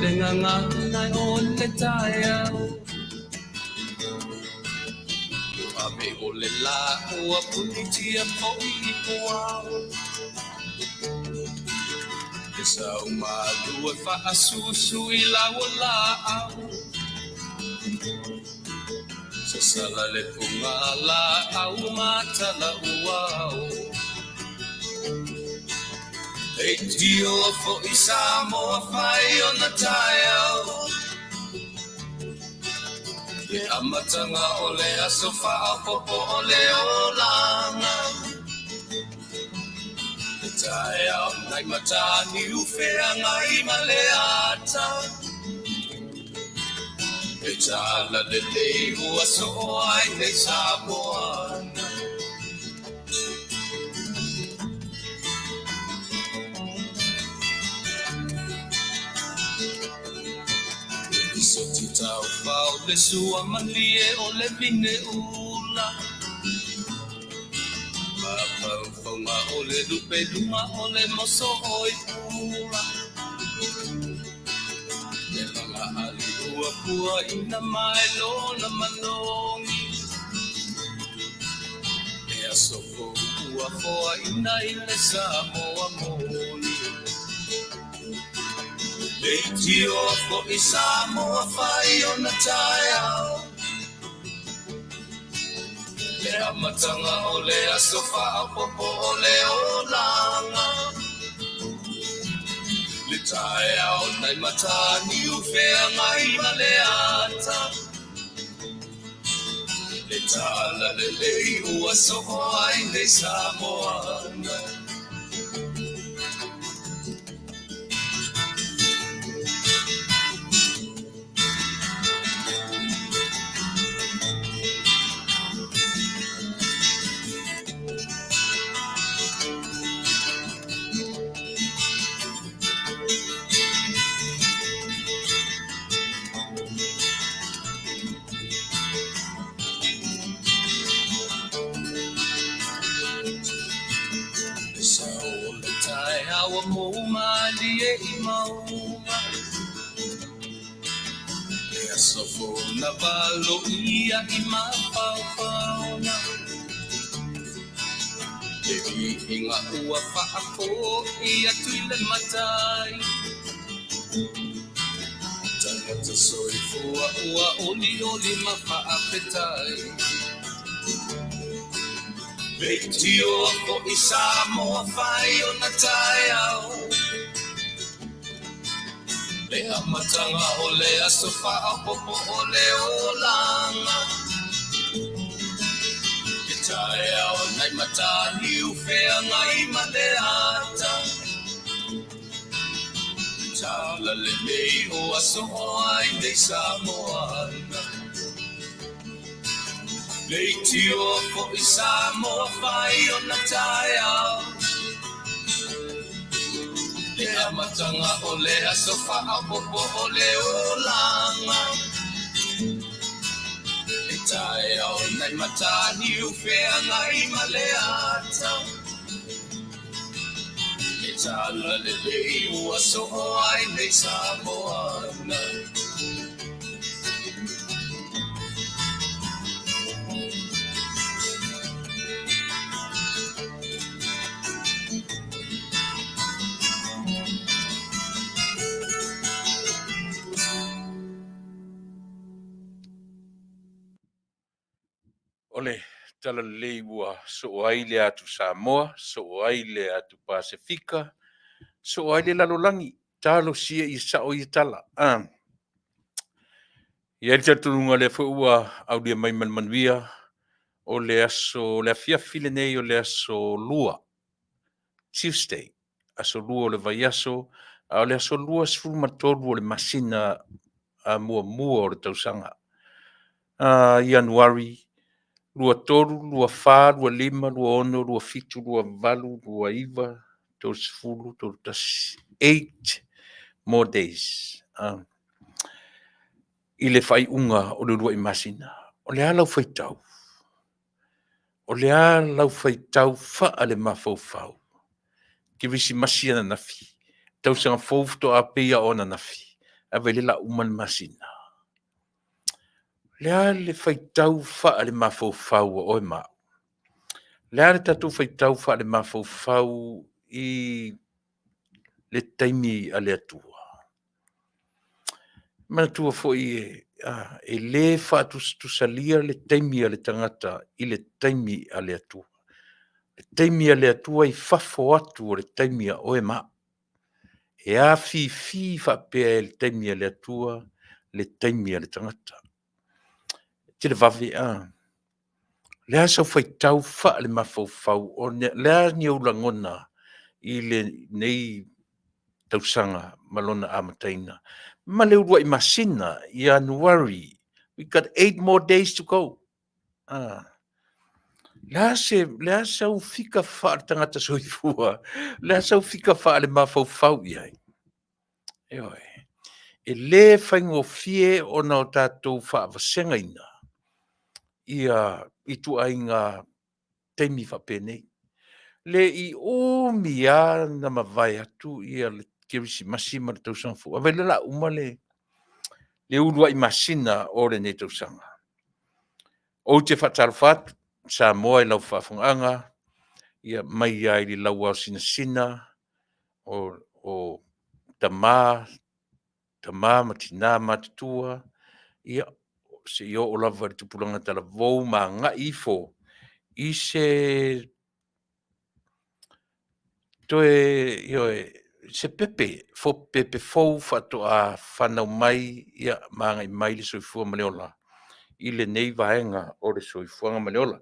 le nganga nai o le taia Abe o le la o a punitia po I poao E sa umalu e wha asusu I la o la au Sa sala le punga la au mata la uao E tio fo I Samoa whai o na taia E amatanga o le aso wha popo o le o langa E tae au nai matani ufea ngai ma le ata E tala le leihu aso o ai le Samoana So ti tau pau le sua malie o le vine ula Ma pau whaunga o le lupe lunga o le moso oi pula E langa ali ua pua ina mai lona manongi E asoko ua hoa ina I le Samoa moni E tio ko I Samoa whai o na taia Le amatanga o le aso wha popo o le o langa Le taia o nai matani ufea ngai ma le ata Le tala le lei ua soho ai le Samoana Awa mo malie I maunga E asofo na valo ia I mapaupauna E inga ua whaako ia tuile matai Tangata soi fua ua oli oli ma Faafetai Tio ko I Samoa whai o na taia Le amatanga o le aso wha popo o le o langa E taia o nai matani ufea ngai ma le ata Tala le mei o aso o ai le Samoana Le tio ko I Samoa whai o na taia Le amatanga o le aso wha popo o le o langa E taia o nai matani ufea ngai ma le ata E tala le lei ua soho ai le Samoana Ole, tala leiwa so aile atu Samoa, so aile atu Pasifika, so aile lalolangi, talo sia I sao I tala. Ia te tununga le fua au dia mai Manuia, o le aso, le Afiafi le nei o le aso lua, Tuesday, aso lua o le vaiaso, o le aso lua sifuru matolu o le masina mua o le tausanga. Januari, lua toru, lua wha, lua lima, lua ono, lua fitu, lua valu, lua iwa, tolu sifuru, tolu tasi, 8 more days. I le whai unga o le lua I masina. O le alau whai tau. O le alau whai tau wha le mawhau. Ki visi masiana nafi. Tau sanga fōfto a pia o na nafi. ave le la uman masina. Lea le faitau faa le mafaufau o e mao. Lea le tatu faitau faa le mafaufau i le taimi a le atua. Mana tua fo e le faa tu salia le taimi a le tangata i le taimi a le atua. Le taimi a le atua i fafo atu o le taimi a o e mao. E a fi fa pe le taimi a le atua, le taimi a le tangata. Te le vavi a. Lea sau faitau faa le mafaufau o lea ni o langona i le nei tausanga malona amataina. Ma le urua I masina I Januari. We got 8 more days to go. Lea sau fika faa le tangata soifua. Lea sau fika faa le mafaufau iai. Eoi. E le whaingo fie o na o tātou faa vasenga ina. I tu ainga teimi whapenei. Le I umi a na mawai atu ia le kirisi masima le tausanga fu. Awe le la uma le urua I masina o le ne tausanga. O te whataro whatu, Samoa I lau whawhunganga, ia mai ai li lau au sina o tamā matina matutua, ia se I o lava le tupulanga tala vou ma nga ifo, I se se pepe fou fato a whanau mai ia maangai mai le soifua maneola I le nei vaenga o le soifuanga maneola.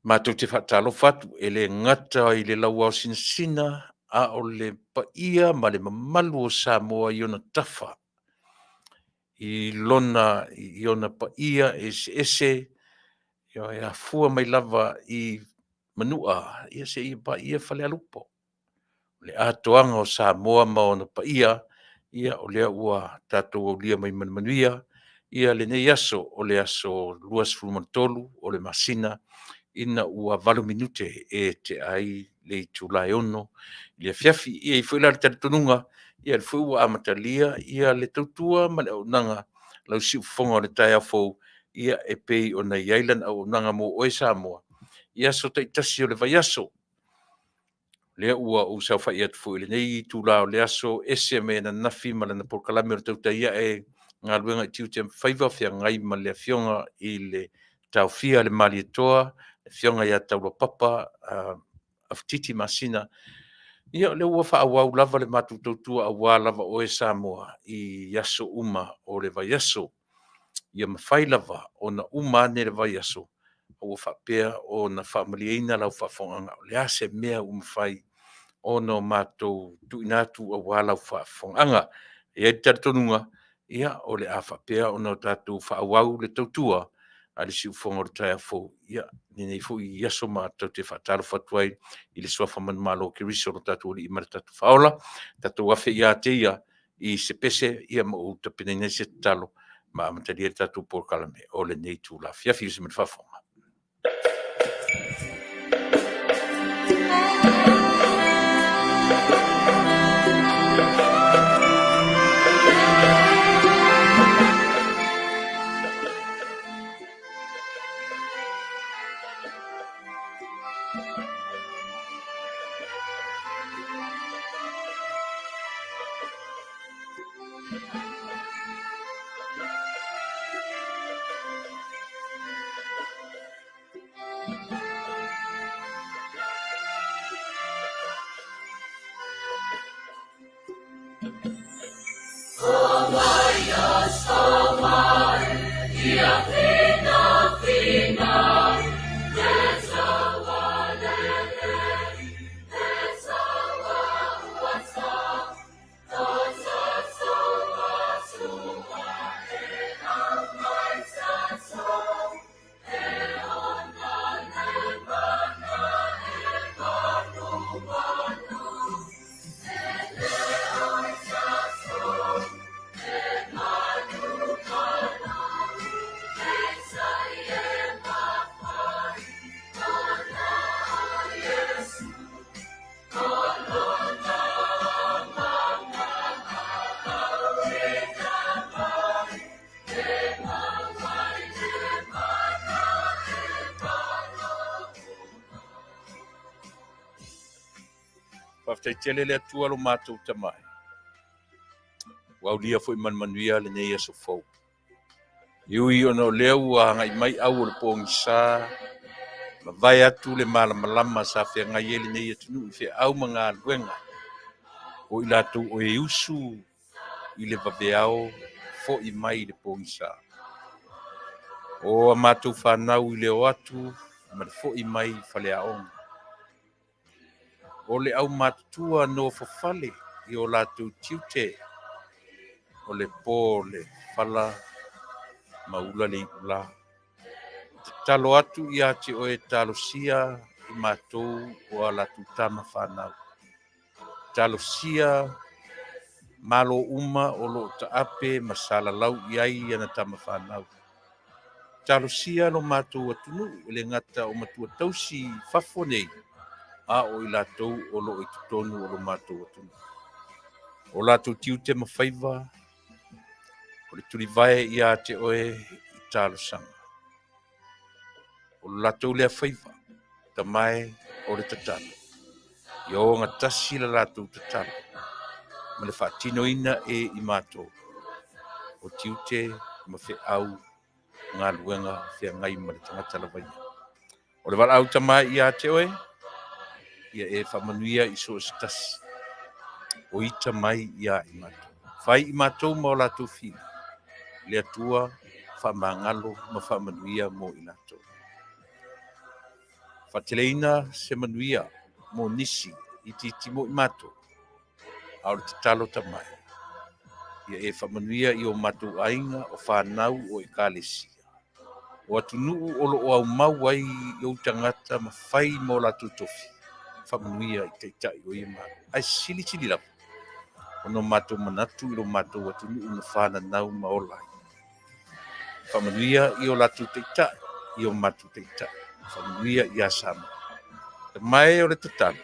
Mātou te whatalo fatu e le ngata I le lau au sina a o le paia ma le mamalu o Samoa I ona tafa. I lona I ona paia ese e a fua mai lava I Manua, ia se I paia fale alupo. Le atoanga o Samoa ma ona paia, ia o lea ua tātou au lia mai Manuia, ia le nei aso o le aso luas fulmantolu o le masina, ina ua 8 minute e te ai le Tuilaepa, le Afiafi, ia I fuila le taritonunga, ia le fui ua amatalia, ia le tautua ma le aunanga, lau si ufonga o le tai afou, ia e pei o na iailan au aunanga mo oe Samoa. Ia so taitasi o le vaiaso. Lea ua o sau fai atu fu ile nei tūlao le aso ese me na nafi ma na Polokalame o tauta ia e ngā luenga I tiu te whaiva fia ngai ma le fionga I le tau fia le mali etoa, le fionga ia taula papa, aftiti masina. Ia le ua wha awau lava le matu tautua awa lava o e Samoa I yaso uma o le vaiaso. Ia mawhai lava o na uma ne le vaiaso. O whapea o na whamaliaina lau whawhonganga. Le ase mea umawhai o no mātou tuinatu a wālau whawhonganga. E taritonunga, ia o le a whapea o no tātou whaawau le tautua a le si ufonga o le tai afo. Ia, nei fu I yaso mātou te whataro whatuai I le swafa man malo ke riso no tātou li I mara tātou whaola. Tātou wafe ia te ia I se pese ia ma o tapina nei se talo ma amataria tātou Polokalame o le nei tū la Afiafi se man whawhonga. taitele le atua lo mātou tamai. Wau lia fo i Manuia le nei aso fau. Iui ono leu a ngai mai au o le pōngisa, ma vai atu le malama sa fea ngai ele nei atunu i fea au mga luenga. O i lātou o e usu i le vaveao fo i mai le pōngisa. O a mātou whanau i le o atu, ma le fo i mai fale a onga. O le au mātua no fofale i o lātou tiute, o le pō le fala maula le ula. Talo atu i ate o e talo sia i mātou o a lātou tama whanau. Talo sia malo uma o lo taape masala lau i ai ana tama whanau. Talo sia lo mātou atunu le ngata o matua tausi fafo nei a o i lātou o lo i tutonu o lo mātou atunu. O lātou tiute mawhaiva, o le turi vai i ate oe i talo sanga. O lātou lea whaiva, ta mai o le tatalo. I o ngā tasi la lātou tatalo. Ma le whaatino ina e i mātou. O tiute ma whi au ngā luenga whia ngai ma le tangata la vaina. O le wala au ta mai i ate oe, ia e whamanuia i so stasi. O ita mai ia i mātou. Whai i mātou ma o lātou whina. Le atua whamangalo ma whamanuia mo i lātou. Whateleina se manuia mo nisi i titi mo i mātou. Au le talo ta mai. Ia e whamanuia i o mātou ainga o whanau o i kālesia. O atunu'u o lo o au mau ai i o tangata ma whai mo lātou tofi. Whamanuia i te tai o i mātou. Ai sili lapu. Ono mātou manatu i lo mātou atunu'u na whanau ma o lai. Whamanuia i o lātou te tai, i o mātou te tai. Whamanuia i a Samoa. Te mai o le tatalo.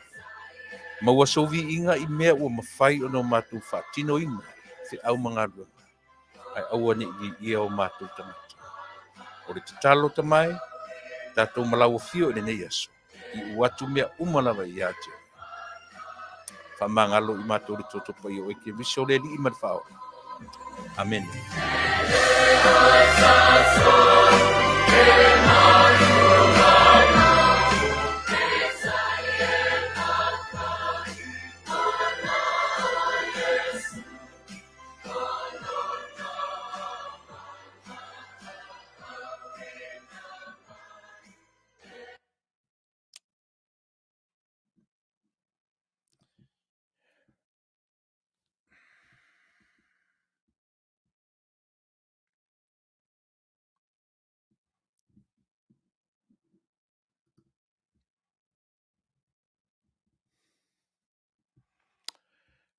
Maua sovi inga i mea ua mawhai o no mātou whaatino ina. Te au mga luenga. Ai aua ni i o mātou tamata. O le tatalo ta mai, tātou malaua fio i le nei aso. I uatu mea umalawa i ate. Whamangalo i mātou le Tupa'i o eke viso le li i marwhao. Amen.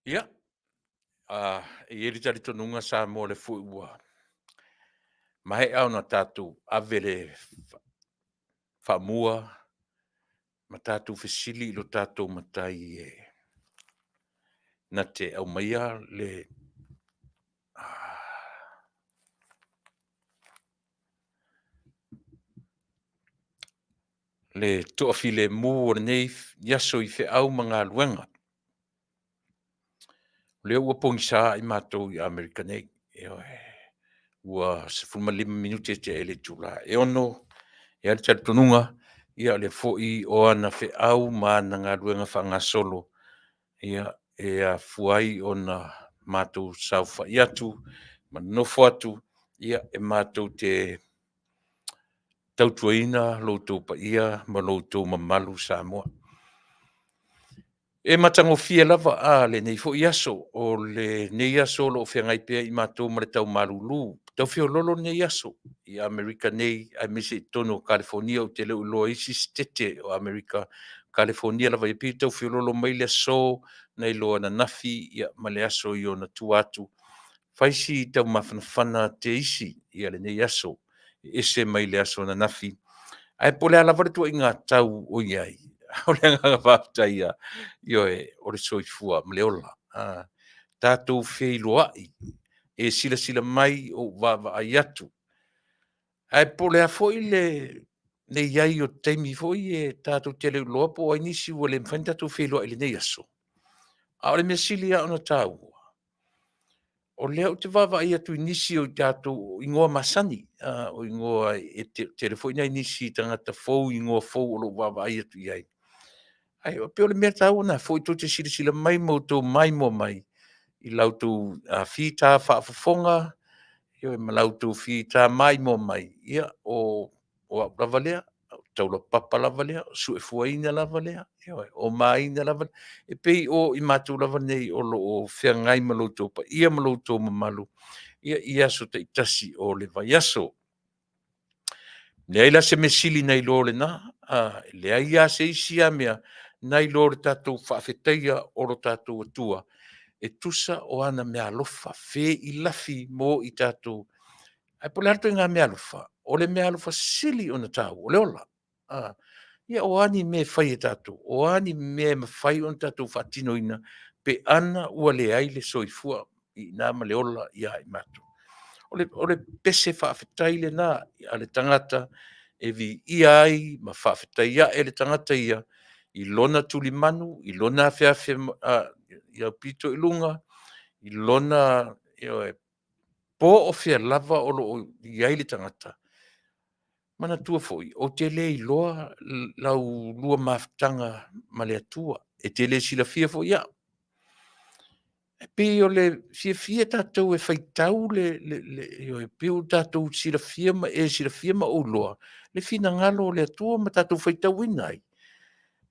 Ia. I eri tari tonunga sa mo le fui ua. Mahe au na tātou avele whamua, ma tātou whisili ilo tātou matai e. Na te au maia le toafi le mū o nei yaso i whi au mga luenga. Le ua pongisa i mātou i Amerika nei. Ua 15 minuti te ele tula. E ono, e ari tari tonunga, ia le foi o ana whi au mana ngā luenga whanga solo. Ia e a fuai o na mātou saufa i atu, ma nofo atu, ia e mātou te tautuaina, lo Tupa'i, ma lo mamalu Samoa. E matango fia lava le nei fo iaso o le nei aso lo fia ngai pe i mātou ma le tau malulu. Tau fio lolo nei aso i Amerika nei, ai misi tono California o te leo loa isi stete o Amerika. California lava i pi tau fio lolo mai le aso nei loa na nafi ia ma le aso i o na tuatu. Faisi tau mawhanawhana te isi i ale nei aso, ese mai le aso na nafi. Ai pole ala vare tua i ngā tau o iai. O le ngā Faafetai o le soifua ma le ola. Tātou whei loai e sila mai o wawa ai atu. Ai pole a foi le iai o teimi foi e tātou tele loa po ai nisi ua le mwhain tātou whei loai le nei aso. A ole mea sili a ona tāua. O lea o te wawa ia tu inisi o tātou ingoa Masani, o ingoa e telefoni ai nisi tangata fou, ingoa fou o lo wawa ia tu iai. Ai, o pe ole mea tāua na fo i tō te sila mai mo tō mai mo mai, i lau tō whita whaafafonga, i o malau tō whita mai mo mai, ia o lava lea, taula papa lava lea, su e fuaina lava lea, o maina lava lea, e pei o i mātou lava nei o lo o whea ngai malo tō pa, ia malo tō mamalu, ia so te itasi o le vai aso. Lea ila se me sili nei lo le na, lea ia se isia mea, nei lo le tātou Faafetaia o lo tātou atua, e tusa o ana mea alofa, fe i lafi mo i tātou. Ai po le harto ngā mea alofa, o le mea alofa sili o na tāu, o le ola. Ia o ani me fai e tātou, o ani me mawhai o na tātou whaatinoina, pe ana ua le ai le soifua i nā ma le ola ia i mātou. O le pese Faafetai le nā, a le tangata, e vi ia ai, ma Faafetai ia e le tangata ia, i lona tuli manu, i lona Afiafi, i au pito i lunga, i lona, po o fea lava o lo i ai le tangata. Mana tua foi, o te le i loa lau lua maftanga ma le atua, e te le sila fia foi ia. E pe o le fia tātou e whaitau e pe o tātou sila fia ma o loa, le fina ngalo le atua ma tātou whaitau inai.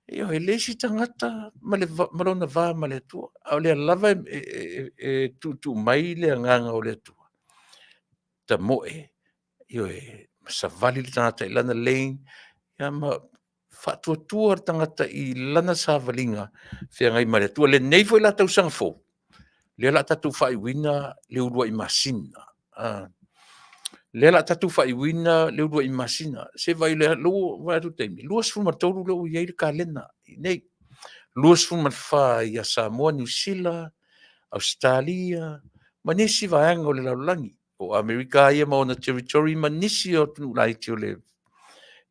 E le si tangata ma le marona vā ma le atua, a le lava e tu mai le nganga o le atua. Ta moe, sa vali le tangata i lana lein, ia ma whatuatua tangata i lana sa valinga, whia ngai ma le atua, le nei foi la tau sanga fō. Le la tatu whai wina le urua i masina. Le la tatu whai wina le urua i masina. Se vai le lua vai tu teimi. Luas fu matoru le u iei ka lena. Nei. Luas fu matwha i a Samoa, New Zealand, Australia. Manisi vaenga o le laulangi. O Amerika ia ma ona territory manisi o tunu lai tio le.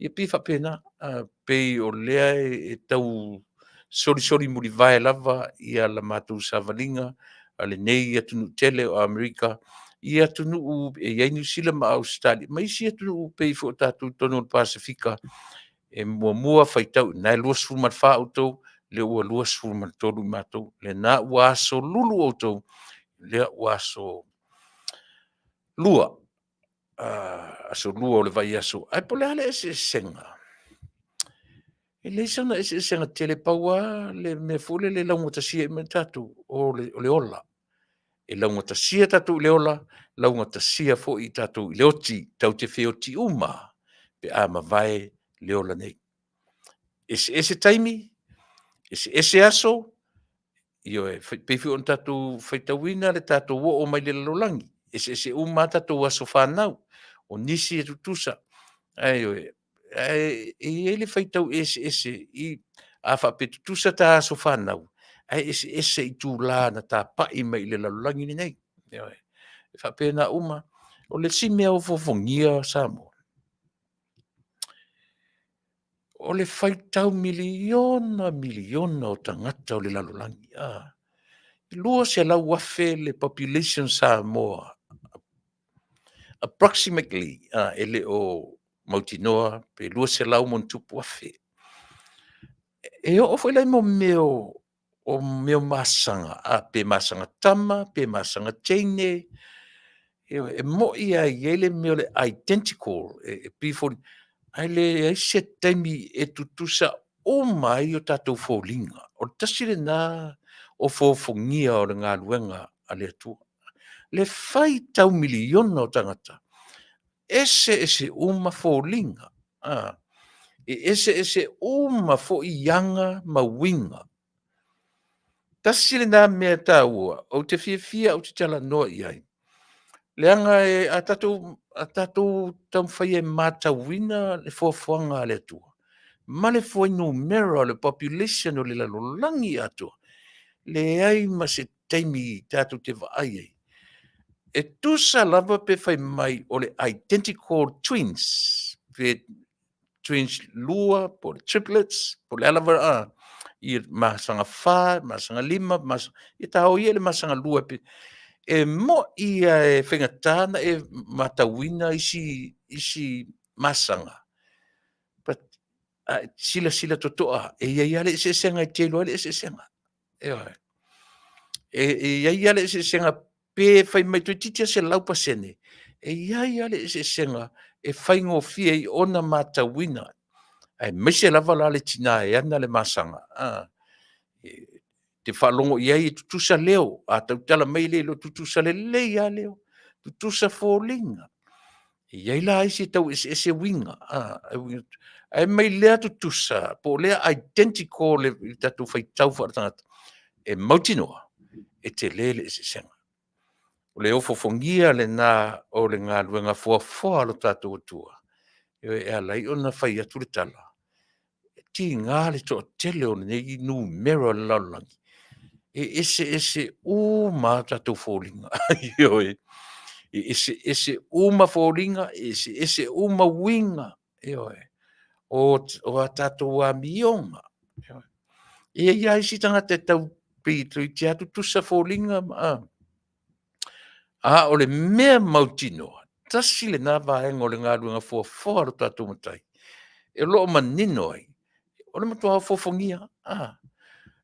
Ia pi whapena. Pei o lea e tau sori muri vai lava ia la matu savalinga. Ale nei ia tunu tele o Amerika, ia tunu e ia New Zealand ma Australia, ma isi ia tunu pei fo tatu tono o Pasifika, e mua whaitau, nai luas fu mat wha autou, le ua luas fu mat tolu matou, le na ua aso lulu autou, le ua aso lua, aso lua o le vai aso, ai po le ale ese senga. E le sana ese senga tele paua, le me fule le launga tasia i me tatu, o le ola. E launga tasia tatu i le ola, launga tasia fo i tatu i le oti, tau te wheo ti uma, pe a ma vai le ola nei. Ese taimi, ese aso, io e pefi on tatu whaitawina le tatu wo o mai le lalolangi, ese uma tatu aso whanau, o nisi e tutusa, e le whaitau ese, i a whapetutusa ta aso whanau, ese i tū la na tā pai mai le lalolangi ni nei. E whapena uma, o le si mea o fofongia Samoa. O le whaitau miliona o tangata o le lalolangi. Lua se lau wafe le population Samoa. Approximately, ele o Mautinoa, pe lua se lau mon tupu wafe. E o foi lai mo meo masanga, pe masanga tama, pe masanga teine, e mo ia ele meo le identical, e pifo, ai le se temi e tutusa o mai o tatou fōlinga, o tasire nā o fōfongia o le ngā luenga a le atua. Le whai tau miliona o tangata, ese uma fōlinga, ese uma fo ianga ma winga. Tasire nā mea tāua, o te fia o te tala noa iai. Leanga e a tatou tau whai e mātauina le fōwhanga le atua. Ma le fōi numera le population o le lalolangi atua. Le ai ma se teimi tātou te vaai ei. E tusa lava pe whai mai o le identical twins. Pe twins lua, po le triplets, po le alava I masanga fa, masanga lima, i tau ia le masanga lua pe. E mo ia e whengatana e matawina isi masanga. But sila totoa, e ia le se senga i telo le se senga. E ia le se senga pe fai mai tu titia se lau pasene. E ia le se senga e fai ngofia i ona matawina. Ai mese lava la le tina e ana le masanga. Te whalongo i ai tutusa leo, a tautala mai leo tutusa le ia leo, tutusa fōlinga. I ai la isi tau ese winga. Ai mai lea tutusa, po lea identical le tatu whai tau whaatangata. E mautinoa, e te lele ese senga. O le ofofongia le nā o le ngā luenga fua lo tatu atua. E alai o na whai atu le tala. Ti ngā le to tele o nei nu mero lalangi. E ese uma tatu fōlinga. Ioi. Ese uma fōlinga, ese uma winga. Ioi. O a tatu wa mionga. E ia isi tanga te tau pito i te atu tusa fōlinga. O le mea mautinoa. Tasi le nā vaenga o le ngā luenga fua ro tatu matai. E loo manino ai. O le matua fofongia.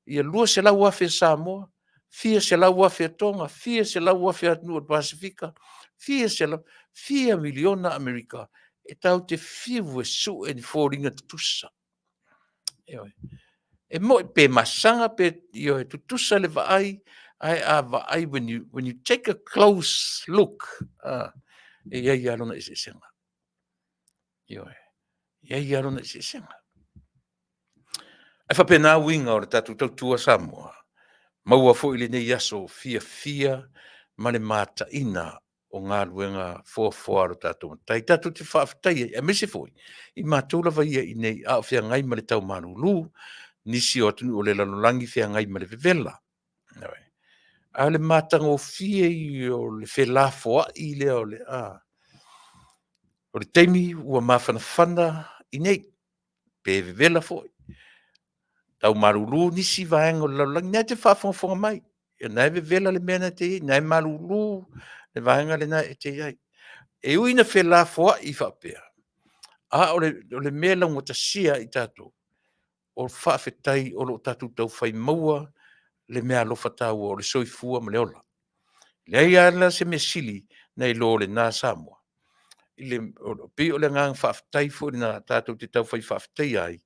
Ia lua se lau afe Samoa, fia se lau afe Tonga, fia se lau afe Atunua Pasifika, fia miliona Amerika. E tau te fiu e su e ni fōringa tutusa. E mo pe masanga pe e tutusa le vaai, ai vaai when you take a close look. E ia alona ese senga. Ia alona ese senga. Ai whapena winga o le tatu tautua Samoa. Maua fo ili nei aso fia ma le mata ina o ngā luenga fua ro tatu. Tai tatu te Faafetai e mese foi. I mātula vaia i nei a fia ngai ma le tau manulu, nisi o tunu o le lalolangi fia ngai ma le vevela. A le matanga o fia i o le whela foa i le o le o le teimi ua mawhanawhana i nei. Pe vevela foi. Tau marulu nisi vaenga o lalolangi, nai te whaafonga mai. E nai vevela le mena te iei, nai marulu, le vaenga le nai te iei. E uina whela foa i whapea. O le mea launga ta sia i tātou. O le Faafetai o lo tātou tau whai maua, le mea lofa tau o le soifua ma le ola. Le ai ala se me sili nei lo le nā Samoa. Pi o le ngang Faafetai fu na tātou te tau whai Faafetai ai,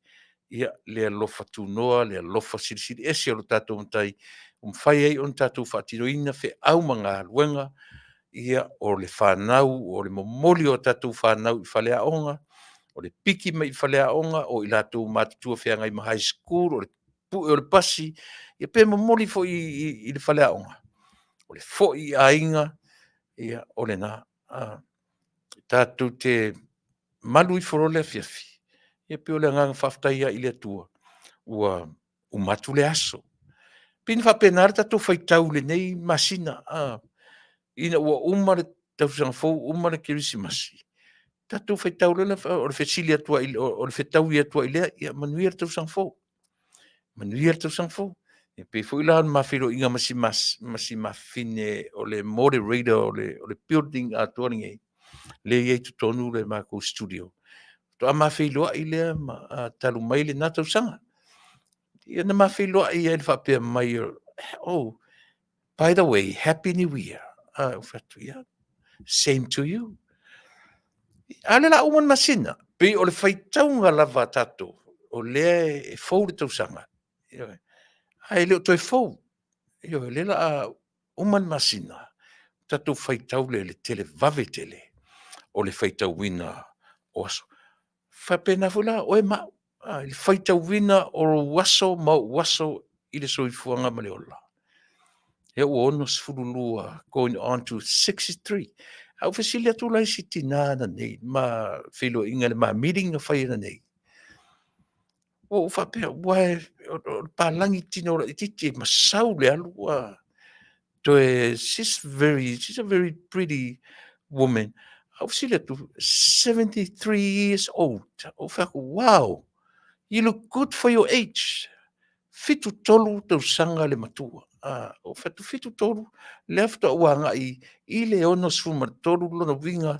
ia le alofa tunoa, le alofa sirisiri ese o lo tātou mtai, whai ai on tātou whaatiroina whe au mga luenga, ia o le whanau, o le momoli o tātou whanau i whalea onga, o le piki mai i whalea onga, o i lātou mātutua whea ngai ma high school, o le pasi, ia pe momoli fo i le whalea onga. O le fo i a inga, ia o le nā, tātou te malu i forole Afiafi. Ia pe o le ngang Faafetai i le atua, ua umatu le aso. Pini whapenare tātou whaitau le nei masina, ina ua uma le tausanga fau, uma le kirisimasi. Tātou whaitau le o le whesili atua, o le whetau i atua i lea, ia Manuia le tausanga fau. Manuia le tausanga fau. E pe fu ila mawhiro inga masi mawhine o le moderator, o le building atua ngei. Le iei tu tonu le mako studio. To a mawhiloa i lea talu mai le nā tausanga. Ia na mawhiloa i e le whapea mai, by the way, Happy New Year. Same to you. Ale la uman masina. Pe o le whaitaunga lava tato. O lea e fau le tausanga. Ai leo toi fau. Le la uman masina. Tato whaitau le tele vave tele. O le whaitau wina o aso. Whapena fula o e mau. Le whaitau wina o waso mau waso i le soifuanga ma le ola. E o ono sfululua going on to 63. Au fasili atu lai si tinana nei, ma whilo inga le ma meeting na whai na nei. O whapea, wai, o pālangi tino ora ititi, ma sau le alua. She's a very pretty woman. Au fasili atu, 73 years old. O whaku, wow, you look good for your age. fitu tolu tausaga le matua o fatu fitu tolu le afatoauaga i le ono sefulumatolu lona uiga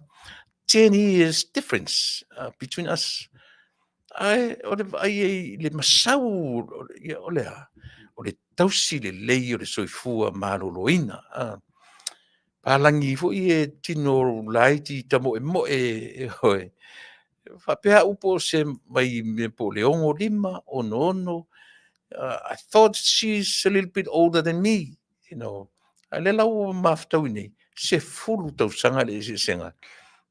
10 years difference between us. Ai o le vai ai le masau o le o le tausi le lei o le soifua maloloina. Palangi fo'i e tino lai ti tamo e mo e hoe. Whapea upo se mai me po leongo lima ono. I thought she's a little bit older than me, you know. A le lau maftau nei, se fulu tau sanga le se senga.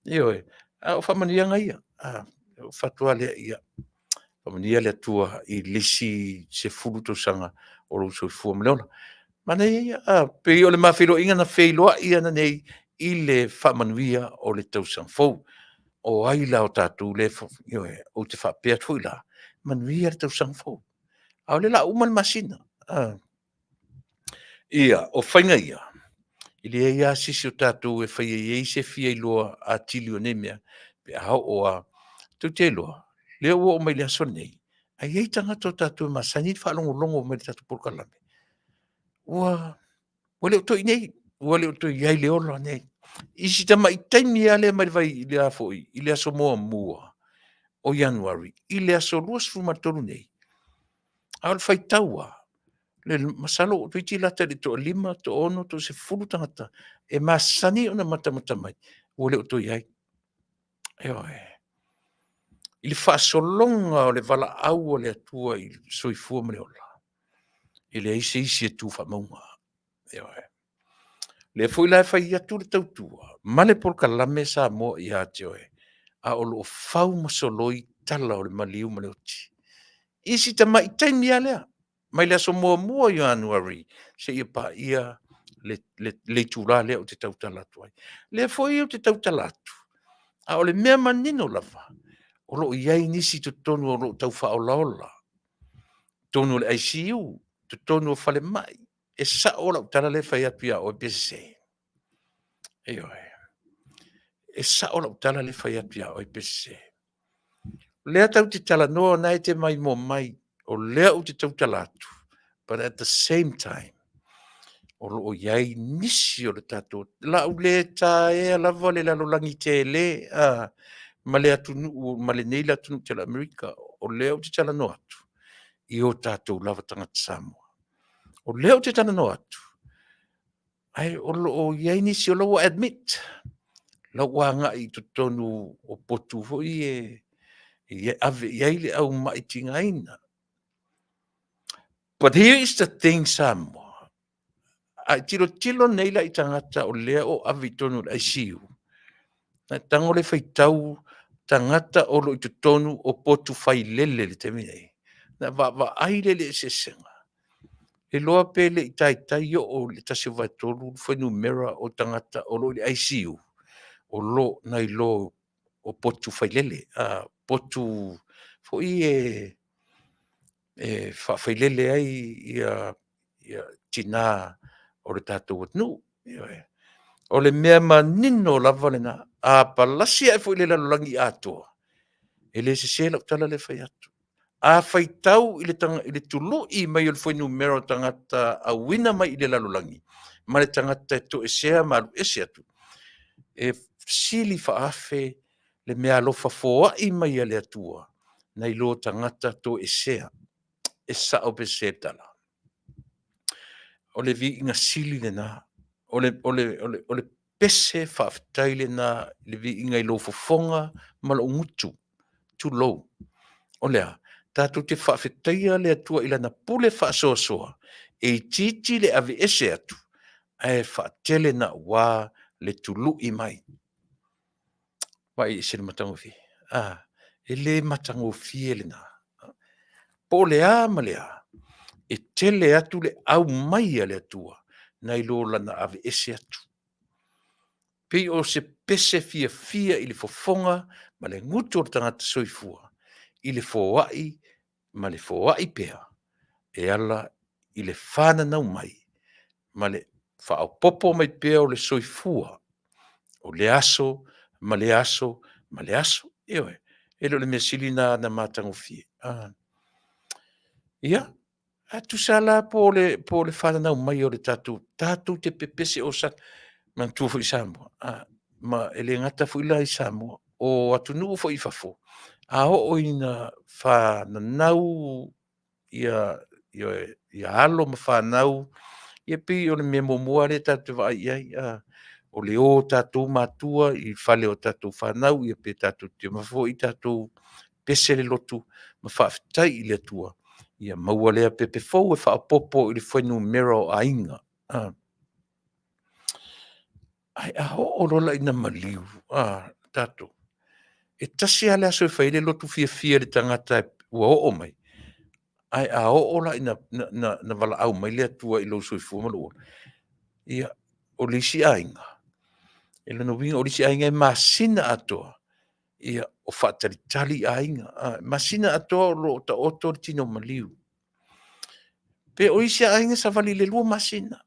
Ioe, o whamania ngai o whatua le ia. Whamania le tua i lisi se fulu tau sanga o lo so fua mleona. Mana ia, pe o le mawhiro inga na wheiloa ia na nei i le whamanuia o le tau sang fau. O aila o tātou le ioe, o te whapea tuila. Manuia le tau sang fau. Au le la uman masina. Ia, o whainga ia. I le ia sisi o tātou e whaia i se fia i loa a tilio nemea. Pe a hao o a tu te loa. Leo o mai le aso nei. A iei tangata o tātou e Masani whalongo longo mai le tātou Polokalame. Ua, wale o toi nei. Wale o toi iai le olo nei. Isi tama i taimi a le mai vai le a foi. I le aso moa mua. O January. I le aso luas fumatolu nei. Au le whai taua. Le masalo o tui lata le to lima, to ono, to se fulu tangata. E Masani ona matamata mai. Wale o toi ai. Eo e. I le whaasolonga o le wala au o le atua i soifua mele ola. I le isi e tu whamaunga. Eo e. Le fui lai whai atu le tautua. Male Polokalame Samoa i ate oe. A o lo fau masoloi tala o le maliu male oti. Isi ta mai taimi a lea. Mai le aso mua i January. Se ia pa ia le tūra lea o te tautala atu ai. Le foi o te tautala atu. A o le mea manino lava. O lo iai nisi to tonu o lo tau wha o laola. Tonu le ICU. To tonu o whale mai. E sa o lau tala le whai atu ia o pese. Eo e. E sa o lau tala le whai atu ia o pese. Lea tau te tala noa nai te mai mo mai. O lea o te tautala atu. But at the same time, o lo iai nisi o le tato. La u le ta e lava le lalolangi te le. Ma le Taunu'u, ma le nei la Taunu'u te la Amerika. O lea o te tala no atu. I o tātou lava tangata Samoa. O leo te tana no atu. Ai o iai nisi o lau admit. Lau wanga i to tonu o potu ho i ave iai le au maitinga ina. But here is the thing, Samoa. Ai tilo nei la i tangata o lea o ave tonu ai siu. Na tango le whaitau tangata o lo i to tonu o potu whai lele le te minei. Na va aile le se senga. E loa pele i tai o le tase vai tolu foi numera o tangata o lo i ICU. O lo nai lo o potu whailele. Potu foi whailele ai ia tina o le tātou atnu. O le mea manino lava le na. A palasi ai foi le lalolangi atoa. E le se lau tala le whai atu. A whaitau i le tulu i mai o le whainu mero tangata a wina mai i le lalolangi. Ma le tangata e to ASEA ma alu ese atu. E sili Faafe le mea alofa foa i mai a le atua. Na i lo tangata to ASEA. E sa o pe se tala. O le vi inga sili le na. O le pese Faafetai le na le vi inga i lo fofonga ma lo ngutu. Too low. O lea. Tātou te whaafetaia le atua ila na pule whaasoasoa. E titi le ave ese atu. E whaatele na wā le tulu i mai. Wai e se le matangofi. E le matangofi e le na. Po lea ma lea. E tele atu le au mai a le atua. Na ilo lana ave ese atu. Pei o se pese fia i le fofonga ma le ngutu o tangata soifua. I le fōwai ma le fōwai pea, e ala i le whana nau mai, ma le whaopopo mai pea o le soifua, o le aso, ma le aso, ewe, e lo le mea sili na mātango fie. Ia, tu sala po le whanau mai o le tātou te pepese o sa, man tu fo i Samoa, ma ele ngata fo ila i Samoa, o atu nuu fo i fafo, a o ina whanau ia alo ma whanau, ia pi o le mea momua le tātou wa ai, o le o tātou mātua i whale o tātou whanau, ia pe tātou te mafo i tātou pese le lotu, ma Faafetai i le tua. Ia maua lea pepe fou e whaapopo i le whainu mera o ainga. Ai a ho o rola ina maliu, tātou. E tasi ale aso e whaile lotu fia le tangata ua o mai. Ai a ho o la ina na wala au mai lea tua i lo soi fuamalo. Ia o lisi ainga. E lana winga o lisi ainga e masina atoa. Ia o whaataritali ainga. Masina atoa lo ta oto tino maliu. Pe o isi ainga sa wali le lua masina.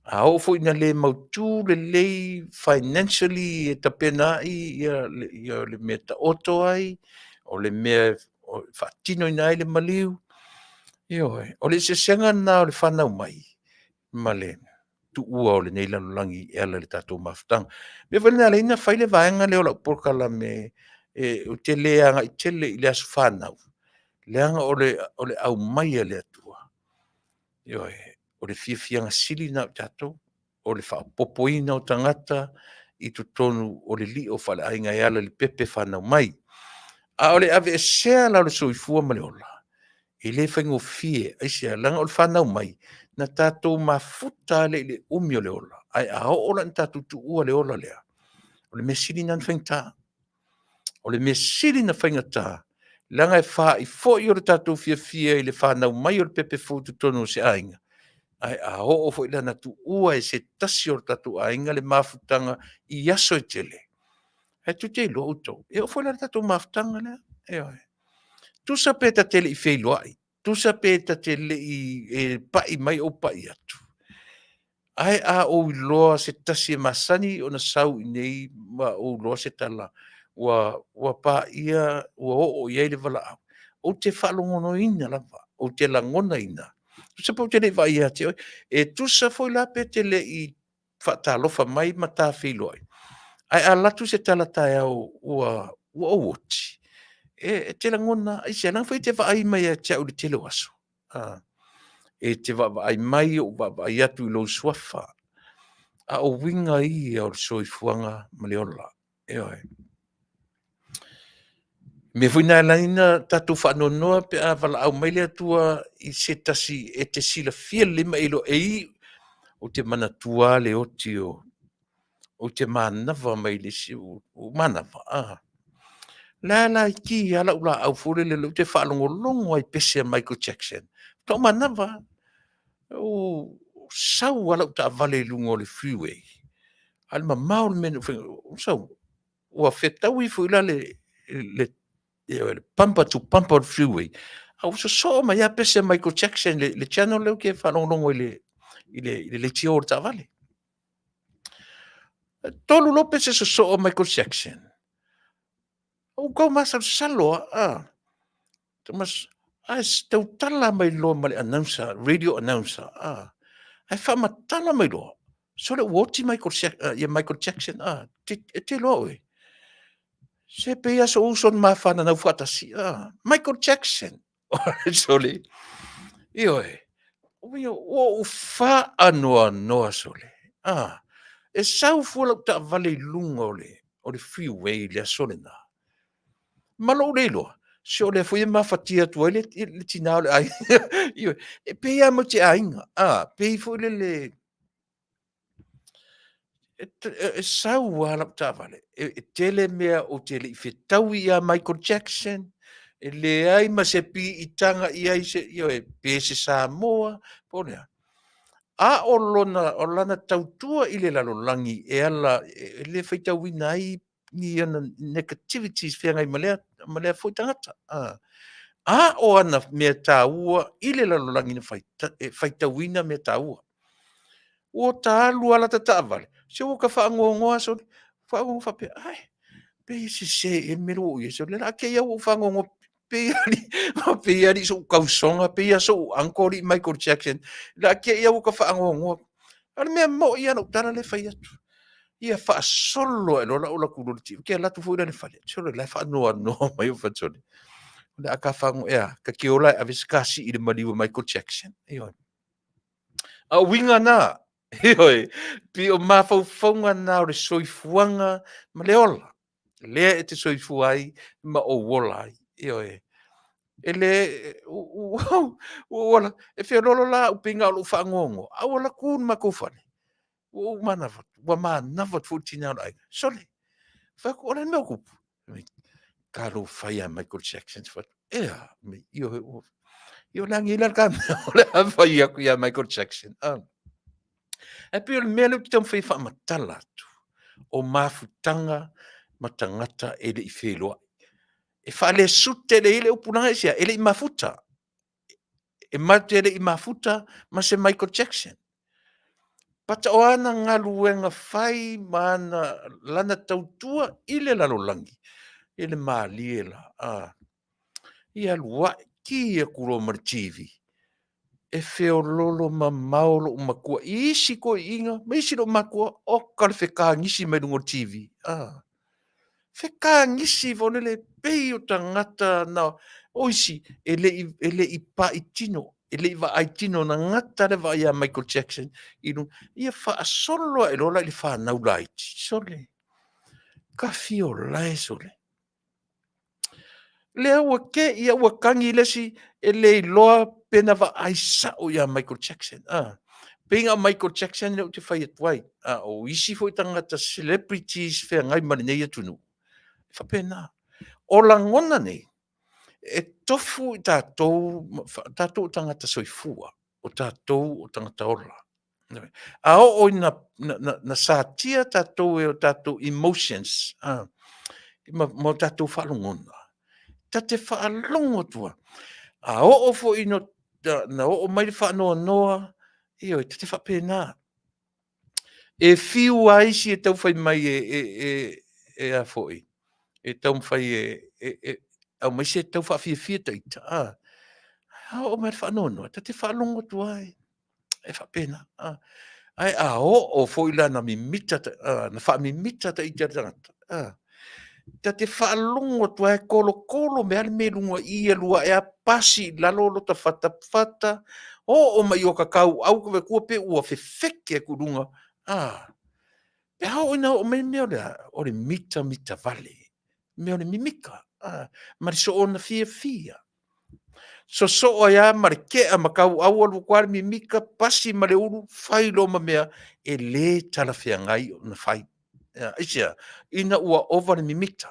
A o fo ina le mautu le lei financially e tapena ia le mea ta oto ai, o le mea whaatino ina ai le maliu. O le se senga na o le whanau mai. Ma le tu ua o le nei lalulangi e ala le tātou mafutanga. Me whanau le ina whaile vaenga le o la Polokalame o te leanga i tele i le asu whanau. Leanga o le au mai a le atua. O le fiafianga sili na o tātou, o le whaapopoina o tangata, i tu tonu o le li o whale ainga e ala li pepe whanau mai. A o le ave e sea la o le soifua ma le ola. I le whaingo fie, ai sea langa o le whanau mai, na tātou mafuta le umi o le ola. Ai a o ola na tātou tu ua le ola lea. O le mesili na whaingta. O le mesili na whaingata. Langa e wha i fo i o le tātou fia i le whanau mai o le pepe futu tonu o se ainga. Ai a o fo ila na tu ua e se tasi o tatu ainga le mafutanga i aso e tele. E tu te ilo uto. E o fo ila tatu mafutanga lea. E oi. Tu sa peta tele i feilo ai. Tu sa peta tele i pai mai o pai atu. Ai a o iloa se tasi e Masani o na sau i nei ma o iloa se tala. Ua pa ia, ua o iei le vala au. O te whalongono ina lava. O te langona ina. Se po te vai ia te oi. E tu sa foi la pe te le i whatalofa mai ma tā whilo ai. Ai a latu se tala tae au ua oti. E te langona, ai se lang foi te vai mai a te au le tele waso. E te vai mai o vai atu i lo suafa. A o winga i au soifuanga maleola. E oi. Me fuina laina tatu whanonoa pe a wala au mai lea tua i se tasi e te sila fia lima ilo e i o te mana tua le oti o te manava mai le si o manava. La i ki ala ula au fure le te whalongolongo ai pese a Michael Jackson. Tau manava o sau ala uta vale lungo le freeway. Alma maul menu sau ua whetau i fuila le pampa to pampa freeway. Au so mai a pese a Michael Jackson le channel leo ke whalongolongo i le tio o ta vale. Tolu Lopez e so Michael Jackson. O go masa salo Thomas tau tala mai lo mai announcer, radio announcer. Ai fa matala mai lo. So le woti Michael Jackson te lo e. Se pe ya so uson ma fa na fuatasi. Michael Jackson. So le. Io e. O fa no so le. E sau fua ta vale lunga o le freeway le solena. Malo le lo. Se o le foi mafatia tu ele le tina le ai. E pe ia mo te ainga. Pe foi le sau ala ta vale. E tele mea o tele i fetau ia Michael Jackson. E le ai ma se pi i tanga i ai se e pe se Samoa. Ponea. A o lana tautua i le lalolangi e ala e le feitau ina ai ni ana negativities whiangai malea foi tangata. A o ana mea tāua i le lalolangi na whaitauina mea tāua. O tā alu ala ta tāwale. Se o ka whaangongoa so, whaangongo whape, ai, pe se e mero o i so, le la ke iau o whaangongo Pia ni so kausonga pia so angkori Michael Jackson la ke ia ka fa ngo ana me mo ia no tana le fai atu ia fa solo e lola ola ku ti ke la tu fu le fa solo la fa no mai fa solo la ka fa ngo ia ka ke ola a viskasi i le mali Michael Jackson io a winga na io pi o ma fa fonga na o le soifuanga ma le ola le te soifuai ma o wola io ele wala e fe lolo la u pinga lu fa ngongo a wala kun ma ko fale o mana wa ma na vat futina ai sole fa ko le me ku ka lo fa ya Michael Jackson fa me io la ngi la ka le fa ya ku ya Michael Jackson e pe le mele ki tam fa matala tu o mafutanga matangata ele i felo e fa le sute le ile upuna sia ele i mafuta e matele i mafuta ma se Michael Jackson. Pata o ana ngā luenga whai mana lana tautua i le lalolangi. I le mālie la. I alua ki e kuro marchivi. E feo lolo ma maolo makua. I isi ko inga, ma isi lo makua o kale wheka ngisi mai lungo TV. Wheka ngisi vone le pei o tangata na oisi ele i pa i tino. Ele i va ai tino na ngata le va ia Michael Jackson. Ia wha solo e lola i wha naula i sole. Ka fio lai sole. Le ua ke ia ua kangi lesi e le loa pena va ai sao ia Michael Jackson. Penga Michael Jackson le o te whai atuai. O isi fo i tangata celebrities whea ngai marinei atunu. Wha pena. O la ngona nei. E tofu i tātou tangata soifua. O tātou o tangata ola. A o na sātia tātou e o tātou emotions. Mo tātou whalongona. Ta te whaalongo tua. A o fo ino, na o mai whaanoa noa, io, te whapena. E fiu a isi e tau whai mai e a foi. E tau whai au mai se tau whawhia taita. A o mai whaanoa noa, ta te whaalongo tua e whapena. Ai a o fo ila na mimita, na wha mimita taita tangata. Ta te whaalongo tua e kolo me ale me lunga ia lua e a pasi lalolo ta whata o mai o kakau au kawe kua pe ua whewheke e kurunga pe hao ina o mai mea o le mita vale mea o le mimika mari so ona fia so o ia Marchetta makau au alu kuare mimika pasi ma le uru whailo ma mea e le tala whea ngai na whai ASEA ina ua over le mimita.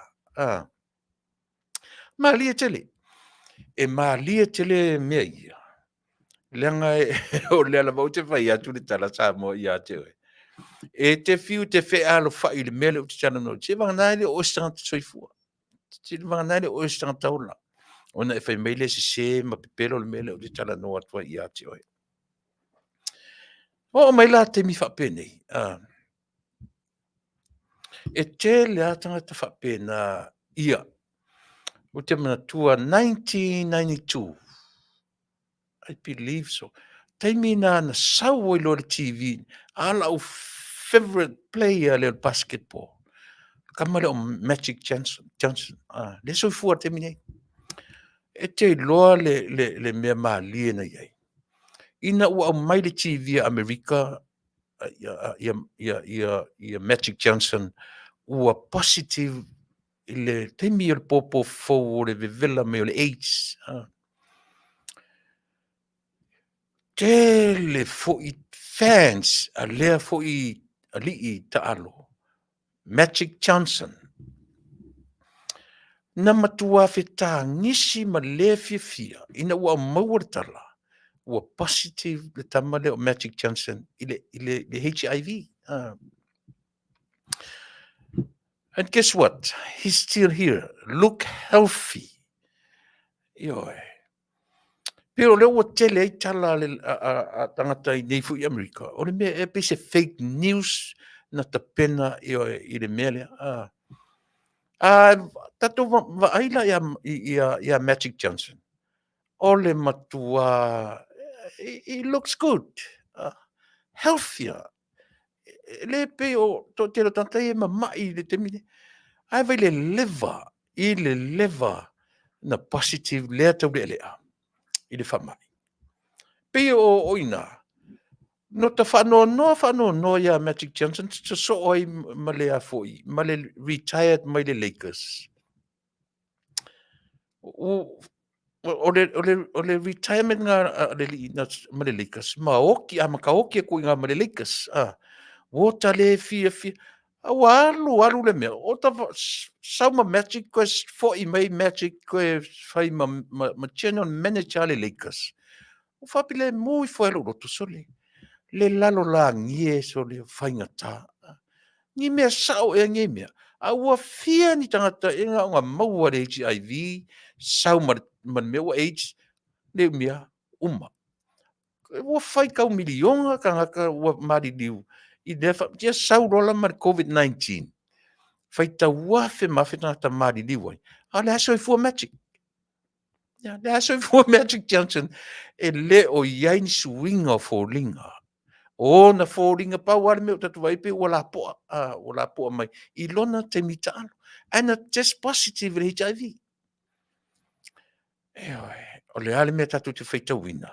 Malia tele. E malia tele mea ia. Leanga o lea la vau te whai atu le tala Samoa ia te oe. E te fiu te whea alo whai le mele o te tana no. Te wanganaile o stanga te soifua. Te wanganaile o stanga taula. Ona e whai meile se ma pepelo le mele o te tala no atua ia te oe. O mai la te mi whapene. E te lea tanga te whapena ia. O te mana tua 1992. I believe so. Taimi na sau i lor TV. Ala o favorite player le basketball. Kama le o Magic Johnson. Le so fua te mine. E te loa le mea maalie na iai. Ina ua au mai le TV Amerika ia Magic Johnson ua positive le taimi le popo fou le vevela me o le AIDS. Tele fo'i fans a lea fo'i a li'i ta alo. Magic Johnson. Na matua feta ngisi ma le fia. Ina ua maua tala. Ua positive le tamale o Magic Johnson. Ile HIV. And guess what? He's still here. Look healthy. Ioe. Pero le ua tele ai tala a tangata i nei fu'i Amerika. O le mea e pese fake news na ta pena i le mea lea. Tatou va'aila ia Magic Johnson. Ole matua, he looks good. Healthier. Le pe o to te tata e mamai le te mine. Ai vai le leva, i le leva na positive lea tau le lea. I le whamai. Pe o oina. No ta whanoa no ia Magic Johnson, ta so oi ma le a foi, ma le retired mai le Lakers. O le retirement nga le li na ma le Lakers. Ma oki, a maka oki ko nga ma le Lakers. O ta le fia. Alu le mea. O ta sau ma Magic ko fo I mai Magic ko fai ma general manager le Lakers. O whapile mui fo elu roto sole. Le lalo la ngie so le whaingata. Ni mea sao e nge mea. A ua fia ni tangata e nga maua le HIV, sau man mea ua AIDS, le mea uma. Ua whai kau milionga ka ngaka ua mari liu. I nefa, tia sau rola mar COVID-19. Whai ta wafe mawhi tangata mari liu ai. A le aso I fua Magic. Le aso I fua Magic Johnson. E le o yain swinga o fōlinga. O na fōringa pa wale me o tatu waipe o la poa mai. I lona te mita alo. Ana test positive le HIV. O le ale me tatu te whaita wina.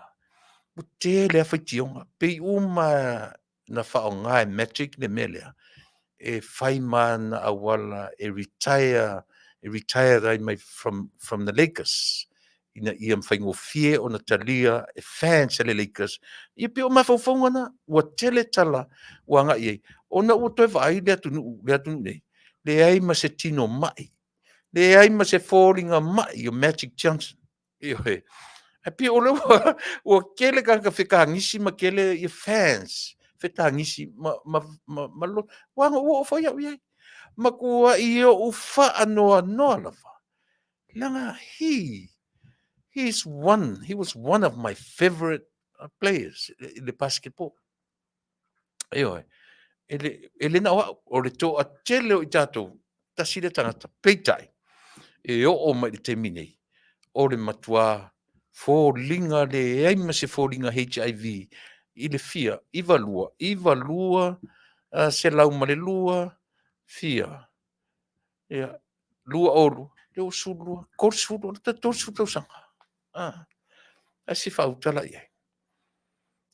O te lea whaitionga. Pe uma na whao ngai Magic le melea. E whaima na awala retire rai mai from the Lakers. Ina ia mwhaingo fie o na talia e fans le Lakers. Ia pe o mawhauwhaunga na, ua tele tala, ua nga iei. O na ua toi whaai lea tunu nei. Le ai ma se tino mai. Le ai ma se fōringa mai o Magic Johnson. Ia he. E pe o le ua kele kaka whekangisi ma kele ia fans. Whekangisi ma lo. Wanga ua o whai au iei. Ma kua i o uwha anoa lava. Langa he was one of my favorite players in the basketball. Eoi, ele na o le to a tele o I tātou, tasile tangata, peitai, e o mai le te minei, o le matua, fōlinga le eima se fōlinga HIV, I le fia, I valua, se lau ma le lua, fia, lua olu, le o sulua, korsulua, ta sulua sanga. Asi whautala iai.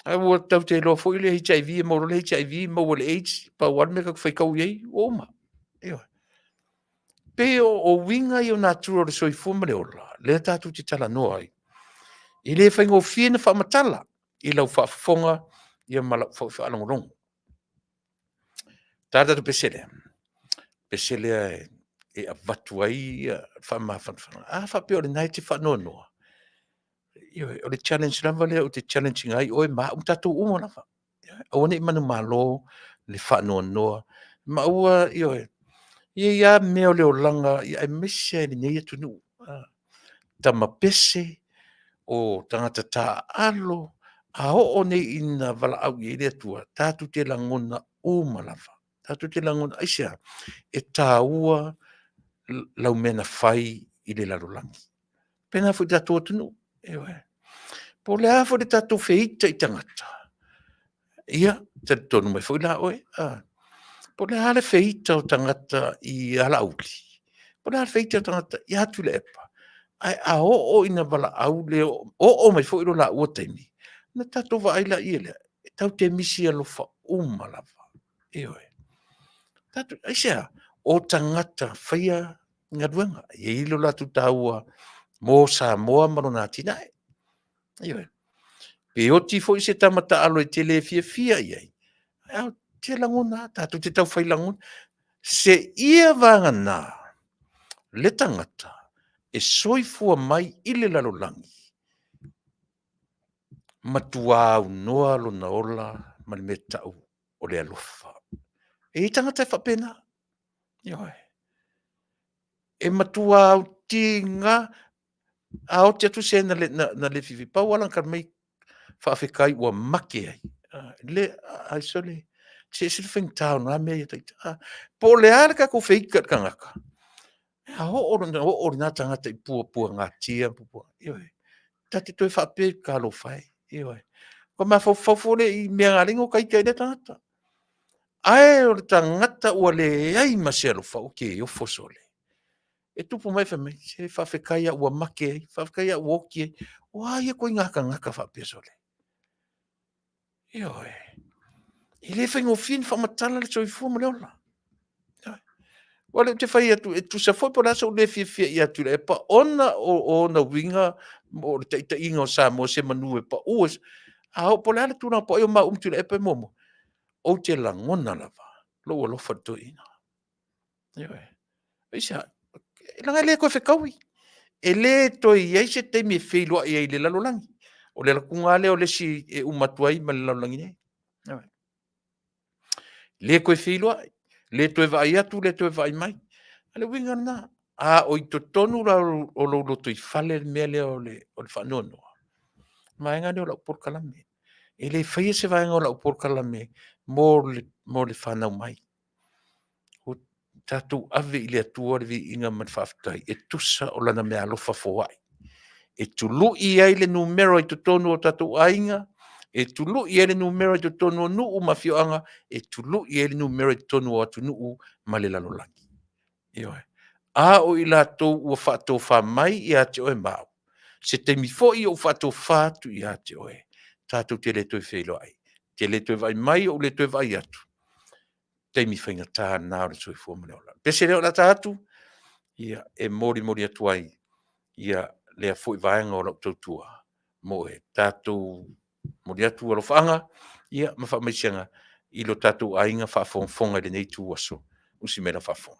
Ai ua tau te loa fo I le HIV, mauro le HIV, mauro le AIDS, pa wan me kak whaikau iai, o ma. Pe o winga I o naturo le soifua ma le ola, le tatu te tala noa ai. I le whaingo fie na whamatala, I lau whaafonga, I a mala whaalongolongo. Tātatu pesele. Pesele e a vatu ai, whaamawhanwhana. Whapeo le nai te whanoa noa. O le challenge lava lea o te challenging ai oe ma tatou uma lava. O ne manu malo le whanoa noa. Ma ua ia mea o leo langa ia e mese le nei atunu. Tama pese o tangata tā alo a o nei ina wala au I le atua. Tātu te langona uma lava. Tātu te langona ASEA e tā ua lau mena whai I le larolangi. Pena fu tātou atunu. Po le afo le tatou feita I tangata. Ia, te tonu mai fwila oe. Po le ale feita o tangata I ala auli. Po le ale feita o tangata I Tuilaepa. Ai a o ina wala au le o mai fwilo la ua taimi. Na tatou wa aila I ele. Tau te misi alofa lava. Eoe. Tatou, ASEA, o tangata whaia ngaruanga. Ia ilo la tu taua mo Samoa marona tinae. Ioi. Pe o tifo I se tamata alo I te le fia iai. Au te langona, tātou te tau whai langona. Se ia vangana, le tangata, e soifua mai I le lalolangi. Matua au noa lo na ola, mani me tau o le alofa. E I tangata e whapena. Ioi. E matua au tinga, a o te atu se na le fifi. Pau alang karmei Faafetai ua make ai. Le ai sole. Se whaing tau na mea i taita. Po le ala ka ko feika kangaka. Ho na tangata I pua ngā tia pua. Ioi. Tati toi whape ka lo whai. Ioi. Ko ma fofole I mea ngaringo kai kai le tangata. Ai o le tangata ua le ai ma se alo whau ke o fosole. E tupu mai whamai, se whawhekai a ua make ai, whawhekai a ua oki ai, wa ia koi ngaka whape sole. Ioi. I le whaingo fin whamatala le soifua mo le ola. Wale te whai atu, e tu sa foi po nasa o le fia I atu le pa ona o na winga o le taita inga o Samoa se Manuia pa uas. A ho po le ala tuna po eo ma tu le epa momo. O te langona lava. Lo alo fatu ina. Ioi. Isa, langa le koe whekaui. E le toi iai se te me wheilua I le lalolangi. O le lakunga le o le si e umatuai ma le lalolangi nei. Ioi. Le koe wheilua, le toi vai atu, le toi vai mai. Ale winga na. A o I to tonu la o lo toi fale mea le o le whanono. Maenga ne o la Polokalame. E le whaia se vaenga o la Polokalame mo le whanau mai. O tatou ave I le atua le vi inga man Faafetai. E tusa o lana mea alofa fowai. E tulu I ai le numero I to tonu o tatou ainga. E tulu I ai le numero I to tonu o nuu mafioanga. E tulu I ai le numero I to tonu o atu nuu ma le lalolangi. Ioe. A o I latou ua whātou whamai I ate oe mau. Se te mi fo I o whātou whātu I ate oe. Tātou te le toi whelo ai. Te le toi vai mai o le toi vai atu. Te mi whainga tā nā o le toi fua mene ola. Pese leo la tātu. Ia e mori atu ai. Ia lea fo I vaenga o lau tautua. Mo e tātou mori atu alo whaanga. Ia ma whamaisianga. I lo tātou ainga whaafonga le nei tu waso. Usi mena whaafonga.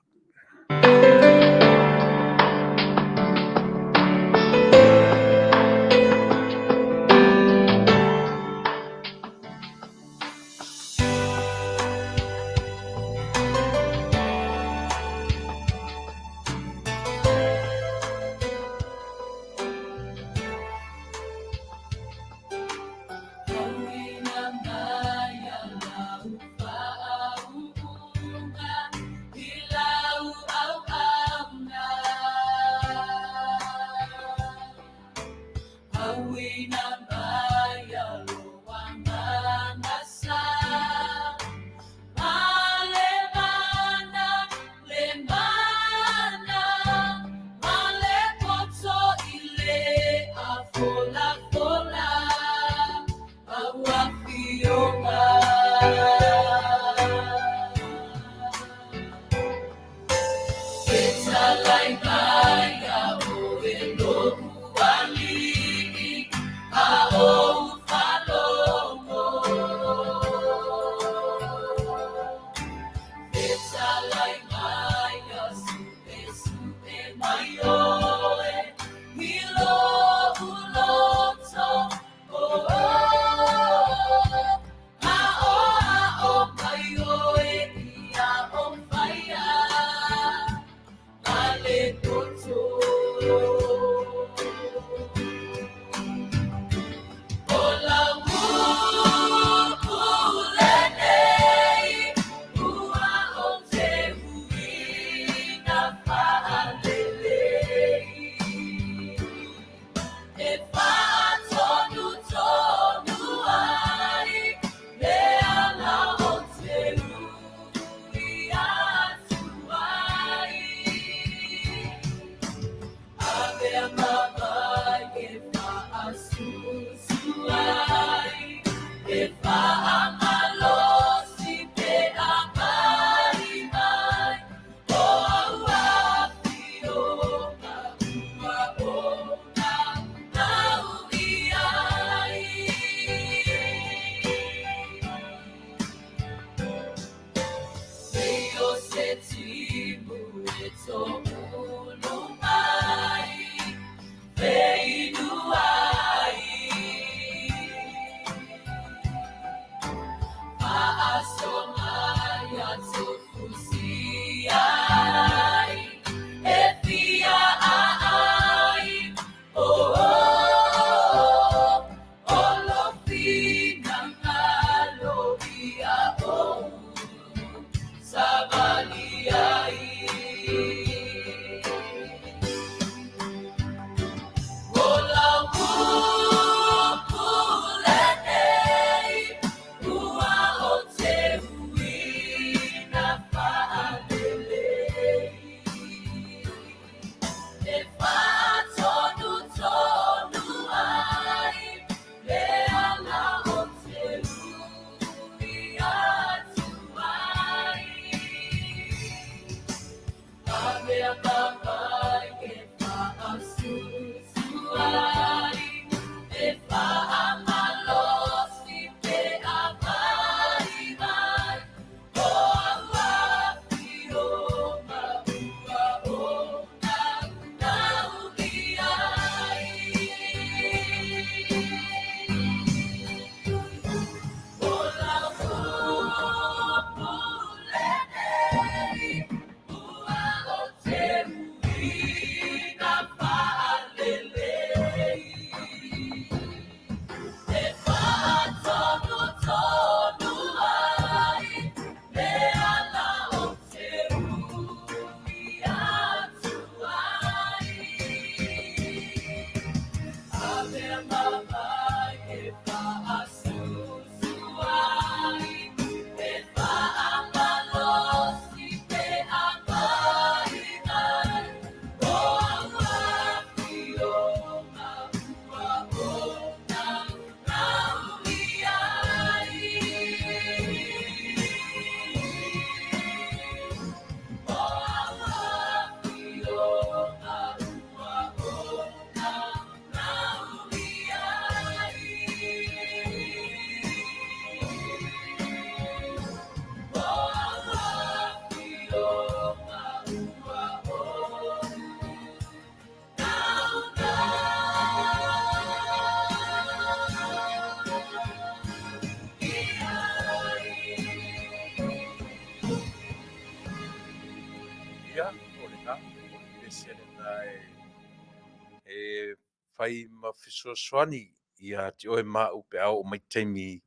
fai mafesoasoani ia te oe ma'u pe au o mai taimi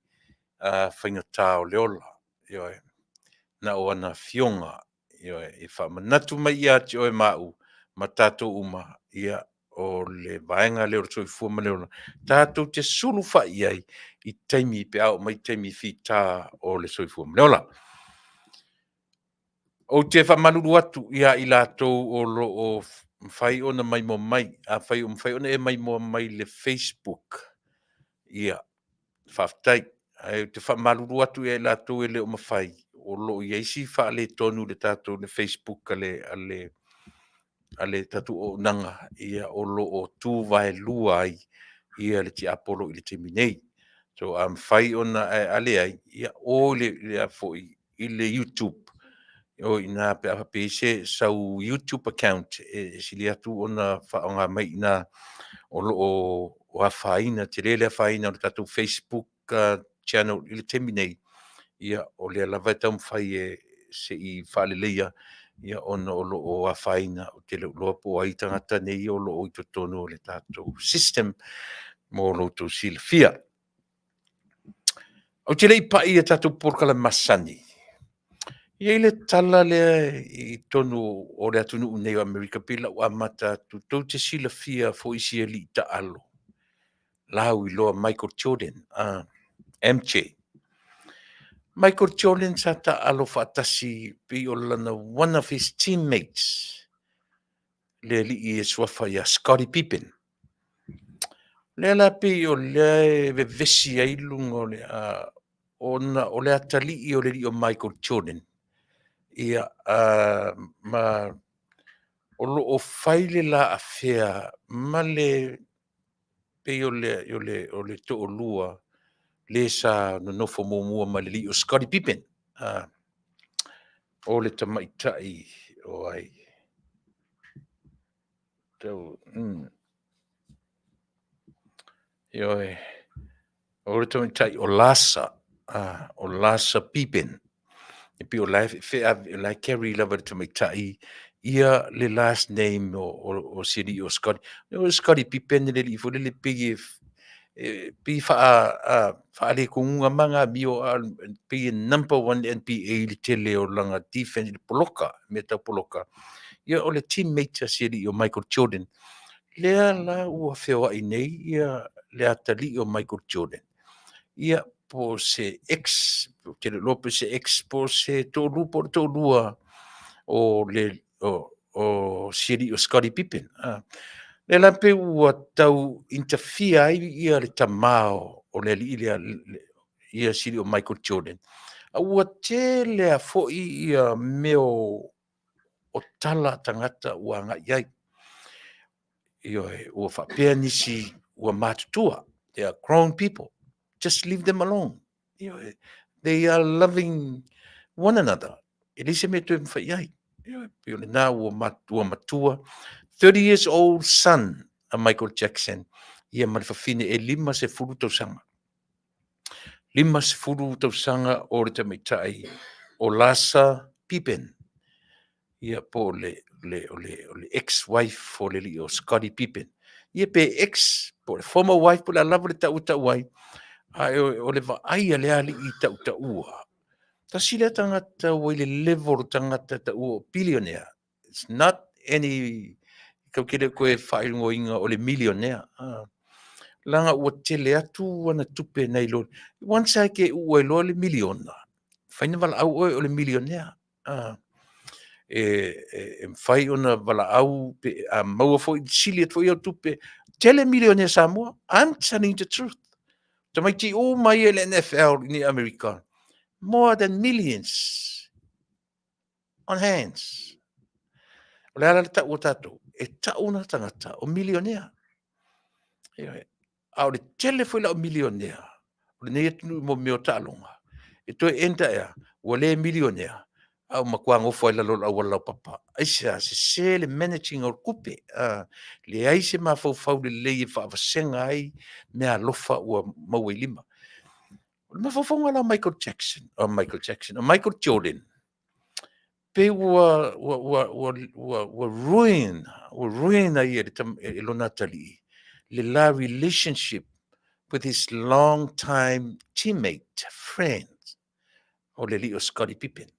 whaingatā o leola. Ioe, na o ana fionga. Ioe, e whamanatu mai ia te oe ma'u ma tātou uma ia o le vaenga leo tui fuama leola. Tātou te sulu whai ai i taimi pe au mai taimi whita o le tui fuama leola. O te whamanuru atu ia i lātou o lo o whai ona mai mo mai, a whai ona e mai mo mai le Facebook. Ia, Faafetai, ai te whamaruru atu e lātou e leo mawhai, o lo i eisi wha le tonu le tātou le Facebook ale tatu o nanga, ia o lo o tū vai lua ai, ia le ti Apollo i le te minei. So, whai ona ale ai, ia o le a foi i le YouTube, o ina pe apa pe se sau YouTube account, sili atu ona whaonga mai ina o lo o awhaina, te rele awhaina o tātou Facebook channel i le temi nei, ia o le lawai tau mwhai se i whaleleia, ia ona o lo o awhaina o te loa po ai tangata nei o lo o i tonu o le tātou system mo lo tō silfia. O te lei pa i a tātou Polokalame Masani. Ia le tala le i tonu o le Taunu'u nei o Amerika pila o amata tu tau te silafia fo isi e li ta alo. Lau i loa Michael Jordan, MJ. Michael Jordan sa ta alo fatasi pi o lana one of his teammates. Le li i swafa ia Scottie Pippen. Le la pi o le vesi ai lungo le o le atali i o le li o Michael Jordan. Ia ma o lo o faile la afea ma le pe o le to o lua le sa no nofo mo mua ma le li o Scottie Pippen. O le tamaitai o ai. Tau, Ioe, o le tamaitai o Lasa Pippen. E pi o lai carry lava le tamaitai ia le last name o siri o Scottie. O Scottie Pippen le li fo le pigi pi fa le kunga manga bio pi number 1 NBA le tele o langa defense le poloka meta poloka ia o le teammate siri o Michael Jordan lea la ua fewa i nei ia le atali o Michael Jordan ia po se ex te le lope se ex po se to lua o le o siri o Scottie Pippen le la pe ua tau interfere ai ia le tamao o le li ia siri o Michael Jordan. A ua te lea fo'i ia meo o tala tangata ua ngai ai. Ioe, ua whapea nisi ua mātutua. They are grown people. Just leave them alone. Ioe, they are loving one another. Elise me tu mwhai ai. Ioe, pio le nā ua matua. 30 years old son of Michael Jackson. Ia marifafine e 5 tausanga. 5 tausanga o le tamaitai o Lasa Pippen. Ia po le ex-wife o le li o Scottie Pippen. Ia pe ex, po le former wife, po le lava le tau ai. Ai o le vaai a le ali i tau ua. Ta sila tangata o le level tangata tau o billionaire. It's not any kau kere koe whaingo inga o le millionaire. Langa ua tele atu wana tupe nei lo. Once I ke ua lo le miliona. Whaina wala au o le millionaire. Whai ona wala au pe maua fo i sili at fo i au tupe. Tele millionaire Samoa. I'm telling the truth. Tamaiti o mai le NFL in America. More than millions on hands. O le ala le tau o tatou. E tau na tangata o millionaire. A o le tele foi la o millionaire. O le nei atunu mo meo talonga. E toi enta ea. O le millionaire. Au makuanga o foi la lola wala papa. Aisa se le managing o kupe. Le aise ma fau le lei fa vasenga ai me alofa ua maua lima. Ma fau ngala Michael Jackson. O Michael Jordan. Pe ua ruin ai e lona tali. le la relationship with his long-time teammate, friend, o le li o Scottie Pippen.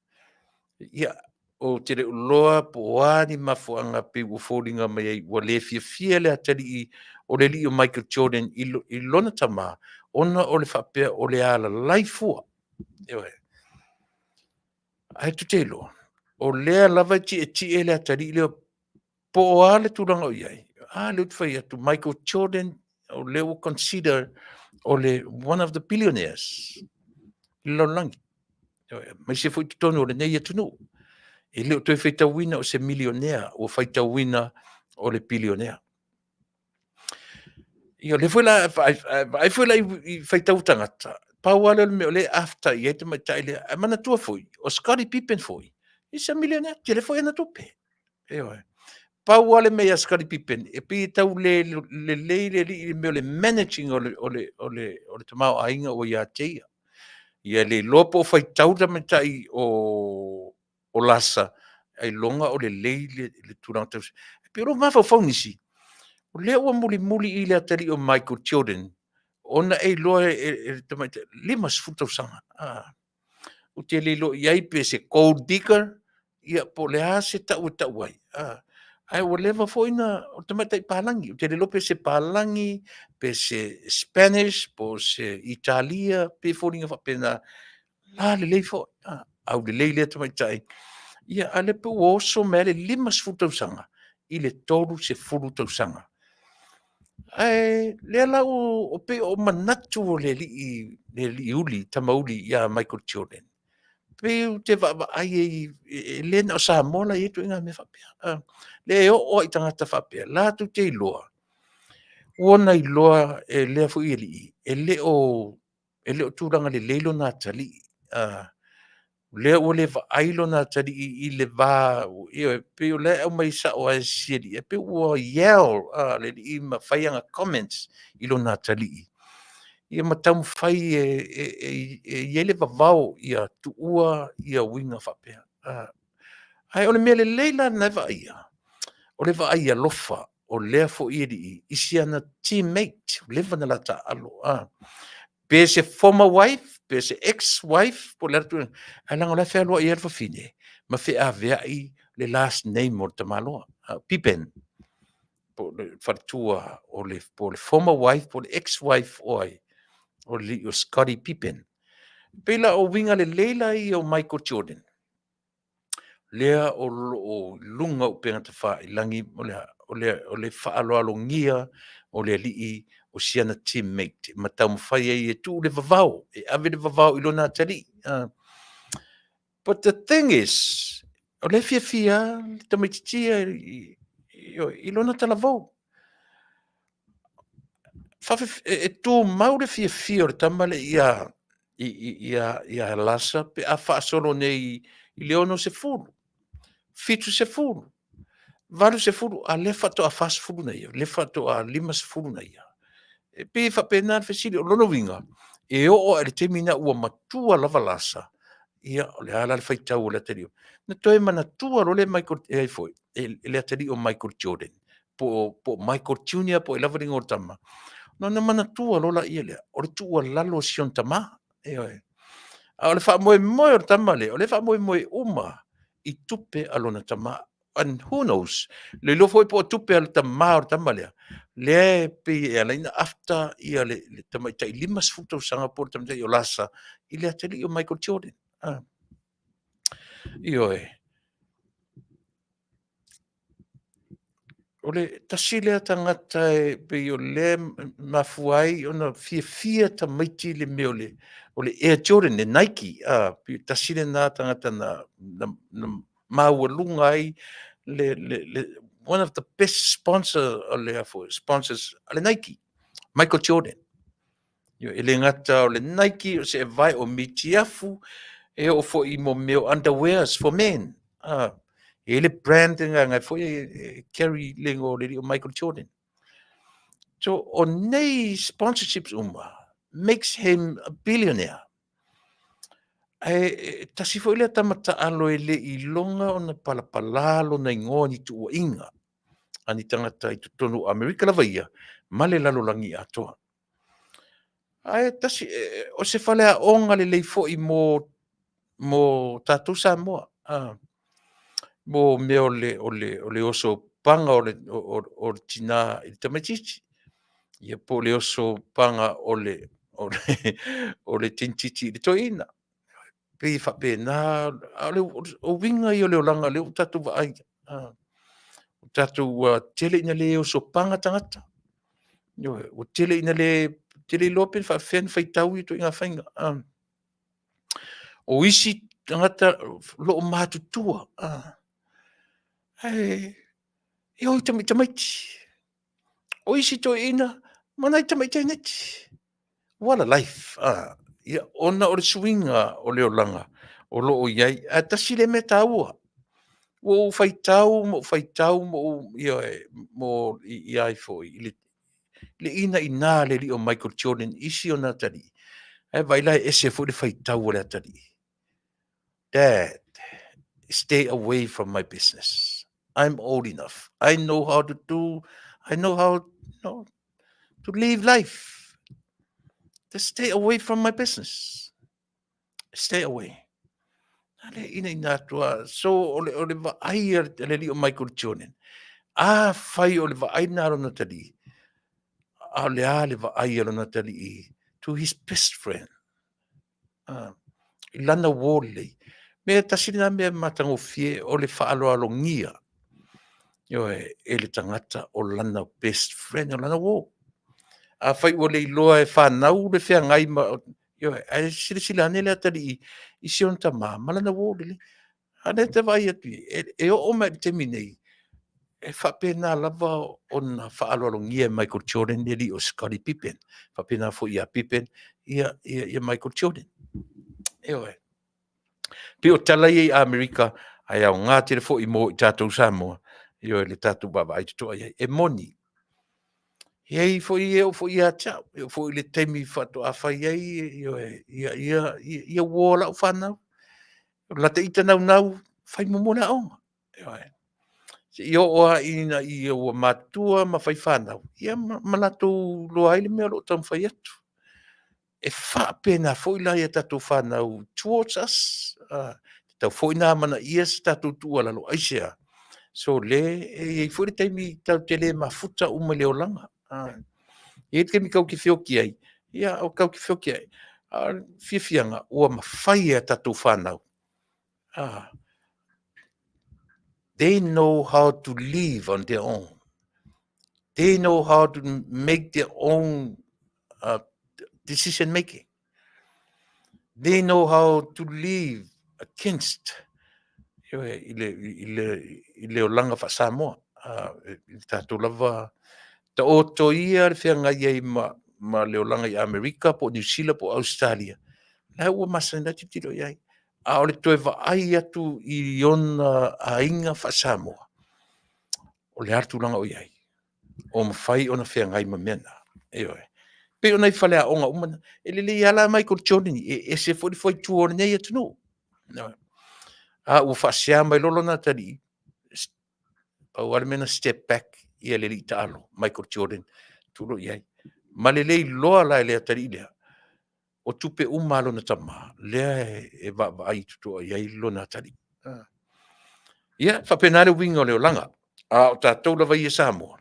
Ia, o te reo loa po wani mafuanga pe ua fōringa mai ai, ua le fia le atari i o le li o Michael Jordan i lona tama, ona o le whapea o le ala laifua. Ewe. Ai tu te loa. O lea lava ti e le atari leo po o ale turanga o iai. Le utwhai atu Michael Jordan o leo consider o le one of the billionaires. Lo langi. Mai se fwoi tonu o le nei atunu. E leo toi whaita wina o se millionaire o whaita wina o le billionaire. Ia le fwela ai fwela i whaita utangata. Pauale me o le after i ete mai taile. A mana tua fwoi. O Scottie Pippen fwoi. Is a millionaire. Te le fwoi ana tupe. Ewa. Pauale me a Scottie Pippen. E pi tau le me o le managing o le tamau ainga o ia teia. Ia le lopo o whaitau ta me tai o lasa. Ai longa o le turang tau. Pero ma fa nisi. O le ua muli i le atari o Michael Jordan. Ona e loa e tamaita 5 futau sanga. O te le lo iai pe se gold digger. Ia po le a se tau ai. Ai o leva foi na o tamaita i palangi. O te le lo pe se palangi, pe se Spanish, po se Italia, pe fōringa fa pe na la le fo. Au le le tamaita i. Ia ale pe o so me le 5 futau sanga. I le toru se furu tau sanga. Le la o pe o manatu o le li uli, tamauli ia Michael Jordan. Pe o te va ai le na Samoa la itu inga me whapea. Le o i tangata whapea. La tu te iloa. Ona iloa e lea fu i li. E le o tūranga le leilo nā tali. Lea o le ailo nā tali i le vā. Pe o lea o mai sa o a siri. E pe o yell. Le i ma whaianga comments ilo nā tali. Ia matamu whai e yele vavau ia tuua ia winga whapea. Ai ole mea le leila neva ia. O le va ia lofa o lea fo iri isi ana teammate leva na lata alo. Pe se former wife, pe se ex-wife, po lera tu, alanga le whea loa i erfa fine, ma whea vea i le last name o te maloa. Pippen. Po le wharatua po le former wife, po le ex-wife oi. O li o Scottie Pippen. Pela o winga le leila i o Michael Jordan. Lea o lunga o penga te wha i langi o le whaaloalongia o le alii o siana teammate. Ma tau mwhai e tu le vavau. E ave le vavau i lona tari. But the thing is, o le fia, tamaititia i lona talavau. E tō maure fia o le tamale ia lasa pe a whaasolo nei i leono se furu. Fitu se furu. Valu se furu a le whato a fast furu na ia. Le whato a 5 se furu na ia. E pe whapena whesiri o lono winga. E o le temina ua matua lava lasa. Ia o le ala le whaitau o le atari o. Na toi mana tua ro le Michael le atari o Michael Jordan. Po Michael Jr. po e lava ringo o tama. No na mana tua lola ia lea. O le tua lalo sion tama. O le wha moe o tama le. O le wha moe uma i tupe alona tama. And who knows? Le lo foi po tupe al tama o tama lea. Le pe e alaina after ia le tama i tai 5 futa sanga po tama i o lasa. I le ateli o Michael Jordan. O le tasile tangata e pe o le mafuai o na fia tamaiti le me o le Air Jordan, le Nike, pe tasile na tangata na maualunga ai one of the best sponsors o le Nike, Michael Jordan. E le ngata o le Nike o se e vai o mitiafu e o fo i mo meo underwears for men. Ele branding nga foi carry lengo le Michael Jordan. So on nei sponsorships makes him a billionaire. Tasi foi le tamata alo ele I longa ona palapalalo na ngoni tu inga. ani tangata i tonu Amerika lava ia, ma le lalolangi atoa. Ae tasi, o se whale a onga le fo'i mo tātou Samoa. Mo me o le oso panga o le tina i tamaitiiti. Ia po le oso panga o le tintiti i le toina. Pe whapena, o winga i o le olanga le o tātou wa ai. O tātou tele ina le oso panga tangata. O tele ina tele lopen whawhen whaitau i to inga whainga. O isi tangata lo o mātutua. E oi tamaiti. O isi to ina, mana i tamaiti neti. What a life. Ia ona o le swinga o le olanga. O lo o iai. A tasi le me taua. O whaitau mo iai foi. Le ina ina le li o Michael Jordan isi o natari. E vaila ese fo le whaitau o le atari. Dad, stay away from my business. I'm old enough. I know how to live life. Just stay away from my business. Stay away. Ale ina ina tua. So ole va ai le li o Michael Jordan. Fai ole va ai na rona tali. Ale va ai rona tali to his best friend. Ilana wole. Me tasina me matango fie ole whaalongia. Ele tangata o lana best friend o lana wo. Fai ole iloa e whanau le whea ngai ma. Ai sila nele atari i sion ta malana wo le. Ane te vai atu. E o me te minei. E whapena lava o na whaalongia Michael Jordan neri o Scottie Pippen. Whapena fo ia Pippen ia Michael Jordan. Pe o tala i Amerika, ai au ngā tere fo i mo i tātou Samoa, le tātou baba ai tuto ai, e moni. Iei fo i fo i a tau, fo i le teimi whato a whai ai, ia wola o whanau. La te ita nau, whai mumona onga. Ia oa ina i o matua ma whai whanau. Ia malatou loa ile mea lo tam whai atu. E whapena fo i lai a tātou whanau towards us, tau foi na mana ia se tatu tua lalo ASEA. So le e foi taimi tau tele mafuta uma le olanga. E te mi kau ki fioki ai. Ia o kau ki fioki ai. Fiafianga ua mawhai a tatu whanau. They know how to live on their own. They know how to make their own decision making. They know how to live against i le olanga fa Samoa. Tātou lava ta o to ia le whea ngai ai ma le olanga i Amerika, po New Zealand, po Australia. Lai ua Masani na titiro iai. O le toe wa ai atu i ona a inga fa Samoa. O le hartu langa o iai. O mawhai ona whea ngai ma mena. Pe ona i whale a onga umana. E le ala Michael Jordan, e se foi tuore nei atu no. Ua whaasea mai lolo na tari. Pau ale mena step back ia le li taalo, Michael Jordan, tulo iai. Ma le lei loa la lea tari lea. O tupe umalo na tama, lea e va ai tuto iai lo na tari. Ia, whapenare winga o leo langa. O tātou la vai e Samoa.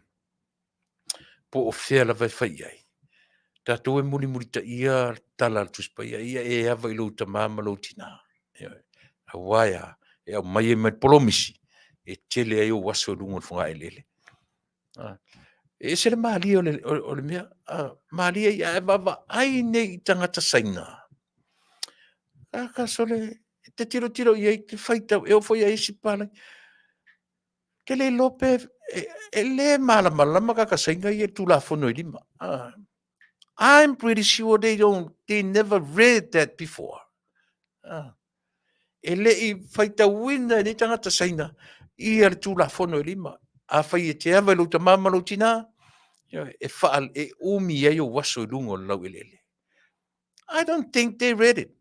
Po o whea la vai whai ai. Tātou e muli ta ia tala tuspa ia e ava ilo tamama lo tina. A waia, e au mai e mai polomisi. E tele ai o waso lungo funga e lele. E se le maali o le mea, maali e baba ai nei tangata saina. Ka sole, te tiro i te whaitau, e o foi ai si pala. Ke le lope, e le malama ka sainga i e tula fono i lima. I'm pretty sure they never read that before. E le i whaitau wina ni tangata saina, i ar tula fono i lima. A whai e te awa lo ta mama lo tina, e whaal e umi ai o waso lungo lau elele. I don't think they read it.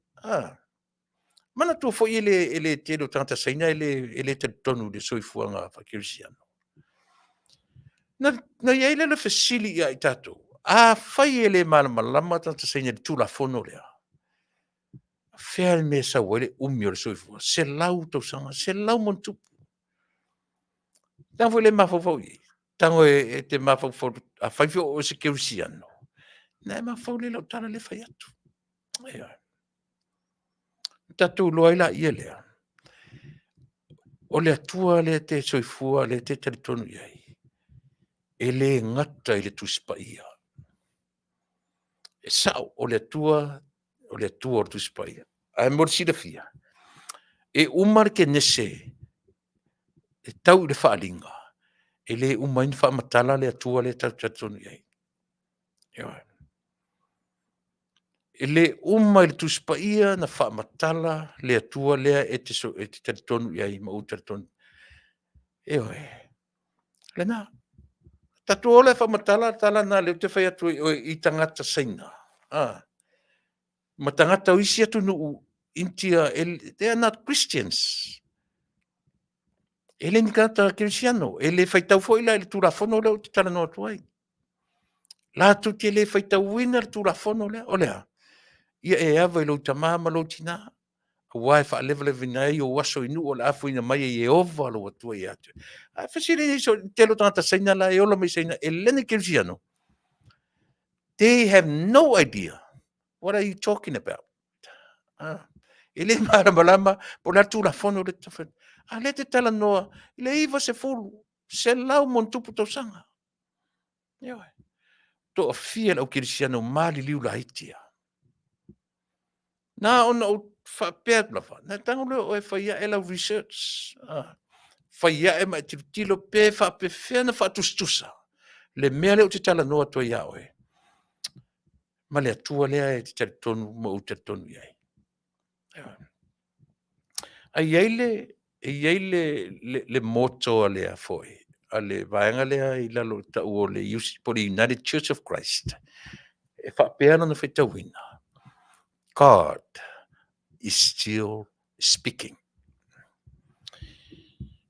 Mana tua fo ele te lo tangata saina ele te tonu de soifuanga whakirisiano. Na ia le fasili ia i tatou. A fai ele malama tata saina le tulafono lea. Fea le mea sau ele umi o le soifua. Se lau tausanga, se lau montupu. Tango le mafau i. Tango te mafau a fai fio o se keusiano. Na e mafau le lau tala le fai atu. Tatou loa ila ia lea. O le atua le te soifua le te taritonu iai. Ele ngata i le tusipaia. E sao o le atua o le tusipaia. Ai morsi le fia. E umar ke nese. E tau i le whaalinga. Ele umain whaamatala le atua le taritonu iai. Ele uma i le tusipaia na whaamatala le atua lea e te taritonu iai ma u taritonu. Lena. Tatu ole whaamatala tala na leo te whai atu i tangata saina. Ma tangata o isi atu nuu intia, they are not Christians. Ele ni kata Kirisiano, ele whai tau fo ila ele turafono leo te tala no atu ai. La tu te ele whai tau wina le turafono leo, olea. Ia e awa ilo tamaa malo tina. Wai wha level nei o waso inu o le afu ina mai e ova lo atu ai atu. A whasiri so telo tangata saina la e ola mai saina, ele Kirisiano. They have no idea. What are you talking about? Ele malama po la tulafono le tafa. A le te tala noa, le iwa se fulu, se lau mon tupu tau sanga. To a fia lau Kirisiano mali liu la hitia. Na ona o whapea lafa, na tango leo o e whaia e lau research. Whaia e mai tilo pe whape whea na whatustusa. Le mea leo te tala noa to ia oe. Ma le atua lea e te tari tonu ma u te tonu iai. Ai le moto lea foi. Ale vaenga lea I lalo ta o le po the United Church of Christ. E whapea na whetawina. God is still speaking.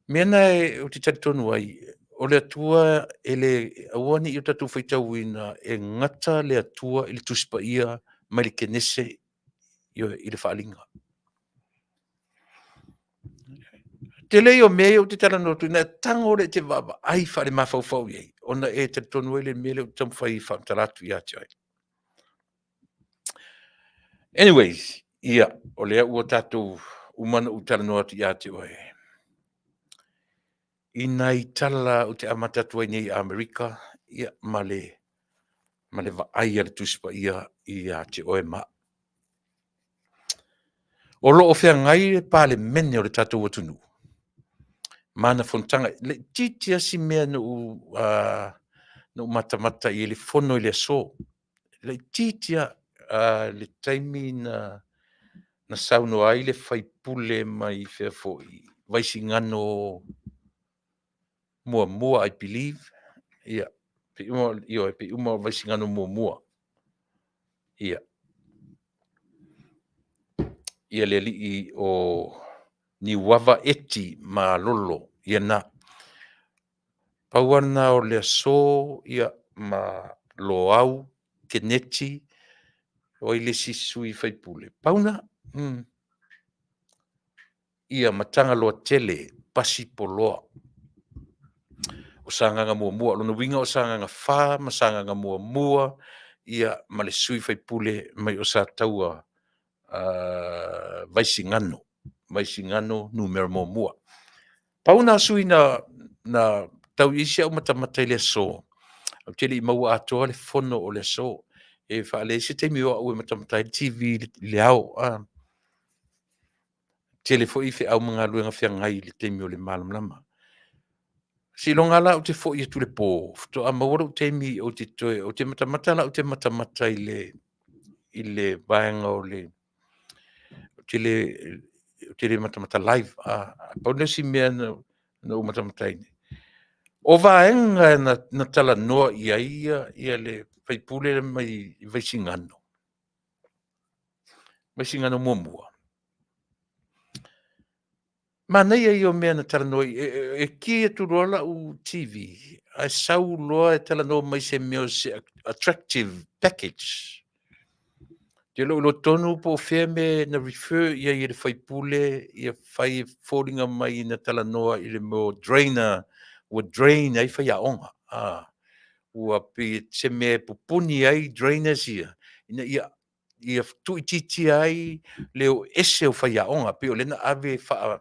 Mena e o te taritonu ai, o le atua ele awani I o tatu whetawina e ngata le atua I le tusipaia mai le kenese I le whaalinga. Te lei o mea o te tala notu, na tango le te waba, ai whare mawhauwhau iei. Ona e te tonu ele mele o tamu whai whamtalatu I ate ai. Anyways, ia, o lea ua tātou umana o tala noatu I ate ai. I nai tala o te amatatu ai nei Amerika, ia, male vaai ale tuspa ia I ate oe ma. O loo whea ngai le pale mene o le tātou atunu. Mana fontanga, le titia si mea no mata I le fono I le so. Le titia le taimi na sauno ai le whaipule mai whea foi. Vaisi ngano mua, I believe. Ia. Pe uma vaisi ngano mua. Ia. Ia le li o ni wava eti ma lolo. Ia na. Pauana o le so, ia ma lo au, keneti, o ile sisui whaipule. Pauna, ia matanga loa tele, pasi poloa. O sanganga mua, lona winga o sanganga wha, ma sanganga mua, ia ma le sui whaipule mai o sa taua vaisi ngano numero mua. Pauna sui na tau isi au matamata le so. Au tele I maua atoa le fono o le so. E whaale se te miwa ue matamata TV le au. Tele fo ife au mga luenga whia ngai le te miwa le malamlama. Si longa la o te fo I tu le po. To a mawara o te mi o te toe. O te matamata la o te matamata I le vaenga o le. O tele matamata live. Pauna si mea na o matamata ine. O vaenga na tala noa ia le whaipule mai vaisi ngano. Vaisi ngano mua. Mana ia i o mea na talanoi, e kia tu rola u TV, ai sau loa e talanoa mai se mea se attractive package. Te lo tonu po fea me na refer ia i le whai pule, ia whai fōringa mai na talanoa i le mo drainer, ua drain ai whai aonga. Ua pe se me pupuni ai drainers ia. Ia tui titi ai leo ese o whai aonga, pe o lena ave wha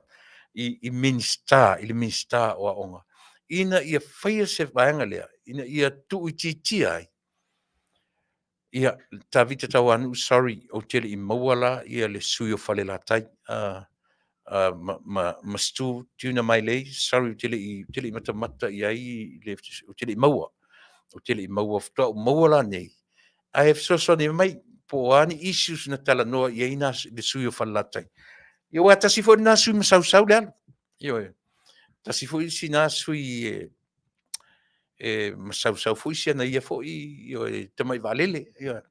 i minsta, i le minsta o aonga. Ina ia whaia se vaenga lea, ina ia tui titi ai. Ia, ta vita tau anu, sorry, o tele i mauala, ia le sui o whale la tai. Ma stu, tuna mai lei, sorry, o tele i mata i ai, o tele i maua. O tele i maua, ftua o mauala nei. I have so ni mai, po ani issues na tala noa, ia ina le sui o whale la tai. Ia wa tasi fo na sui masau le anu. Ia, tasi fo isi na sui masau fo isi ana ia fo i, tamai valele, ia.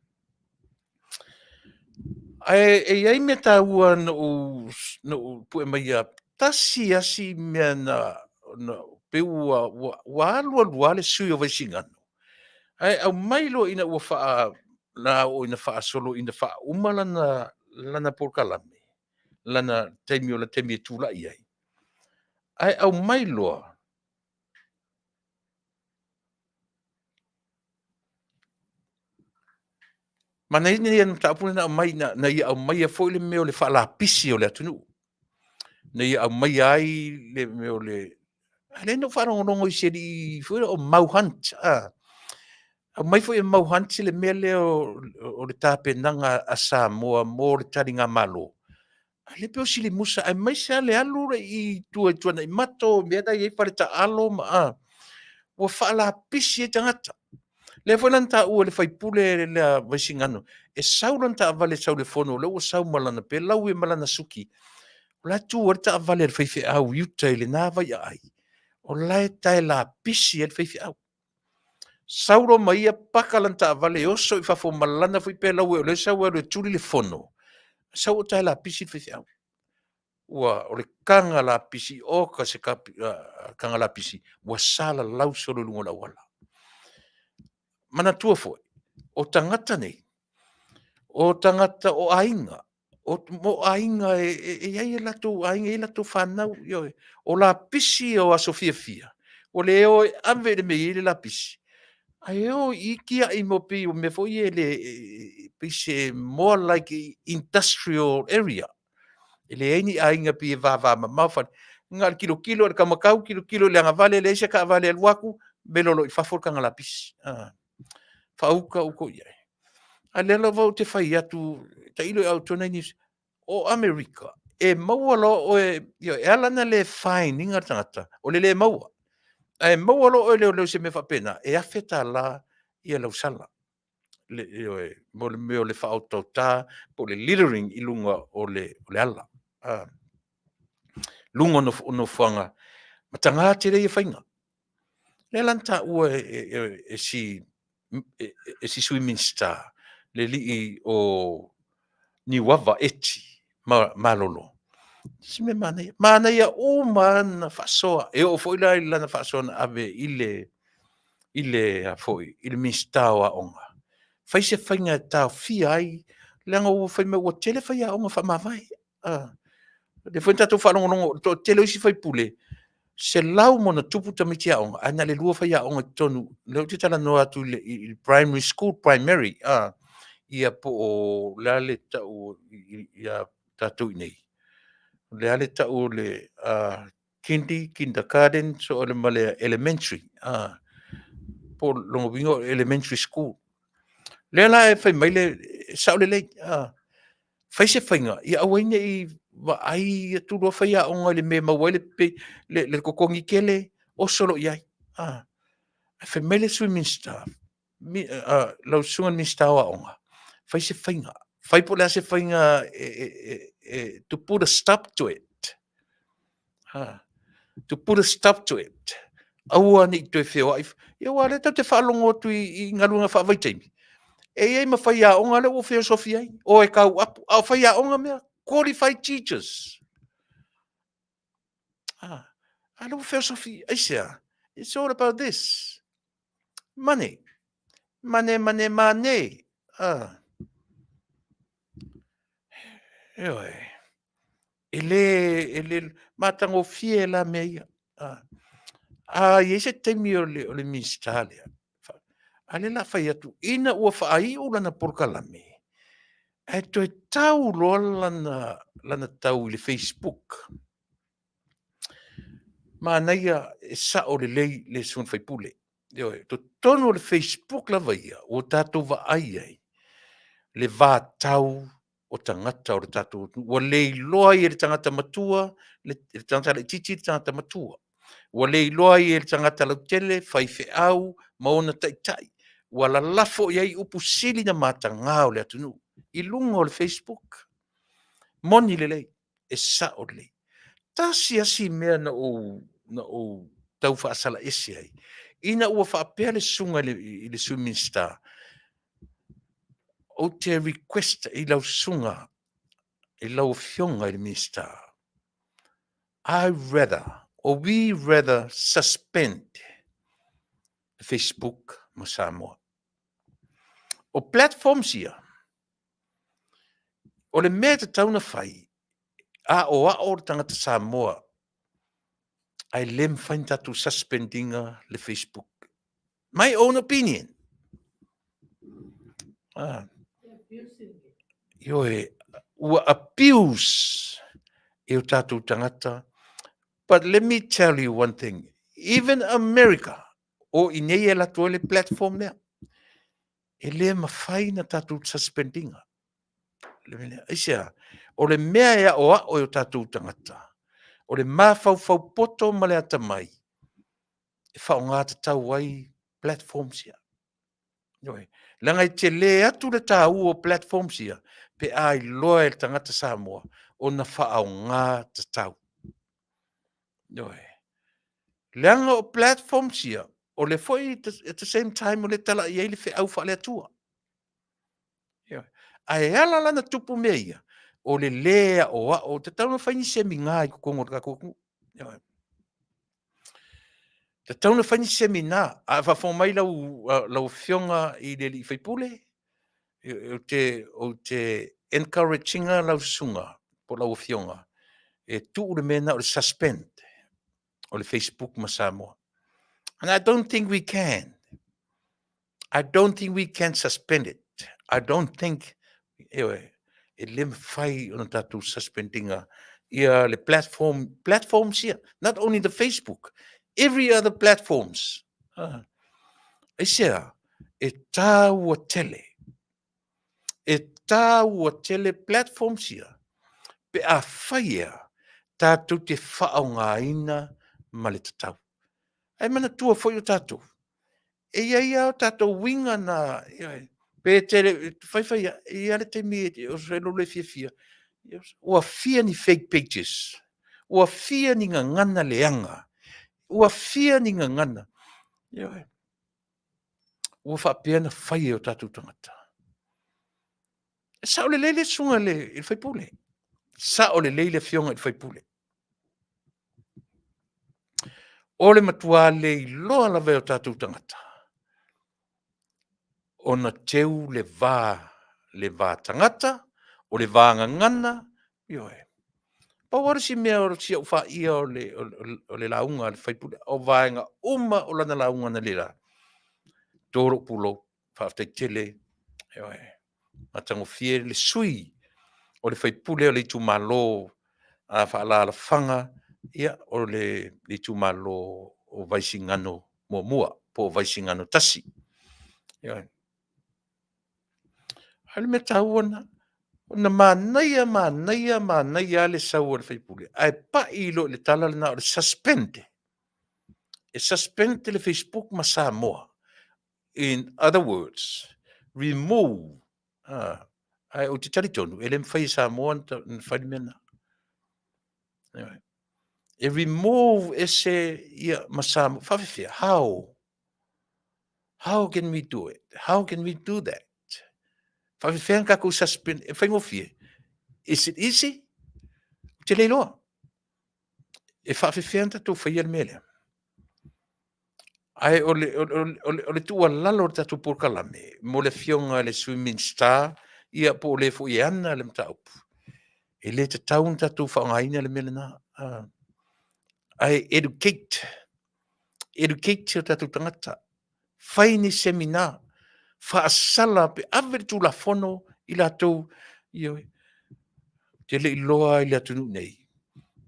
Ai me ta ua no pu mai a tasi asi me na pe wa alua le sui o vaisingano. Ai au mailo ina ua faa na o ina faa solo ina faa umala lana Polokalame. Lana taimi o la taimi e tūlai ai. Ai au mailo mana ini ia ta puna na mai na ia au mai foi le meo le faa la pisi o le atunu. Na ia au mai ai le meo le ale no fara ngongo i seri foi o mau hunt. Au mai foi mau hunt le mele o le tapenanga a Samoa mo le taringa malo. Ale pe o sili musa ai mai sa le alu i tua na i mato mea dai e pare ta alo ma o faa la pisi e tangata. Le foi lanta ua le fai pule le vaisingano. E sauran ta vale sau le fono le o sau malana pe lau e malana suki. La tu o ta vale le fai au yuta le na vai ai. O lai tai la pisi e le fai au. Sauro mai a pakalan ta vale o so i fa fo malana foi pe lau e le sau e le tuli le fono. Sau tai la pisi le fai au. Ua o le kanga la pisi o ka se kanga la pisi. Ua sala lau solo lungo la wala. Mana tua foi. O tangata nei. O tangata o ainga. Mo ainga e ai lato ainga e lato whanau. O la pisi o a Sofia Fia. O le o ave le me le la pisi. Ai o i kia i mo pi o me foi e le pisi more like industrial area. Ele aini ainga pi e vava ma mawhan. Ngal kilo le kamakau, kilo le anga vale le isa ka vale al waku. Belolo i fafolka ngala pisi. Fauka uko iai. A lela vau te whai atu, ta ilo au tona ni o Amerika. E maua lo o e alana le fine inga tangata, o le maua. E maua lo o leo se me whapena, e awheta la ia lau sala. Mo le meo le whaotau tā, po le littering i lunga o le ala. Lunga no whanga. Ma tanga te rei e whainga. Le lanta ua e si swimming star. Le li o ni wawa eti malolo. Si me mana ia o mana fasoa. E o foi la na fasoa na ave ile a foi, ile mistawa onga. Fai se fainga tau fia ai, langa o fai me o tele fai a onga fa mawai. De foi tato fa longo to tele isi fai pule. Se lau mona tupu tamiti a onga, ana le lua fai a onga tonu. Leo te tala noa tu il primary school, primary. Ia po o lale tau ia tatu nei. Lale tau le kindergarten so o le male elementary. Po longo bingo elementary school. Le la e fai mai le sao le lei. Fai se whainga. Ia awaine i wa ai tu roa fai a onga le me mawai le kokongi kele o solo iai. Fai mai le swimming staff. Lau sungan min stawa onga. Fai se whainga. Fai po le se whainga to put a stop to it. To put a stop to it. Aua ni to e whio. Ia wale tau te whalongo tu i ngalunga whaavaitaimi. E ei ma whai a onga le o whio sofi ai. O e kau apu. Au whai a onga mea. Qualified teachers. I don't philosophy, ASEA. It's all about this. Money. Money, money, money. Eoi. Ele matango fie la meia. Ia se temi o le ministalia. Ale la fai atu. Ina ua whaai o lana Polokalame. E toi tau loa lana tau i le Facebook. Maanaia e sa o le lei le sun fai pule. To tono le Facebook la vaia o tatou vaai ai. Le va tau o tangata o le tatou. Ua lei loa i le tangata matua, le tangata le titi le tangata matua. Ua lei loa i le tangata lau tele, fai fe au, maona tai tai. Ua la lafo i ai upu sili na matanga o le atunu. I lunga o le Facebook. Moni le lei, e sa o le lei. Tasi asi mea na o tau whaasala ese ai. Ina ua whaapea le sunga i le suminsta. O te request i lau sunga, i lau fionga i le minsta. We rather suspend Facebook mo Samoa. O platforms ia, o le mea te tauna whai, a o tangata Samoa, ai lem whain tatu suspendinga le Facebook. My own opinion. Ua abuse e o tatu tangata. But let me tell you one thing. Even America, o inei e la toile platform lea, e lea mawhai na tatu suspendinga. Aisea, o le mea ea o o tatu tangata. O le mawhau poto ma le ata mai. E whao ngāta tau ai platforms ia. Langa i te le atu le tā o platforms ia, pe ai loa e tangata Samoa, o na whao ngāta tau. Langa o platforms ia, o le foi at the same time o le tala i eile whi au wha le atua. Ai ala lana tupu mea ia, o le lea o te tauna whaini se mi ngā i kukongo te kakoku. Te tauna whaini se mi ngā, a whafo mai lau fionga i le li whaipule, o te encouraginga lau sunga, po lau fionga, e tu ure mena o le suspend, o le Facebook ma Samoa. And I don't think we can. I don't think we can suspend it. I don't think, e lem fai ona tatu suspendinga ia le platforms here, not only the Facebook, every other platforms. Aisea, e tā ua tele platforms here, pe a whaia tātou te whaongaina ma le tatau. Ai mana tua foi o tātou. E ia o tātou winga na, pe tele, whai, ia le te mi, o relo le fia. Ua fia ni fake pages. Ua fia ni ngana leanga. Ua fia ni ngana. Ua whapea na whai o tātou tangata. Sa o le leile sunga le whaipule. Sa o le leile fionga le whaipule. O le matua le loa la veo tātou tangata. O na teu le vā tangata, o le vā ngangana, Pawara si mea o si au wha ia o le launga le whaipule, o vaenga uma o lana launga na lera. Toro pulo, Faafetai tele, matango fie le sui, o le whaipule o le tu malo, a whaala la whanga, ia o le tu malo o vaisingano mua, po vaisingano tasi. Hale me tauana, na manaia le sau o le whaipule. Ai pa ilo le tala na o le suspend. E suspend le Facebook ma Samoa. In other words, remove. Ai o te taritonu, ele mwhai Samoa na whai mena. E remove ese ia ma Samoa. Whawhewhia, how? How can we do it? How can we do that? Whawhewhia kako suspend, e whaingofie. Is it easy? Te leiloa. e faafefea tatou faia le mea lea ae o le tuualalo o le tatou polokalame mo le fioga le swimming star ia po o lē foʻi e ana le mataupu e lē tatau na tatou faaaogāina le mea lenā ae educate o tatou tagata fai ni seminar faasala pe ave le tulafono i latou ia te leʻi i le atunuu nei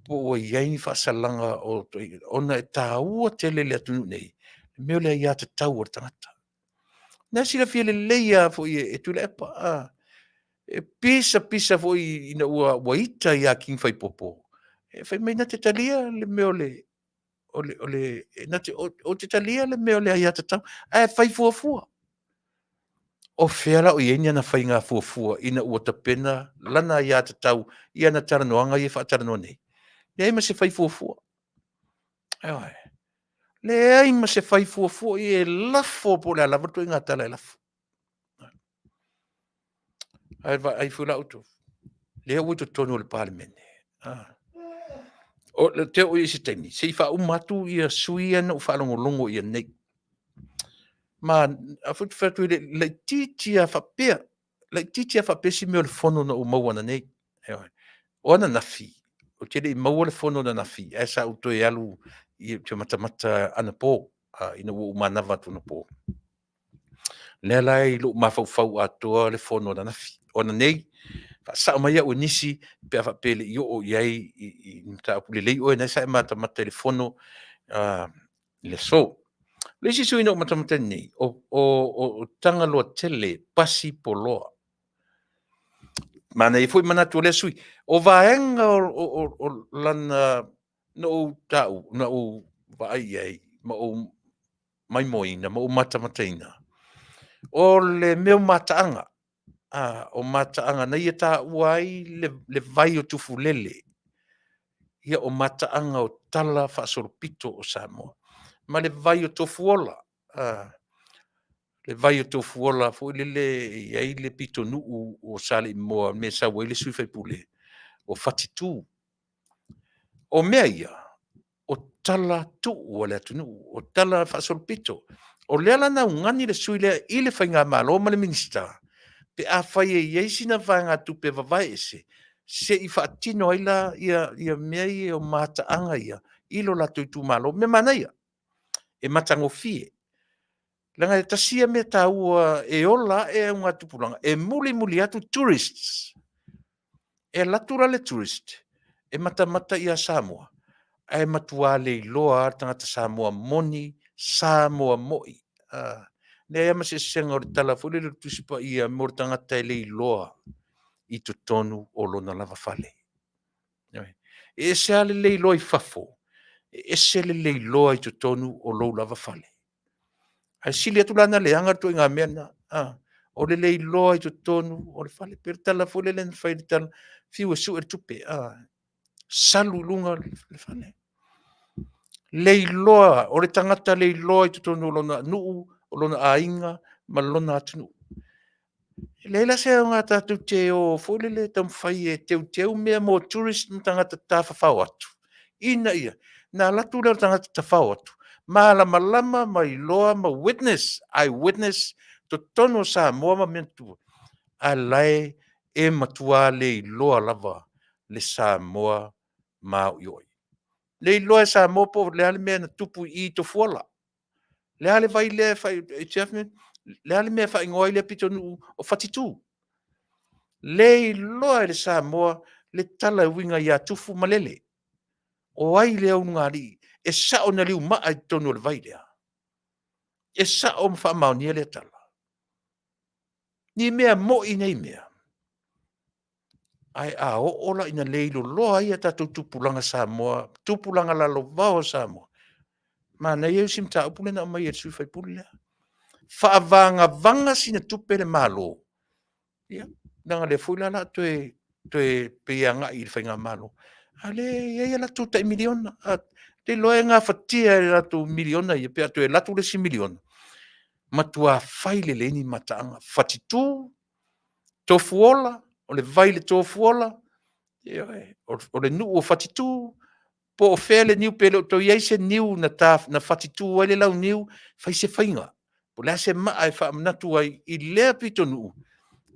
po ua iai ni faasalaga o ona e tāua tele le atunuu nei mea o le iā tatau o le tagata na silafia lelei a foʻi e Tuilaepa e pisa foʻi ina ua ita iā king faipopo e fai mai na te talia le mea ole na te talia le mea o le iā tatau ae fai fuafua o fea la o iai ni ana faiga fuafua ina ua tapena lana iā tatau ia na talanoaga ia faatalanoa nei leai ma se fai fuafua ae leai ma se fai fuafua i e lafo po le alava toe gatala e lafo ae vaai fulautu lea ua totonu o le palemene o le teo o isi taimi sei faauma atu ia sui ana ua faalogologo ia nei ma afutufertu i laʻitiiti a faapea laʻitiiti a faapea si mea o le fono na ua mau ana nei o ana nafi o te leʻi maua le fono na nafi ae sa outoe alu i te matamata ana pō ina ua umanava atu na pō lea la i loo mafaufau atoa le fono na nafi ona nei faasaʻo mai aʻu e nisi pe a faapea leʻi oo i ai i mataupu lelei oe na sa e matamata i le fono le so le isi suina o matamata nei o taga loa tele pasi poloa mana i foʻi manatu o le sui o vaega o lana na ou taʻu na ou vaai ai ma ou maimoina ma ou matamataina o le mea o mataaga o mataaga na ia taʻua ai le vai o tufulele ia o mataaga o tala faasolopito o Samoa ma le vai o tofuola le vai o tofuola foʻi lele iai le pitonuu o salimoa me sau ai le sui faipule o fatitū o mea ia o tala tuu o le atunuu o tala faasolopito o lea lana ugani le sui lea i le faigā mālo ma le minista pe a fai e iai sina vaegatupe vavae ese seʻi faatino ai la ia mea ia o mataaga ia i lo latou itumālo me manaia e matagofie laga e tasia mea tāua e ola e auga tupulaga e mulimuli atu tourists e latura le tourist e matamata ia Samoa ae matuā le iloa tagata Samoa moni Samoa moʻi lea ia ma sesega o le tala foi le tusipaia mo le tagata e le iloa i totonu o lona lava fale e ese a le leiloa i fafo e ese le leiloa i totonu o lou lava fale ae sili atu lana leaga toe ga mea na o le leiloa i totonu o le fale pe le tala foi le lena fai le tala fiu e suʻe le tupe salu i luga le fale leiloa o le tagata leiloa i totonu o lona anuu o lona aiga ma lona atunuu le la se nga tatou te o foi le tamafai e teuteu mea mo tourist ma tagata tafafao atu ina ia na latu le tagata tafao atu malamalama ma iloa ma witness I witness totonu o Samoa ma mea tua alae e matuā le iloa lava le Samoa maoʻioi le iloa e Samoa po le ale mea na tupu i tofuala le ale vai le fai le ale mea faaigoa ai le pitonuu o fatitū le iloa i le Samoa le tala e uiga iā tufu ma lele o ai le aunugalii e saʻo na liumaʻa i tonu o le vai lea e saʻo ma faamaonia le tala ni mea moʻi nei mea ae a oo laʻina le iloloa ai a tatou tupulaga Samoa tupulaga lalovao o Samoa manai ai usi mataupu lena o mai e le sui faipule lea faavagavaga sina tupe le mālō ia laga le foi lala toe peia agaʻi i le faigā malo a le ia latou taʻi miliona te loa e gafatia e latou miliona ia pe atu e latu lesi miliona matuā fai lelei ni mataaga fatitū tofuola o le vai le tofuola ia o le nuu o fatitū po o fea le niu pele o to iai se niu na whatitu ai le lau niu, fai se whainga. Po lea se maa e whaamanatu ai I lea Taunu'u.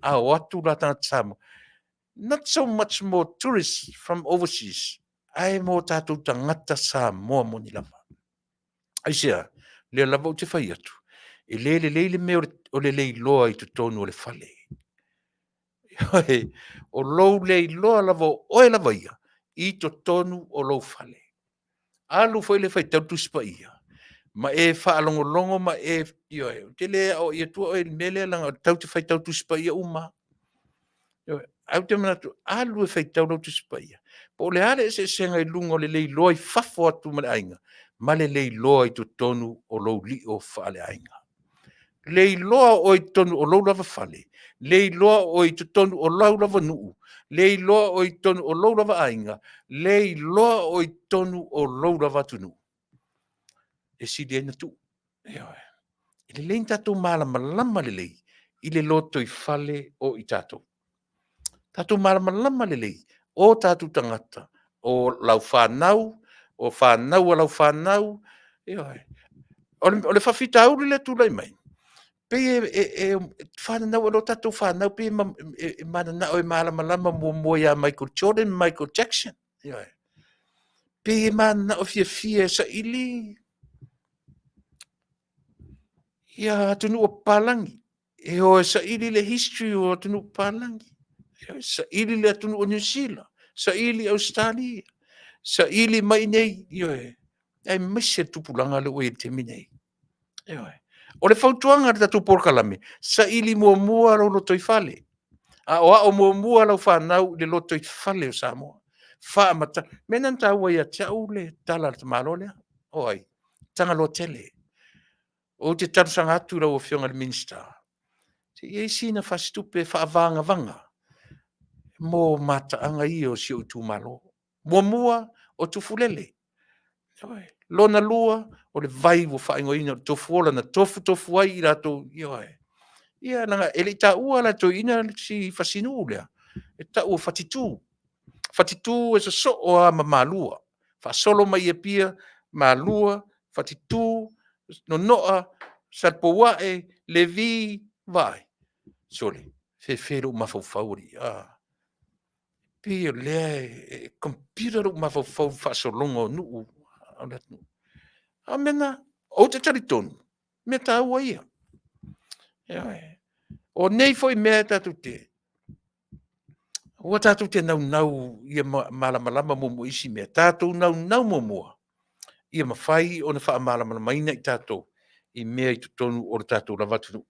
A o atu la tana Samoa. Not so much more tourists from overseas. Ai mo tātou tangata Samoa mo ni lava. ASEA, le lava o te whai atu. E le me o le loa I te tonu o le whale. O lou le loa lava o e lava ia. I to tonu o lou whale. Alu foi le whai tautu Tupa'i. Ma e whaalongolongo ma e te le o ia tua o e mele langa tautu whai tautu Tupa'i uma. Au te manatu, alu e whai tautu Tupa'i. Po le hale se senga I lunga o le loa I whafo atu ma le ainga. Ma le loa I to tonu o lou li o whaale ainga. Le loa o I tonu o lou lava whale. Le loa o I tonu o lou lava nuu. Le loa o I tonu o lou lava ainga. Le loa o I tonu o lou lava tunu. E si le na tu. I le lein tatou malama le lei. I le loto I whale o I tatou. Tatou malama le lei. O tatou tangata. O lau whanau. O whanau a lau whanau. O le whawhita au le tūlai mai. Pe whanau alo tatou whanau. Pe mana o malama mo ia Michael Jordan, Michael Jackson. Pe mana o fia sa ili. Ia tunu o Palangi. E o sa ili le history o tunu o Palangi. Sa ili le tunu o New Zealand. Sa ili Australia. Sa ili mai nei. Ai mese tupulanga le o e te minei. O le fautuanga le tatu Polokalame. Sa ili mua lo toi fale. A o mua lo whanau le lo toi fale o Samoa. Whaamata. Menan tau ia tau le tala te malo lea. Oi. Tanga lo tele. O te tarusanga atu rau o whionga le minista. Te iei sina whastupe whaavanga. Mō mataanga I o si o tu malo. Mua o tu fulele. Lona lua o le vai wo whaingoina tofu ola na tofu ai I rato. Ia nanga ele ta ua la to ina si fasinu lea. E ta ua fatitu. Fatitu e so o a malua. Fa solo mai e pia malua fatitu no noa salpoae levi vai. Sole. Fefero mafaufawri. Pia le computer mafafau fa solongo nu. Amena o te taritonu. Me ta ua ia. O nei foi mea tatu te. O tatu te nau ia malamalama mo isi mea. Tatu nau mo. Ia mawhai o na wha malamalama ina I tatu. I mea I tutonu o tatu lavatu.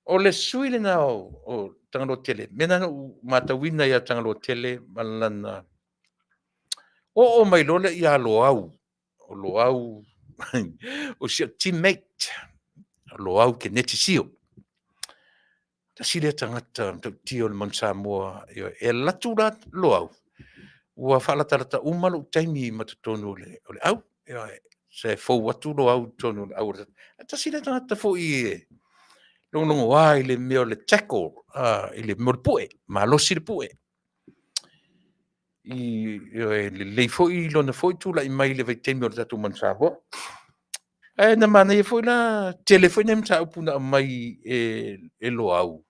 O le suile na o tangalo tele. Mena no matawina ia tangalo tele malana. O mai lole ia lo au. O lo au. O si teammate. Lo au ke neti sio. Ta sile tangata tio le man Samoa e latu la lo au. Ua whalatarata umalu taimi matatonu le au. Se fau watu lo au tonu le au. Ta sile tangata fo I longo wai le meo le tackle. I le meo le pue. Ma losi le pue. Le fo I lona fo I tula I mai le vaitemi o le tatu man Samoa. Na mana ia foi la telefone mta upuna mai e lo au.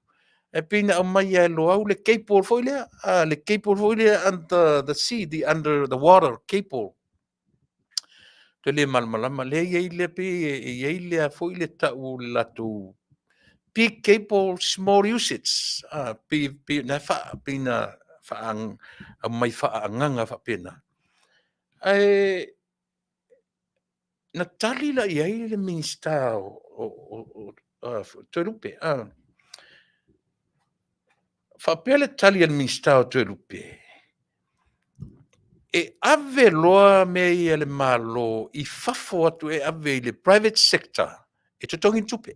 E pina mai e lo au le cable foi le cable foi le under the sea, under the water cable. Te le malmalama le ia le pe ia le foi le tau latu big cable small usage. Pi na fa pina fa ang mai fa nganga fa pina. Na tali la ia le minista o Tuilaepa. Fa pele tali al minista o Tuilaepa. E ave loa me ia le malo I fafo atu e ave le private sector e te tongi tupe.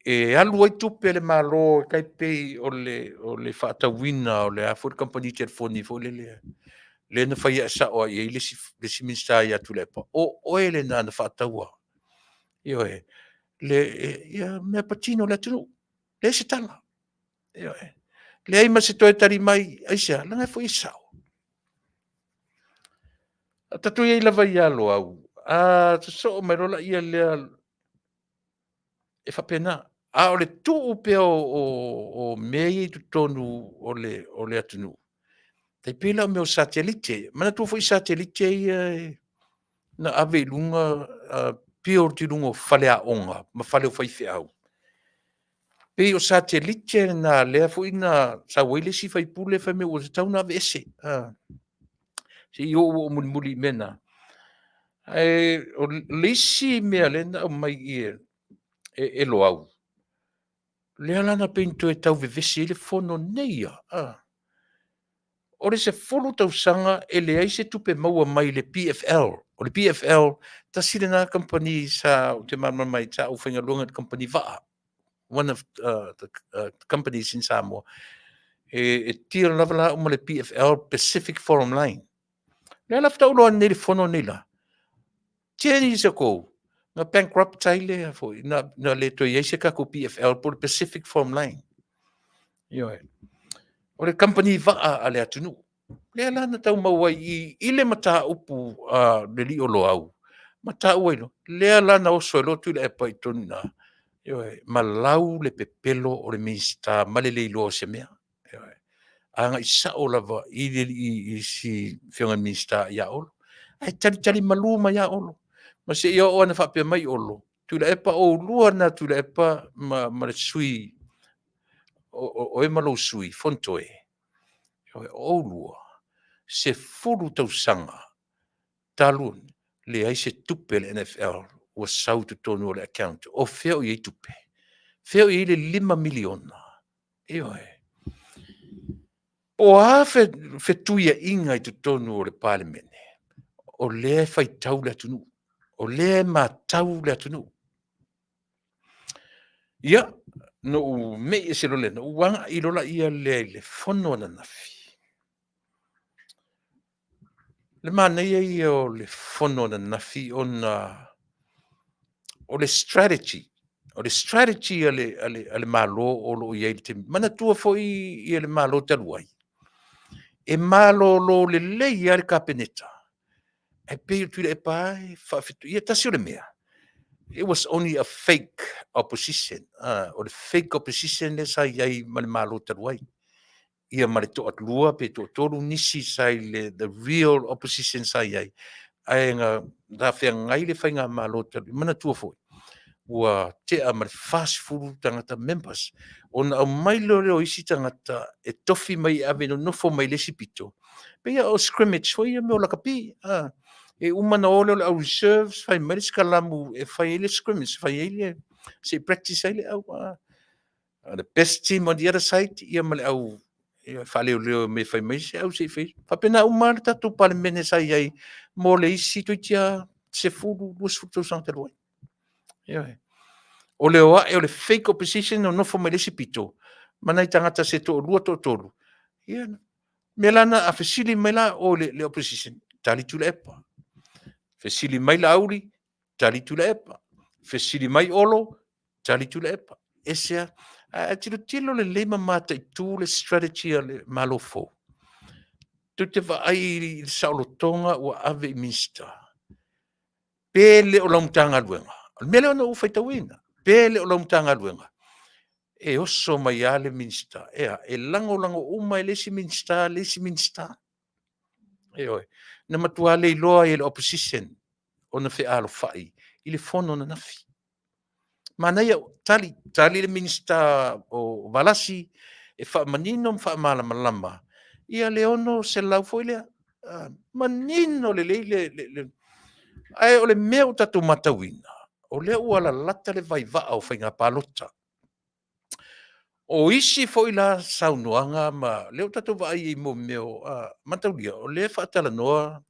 E alu ai tupe le malo kai pei o le whaatawina o le Afur Company telefoni fo le na whaia sa o i le si minsta ia Tuilaepa. O ele na whaataua. Le mea patino le tunu. Le se tala. Le ai ma se toi tari mai, ASEA, langa fo I sao. Tatu ia lava ia lo au. So mai rola ia lea e whapena. O le tuu pea o mei tu tonu o le atunu. Tai pila me o satelite. Mana tu foi satelite ia na ave lunga pio ti lunga o fale a onga. Ma fale o fai au. Pe o satelite na lea foi na sa wele si fai pule fai me o tau na vese. Si yo o muli mena. O lisi mea lena o mai e lo au. Lea lana peinto e tau vevesi ele fono neia. O le se folu tau sanga e le aise tupe maua mai le PFL. O le PFL, ta sile na company sa o te mama mai ta o whainga longa company vaa. One of the companies in Samoa. E tira lava la uma le PFL, Pacific Forum Line. Lea lafta uloa nele fono nila. Tieni se kou. Na bankrupt taile foi na le to yese ka ko PFL por Pacific Forum Line. Yo. O le company va a le atunu. Le ala na tau mau ai I le mata upu le li o lo au. Mata uelo. Le ala na o soelo Tuilaepa I tonu na. Yo. Malau le pepelo o le minsta malele lo se mea. Yo. Anga isa o lava I si fionga minsta ya olo. Ai tali maluma ya olo. Ma se ia o ana whapea mai olo. Tuilaepa o lua na Tuilaepa ma le sui. O e malo sui, fontoe. O lua. Se furu tau sanga. Talun. Le ai se tupe le NFL. O sau tu tonu o le account. O feo I tupe. Feo I le 5 miliona. Eo e. O a fe tuia inga I tu tonu o le parliament. O le fai tau le atunu. O le ma tau le atunu. Ia, no me se lo le, no wanga I lola ia le fono na nafi. Le mana ia o le fono na nafi o le strategy. O le strategy ale malo o lo ia te mana tua foi ia le malo taluai. E malo lo le ia le kapeneta. E pe Tuilaepa Faafetai ia tasi o le mea. It was only a fake opposition. Or the fake opposition le sa iai ma le malo taluai. Ia ma le toʻatalua pe toʻatolu nisi sai the real opposition sa iai. Aenga dafeagai le faiga malo talu mana tua foi. Ua tea ma le fasfulu tagata members. Ona au mai leo isi tagata e tofi mai ave nonofo mai le sipito. Pe ia o scrimmage foi ia me o lakapi. E umana ole au reserves fai mai kalamu e fai ele scrimmage fai ele se practice ele au the best team on the other side ia male au ia fale leo me fai mai se au se fai fa pena umana tatu pale mene sai ai mo le isi to tia se fulu was futu santa loi ia o le oa e o le fake opposition no fo mai le sipito mana I tangata se to lua to tolu ia melana a fesili mela o le opposition tali Tuilaepa fesili mai la auri, tali Tuilaepa. Fesili mai olo, tali Tuilaepa. Esea, tilo le lema mata I tu le strategy le malofo. Tu te va ai saulotonga o ave I minsta. Pele o laumtanga luenga. Mele ona u faitawina. Pele o laumtanga luenga. E oso mai ale minsta. E lango uma e lesi minsta. E oi. Na matua le iloa I le opposition. Ona fe alo fai. I le fono na nafi. Mana ia tali le minista o Valasi e fa manino fa malama. Ia le ono se lau foi le manino le ai o le meu tatu matawina. O le ua la lata le vai va o whainga palota. O isi foi la saunoanga ma leo tatu vai I mo meo mataulia o le whaatala noa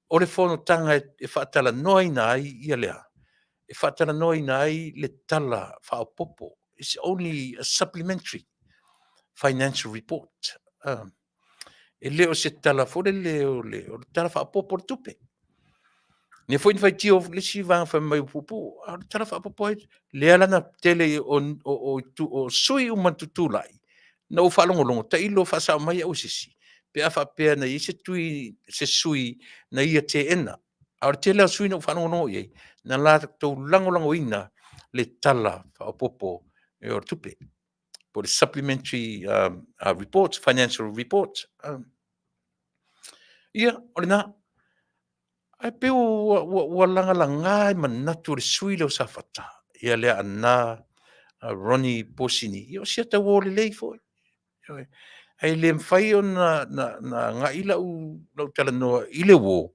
o le fono tanga e whaatala noa ina ai ia lea. E whaatala noa ina ai le tala whaopopo. It's only a supplementary financial report. E leo se tala fore leo o tala whaopopo tupe. Ne foi vai tio le si vang fa mai pupu. Tala whaopopo le ala na tele o sui umantutulai. Na o whalongolongo ta ilo whasa mai au sisi. pe a whapea na i se tui, se sui na ia te ena. A o te leo sui na whanongo no iei, na la tau lango ina le tala whaopopo e o tupe. Po le supplementary reports, financial reports. Ia, o le na, ai pe ua langa ai manatu le sui leo sa whata. Ia lea ana Ronnie Posini. Ia o sia tau o le lei foi. Ai le mwhai o na ngā ila u lau tala noa i le wō.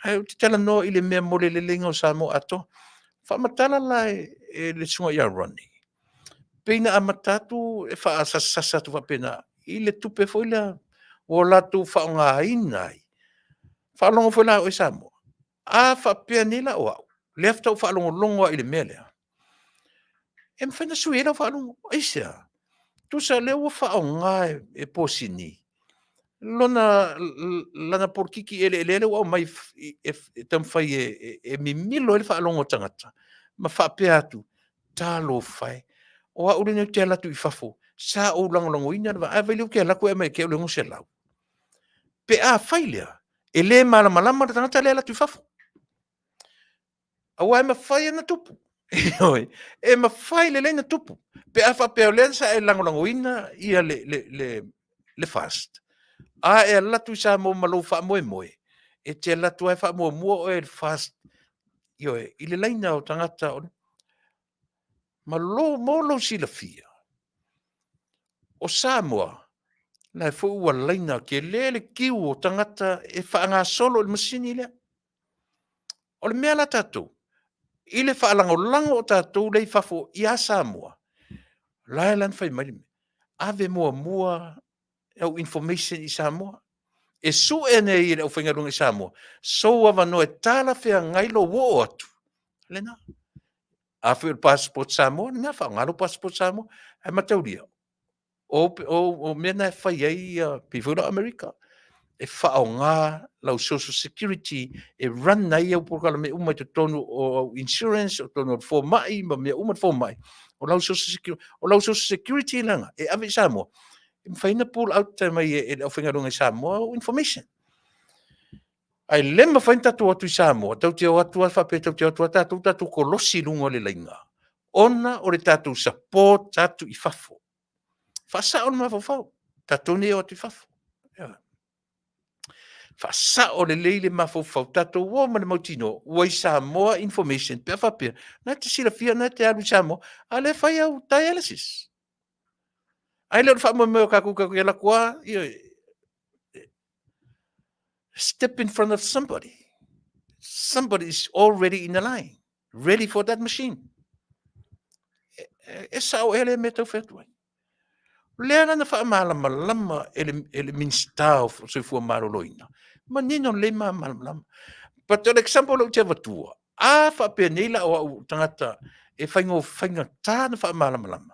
Ai o te tala noa i le mea mole le lenga o Samoa ato. Whamatala la e le sunga ia Ronnie. Peina a matatu e wha asasasa tu whapena. I le tupe foi la o latu wha o ngā inai. Whalongo foi la o i Samoa. A whapea nila o au. Le afta o whalongo longo i le mea lea. E mwhaina sui ela whalongo. Aisea. Tusa leo wha o ngā e Posini. Lana porkiki ele o mai e tamwhai e mimilo ele whaalongo tangata. Ma whapea atu. Talo whai. O a ure te alatu i whafo. Sa o langolango ina. A vai leo ke alako e mai ke o lengo se lau. Pe a whai lea. E le malama tangata le alatu i whafo. A wai ma whai ana tupu. E ma whai le leina tupu. Pe a whapea o lea sa e langolango ina ia le fast. A e latu sa mo malo fa moe. E te latu ai fa mo o e fast. Yo i le laina o tangata o malo mo sila fia. O Samoa la e fu ua laina ke le kiu o tangata e fa nga solo le masini le. O le mea la tatu. I le fa lango o tatu le fafo i a Samoa. La e lan fai mai. Ave mua au information i Samoa. E su e nei o whaingarunga i Samoa. So awa no e tala whea ngailo wo atu. Lena. A whea passport Samoa, nga wha ngalo passport Samoa, e matauria. O mena e whai ei pivura Amerika. E wha o ngā lau social security, e run nei au Polokalame umai te tonu o insurance, o tonu o fōmai, ma mea umai fōmai. O lau social security langa, e ave i Samoa. Whaina pull out te mai e au whaingarunga i Samoa o information. Ai lema whain tatu atu i Samoa, tau te o atu a whape, tau te atu a tatu ko losi lunga le lainga. Ona o le tatu support tatu i whafo. Fasa o le mawhawhau, tatu ne o atu i whafo. Fasa o le leile mawhawhau, tatu o mane mautino, ua i Samoa information, pia whapea, na te sila fia, na te alu i Samoa, a le whai au dialysis. Ai leo wha mo kaku e la kua, step in front of somebody. Somebody is already in the line, ready for that machine. E sao ele me tau whetua. Lea na wha malama ele minstau so fua maroloina. Ma nino le malama. But an example o te watua. A wha penela o tangata e whaingo tāna wha malama.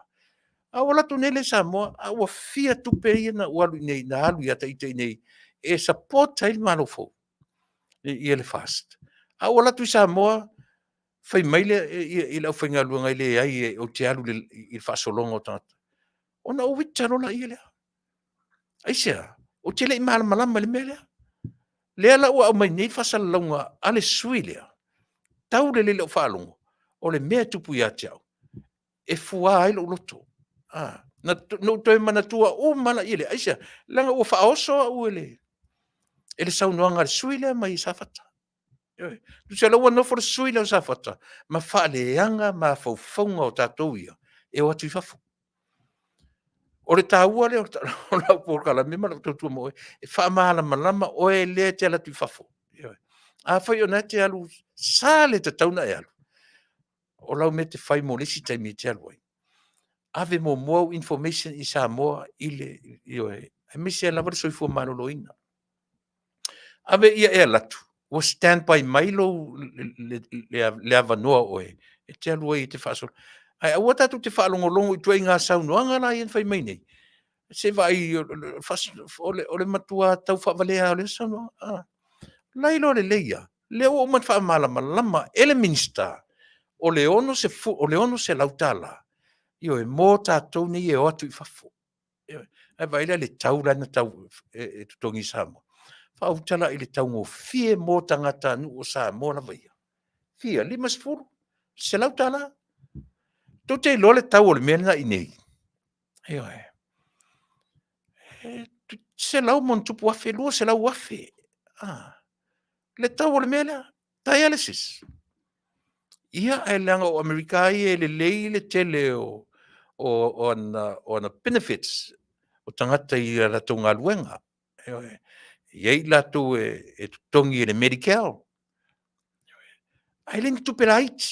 A wala tu nele Samoa, a wa fia tupe ia na walu nei, na alu ia taitei nei, e support tail malofo. I ele fast. A wala tu Samoa, fai maile i lau whainga luanga i le ai o te alu i whasolonga o tangata. Ona o wita rola i lea. Aisea, o te lei malama le mea lea. Lea la ua au mai nei whasalonga ale sui lea. Tau le leo whalongo, o le mea tupu ia te au. E fua ai lo loto. No toi mana tua o mana ile aisha langa o fa oso o ele sau noanga suile mai safata tu se lo no for suile safata ma fa le anga ma fo fonga o tatoia e o tu fafu o le taua le o la Polokalame ma tu mo e fa mala malama o ele te la tu fafu a fa yo na te alu sale te tauna e alu o la mete fai mo le si te mi te alu ave mo information i Samoa ile e me se la verso fu maloloina ave ia e latu o stand by Milo le avanoa oe e te alua i te fasol ai a wata tu te falongo longo i tuai ngā saunoanga la ien fai mai nei se vai o le matua tau whavalea o le saunoa lailo le leia le o man wha malama ele minister o le ono se lautala io e mō tātou nei e o atu i whafo. e vai le tau lana tau e tutongi Samoa fautala i le tau ngo fie mo tangata nu o Samoa na vai fia lima sefulu se lau tala to te lo le tau o le mena i nei se lau mon tupu afe lua se lau afe le tau o le mena dialysis ia e langa o Amerika e le lei le tele o na benefits o tangata i la tau ngā luenga iei latu e tutongi le medical ai le tupera iti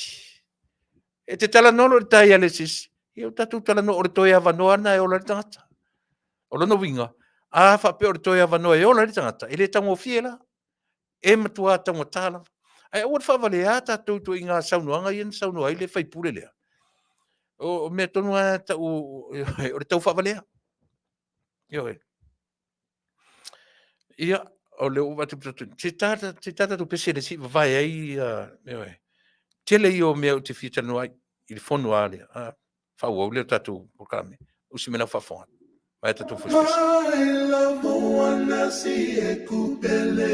e te tala nono le dialysis ia o tatu tala no o le toi avanoa na e o le tangata o lona winga a whape o le toi avanoa e o le tangata e le tango fiela e matua tango tala ai o le whawale a tatu tu i ngā saunuanga i saunua i le whaipule lea o me tonu a o le tau whawale a ia o le uwa te tata tu pese le si vai ai tele i o mea o te fita noai i le fonu a le whau au le tatu Polokalame usi mena whafonga vai tatu fuspesi I love the one I see e kupele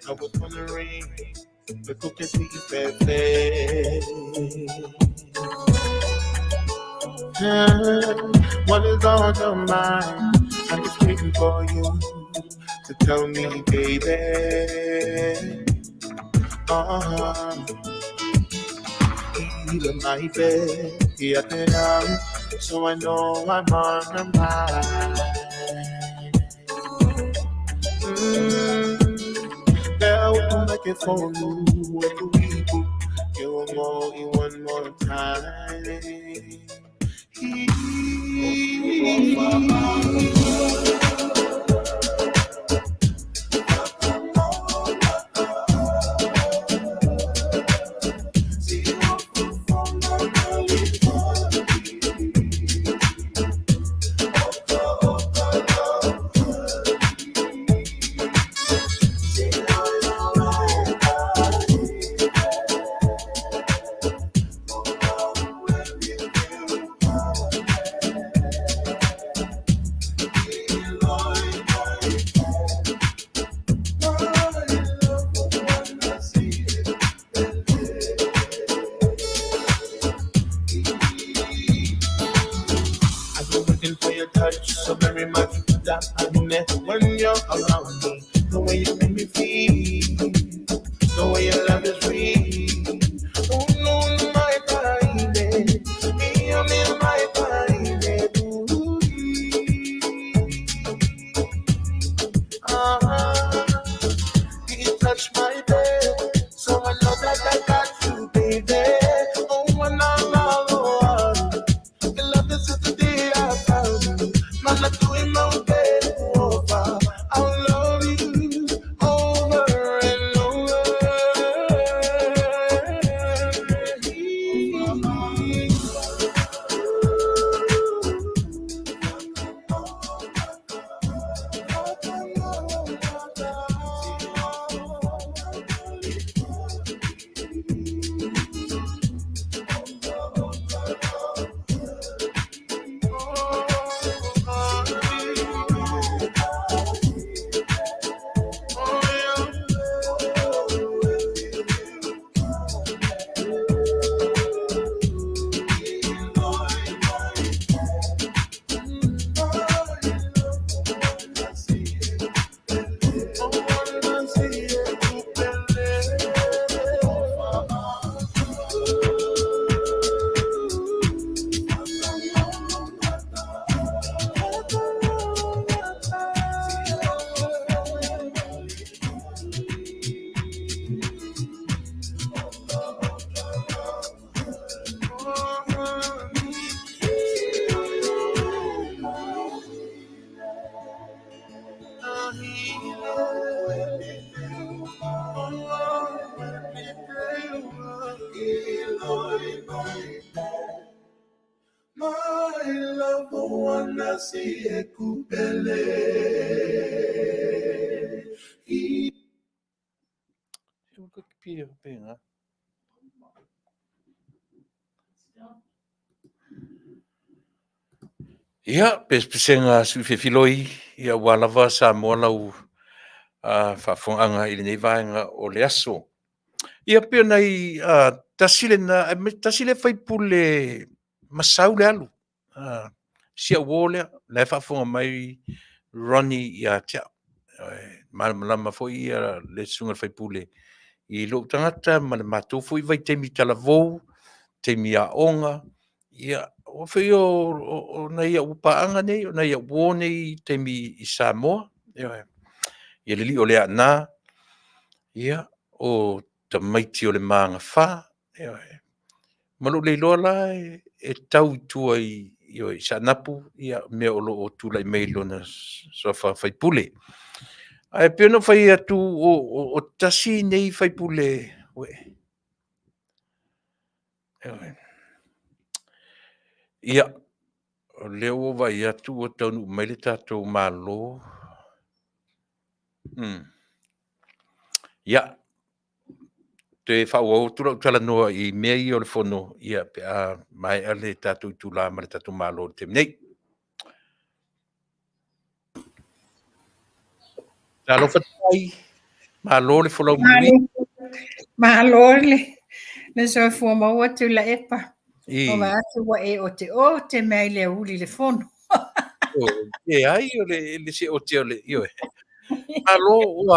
I was wondering, the cook is pepe. What is on your mind? I'm just waiting for you to tell me, baby. Even my bed, yeah, so I know I'm on the mind. Girl, make it for you. When do we do? You want more, you want more time. So very much that I met when you're around me. The way you make me feel, the way your love is real. Oh no, my baby, me, I'm in my baby. You touch my bed, so I know that I got you, baby. Oh, when I'm alone, your love is just the day I found you. I'm not doing no day over. I'll love you over and over. I love the one I see ekupele. Ia, pesenga suifefiloi ia ua lava Samoa lau fa'afogaga i lenei vaega o le aso. Ia pea nai tasile na tasile faipule masau le alu. Sia ua lea, le fa'afoga mai Ronnie ia tea. Malama fo'i ia le suga le faipule i lo'u tagata ma le matou fo'i vai taimi talavou, taimi a'oga, ia o fei o na ia ua pa'aga nei, o na ia ua nei taimi i Samoa, ia le li'i o le a'anā, ia o tamaiti o le magafā, ma lo'u leiloa la e tau itua i sa'anapu ia mea o lo'o tula'i mai lona soafa faipule. Ae pea no fai atu o tasi nei faipule ue. Ia, o leo o vai atu o Taunu'u mai le tatou mālō. Ia, te whauau tura utala noa i mea i o le fono ia pe a mai a le tatou tula ma le tatou mālō te mnei. Talo fatai, mālō le folau mui. Mālō le soifua maua Tuilaepa. O ma atu wa e o te mea i le uli le fono. E ai o le se o te o le io. Mālō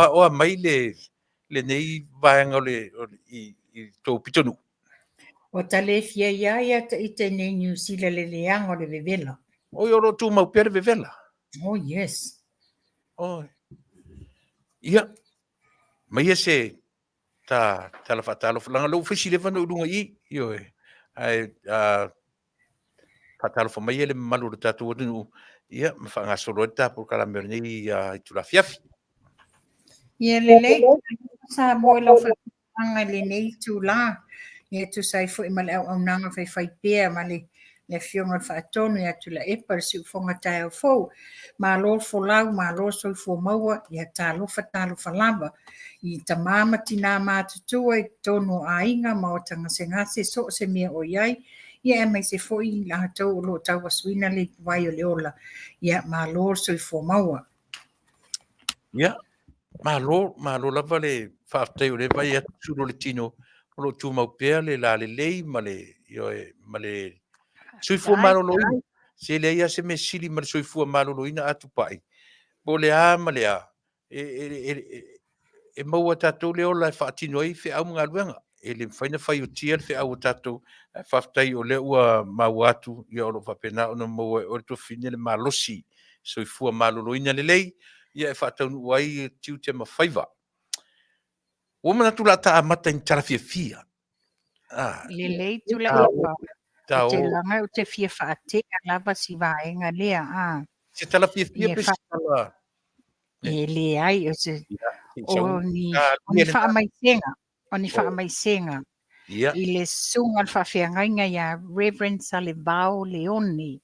oa mai le nei vaenga o le i tō pitonu. O tale fia ia i te nei New Zealand le leanga o le vevela. O i oro tū mau pere vevela. Oh, yes. Oh. Ia. Mai e se tala whatalo whalanga lau whisi le whanu urunga io e. Ai whatalo whamai e le malu le tātou atunu. Ia, ma whanga soro e tā Polokalame nei i tula Afiafi. Ia le lei, sa moe lau whanga le nei tū la. Ia tu sai fo i male au nanga whai pēr ma le fionga whaatonu ia Tuilaepa si ufonga tai au fau. Ma lo folau, ma lo soifua maua, ia talo lava. I ta mama tina mātutua i tono a inga ma o tanga se ngase so se mea o iai. Ia e mai se fo i la tau o lo tau wasuina le vai o le ola. Ia ma lo soifua maua. Ia, ma lo lava le Faafetai o le vai atu sulo le tino. O lo tū mau pēr le la le lei ma le soifua maloloina. Se le ia se me sili ma le soifua maloloina a Tupa'i. Bo le a ma le a. E maua tātou le ola e whaatino ai whi au mga luenga. E le whaina whai o tia le whi au tātou. Faafetai o le ua mau atu i oro whapena o na maua e ore to fine le malosi. Soifua maloloina le lei. Ia e Taunu'u ai tiu te mawhaiva. O mana tu la ta amata in tarafia. Le lei Tuilaepa. Te langa o te fia whaatea lava si vaenga lea. Se tarafia pesala. E le ai o se o ni whaamaisenga. O ni whaamaisenga. I le sunga whawhiangainga ia Reverend Salivao Leone.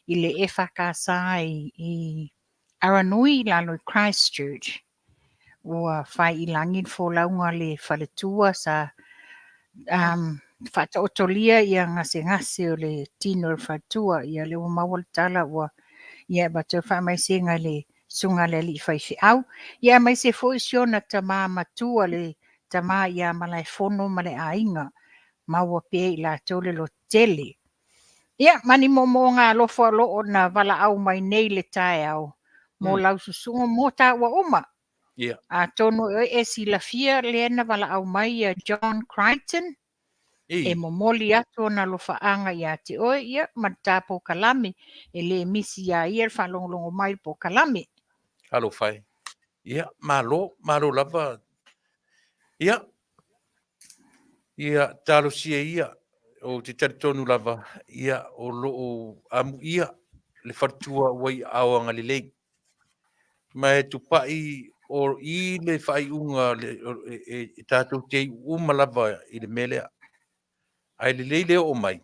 I le e whakasa i Aranui lalo i Christchurch. Ua whai ilangin fōlaunga le whaletua sa whataotolia ia ngase o le tino le whatua ia le umawal tala ua ia bato whamaisenga le sunga le li whaifi au. Ia mai se fōisiona ta maa matua le ta maa ia malai fono male ainga maua pe i la tole lo tele. Ia mani mo ngā lofo lo na wala au mai nei le tae au. Mo lau susunga mo ta ua uma. A tono e si la fia le na wala au mai John Crichton. E mo moli atu na lo faanga ia te oe ia mata Polokalame e le misi ia ia whalongolongo mai Polokalame. Halo fai. Ia, malo lava. Ia. Ia, talo sia ia. O te taritonu lava. Ia, o loo amu ia. Le whatua wai awanga le lei. Ma e Tupa'i o i le whai unga e tātou te uma lava i le melea. Ai le leile o mai.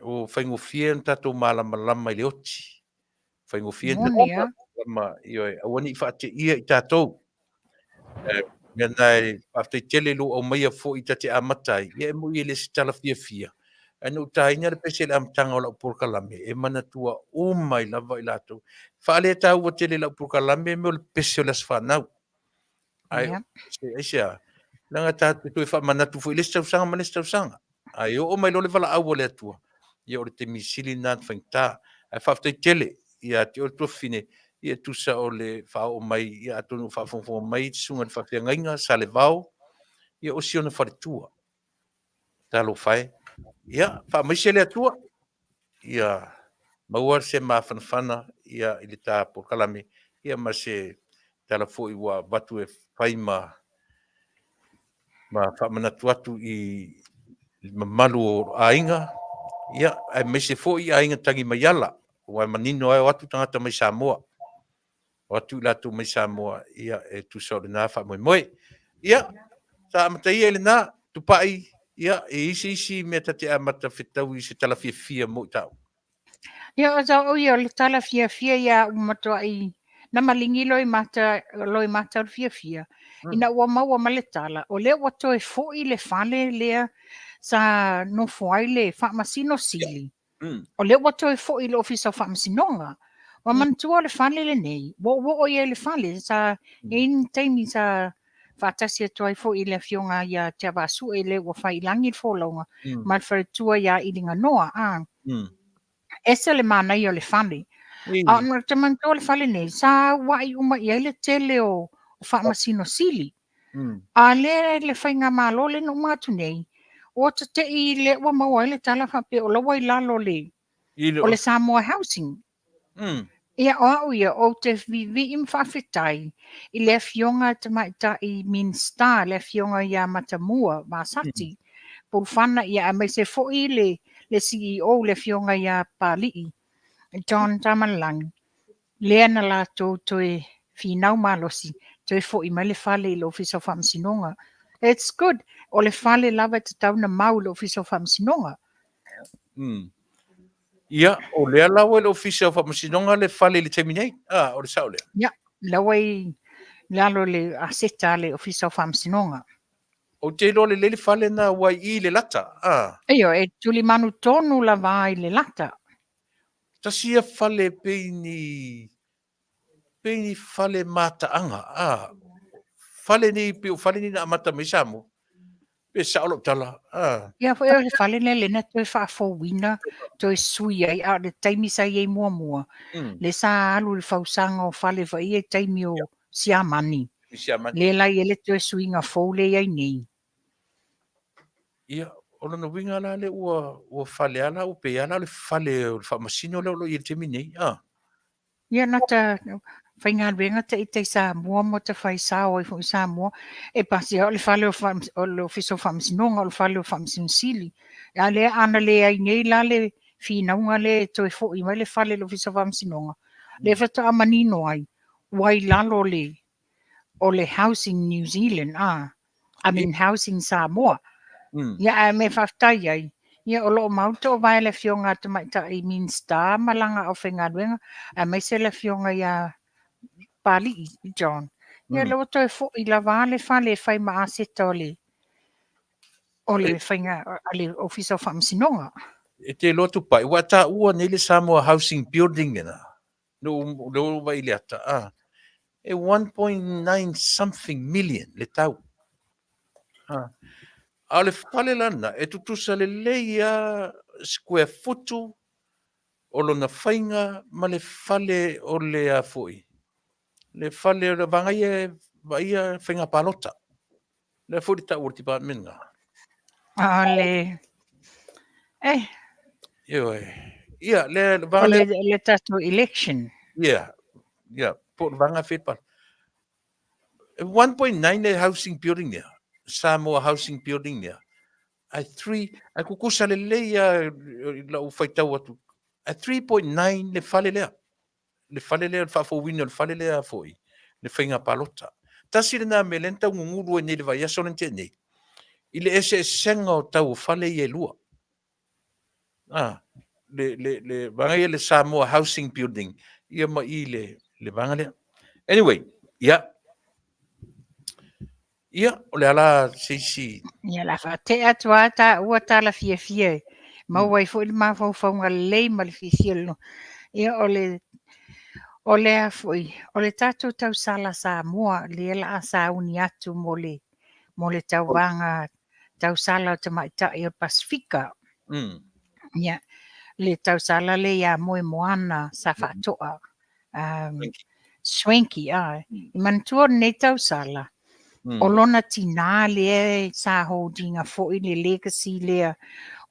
o whaingofia na tātou malama i le oti. Whaingofia na Monia. lama i oi, awani i whaate ia i tātou. Mea nai, whaftai tele lo au maia fo i tate amatai, ia e mui e le si tala fia. Anu tainga le pese le amtanga o lau Polokalame, e mana tua umai lava i lātou. Whaale tau wa tele lau Polokalame, me o le pese o las whanau. Ai, Yeah. Aisea, langa tātou tu e whamanatu fo i le stausanga ma le stausanga. Ai, o mai lo le wala au o le atua. Ia o le te misili nā whaingta. Ai, whaftai tele, ia te o le tuafine, ia tusa o le whao mai, ia atonu whaafonfo mai, sunga le whawhia ngainga, sa le vau, ia o siona wharetua. Talo whae. Ia, whaamaise le atua. Ia, maua se mawhanawhana, ia i le tā Polokalame, ia ma se tala fo i wa watu e whai ma whamanatu atu i mamalu o ainga. Ia, ai meise fo i ainga tangi mai ala. Wa manino ai o atu tangata mai Samoa. O atu latu mai Samoa, ia e tusa o le nā wha moe. Ia, sa amatai e le nā, Tupa'i, ia, e isi mea tate amata whetau i se tala fia mo i tau. Ia o tau ia le tala fia ia umatoa i na malingi loi mata o fia. Ina ua maua ma le tala. O le ua toe fo i le fale lea sa no foai le whaamasino sili. O le ua toe fo i le ofisa o whaamasinonga. Wa mantua le fale le nei. Wo o ia le fale sa ein taimi sa whaatasi atua i fo i le fionga ia te awasu e le ua whailangi fōlaunga. Ma le wharetua ia i linga noa. Ese le mana i o le fale. A ona te mantua le fale nei. Sa wai uma ia le tele o whaamasino sili. A le whainga malo le no matu nei. O te i le ua maua le tala whape o lawa i lalo le. O le Samoa housing. Ia o au ia o te vivi im Faafetai. I le fionga te maita i minsta le fionga ia matamua Masati. Pulfana ia a mai se fo i le CEO le fionga ia Pali'i. John Tamalang. Lea na la toe finau malosi. Toe fo i mai le fale i le ofisa o whaamsinonga. It's good. O le fale lava te tau na mau le ofisa o whaamsinonga. Ia, o lea lawa le ofisa o whaamasinonga le fale le teminei. O le sao lea. Ia, lawa i lalo le ASEA le ofisa o whaamsinonga. O te lo le fale na wai i le lata. Eio, e tuli manu tonu la vai le lata. Tasia fale peini fale mataanga. Fale ni na amata mai Samoa. Pe saolo tala. Ia, fo e fale le na toe whaafowina, toe sui ai a le taimi sa iei mua. Le sa alu le fausanga o fale fa i e taimi o siamani. Le lai ele toe sui nga fou le iei nei. Ia, ona no winga la le ua fale ala o pe ala le fale o whaamasino le o lo i te minei. Ia na ta whainga renga te i te Samoa mo te whai sao i fwoi Samoa. E pasi o le fale o le ofiso whaamsinonga o le fale o whaamsinsili. Ia le ana le ai nei la le whinaunga le toi fo i mai le fale o ofiso whaamsinonga. Le whata a manino ai. Wai lalo le o le Housing New Zealand. I mean Housing Samoa. Ia me whaftai ai. Ia o lo mauto o vai le fionga te maita i minsta malanga o whenga ruenga. A mai se le fionga ia Pali i John. Ia lo to fo i la vale fale fai ma aseta o le whenga ale ofisa o whaamsinonga. E te lo Tupa'i. Wa ta ua nei le Samoa Housing Building ena. No vai le ata. E 1.9 something million le tau. A le fale lana, e tutusa le leia square footu o lona whainga ma le fale o le a foi. Le fale o le vangai vaia whainga palota. Le furi ta ur tipa minga. Le... Ia, le vangai... Le tato election. Ia, po vanga whipa. 1.9 le housing building there. Samoa housing building there. Ai kukusa le leia la u whaitau atu. Ai 3.9 le fale lea. Le fale lea, le whafowina, le fale lea foi. Le whainga palota. Tasi le nā me lenta ngunguru e nei le vai aso lente nei. I le ese senga o tau fale i e lua. Le vanga le Samoa housing building. Ia mai le vanga le. Anyway, ia ole ala si. Ia la fa te atua ta ua ta la fia. Mau wai fo le mafau faunga lei ma le fia no. Ia o le a foi, o le tātou tau sala Samoa, le la a sa uni atu mo le tau vanga tau sala o te maitai o Pasifika. Ia, le tau sala le ia moe moana sa whatoa. Swanky, I mantua nei tau sala. O lona tina le sa holdinga fo i le legacy lea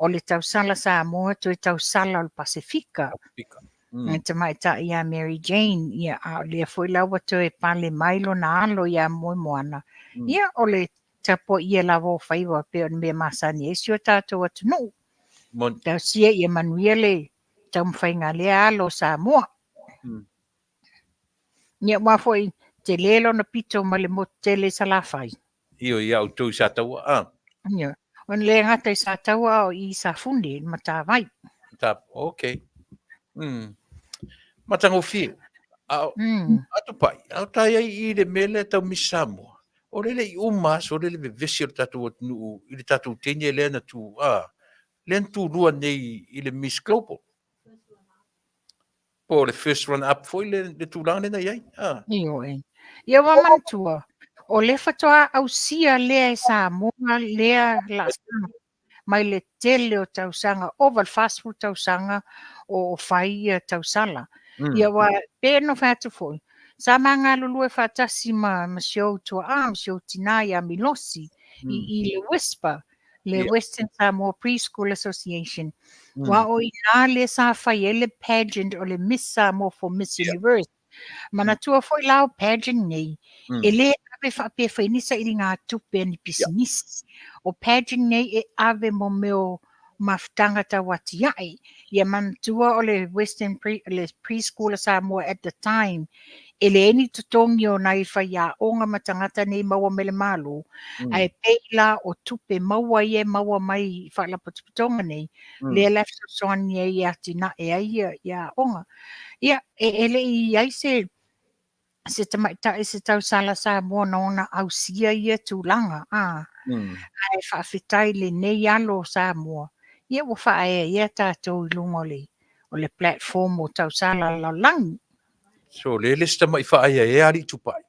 o le tau sala Samoa to e tau sala o Pasifika. Te maitai ia Mary Jane, ia le foi lawa to e pale mailo na alo ia moe moana. Ia o le tapo ia lawa o whaiwa pe o me Masani e sio tātou atu no. Tau sia ia Manuia le tau mwhainga le alo Samoa. Ia wa foi te lelo na pito ma le motele sa la whai. Ia o tau sa tau Ia, o le ngata i sa tau o i sa fundi ma tā vai. Okay. Matango fi. Tupa'i. Au tai ai I le mele tau misamo. O le I umas, o le vesi o tatu o Taunu'u, I le tatu tenye le na tu, le tu rua nei I le Miss Global. Po le first run up foi le tu lang le na iai. Io e. Ia wa mantua. O le fatoa au sia lea Samoa lea la mai le tele o tausanga, o val fast food tausanga o whai tausala. Ia wa pēno whātu foi. Sa manga lulu e whātasi ma show tua show tina ia milosi I le Whisper, le Western Samoa Preschool Association. Wa o ina le sa whai e le pageant o le Miss Samoa for Miss Universe. Mana tua foi lao pageant nei. Ele ave whape whainisa I ngā tupe ni business. O pageant nei e ave mo meo maftangata watiai. Ia mantua o le Western Preschool Samoa at the time. Ele eni tutongi o nai whaia onga matangata nei maua mele malu. Ai peila o tupe maua ie maua mai whaalapotuputonga nei. Le lefto soani e atina e ia onga. Ia, ele I ai se tamaitai se tau sala Samoa na ona ausia ia tūlanga. Ai Faafetai le nei alo Samoa. Ia wa whae ia tātou I lunga o le platform o tau sala lalangi. So le sta mai whaia e ari Tupa'i.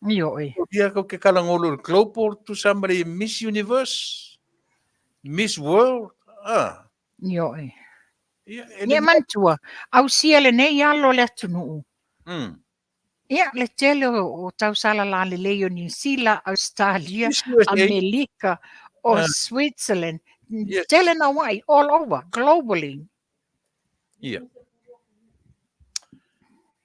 Io e. Ia ko ke kalangolo global to somebody Miss Universe, Miss World. Io e. Ia mantua. Ausia le nei alo le Taunu'u. Ia le tele o tau sala la le leo New Zealand, Australia, Amerika o Switzerland. Tele na wai all over, globally. Ia.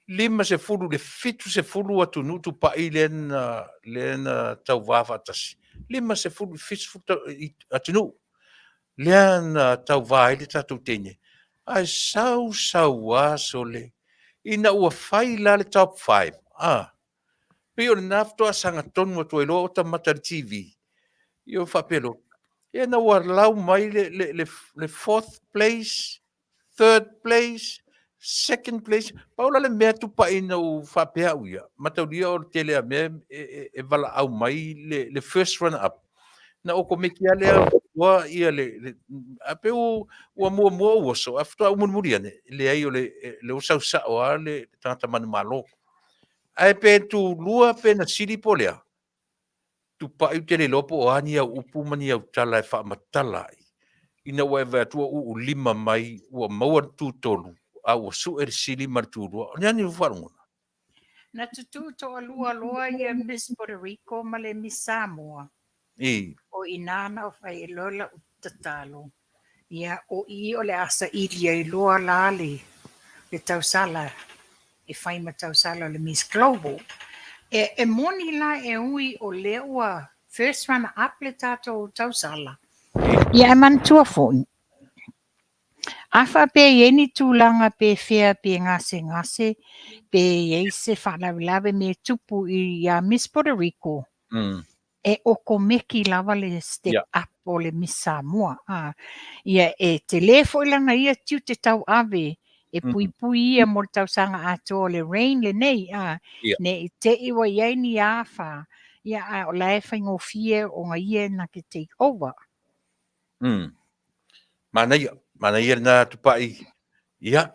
Lima se fulu le fitu se fulu atu nu Tupa'i lena tau wafa atasi. Lima se fulu fitu atu nu. Lena tau vai le tatu tenye. Ai sau aso le. Ina ua fai la le top 5. Pio le nafto a sanga tonu atu elo o ta mata TV. Io fa pelo. Ina ua lau mai le fourth place, third place, second place. Paula le mea Tupa'i na u fa pea uia. Mataulia o tele a mea e vala au mai le first run up. Na o komeki ale wa ia le apeu ua mua ua so afto u munmuria ne le ai o le usau sa o le tata manu malo ai pe tu lua pe na sili polea tu pa i tele lopo o ani au upu mani au tala e fa matala ina wa va tu u lima mai ua maua tu tolu a ua su e sili martu lua ni farunga na tutu to lua loa ia Miss Puerto Rico ma le Miss Samoa. O inana o fai lola utatalo. Ia o I o le asa ilia I loa lali le tausala e fai ma tausala le Miss Global. E moni la e ui o leua first run up le tato tausala. Ia mantua fon. Afa pe yeni tūlanga pe fea pe ngase pe yeise whanawilave me tupu I Miss Puerto Rico. e oko meki lava le step Ia. up o le Miss Samoa. Ia e te le foilanga ia tiu te tau ave e pui pui ia mo le tausanga ato le rain le nei. Ia. Ne i te iwa iai ni awha. Ia a o lae whaingo fie o ngā ia na ke take over. Manuia na Tupa'i. Ia.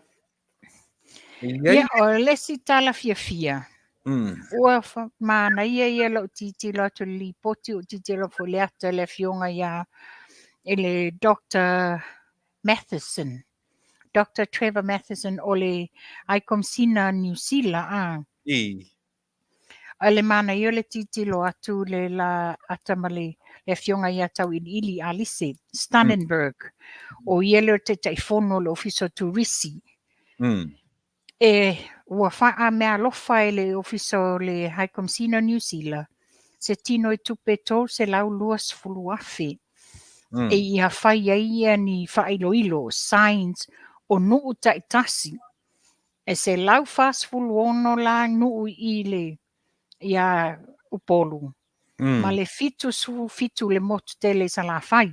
Ia o lesi tala fia fia. Ua Manuia ia lo titi lo to li poti o titi lo fo le ata le fionga ia ele Dr. Matheson. Dr. Trevor Matheson o le Aikomsina New Zealand. Ale Manuia le titi lo atu le la atamale le fionga ia tau ili alise Stannenberg. O iele te taifono le ofiso turisi. E ua wha mea lofa e le ofiso le Aikomsina New Zealand. Se tino e tupe tō se lau luas fulu afe. E ia whai ia ni whailoilo, signs o nuu taitasi. E se lau fast fulu ono la nuu i le ia upolu. Ma le fitu le motu tele sa la whai.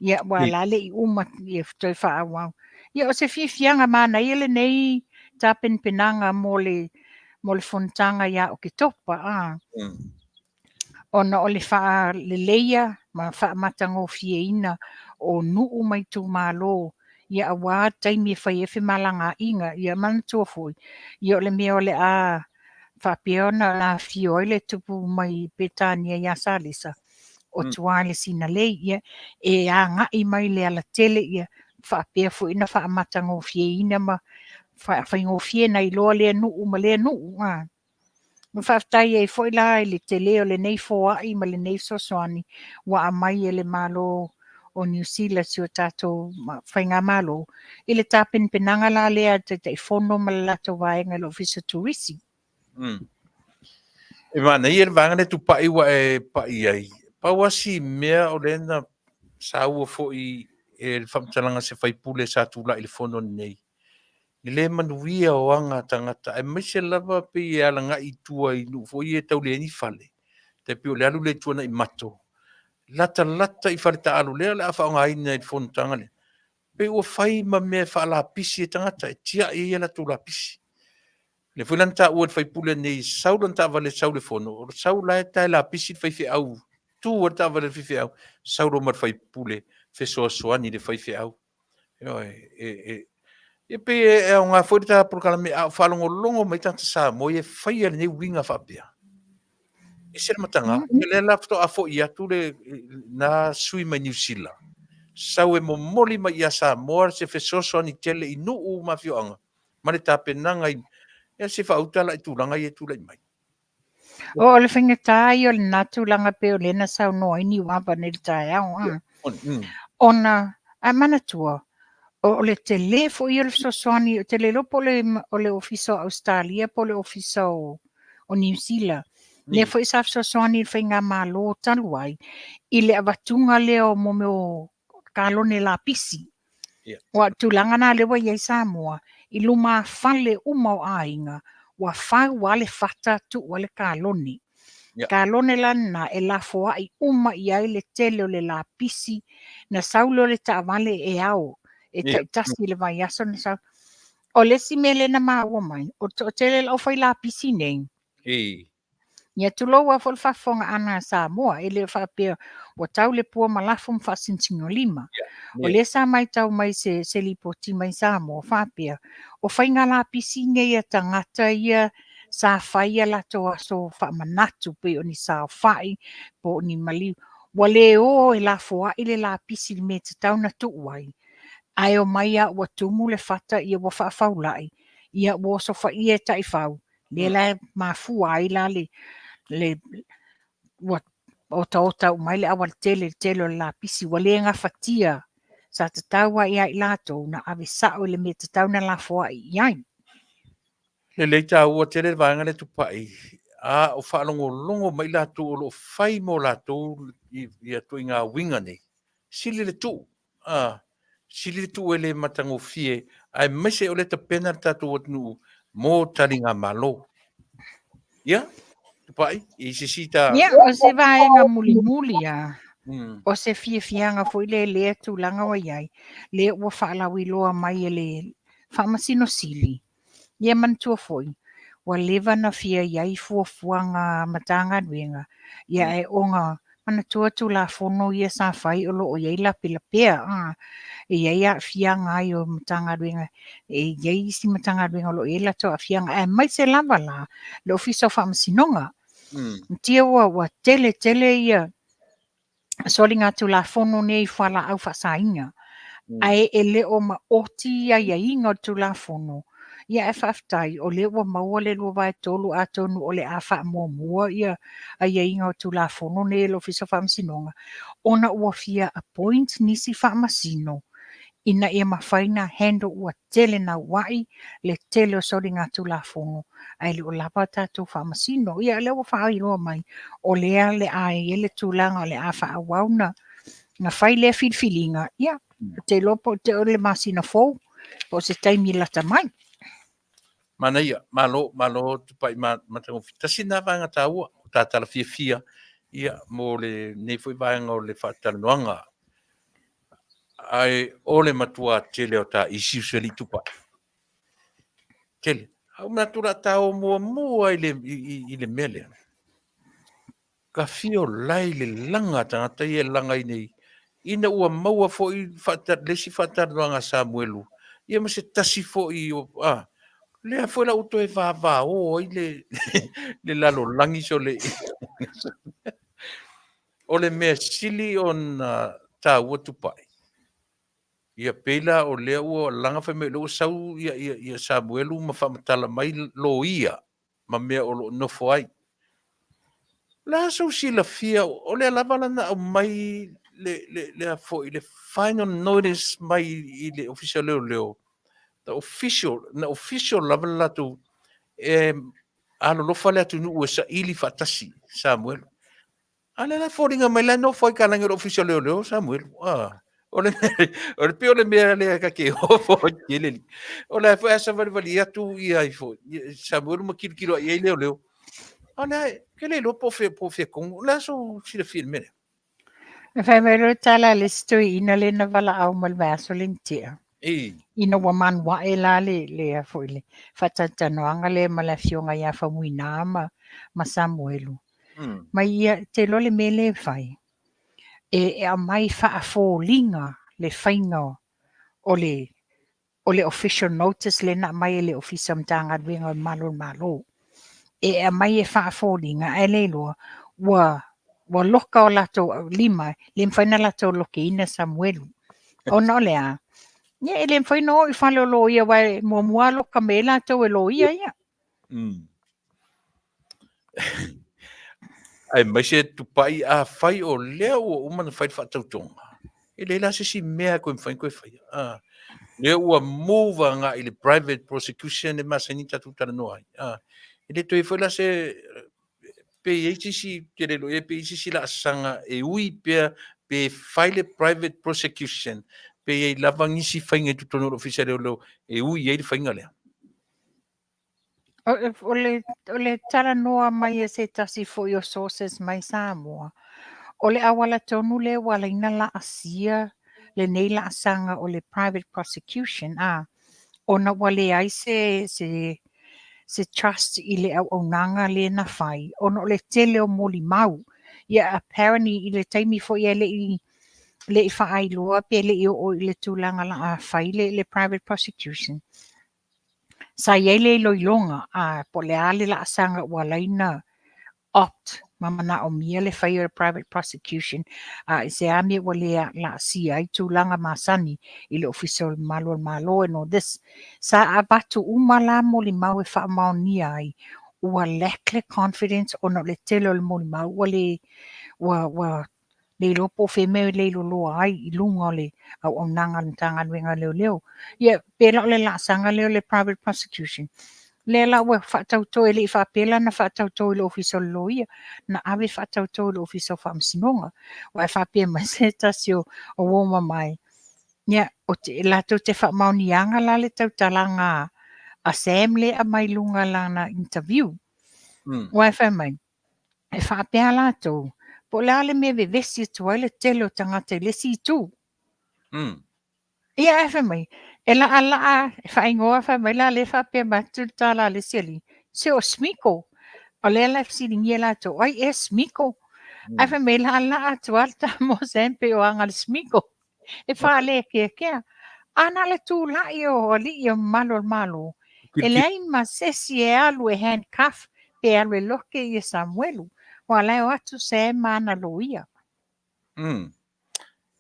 Ia wala le i uma i toi whaawau. Ia o se fianga mana ia le nei tapen penanga mo le fontanga ia o ke topa. Ona o le wha le leia ma wha matango fieina o nuu mai tu malo. Ia a wā taimi e whai efe malanga inga. Ia manatua foi. Ia o le mea o le a whapeona la fioile tupu mai Petania ia salisa. O tuale sina lei ia. E a ngai mai le ala tele ia. Whapea foi na wha matango fieina ma whaingo fiena i loa lea nuu ma lea nuu. Faafetai e foi la le tele o le nei foa'i ma le nei sosoani wa mai e le malo o New Zealand si o tatou whainga malo. I le tapen penanga la lea te fono ma le lato vaenga lo visa turisi. E Manuia le vanga le Tupa'i wa e pa'i ai. Pauasi mea o lena sa ua fo'i e le whamtalanga se whaipule sa tula i le fono nei. I le Manuia o anga tangata, e maise lava pe i alanga i tua i nu, fo i e tau le ni fale. Te pio le alu le tuana i mato. Lata i fale ta alu lea le afa o ngai na i fono tanga le. Pe ua fai ma mea fa la pisi e tangata, e tia i e la tu la pisi. Le fulan ta ua fai pule nei saulan ta vale sau le fono, o sau la e tai la pisi fai fe au. Tu ua ta vale fe au, sauro mar fai pule, fe soa soani le fai fe au. E pe e o ngā whaita Polokalame a whalongo longo mai tanta Samoa e whaia le nei winga whapea. E sere matanga, e le lafto a fo i atu le na sui mai New Zealand. Sau e mo moli mai i a Samoa se fesoso ani tele i nuu ma fioanga. Ma le tapenanga i e se whautala i tūlanga i e tūla i mai. O le whingatai o le natulanga pe o lena sau noa ini wapa ni le tai au. Ona a manatua. O le tele fo i o le sosoani, o tele lopo o le ofiso Australia po le ofiso o New Zealand. Ne fo i sa sosoani i whainga malo taluai. I le avatunga leo mo meo kalone la pisi. Wa tulanga na lewa i Samoa. I luma fale umau ainga. Wa whau wale fata tu wale kalone. Kalone lana e la foa i uma i ai le tele o le la pisi. Na saulo le ta vale e au. E taitasi le vai aso na sa. O le si mele na maua mai. O tele la fai la pisi nei. Ia tuloa fo le whafonga ana Samoa. E le whapea o tau le pua malafu mwhasintingo lima. O le sa mai tau mai se lipoti mai Samoa whapea. O whainga la pisi nge ia tangata ia sa whaia la toa so whamanatu pe o ni sa whai po ni maliu. Wale o e la foa i le la pisi me te tau na tuuai. Ai o mai a ua tumu le fata ia ua whaafaulai. Ia ua sofa ia tai whau. Le la mafua ai la le ua ota umai le awal tele o la pisi. Wale nga fatia sa te taua ia i lato na ave sao le me te tau na la foa i iai. Le leita ua tele vanga le Tupa'i. A o whaalongo longo mai lato o lo whai mo lato i atu i ngā winga nei. Sili le tu. Sili tu ele matango fie ai mese o le ta pena tatu o tunu mo tali ngā malo. Ia? Tupa'i, I se sita. Ia, o se vaenga muli a. Mm. O se fianga foi le tūlanga wa iai. Le ua whaalawi loa mai le whaamasino sili. Ia mantua foi. Wa lewa na fia iai fuafuanga matanga duenga. Ia e onga mana tua tu la fono ia sa fai o lo o iai la pia. Iai a fianga ai o matanga duenga. Iai si matanga duenga lo iai la toa fianga. E mai se lava la. Le ofisa whaamasinonga. Tia wa tele ia. Soli ngā tu la fono nei whala au whasainga. Ai e leo ma oti ai inga o tu la fono. Ia e Faafetai o leo maua le lua vai tolu a tonu o le a wha mua ia ai inga o tu la fono nei lo fisa whaamasinonga. Ona ua fia appoint nisi whaamasino. Ina ia mawhaina hendo ua tele na wai le tele o soli ngā tu la fono. Ai le o lapa tātou whaamasino. Ia leo whaai roa mai o lea le a ele tūlanga o le a whaawauna. Nga whai lea whilwhilinga. Ia, te lopo te o le masina fou. Po se taimi lata mai. Manuia, malo Tupa'i matango fitasi na vanga taua. Tātala fia. Ia, mo le nei foi vanga o le whaatanoanga. Ai, ole matua tele o ta isi seli Tupa'i. Tele. Au natura tau mua i le mele. Ka fio lai le langa tangata i e langa i nei. Ina ua maua fo i lesi whaatanoanga Samuelu. Ia ma se tasi fo i o... Lea foi la uto e vava o i le lalo langi so le... O le mea sili on ta ua Tupa'i. Ia pela o lea ua langa fai me leo sau ia Samuelu ma whamatala mai lo ia. Ma mea o lo nofo ai. La so sila fia o le alavala na o mai le fo i le final notice mai i le official leo. The official level la tu alo lo fale atu nu sa ili fatasi Samuel. Ale la foringa mai la no foi kalanga official leo Samuel. Ole pe ole me le ka ke o fo ele. Ole foi essa vali atu i ai fo Samuel mo kilo i leo. Ole que le lo po fe con la so si le filme. E whai mai ro tala le stoi ina le na wala au mal vaso lintia. Ina wa man wa e la le a foi le. Whatatanoanga le malafionga ia whamuina ma Samuelu. Mai ia te lo le mele whai. E a mai whaafōlinga le whainga o le official notice le na mai le official mtanga duenga malo. E a mai e whaafōlinga e le loa wa loka o lato lima le mwhaina lato loke ina Samuelu. O no lea. Ia e le mwhaina o i whale lo ia wai mua loka me lato e lo ia. Ai mai se Tupa'i a fai o lea ua umana fai whaatautonga. E le la se si mea koe mwhain koe fai. Lea ua move nga i le private prosecution e Masani tatu tana noai. E le toi fai la se PHC, te le lo e PHC la asanga e ui pe fai le private prosecution pe e lava ngisi fai ngai tutono official leo e ui e le fai nga lea. O le tala noa mai e se tasi fo your sources mai Samoa. O le awala tonu le wala ina la ASEA le nei la asanga o le private prosecution. O na wale ai se trust i le au nanga le na fai. O no le tele o moli mau. Ia apparently i le taimi fo ia le i whaai loa pe le i o le tūlanga la a fai le private prosecution. Sa iele loilonga po le ale la asanga walaina opt mamana o mia le fire private prosecution se ame wale la ASEA i tūlanga Masani i le official malo and all this sa abatu umala mo li mau e whaamaonia ai ua lack confidence o no le telo le mo li mau wale wa le lopo feme le loa ai i lunga le au nanga tanga wenga leo ia pela le la sanga le private prosecution le la we whaatauto e le whaapela na whaatauto i le official lawyer na awe whaatauto i le official whaamsinonga wa whaapea mai se tasio o woma mai ia o te lato te whaamaunianga la le tautalanga a Sam le a mai lunga la na interview wa whae mai e whaapea lātou. Po la le mea vevesi atua le tele o tangata le si tū. Ia e mai. E la ala e whaingoa mai la le whaapea matu tā la le sili. Se o smiko. O le la fsiringia lātou. Ai e smiko. Ai mai la ala atua ta mo sempe o anga le smiko. E whaale kia. Ana le tū lai o li o malo. E le ai ma sesi e alu e handcuff pe alu e loke i e Samuelu. Wa lai o atu se mana loia.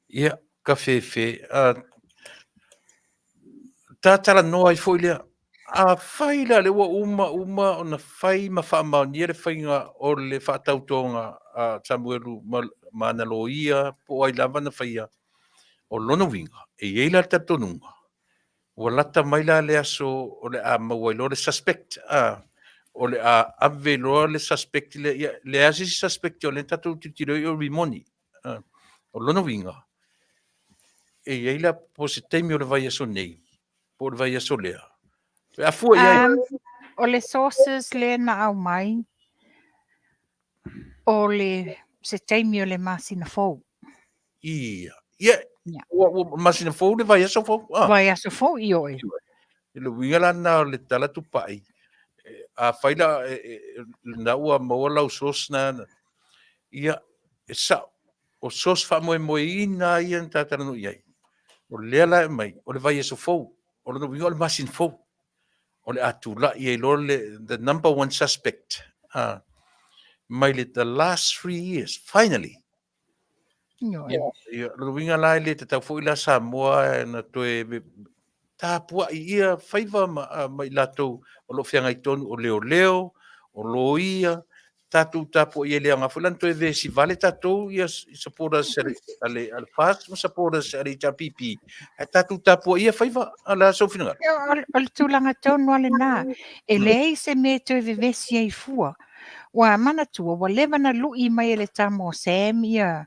Ia, ka fefe. Tā tala noa i fwoi lea. A whai la le ua uma o na whai ma wha maonia le whainga o le whaatautonga a Samuelu ma ana loia po ai lava na whaia o lono winga. E eila ta tonunga. Ua lata mai la le aso o le a mawai le suspect. O le a ave loa le suspect le asi suspect o le tatu titiro i o rimoni. O lono winga. E eila po se teimi o le vai aso nei. Po le vai aso lea. A fua ia. O le sources le na au mai. O le se teimi o le masina fou. Ia. Ia. O masina fou le vai aso fou. Vai aso fou i oi. E le winga lana o le tala Tupa'i. A whaila na ua maua lau sos na. Ia. E sa. O sos wha moe ina ia n tātara no iai. O lea la e mai. O le vai aso fou. O le no winga o le masina fou. O le atu la i e le the number one suspect. Mai le the last 3 years. Finally. Ia. Lo winga la le te tau fo ila Samoa na toe ta pua ia faiva mai latou o lo fianga i tonu o leo o lo ia tatu tapu ia le nga fulan toe ve si vale tatu ia supporta seri ale al fast mo supporta seri pipi tatu tapu ia faiva ala so fina O le tūlanga tonu ale nā. E lei se me toe vevesi ai fua. Wa mana tua, wa lewa na lui mai le tamo Sam ia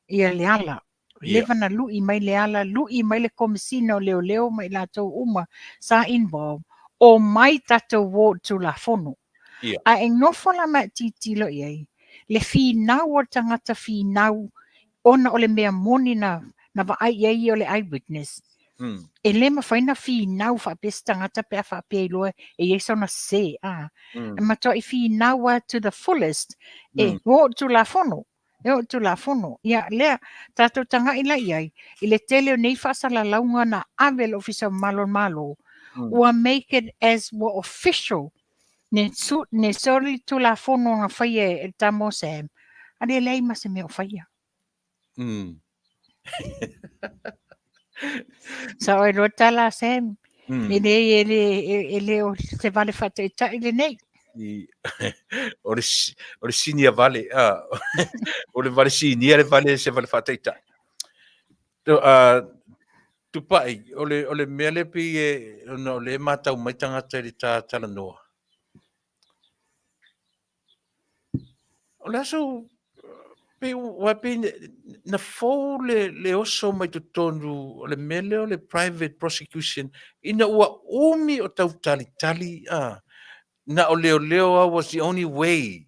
le ala. Lewa na lui mai le ala, lui mai le komisina o leo mai lātou uma sa involve. O mai tatou ward tu la fono. A e ngofo la ma titilo iai. Le finau o tangata finau ona o le mea moni na wa ai iai o le eyewitness. E le mawhaina finau whapesta tangata pea whapea iloa e iesa na se. E mato i finau to the fullest. E o tu la fono. Ia lea tatou tanga ila iai. I le tele o nei fasa la launga na avel ofisa malo. Ua make it as wa official. Ne sori tu la fono na whaia e tamo Sam. Ade lei ma se meo whaia. Sa o ero tala Sam. Ele o se vale Faafetai le nei. O le sinia vale. O le vale sinia le vale se vale Faafetai. Tupa'i, o le mea le pi o le matau mai tangata i tā tala noa. O le aso, pe na fōu le oso mai tu tonu, o le mele o le private prosecution, ina ua umi o tau tali, na o leo was the only way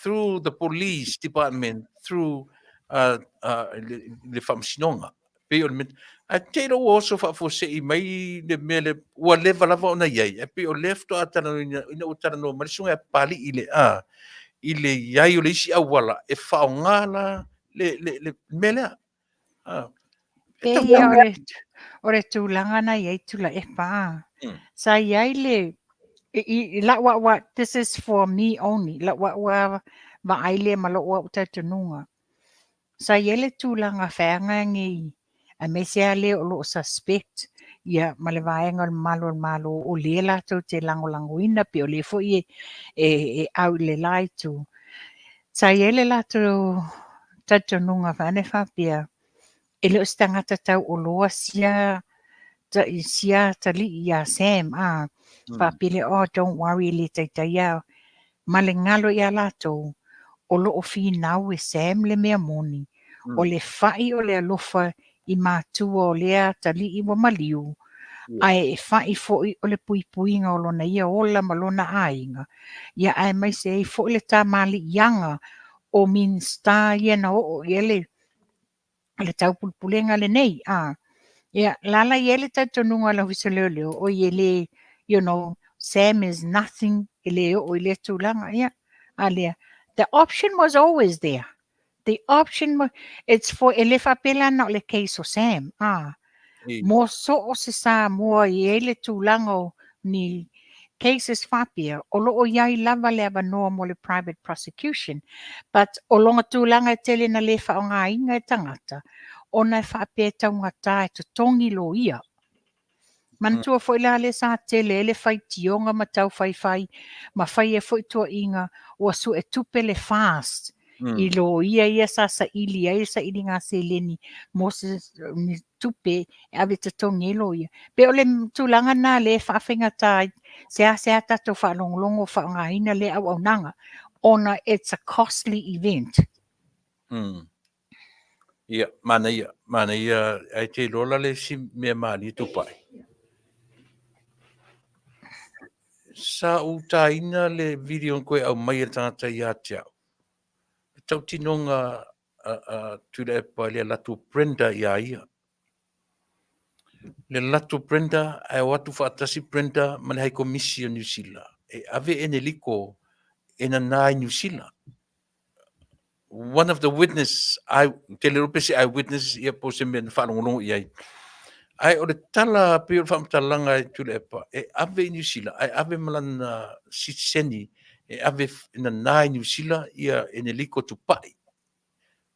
through the police department, through le whamasinonga. Pe o le a te ro oso whafose i mai le mele, ua lewa lava o na iai, e pe o lefto a tana ina o tana no, marisunga e pali i le iai o le isi awala, e whaongala le mele Pe ore tūlanga na iai Tuilaepa. Sa iai le, la wa, this is for me only, la wa aile malo wa utatununga. Sa iai le tūlanga whaanga ngi, a mesia le o lo suspect, ia male vaenga malo o le la tau te langoina, pe o le fo i e au le lai tu. Sa iai le la tatununga vane whapia, e leo stangata tau o loa sia tali ia Sam, whapile, don't worry, le taitaia, male ngalo ia lato, o lo o finau e Sam le mea moni, o le whai o le alofa i mātua o lea tali i wa maliu, ai whai fo'i o le puipuinga o lona ia ola ma lona ainga. Ia ai mai se ai fo'i le tā mali ianga o min star ia na o ia le tau pulpulenga le nei. Ia lala ia le tautonunga la huisa leo o ia le, you know, Sam is nothing ele o ile tūlanga. Ia, alia. The option was always there. The option was, it's for ele whapela na o le case o Sam. Mo so o se Samoa i ele tūlanga o ni cases whapia, o loo iai lava le avanoa mo le private prosecution, but o longa tūlanga tele na le wha o ngā inga e tangata, o na whapea taungata e to tongi lo ia. Mantua foi la le sa tele ele fai tionga ma tau fai, ma fai e foi tua inga, o su e tupe le fast, I lo ia sa ili sa ili ngā se leni mo se ni tupe e ave te tongi lo ia. Pe o le tūlanga nā le whawhinga tai se a tato whalongolongo ngā ina le au nanga. Ona it's a costly event. Ia, Manuia, ai te lola le si mea mali Tupa'i. Sa utaina le video koe au mai tangata I a te au. Tau tinonga Tuilaepa le latu Brenda I a ia. Le latu Brenda, ai watu whaatasi Brenda, mane hai komisi o New Zealand. E ave ene liko ena nai New Zealand. One of the witness, te le rupesi eyewitness ia po se mea whanongono I ai. Ai o le tala pio whamtalanga I Tuilaepa, e ave New Zealand, ai ave malana siseni, e ave ina nai New Zealand ia ene liko Tupa'i.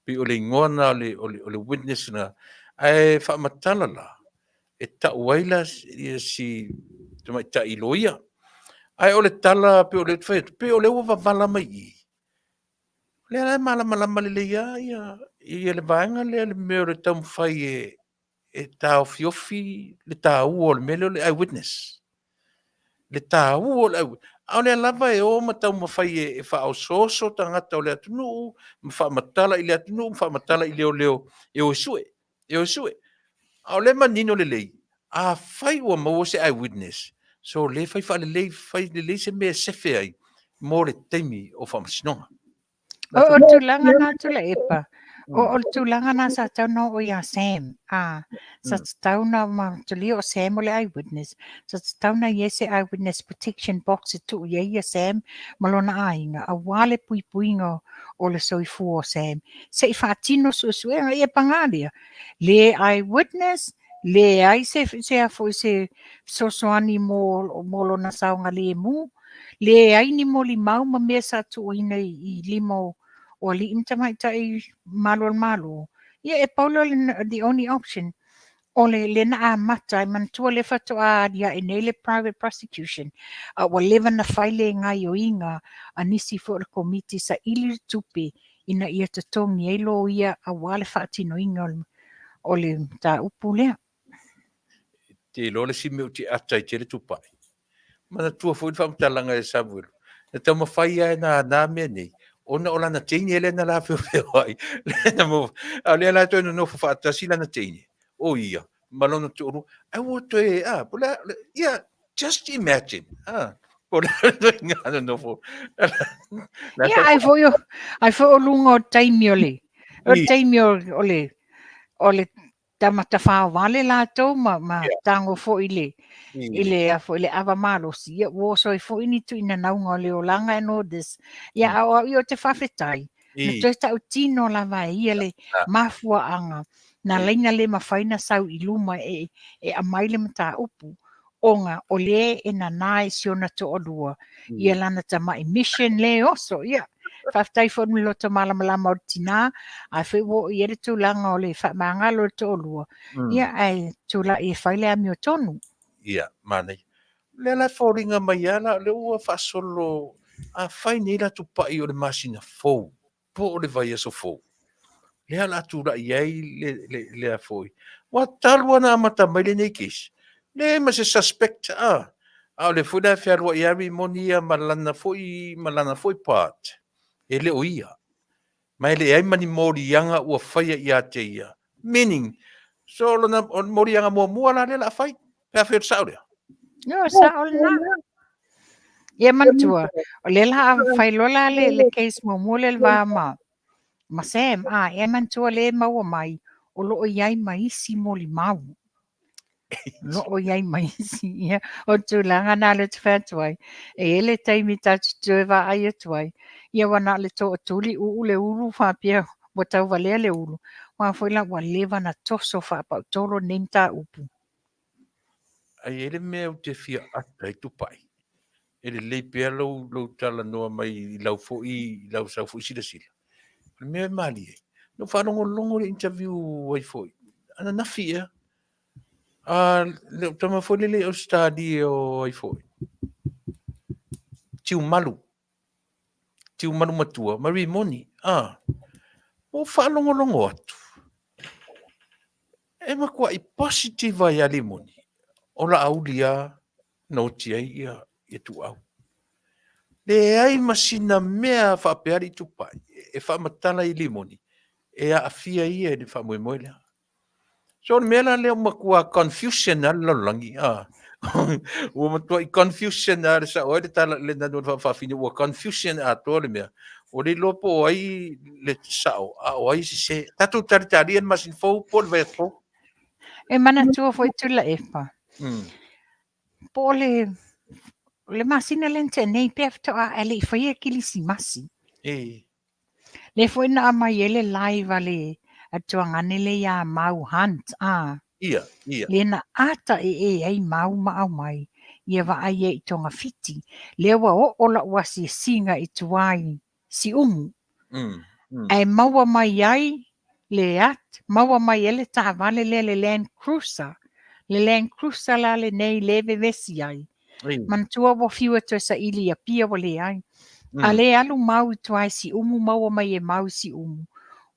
Pio le ngona o le witness na, ai whamatala la, e tauaila ia si tumai ta iloia. Ai o le tala pio le tfait, pio le uwa vala mai I. Le ala malama le ia le vaenga le meo le tau mwhai e tau fiofi le tau o le mele o le eyewitness. Le tau o le eyewitness. Au le alava e o matau mwhai e wha au soso tangata o le Taunu'u, mwha matala I le Taunu'u, mwha matala I leo e o sue. Au le manino le lei. A whai ua maua se eyewitness. So le whai le lei se mea sefe ai. Mo le teimi o whamasinonga. O tūlanga nā Tuilaepa. O tūlanga nā sa tau no o ia Sam. Sa tau na ma tuli o Sam o le eyewitness. Sa tau na se eyewitness protection box e tu ia Sam malona ainga. A wale puipuinga o le soifu o Sam. Se I whaatino suenga ia pangalia. Le eyewitness, le ai se a foi se sosoani mo lona saunga le mu. Le ai ni mo li mau ma mea sa tu ina I limo o li imta mai tai malo. Ia e paulo the only option. O le na a mata I mantua le fato a dia e nele private prosecution. Wa leva na faile ngai o inga a nisi fo le komiti sa ili tupe ina ia te tongi e lo ia a wale whaatino inga o le ta upu lea. Te lo le si meu ti atai te le Tupa'i. Mana tua foi whamtalanga e Samuel. Na tau mawhai ai na mea nei. Ona o lana teini ele na la feo ai. Lena mo, a lea la toi no no whaatasi lana teini. O ia, malona te oru. Ai o toi pola, ia, just imagine. Pola toi ngana no fo. Ia, ai fo o lunga o taimi o le. O taimi o le tamata whao Vale la tau ma tango fo ile a fo ile ava malo si ia wo so I fo ini tu ina naunga o le o langa and all this. Ia o I o te Faafetai. Na toi tau tino la vai ia le mafua anga. Na leina le mawhaina sau I luma e a maile mata upu. Onga o le e na nai siona to o lua. Ia lana tama emission le oso. Ia. Faafetai fo mi lota malama o tina. A fe wo I ere tūlanga o le whamanga lo to o lua. Ia ai tūla I whaile a mi o tonu. Ia, manei. Le la fōringa mai ala, le ua whaasolo a whai nei la Tupa'i o le masina fōu. Po o le vai aso fōu. Le ala tūra iai le a fōi. Wa talua na amata mai le nei kis. Le ma se suspect a o le fūna whiarua iari monia malana fōi part. E le o ia. Mai le ai mani mori yanga ua whaia ia te ia. Meaning, so lona mori yanga mua la le la whai. Pea Saudi. Yo sa olna. Ia mantua. O le la whailola le case mo mole le vama. Ma Sam, e mantua le maua mai. O loo iai maisi mo li mau. Loo iai maisi. Ia, o tūlanga nā le tuwhatuai. E ele taimi tatu tuewa ai atuai. Ia wana le to tuli le ulu whapia. Wa tau valea le ulu. Wa whaila wa lewa na toso whapau tolo nemta upu. Ai ele mea o te fia ata I Tupa'i. Ele lei pea lau tala noa mai I lau fo'i, lau sau fo'i sila. Mea mali e. No whanongo le interview ai fo'i. Ana nafi e. Le tama fo'i lele o study o ai fo'i. Tiu malu matua, Marie Moni. O whanongo atu. E makua I positive ai ali moni. Ola aulia no tia ia tu au. Le ai masina mea whapeari Tupa'i. E whamatala I limoni. E a afia ia e whamoemoe. So mea la leo makua confusion na lolangi. Ua matua I confusion na sa oe le tala le nanu whawhini. Ua confusion a toa le mea. O le lopo ai le sao. O ai se tatu taritari en masin fau pol vepo. E mana tua foi Tuilaepa. Po le masina lente nei pefto a ele foi aquele si masi. Le foi na mai ele live ale a tuangane le ia mau hunt Ia. Le na ata ai mau mai. Ia wa ai e tonga fiti. Le wa o la wasi singa I tuai si umu. Ai maua mai ai le maua mai ele ta vale le Land Cruiser. Le Land Cruiser la le nei leve vesi ai. Mantua wo fiua to sa ili a pia wale ai. A le alu mau I tuai si umu maua mai e mau si umu.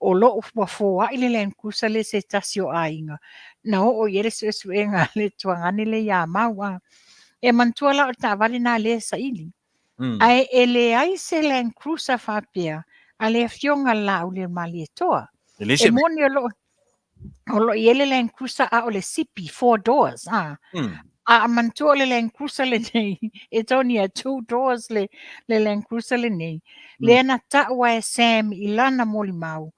O lo wa foa I le Land Cruiser le se tasio ainga. Na o yere se suenga le tuangane le ia mau E mantua la o ta vale na le sa ili. Ai ele ai se Land Cruiser whapea. A le fionga la o le mali e toa. E moni o lo yele Land Cruiser a o le sipi 4 doors a mantua le Land Cruiser le nei e toni a 2 doors le Land Cruiser le nei le ana taua e Sam I lana moli mau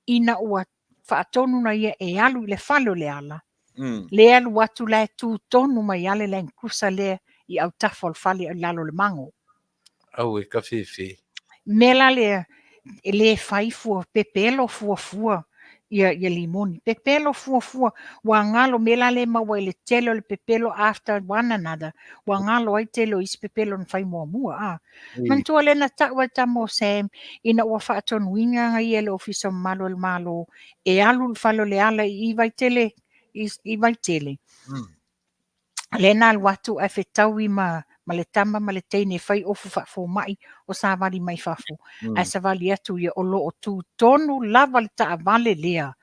ina ua whaatonu na ia e alu le falo le ala le alu watu le tu tonu mai ale Land Cruiser le I au tafol fali o lalo le mango Au e ka fefe. mela le faifua pepelo fua ia limoni pepelo fua wa ngalo mela le maua le telo le pepelo after one another wa ngalo ai telo is pepelo na fai mua mantua le na taua tamo Sam ina ua whaatonu inga ngai le ofisa malo e alu le falo le ala I vai tele le na watu e fetau I ma le tama ma le teine fai ofu fo mai o sa vali mai fafo a sa vali atu ia o lo o tu tonu lava le ta vale lea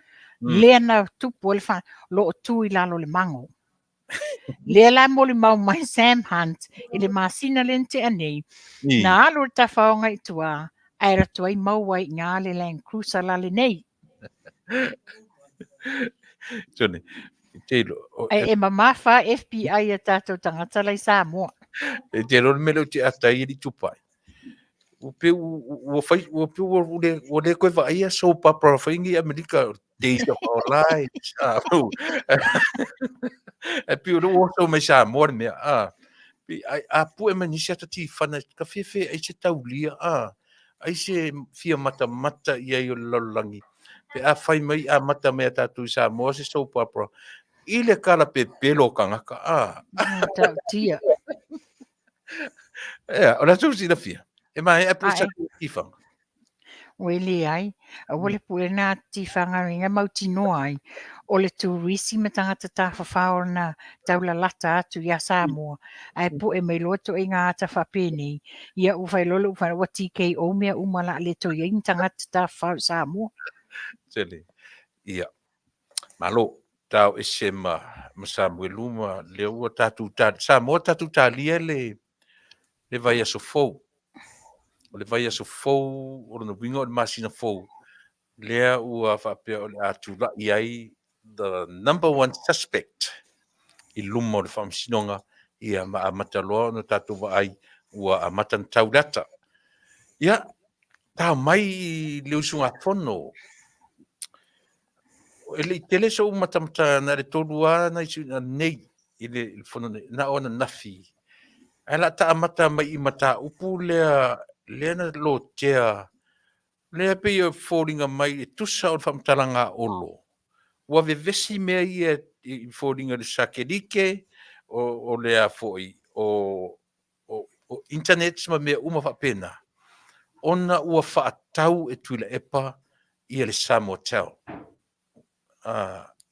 lea na tupu le fa lo o tu I lalo le mango lea la mo le mau mai Sam Hunt I le masina lente anei na alu le ta faonga I tua ai ratu ai mau ai ngā le Land Cruiser la le nei Tone. Telo. e mamafa FBI a tātou tangata lai Samoa E te ron mele o te atai I Tupa'i. O pe o le koe va ia so papa whaingi Amerika Days of Our Lives. E pi o lo so me sa mor me pi a pu e mani sa ti fana ka fefe ai se taulia ai se fia mata ia I o lolangi. Pe a fai mai a mata me ta tu sa mo se so papa. Ile kala pe pelo kangaka tau tia ora tu si da fia. E mai e pu sa tifang. Wele ai, a wale pule nā tifanga ringa mauti noa ai, o le turisi me tangata tā whawhao na taula lata atu ia Samoa, ai po e mai loto I ngā ata whapene, ia uwhai lolo uwhai wa TKO mea umala le to ia in tangata tā whao Samoa. Tele. Ia. Malo. Tau e se Samuel luma le ua tatu ta Samoa tatu ta lia le vai aso fou. O le vai aso fou o na winga o le masina fou. Lea ua whapea o le atu la iai the number one suspect I luma o le whaamsinonga ia mataloa no tātou wa ai ua a matan taurata. Ia, tā mai le usunga whono. Ele tele so matamata na le tolua na isu na nei i le whono nei, na ona nafi. Ala ta amata mai I mata upu lea na lo tea. Lea pe ia fōringa mai e tusa o whamtalanga olo. Ua vevesi mea ia I fōringa le sakerike o lea fōi o internet ma mea uma whapena. Ona ua whaatau e Tuilaepa ia le Samoa Tau.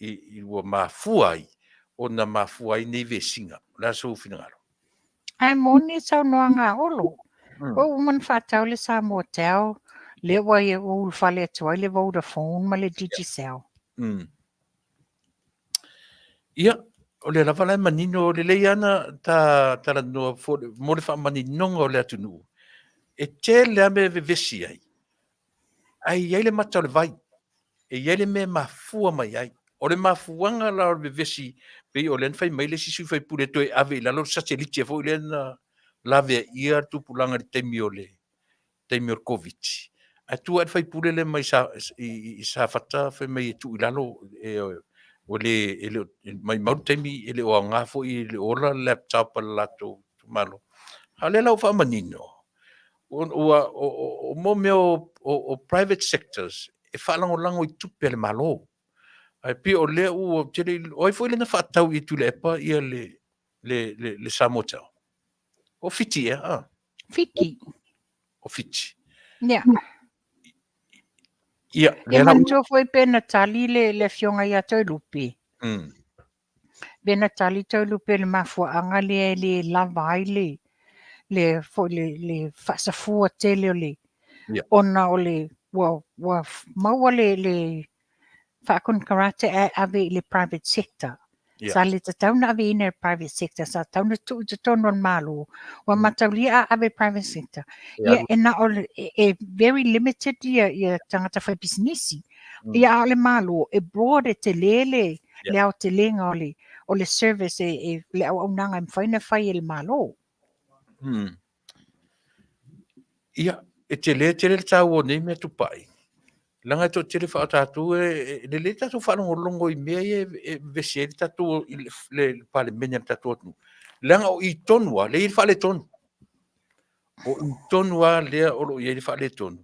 I ua mafuai, ona mafuai nei vesinga. La so finangaro. Ai moni sau noa ngā olo. O uman whātau le Samoa Tau, le wai o ulwhale atua le Vodafone ma le Digicel. Ia, o le lava lai manino o le leiana ta la noa mo le wha maninonga o le Taunu'u. E te le ame vevesi ai. Ai iai le mata o le vai. E iai le me mafua mai ai. O le mafuanga la o le vevesi pe o le anfai mai le sisu fai pule toe ave la lo satellite fo le na lave ia tupulanga le teimi o COVID. A tu at fai pule le mai sa fata fai mai tu ilalo o le mai mau teimi ele o nga fo I le ola laptop lato malo. Ale la fa manino. O mo meo o private sectors e falango lango I tupe le malo. Ai pi o le o tele o foi le na fatau I Tuilaepa ia le Samoa Tau. O fiti Fiki. O fiti. Ia. Ia, E mantua foi pena tali le fionga ia Tuilupi. Pena tali Tuilupi le mafuaanga le lava ai le fasafua tele o le. Ona o le wa maua le whakon karate ave le private sector. Sa le tauna ave ina private sector, sa tauna tu tono malo. Wa mataulia ave private sector. Ia ena o very limited ia tangata whai businessi. Ia ale malo e broad e te lele le au te lenga o le service le au nanga mwhaina whai e le malo. Ia, e te le tau o nei mea Tupa'i. Langa to tele fa tatu le tatu fa longo I mea e vese tatu le parlemenia tatu nu. Langa o I tonua le fa le ton. O I tonua le o le fa le ton.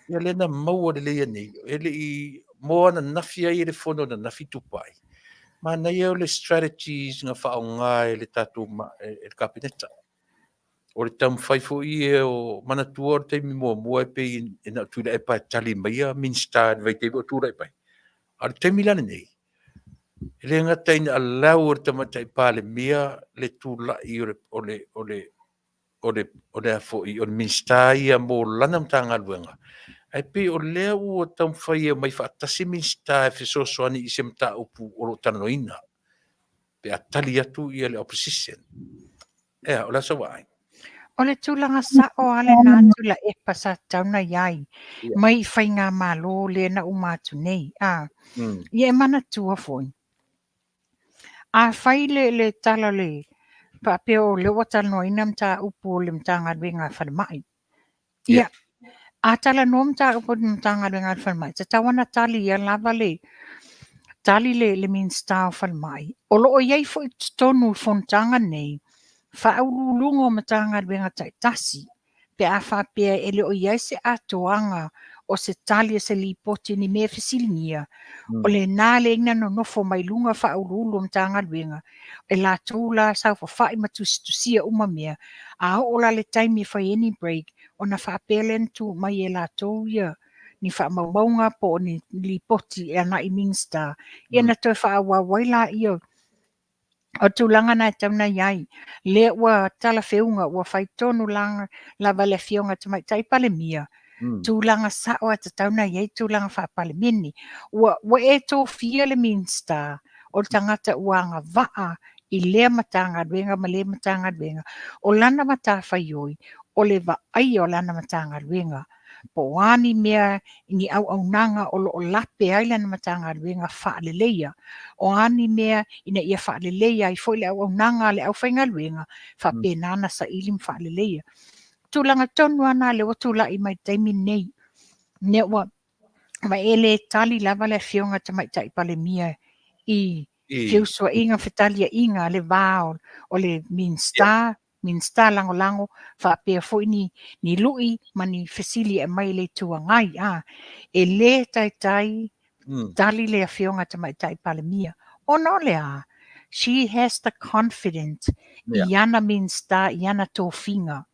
Ia le na mau le le nei. Ele I mo na nafia I le fono na nafi Tupa'i. Ma na ia le strategies nga fa nga le tatu e kabineta. O le tam fai fo I o mana tua te mi mo e pe I na Tuilaepa tali mai a minsta vai te o Tuilaepa. Al te milane nei. Le ngata ina alau o tamata I pale mia le tula'i o le fo I o minsta ia mo lana mtanga luenga. Ai pe o lea o tam fai mai fa tasi minsta e fesosoani I se mta upu o lo tanoina. Pe atali atu ia le opposition. O la sa wai. O le tūlanga sa o ale nā Tuilaepa sa tauna iai. Mai whai ngā malo le na umatu nei. Ia mana tua foi. A whai le tala le pape o le watala no ina mta upu le mta ngadwe ngā whanamai. Ia. A tala no mta upu le mta ngadwe ngā whanamai. Ta tawana tali ia lava tali le minsta o whanamai. O lo o iai foi tonu fontanga nei. Whaululungo matanga wenga taitasi. Pe a whapea ele o iai se atoanga o se tali se li poti ni mea fisilingia. O le nāle ina no nofo mai lunga whaululu matanga wenga. E la tūla sau whai matustusia umamea. A ola le taimi whai any break. O na whapea lentu mai e la tūia. Ni wha po ni li poti e ana I minsta. Ia na toi wha waila ia. O tūlanga nai tauna iai, le ua tala whiunga, ua whai tonu langa lava le whiunga tamai tai pale mia. Tūlanga sao ata tauna iai, tūlanga wha pale mini. Ua e tō fia le minsta, o tangata uanga waa, I lea matanga ruenga, ma lea matanga ruenga. O lana mata whai oi, o le va ai o lana matanga ruenga. po ani mea ni au nanga o lape ai lana matanga ruenga whaaleleia. O ani mea ina ia whaaleleia i foi le au nanga le au whainga ruenga whapenana sa ilim whaaleleia. Tūlanga tonu ana le watula i mai taimi nei. Ne wa mai ele tali lava le fionga ta mai tai pale mia i fiusua inga fetalia inga le vao o le minsta lango whapea foi ni lui mani fesili e mai le tua ngai e le tai tali le fionga ta mai tai pale mia o no le she has the confidence iana minsta iana tofinga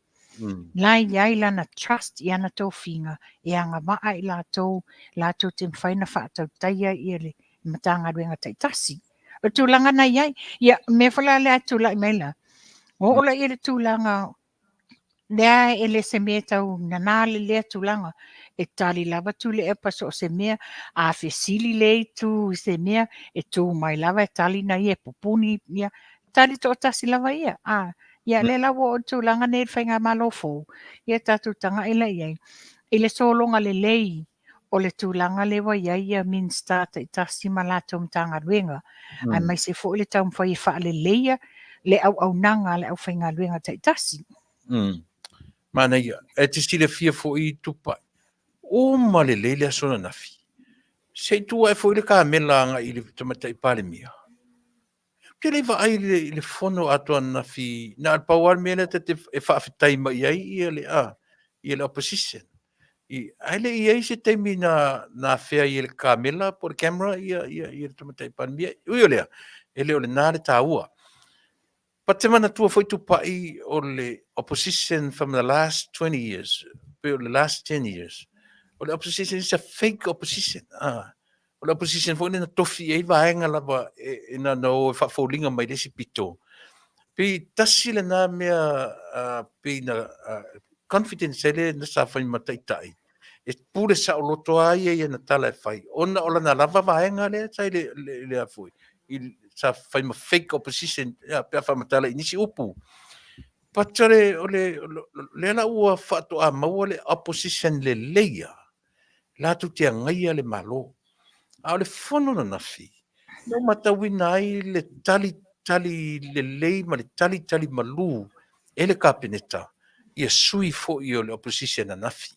lai yai lana trust iana tofinga e anga maa i lato te mwhaina whaatau taia i ele matanga ruenga taitasi. O tūlanga na iai, ia me whala lea tūla i meila. O ola i le tūlanga, lea ele se mea tau nanale lea tūlanga, e tali lava Tuilaepa so se mea, a fesili lei tu se mea, e tū mai lava e tali na ia, pupuni ia, tali to tasi lava ia, ia le lawa o tūlanga ne whainga malofo, ia tatu tanga ila iai, ile solonga le lei, o le tūlanga le wa ia minsta te tasi malato mtanga ruenga, ai mai se fo le tau mwhai wha le leia, le au nanga le au whainga ruenga te tasi. Mana ia, e te stile fia fo i Tupa'i. O ma le leile a sona nafi. Se tua e fo i le ka mela anga i le tamatai pale mia. Te le va ai le fono atua nafi, na al pawar mena te e Faafetai ma iai i le opposition. Ai le iai se teimi na fea i le kamela por camera i le tamatai pale mia. Ui o lea, ele o le nā le tāua. But te mana tua foi Tupa'i o le opposition from the last 20 years, or the last 10 years. O le opposition is a fake opposition. O le opposition foi na tofi e vaenga lava e na no e whafaulinga mai desi pito. Pe tasi le nā mea pe na confidence ele na sa whai mataitai. E pure sa o loto ai e na tala e whai. Ona ola na lava vaenga le tai le a fui. Sa fai ma fake opposition pe fa matala inisi upu patare ole le la ua fato a maua le opposition le leia la tu te ngai le malo a le fono na nafi no mata wina ai le tali le lei ma le tali malu ele kapineta ia sui fo i le opposition na nafi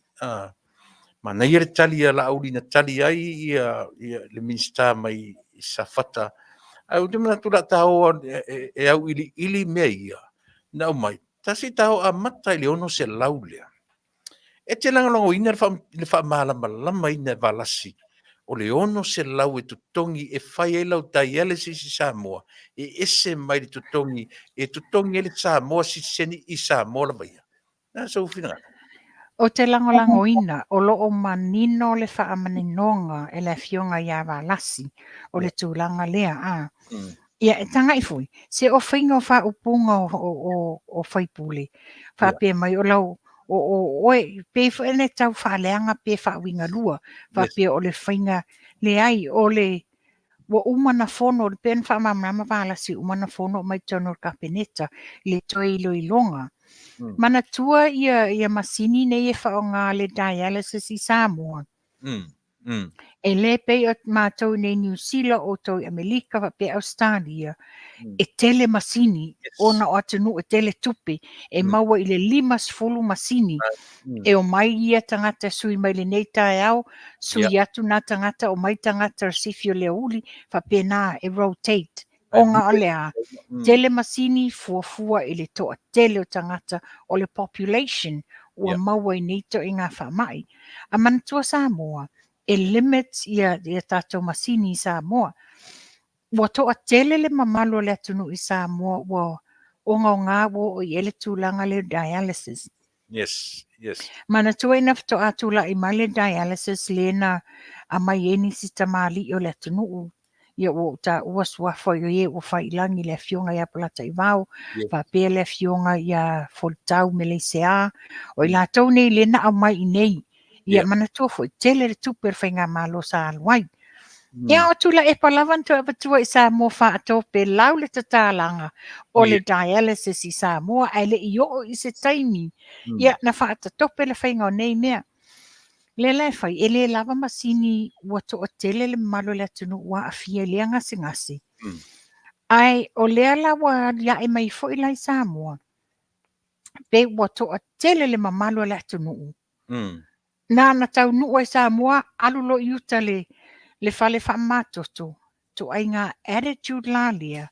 ma na ia le tali la auli na tali ai ia le minsta mai sa fata au te mana tula tau e au ili mea ia. Nau mai, tasi tau a mata i le ono se laulea. E te langalongo ina le wha malama ina valasi. O le ono se lau e tutongi e whai e lau dialysis i Samoa. E ese mai le tutongi, e tutongi e le Samoa si seni i Samoa la vaia. Nā sa ufina ngā. O te langolango ina, o loo manino le wha amaninonga e le fionga ia valasi, o le tūlanga lea Ia, e tanga i fui. Se o whainga o wha upunga o whaipule. Wha pe mai o lau, oe, pe whaene tau wha leanga pe wha winga lua. Wha pe o le whainga le ai, o le, wa umana fono, le pen wha mamrama wala si umana fono mai tono kapeneta, le toi ilo ilonga. Mana tua ia masini ne e wha o ngā le dialysis i Samoa. E le pe o mātou nei New Zealand o tau Amerika wa pe Australia e tele masini ona o atunu e tele tupi e maua i le 5 masini e o mai ia tangata sui mai le nei tae au sui atu nā tangata o mai tangata sifio le uli wa pe nā e rotate o ngā olea tele masini fuafua i le toa tele o tangata o le population ua maua i neito i ngā whamai a manatua Samoa e limits ia tātou masini i Samoa. Wa toa tele le mamalo le atunu i Samoa wa ngā wo i ele tūlanga le dialysis. Yes. Mana tua ina to atula i mai le dialysis le na a mai eni si tamali o le atunu ia o ta ua suafo i o whailangi le fionga ia palata i vau, pa pia le fionga ia foltau me le ASEA, o i la tau nei le na a mai i nei. Ia mana tua foi tele le tuper whainga malo sa alwai. Ia o Tuilaepa lawan tu apatua i Samoa wha ato pe lau le tatalanga o le dialysis i Samoa ai le i o i se taimi. Ia na wha atatope le whainga o nei mea. Le fai, e le lava masini ua toʻatele le mamalo le atunuu ua afia lea gasegase. Ai, o lea laua liaʻe mai foʻi lai Samoa, pe ua toʻatele le mamalo le atunuu. Na ana taunuu ai Samoa, alu loʻi uta le fale faamatoto, toʻaiga attitude la lea,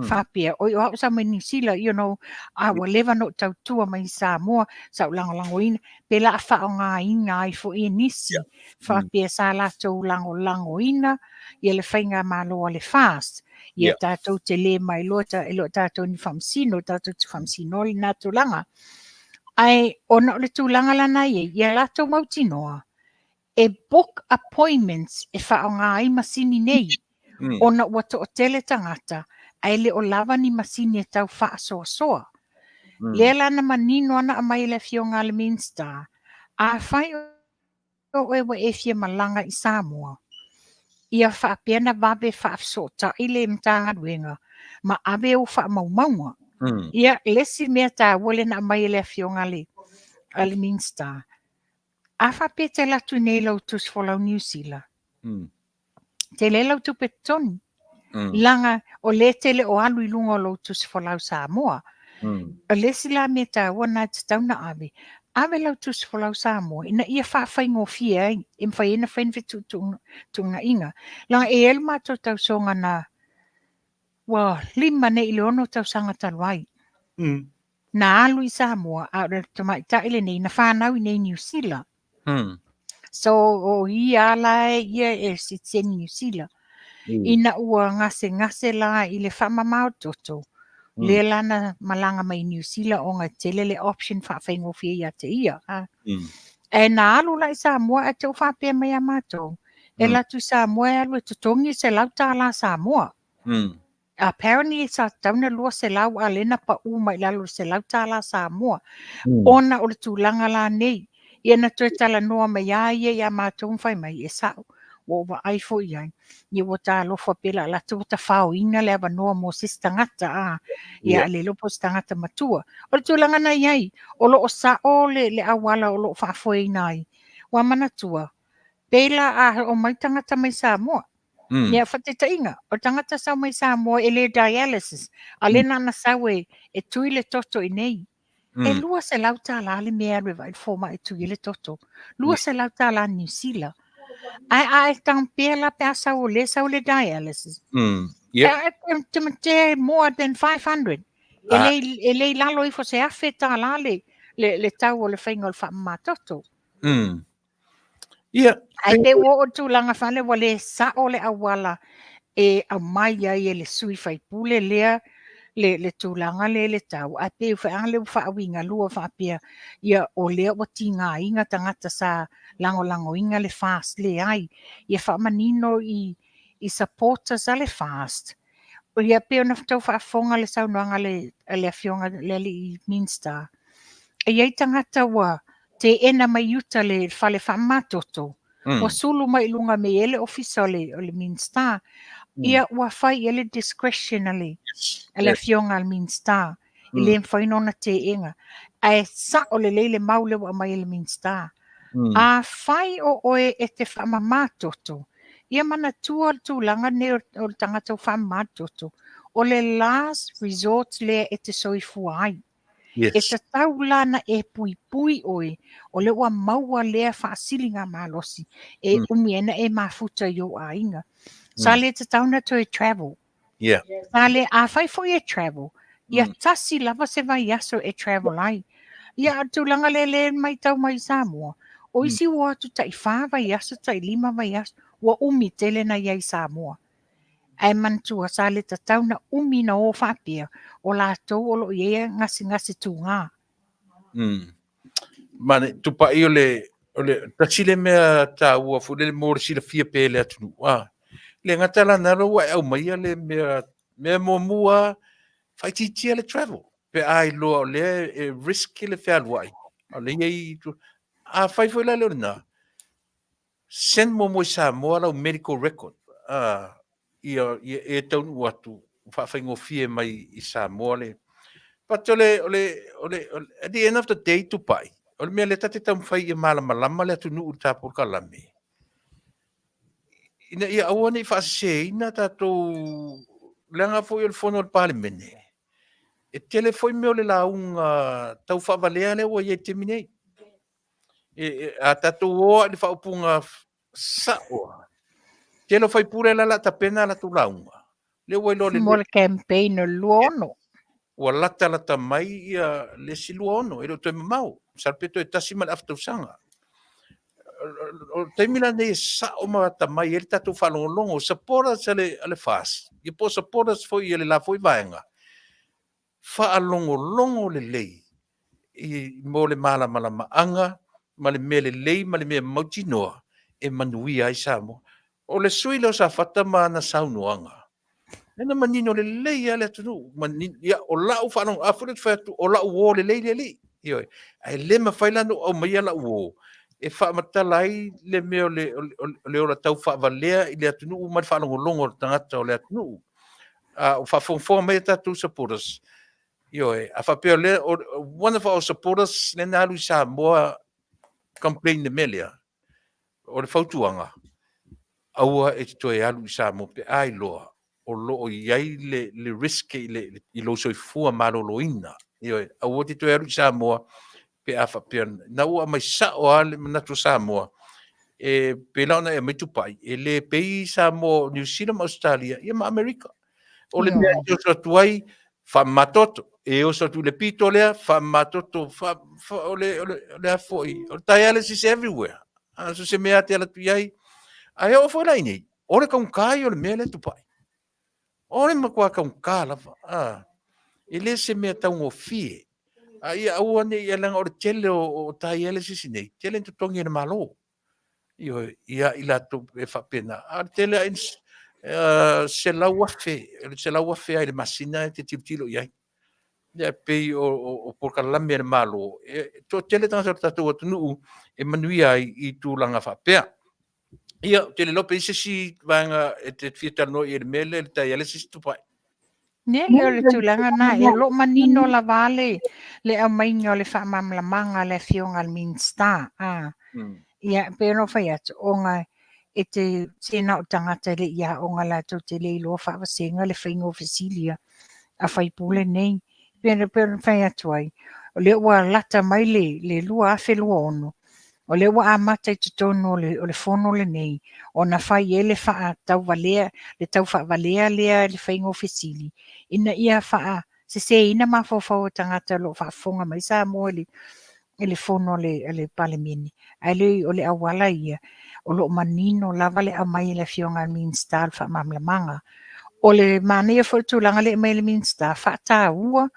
faapea oi o aʻu sa mai New Zealand, ua lewa no tautua mai Samoa, sau lagolagoina, pe la faaaogāina ai foʻi e nisi, faapea sa latou lagolagoina, ia le faiga malo a le fast, ia tatou te lē mai loa e loa tatou ni faamasino, tatou te faamasino i nā tulaga. Ai, ona o le tulaga lana ia latou mautinoa, e book appointments e whaonga ai masini nei. Ona ua toʻatele tangata, ai le o lava ni masini e tau whaasoasoa. Lea lana manino ana a mai le fionga le Minster, a whai o e wa e fia malanga i Samoa. Ia whaapea na wabe whaafsota i le mtanga duenga, ma ave o whaamaumaunga. Ia lesi mea tā wale na a mai le fionga le Minster. A whapea te latu nei lau tus folau New Zealand. Te le lau tu petoni. Langa o le tele o alu i lunga o lau tus folau Samoa. O le sila me ta wana te tauna ave. Ave lau tus folau Samoa. Ina ia whaafai ngō fia ai. E mwhai ena whainwe tunga inga. Langa e elma tau songa na lima ne i leono tau sanga taluai. Na alu i Samoa. A ora tamai ta ile nei na whanau i nei New Zealand. So o ia la ia e sitsen New Zealand. Ina ua ngase la i le whamamao toto. Le lana malanga mai New Zealand o ngā tele le option whawhaingo fia ia te ia. E nā alu la i Samoa e tau whapea mai a mātou. E latu Samoa e alu e tutongi se lau tā la Samoa. Apparently sa tauna lua se lau a lena pa uma i lalu se lau tā la Samoa. Ona o le tūlanga la nei. Ia na tue tala noa mai ia mātou mwhai mai e sao. O wa ai fo iai. Ia wa tā lofa pela la tu ta whao ina le ava noa mo sistangata ia le lopo sistangata matua. O le tūlanga na iai. O lo o sa o le awala o lo whaafoe inai. Wa manatua. Pela o mai tangata mai Samoa. Ia whateta inga. O tangata sau mai Samoa e le dialysis. A le nana sau e tui le toto i nei. E lua se lau tā la le mea rewa i forma e tui le toto. Lua se lau tā la New Zealand. Ai tampea la pe sau le dialysis. Te more than 500. E le lalo i fo se afe tā la le tau o le whainga o le whaamatoto. Ai te o tūlanga whane wa le sa o le awala e a mai ai e le sui whai pule lea le tūlanga le tau. A te whaanga le whaawinga lua whaapea ia o lea wa tinga inga tangata sa lango inga le fast le ai. Ia whaamanino i supporters a le fast. O ia peo na tau whaafonga le saunoanga le afionga le i Minster. E iei tangata wa te ena mai uta le whale whaamatoto. Wa sulu mai lunga me ele ofisa o le Minster. Ia ua whai ele discretionally. Ele fionga al Minster. Ile mwhainona te inga. Ai sa o le leile maule wa mai ele Minster. A whai o oe e te whaamamatoto. Ia mana tua tūlanga ne o tangata o whaamatoto. O le last resort le e te soifua ai. E te taulana e pui oe. O le ua maua lea whaasilinga malosi. E umiena e mafuta yo a inga. Sa le te tauna to e travel. Sa le a whai fo e travel. Ia tasi lava se vai aso e travel ai. Ia tūlanga le mai tau mai Samoa. O isi ua tu tai wha vai aso, tai lima vai aso. Ua umi tele na iai Samoa. Ai mantua sa le te tauna umi na o whapea. O la tau o lo iea ngasi tu ngā. Mane, Tupa'i o le tasile mea tā ua fu le mōre sila fia pēle atunu. Le ngata la naro wa au mai le mea mua fai titia le travel. Pe ai loa o le risk le whaalwai. O le iei fai fai la leo na. Send mo Samoa lau medical record. Ia e Taunu'u atu. Whawhai ngō fie mai i Samoa le. But at the end of the day, Tupa'i. O le mea le tate taumawhai ia malama le Taunu'u tā Polokalame. Ina ia aua nei whaaseina tātou leanga foi o le fono o le palemene. E tele foi meo le launga tau whaavalea le ua ia temi nei. A tātou oa le whaupunga saoa. Telo fai pure la ta pena la tu launga. Le ua ilo le Mo le campaign o luono. ua lata mai ia le siluono. Ilo toi mamau. Sarpeto e tasi ma le aftausanga. O taimila nei sao ma ta mai ele tatu whalongolongo. Sapora sa le fas. I po sapora sa foi ele la foi vaenga. Whaalongolongo le lei. I mo le malama anga. Ma le mele lei, ma le mea mautinoa. E Manuia ai Samoa. O le sui leo sa fata ma na saunoanga. Ena manino le lei ale tunu. Ia o lau whanong afuret whatu. O lau o le lei le lei. Ioi. Ai le ma whailano au mai ala uo. E whamatalai le meo le ora tau whavalea i le atunu. Umar whanongo longo tangata o le atunu. O whafongfonga mai tatu supporters. Ioi. A whapeo le. One of our supporters le nalu i Samoa complain de melia. O le whautuanga. Aua e toi alu i Samoa pe ai loa. O loo iai le risk i lo soifua maloloina. Ioi, aua te toi alu i Samoa pe a whapea. Na ua mai sao ale manatu Samoa. E pe launa e mai Tupa'i. E le pei Samoa, New Zealand, Australia, ia ma Amerika. O le mea i o sotuai, whamatoto. E o sotu le pito lea, whamatoto, o le afoi. O le dialysis everywhere. So se mea te ala tu iai. Ai o foi lai nei. O le kaunkai o le mea le Tupa'i. O le makua kaunka lava. E le se mea tau ngofie. Ai aua nei ia langa o le tele o dialysis nei. Tele tu tongi na malo. Ia ila tu e whapena. A tele a se lau afe ai le masina te tiptilo iai. Ia pei o Polokalame le malo. To tele tanga sa tatu o Taunu'u e Manuia i tu langa whapea. Ia, tele lope i si vanga e te whiatano i le mele le dialysis Tupa'i. Ne leo le tūlanga na e lo manino la Vale le au mainga o le whaamamlamanga le fionga le Minsta. Ia, pero whai atu o ngai e te tēnā o tangata le ia o ngā lātou te le ilo whaawasenga le whaingo fesilia a whaipule nei. Pero whai atu ai. O le ua lata mai le lua a whelua ono. O le ua amata i te tono o le fono le nei. O na whai e le wha tau valea, le tau wha valea lea le whaingo fesili. Ina ia wha se ina mawhawhau o tangata lo wha fonga mai Samoa le fono le palemini. Ai le o le awala ia. O lo manino lava le amai le fionga Minsta wha mamlamanga. O le mania whautulanga le mai le Minsta wha tā ua.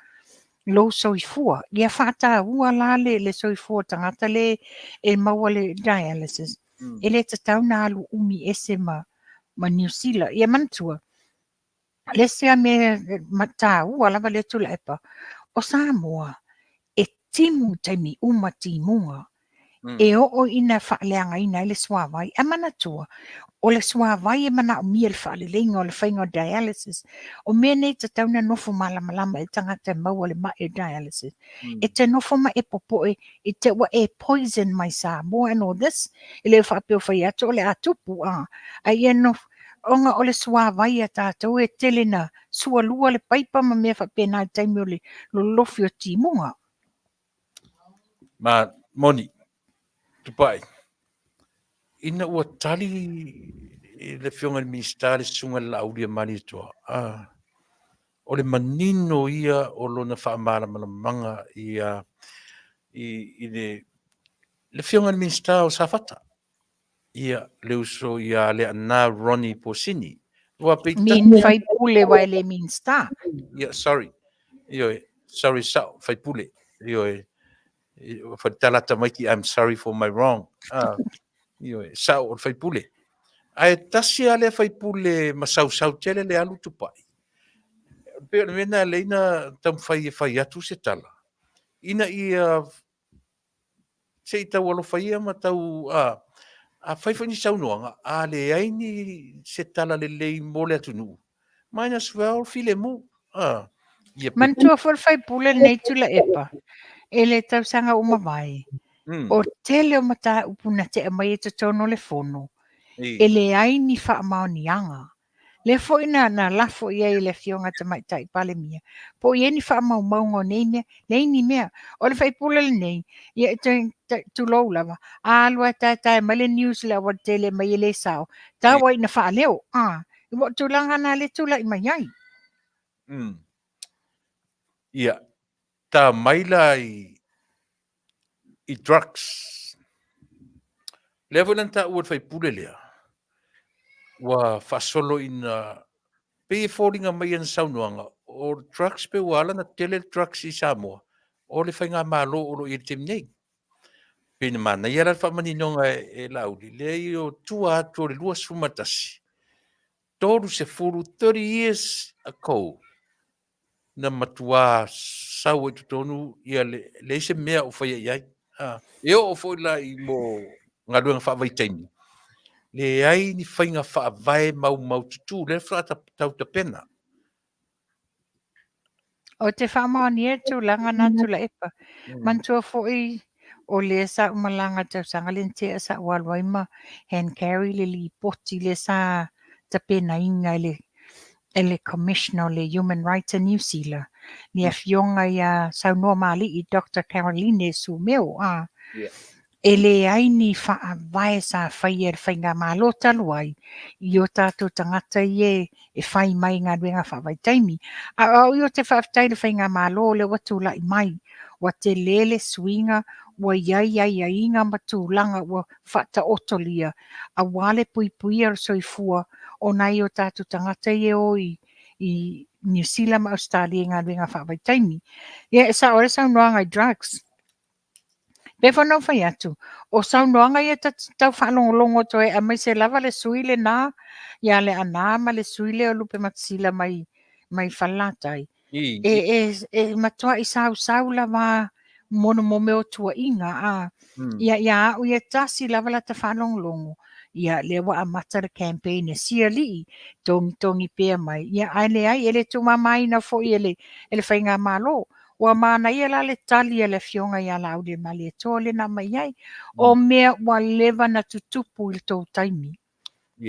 Lo soifua. Ia whata ua la le soifua tangata le e maua le dialysis. E le tatau na alu umi ese ma New Zealand. Ia mantua. Le sea me mata ua lava le Tuilaepa. O Samoa e timu taimi uma timunga. E o ina whaaleanga ina ele swawai. A manatua. O le swawai e mana o mia le whaalelenga o le whainga dialysis. O mea nei te tauna nofo malama e tangata maua le mae dialysis. E te nofo ma e popoe e te wa e poison mai Samoa and all this. E le whapeo whai atu o le atupu. Ai e nofo. Onga o le swawai a tātou e tele na sualua le paipa ma mea whapena taimi o le lofi o timunga. Ma moni. Tupa'i. Ina ua tali le fionga le Minsta le sunga la aulia mani toa. O le manino ia o lona whaamalamanga ia i le fionga le Minsta o Safata. Ia le uso ia le ana Ronnie Posini. Min fai pule vai le Minsta. Ia, sorry. Sorry, fai pule. Talata maiki, I'm sorry for my wrong. Sao fai pule. Ai tasi ale fai pule masau tele le alu Tupa'i. Pe mena leina tam fai atu se tala. Ina ia se ita walo fai ma tau a fai ni saunoanga a le aini se tala le lei mole atunu. Minus well file mu. Mantua for fai pule nei Tuilaepa. Ele tau sanga uma vai. Mm. O tele o mata upuna te mai te tono le fono. E I. le ai ni whaamaonianga. Le foi na lafo ia i le fionga te mai tai pale mia. Po ia ni whaamaungo nei mea, nei ni mea. O le whaipula le nei, ia tu lou lava. A alua tai mai le news le awa tele mai le sao. Ta I. wai na wha leo. I mo tulanga na le tula i mai ai. Mm. Ia. Tā maila i drugs. Lea fo lan tā ua fai pule lea. Wa fasolo ina pe falling mai an saunuanga. O drugs pe wala na tele drugs i Samoa. O le whainga malo o lo i te mnei. Pena mana ia la whamaninonga e lauri. Lea i o tua atu o le lua sumatasi. Toru se furu 30 years ago. Na matua sau e tutonu ia le se mea o whaia iai. E o fo la i mo ngaluanga whaavaitaimi. Le ai ni whainga whaavae mau tutu. Le whaata tau ta pena. O te whaamaoni e tulanga na Tuilaepa. Mantua foi o le sa umalanga te sangalente sa walwaima hand carry le li poti le sa te pena inga ele commissioner le human rights in New Zealand. Ni a fionga ia sa normali i Dr. Caroline Sumeo Yeah. ele ai ni whaavae sa whai e whainga malota luai i o tātou tangata i e whai mai ngā ruenga whawai taimi. A o i o te whawtai le whainga malo le watu lai mai. Wa te lele swinga wa iai inga matulanga wa whata otolia. A wale pui pui ar soifua o nai o tātou tangata i o i New Zealand ma Australia ngā ruenga whawai taimi. Ia sa ore sa unoanga i drugs. Pe whanau whai atu. O saunoanga ia tau whanongolongo toi a mai se lava le suile nā. Ia le anā ma le suile o lupe matsila mai whalatai. E matua i sau lava mono mome o tua inga. Ia au ia tasi lava la ta whanongolongo. Ia le wa a mata le campaign e sia lii. Tongi pia mai. Ia aile ai ele tu mamai na fo i ele whainga malo. Wa mana ia la le tali e le fionga ia la aude mali e tole na mai ai. O mea wa leva na tutupu il tau taimi.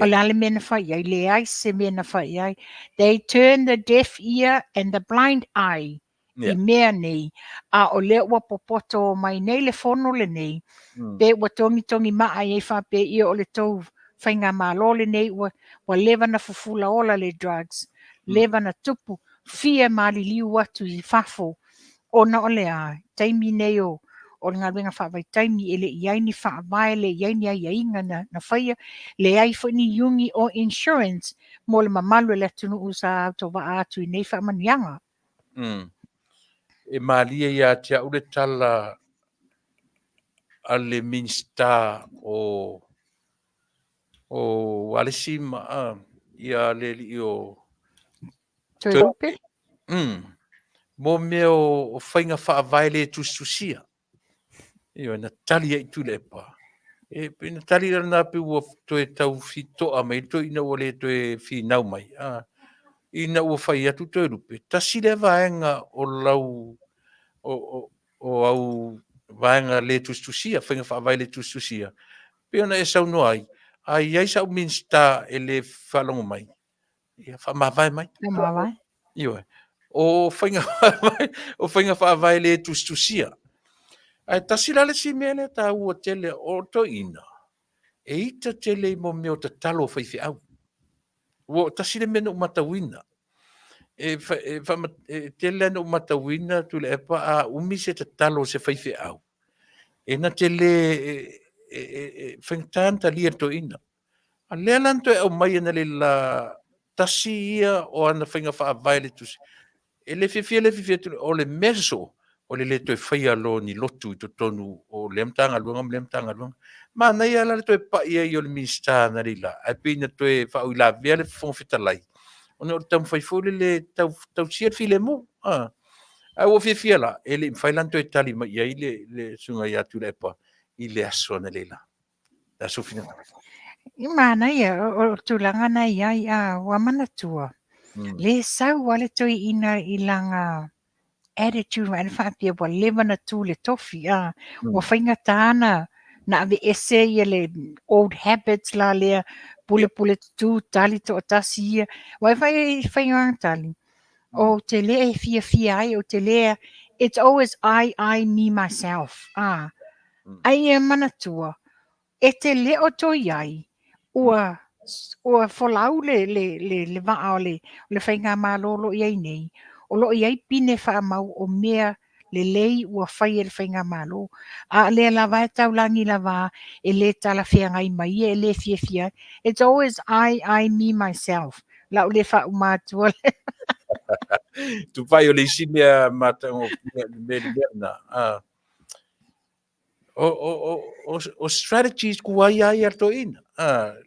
O le ale mena whai ai, le ai se mena whai ai. They turn the deaf ear and the blind eye. I mea nei. A o le wa popoto mai nei le fono le nei. Pe wa tongi maa e whape ia o le tau whainga malo le nei wa leva na fufula ola le drugs. Leva na tupu. Fia mali liu atu i fafo. Ona o le a, taimi nei o ngā ruenga whawai taimi e le iai ni whaavae le iai ni ai inga na whaia le ai whani yungi o insurance mo le mamalu e le Taunu'u sa auto wa atu i nei whamanianga. E malia ia tia ule tala ale minsta o alesi ma ia le li o Tuirupe? Mo me o whainga whaavae le tustusia. Io na tali ai Tuilaepa. E pina tali rana pe ua toe tau fitoa mai to ina ua le toe finau mai. Ina ua whai atu Tuirupe. Tasi le vaenga o lau o au vaenga le tustusia, whainga whaavae le tustusia. Pe ona e sau no ai. Ai ai sau minsta e le whalongo mai. Ia whamavae mai. Whamavae. Io e. O whainga whaavae le tustusia. Ai tasila le si mele ta ua tele o to ina. E ita tele i mo meo ta talo whaifi au. Wo tasile mena o matawina. E tele ana o matawina Tuilaepa a umi se ta talo se whaifi au. E na tele whaingtan ta lia to ina. A lea lanto e au mai ana le la tasi ia o ana whainga whaavae le tusi. E le fifia o le meso o le toi whaia lo ni lotu i to tonu o le amtanga luanga. Ma na ia la le toi pa ia i o le minsta na rila. A pina toi whau i la vea le whongwhitalai. O ne o tam whaifole le tau sia file mo. A o fifia la, e le mwhailan toi tali ma ia i le sunga ia Tuilaepa i le aso na leila. Da sofina. I mana ia o tulanga na ia wa manatua. Le sau wale toi ina i langa attitude ma whaapia wa lewa na tū le tofi wa Mm. whainga tāna na ave ese ia le old habits la lea pule tū tali to atasi ia wa whainga tali o te lea fia ai o te lea it's always I me myself ai e manatua e te leo toi ai ua folau le vaa o le whainga mālolo i ai nei o lo i ai pine whaamau o mea le lei ua whai e le whainga mālo a le lava e taulangi lava e le tala whia ngai mai e le fia it's always I me myself la o le wha umatua Tupa'i o le isinia matango na. O strategies kuai ai atoina.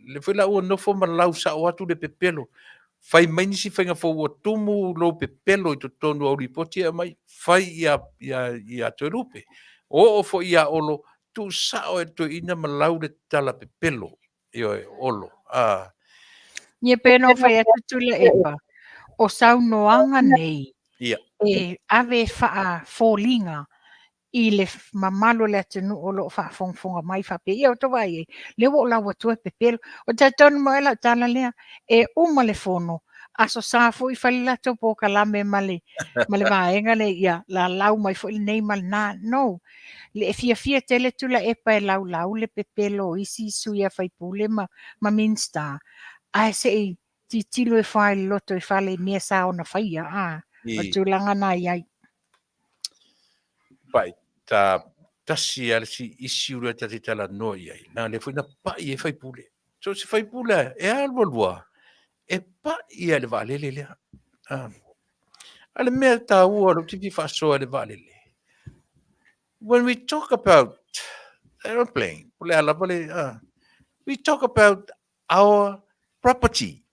Le whela ua nofo malau sa o atu le pepelo. Fai mai nisi whainga fo ua tumu lo pepelo i to tonu au ripoti a mai. Fai ia to rupe. O fo ia olo tu sa o to ina malau le tala pepelo. Io e olo. Nye pēnō whai atu Tuilaepa o saunoanga nei Ia. e ave wha fōlinga i le mamalo le atunu o lo wha fonga mai whape ia o towa i le wo la watu e pepelo o ta tonu mo ela tala lea e uma le fono aso sa fu i whalila to Polokalame male vaenga le ia la lau mai fu i nei mal na no le fia tele Tuilaepa e lau le pepelo isi suia fai pule ma minsta ai se ti tilo e whai loto e whale mea sa ona whaia o tūlanga na iai Pai, ta tasi ala si isi ura tati tala noi ai. Nā le whaina pai e whai pule. So se whai pule e alwa lua. E pai e le vale le lea. Ale mea tā ua lo tiki whasoa le vale le. When we talk about aeroplane, pule ala vale, we talk about our property.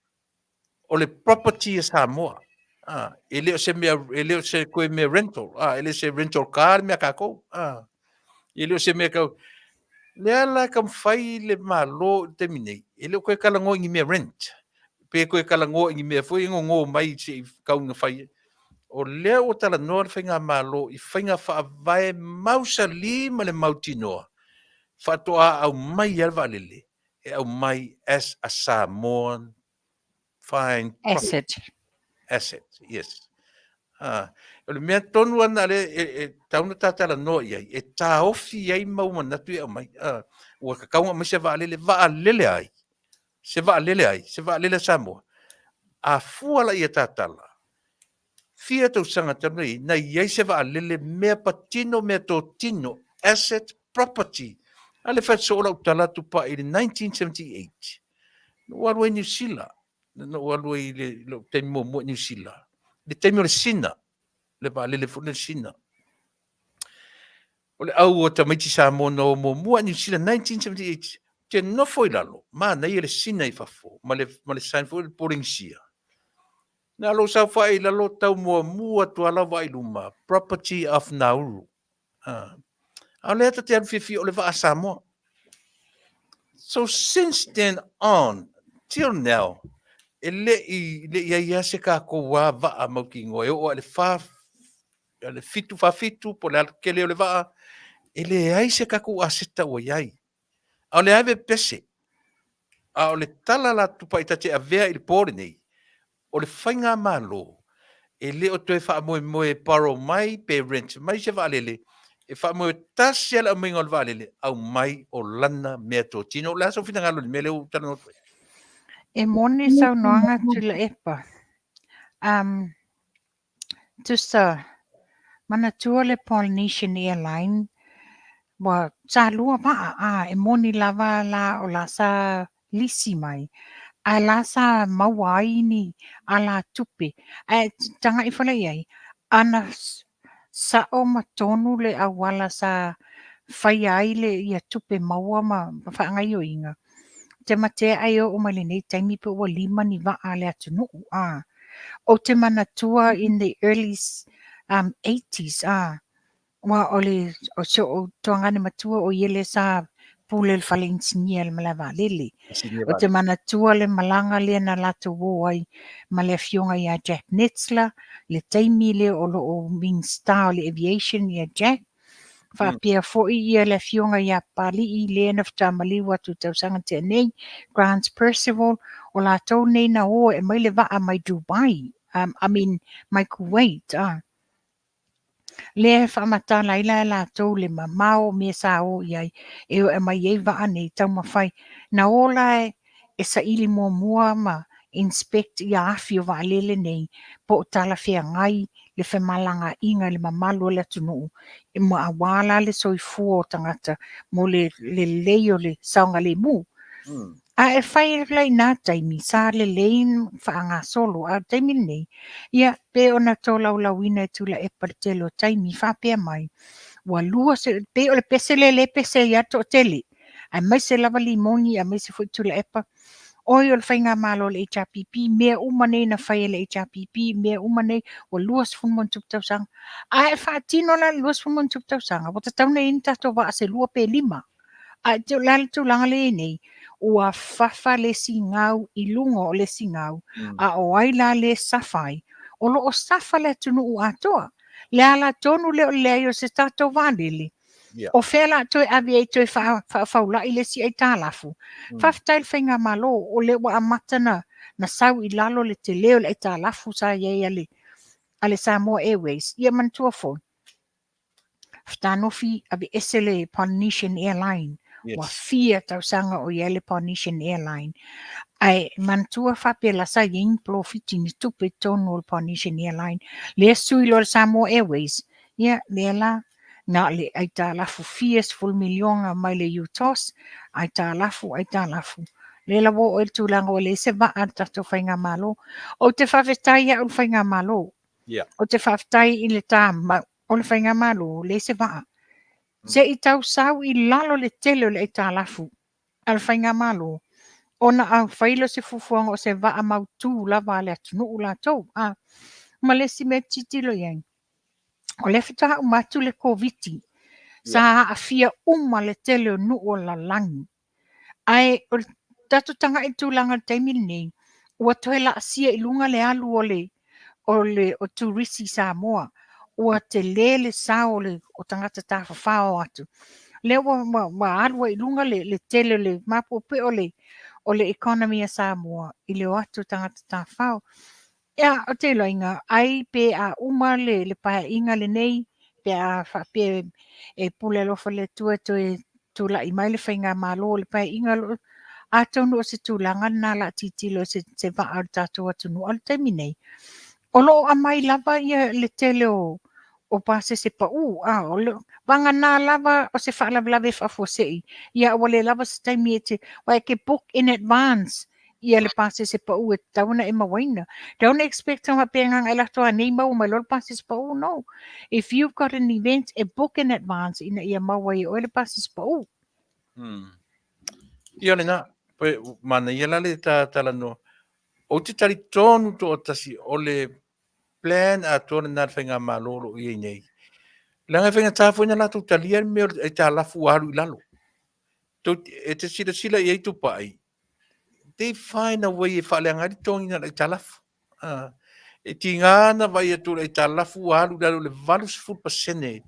O le property e Samoa. E leo se koe mea rental. E leo se rental car mea kako. E leo se mea kau. Lea la kam whai le malo te minei. E leo koe kalango ingi mea rent. Pe koe kalango ingi mea fo ingo ngō mai se kaunga whai. O leo o tala noa le whainga malo i whainga whaavae mausa lima le mautinoa. Whatoa au mai alwa lele. E au mai as a Samoan fine asset, yes. O le mea tonu ana le tauna tātala noa iai, e tā ofi iai mau manatu i au mai. Ua ka kaunga mai se vaa lele ai. Se vaa lele Samoa. A fuala ia tātala. Fia tau sanga tanu i, na iai se vaa lele mea patino, mea tō tino, asset, property. Ale whatso ola utala Tupa'i i 1978. No alua i New Zealand. No alua i le taimi mo New Zealand. Le taimi o le sina. Le vaa lele fu le sina. O le au o tamaiti Samoa no mo mua New Zealand 1978. Te nofo i lalo. Ma na ia le sina i fafo. Ma le sain fu le poringsia. Na lo sa fa i lalo tau mua tu ala vai luma. Property of Nauru. A le ata te alfifi o le vaa Samoa. So since then on, till now, e le ia se ka ko wa vaa mau ki ngoe o le fitu po le kele o le vaa, e le ai se ka ko aseta o iai. A le ave pese, a o le tala la Tupa'i tate a vea i le pōre nei, o le whainga malo, e le o toe wha moe paro mai, pe rent mai se vaa lele, e wha moe tasi ala mingo le vaa lele, au mai o lana mea tō tino, la so fina ngalo le mea leo tala no tue. e moni saunoanga Tuilaepa tusa manatua le Polynesian Airline wa sa lua pa e moni lava la o la sa lisi mai a la sa mawaini a la tupe e tanga i whala iai ana sa o matonu le awala sa whai ai le ia tupe maua ma whaangai o inga te matea ai o mali nei taimi pe ua lima ni waa le Taunu'u o te manatua in the early 80s wa o le o toangane matua o iele sa pule le falinsinia le malava lili. Senior O te Vale. manatua le malanga lea na lato wo ai ma le fionga ia Jack Nitzler, le taimi le o lo o Wing Star le aviation ia Jack. Whapea fo'i ia le fionga ia pali i le na whamali watu tausanga te nei, Grants Percival, o la tau nei na o e mai le waa mai Dubai, mai Kuwait, Le whamata laila e la tau le mamao me sa o iai, e o e mai ei waa nei tau mawhai, na ola e sa ili mua ma inspect ia afi o waalele nei, po o tala whea ngai, le whemalanga inga le mamalo le Taunu'u, e mo awala le soifua o tangata, mo le leo le saunga le mu. A e whai lai nā taimi, sa le lein whaanga solo, a taimi nei, ia pe o na tō laulawina e Tuilaepa le telo taimi, whapea mai, wa lua se, pe o le pese le pese ia to tele, a mai se lava limoni, a mai se fui Tuilaepa, oi o le whainga malo le HRPP, mea umane na whai le HRPP, mea umane o luas fumon tuptausanga. A e whaatino la luas fumon tuptausanga, wata tauna ini tato wa se lua pe lima. A te lale tu langa le nei, ua fafa le singau, i lungo o le singau, a o ai la le safai, o lo o safa le Taunu'u atoa, le ala tonu le o leo se tato vanili. O fela to aviator faula ile si ai talafu. Faafetai le whainga malo o le wa amatana na sau i lalo le te leo le talafu sa ye ale Samoa Airways. Ia mantua fo. Ftanofi abi esele Polynesian Airline. Wa fia tausanga o yele Polynesian Airline. Ai mantua fape la sa yin profiti ni tupe tonu o Polynesian Airline. Le sui lo Samoa Airways. Ia le la na le ai talafu fies full milionga mai le UTOS, ai talafu. Le la wo el tulanga o le se va anta to whainga malo. O te Faafetai o le whainga malo. O te Faafetai i le tama o le whainga malo, le se va. Se i tau sau i lalo le tele o le ai talafu. Al whainga malo. Ona a whailo se fufuanga o se va a mautu lava le Taunu'u la tau. Ma le si me titilo yang. O le fita umatu le koviti. Sa afia le tele o nu o la langi. Ai o tatu tanga i tūlanga taimi nei, ua toe la asia i lunga le alu o turisi Samoa, ua te le sa o tangata tawhawhao atu. Le wa alua i lunga le tele le mapu pe o le economy a Samoa, i le o atu tangata tawhawhao. Ia o te loinga, ai pe a le pae inga le nei, pe a pe e pule lofa le tua tula i mai le whainga malo le pae inga lo a tonu o se tūlanga nā la titilo se wa au tātua tunu al taimi nei. O lo a mai lava ia le tele o pase se pa o lo wanga nā lava o se whaalawlawe whafosei. Ia o le lava se taimi e te wai ke book in advance ia le pase se pa e tauna e mawaina. Don't expect tama pengang e latoa nei mau mai lor pase se pa no. If you've got an event, a book in advance ina ia mawai o le pase se pa Ia le na, mana ia lale tala no. O te tari tonu to o tasi o le plan a tōna nā whainga malolo i nei. Langa whainga tāwhaina lato talia me e tā lafu aru i lalo. E te sila i eitu Tupa'i. They find a way e whale angari tongi na i tā lafu. E ti ngāna vai e tūra i tā lafu aru lalo le 20%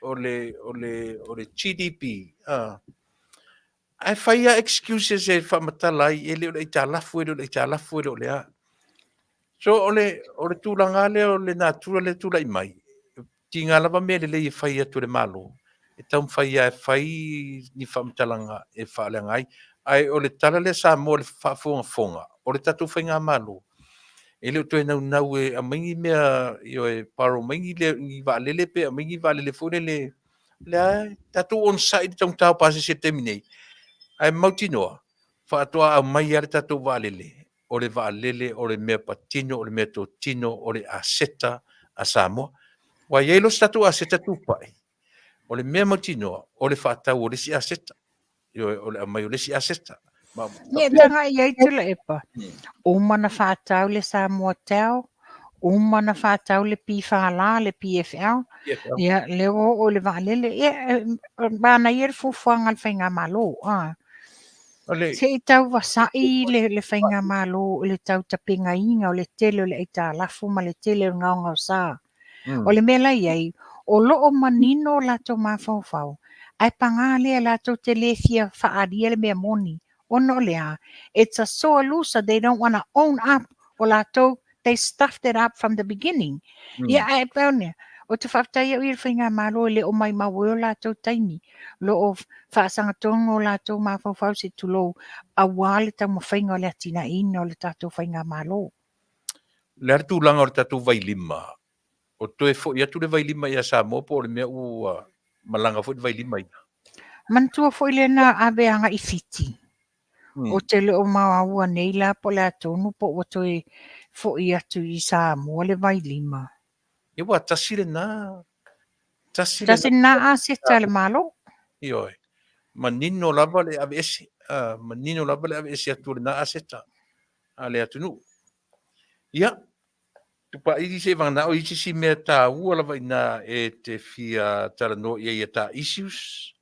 o le GDP. Ai whaia excuses e whamatalai e leo le tā lafu e le lea. So ole tūlanga le o le natura le tūla i mai. Ti ngā lava mea le e whaia tu le malo. E tau whaia e whai ni whamatalanga e whaale ngai. Ai o le tala le sa mo le whafonga. O le tatu whai ngā malo. E leo tu e nau e a mingi mea e paro mingi le i waalele pe a mingi waalele fune le tatu on side tau tau pasi se teminei. Ai mauti noa. Whaatoa a mai are tatu waalele. O le waalele, o le mea patino, o le mea tōtino, o le ASEA a Samoa. Wa ielo statu ASEA Tupa'i. O le mea matinoa, o le whaatau o le si ASEA. O le amai o le si ASEA. Ia tanga i ei Tuilaepa. O mana whaatau le Samoa tau, uma na whātau le pi whāla, le PFL, ia le o le Vale, ia mana ia le fufuanga le whainga malo, Se I tau wasai le whainga malo, le tau tapinga inga, o le tele o le eita lafu, ma le tele o ngau ngau sā. O le mela iai, o loo manino lato mawhauwhau, ai panga lea lato te lefia whaaria le mea moni, ono lea, it's a sore loser, they don't want to own up, o lato, they stuffed it up from the beginning. Ia ai paune, o te whaftai au I le whainga malo, le o mai mawe o lato taimi, lo o whaasanga tongo o lato mawhauwhau se tulo, a wale tau mawhainga o le atina ina o le tato whainga malo. Le artu langa o le tatu vai lima. O toe fo ia tu le vai lima ia Samoa po le mea ua malanga fo le vai lima ia. Mantua fo I lena abeanga I fiti. O te leo maua nei la po le atonu po o toe fo I atu I Samoa le vai lima. Ia wa tasile na. Tasi na ase tale malo. Ioi. Manino lava le ave ese. Manino lava le ave ese atu le na ase ta. A le atunu. Ia. Tupa'i se vana o isi si mea tā ua lava ina e te fia tala no ia tā issues.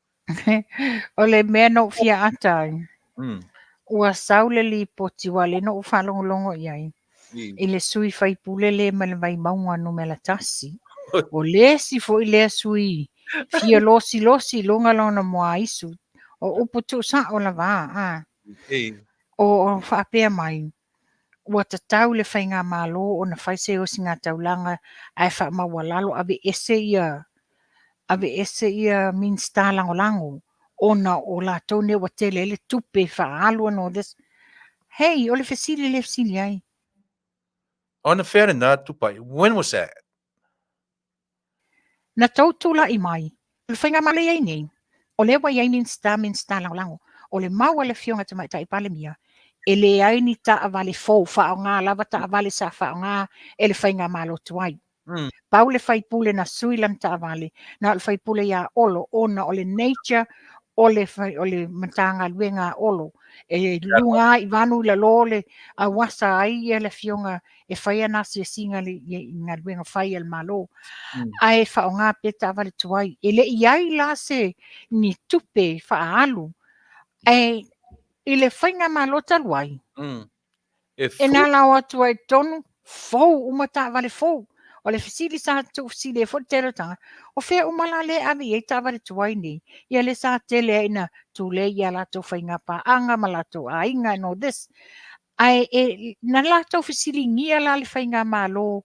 O le mea no fia atai. Mm. Ua saule li poti wale no whalongolongo iai. I le sui fai pule le ma le vai maunga no me la tasi. O le si fo I le sui. Fia losi losi longa lona moa isu. O upo tu sa o la va. O whapea mai. Ua tatau le whainga malo o na whaise o singa taulanga ai wha mawalalo ave ese ia min sta lango lango. Ona o la tone wa tele le tupe whaalo and this. Hey, o le fasili ai. On a fair na Tupa'i. When was that? Na tautula I mai. Le whainga male ai nei. O le wa iai min sta lango lango. O le maua le fionga te mai tai pale mia. E le ai ni ta avale fou wha o ngā lava ta avale sa wha o ngā e le whainga malo tuai. Pau le whaipule na suilam ta avale. Na le whaipule ia olo ona o le nature o le matanga luenga olo. E lunga I vanu la lole a wasa ai e le fionga e whaia nasi e singa le ngā luenga whai al malo. Ai wha o ngā peta avale tuai. E le iai la se ni tupe wha alu. E I le whainga malo taluai. E nā lau atu ai tonu, fou, umata vale fou. O le fisili sa tu fisili e fo tera tanga. O fea umala le avi e ta vale tuai ni. Ia le sa tele e na tu le ia la tu whainga pa anga ma la tu a inga no this. Ai e na la tu fisili ngia la le whainga malo.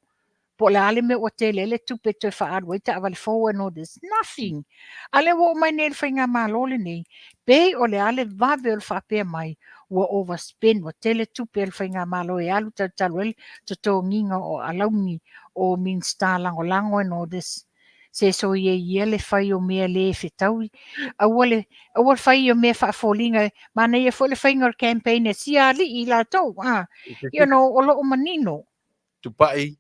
Po le ale me o tele le tupe te whaarua I ta vale fou and all this. Nothing. Ale wo mai ne le whainga malo le nei. Pei o le ale vave o le whapea mai. Ua overspend wa tele tupe le whainga malo e alu talu ele to tō nginga o alauni o min star lango and all this. Se so ia le whai o mea le whetaui. Awale whai o mea whaafolinga. Mana ia fo le whainga o campaign e sia li I la tau. You know, o lo o manino. Tupa'i.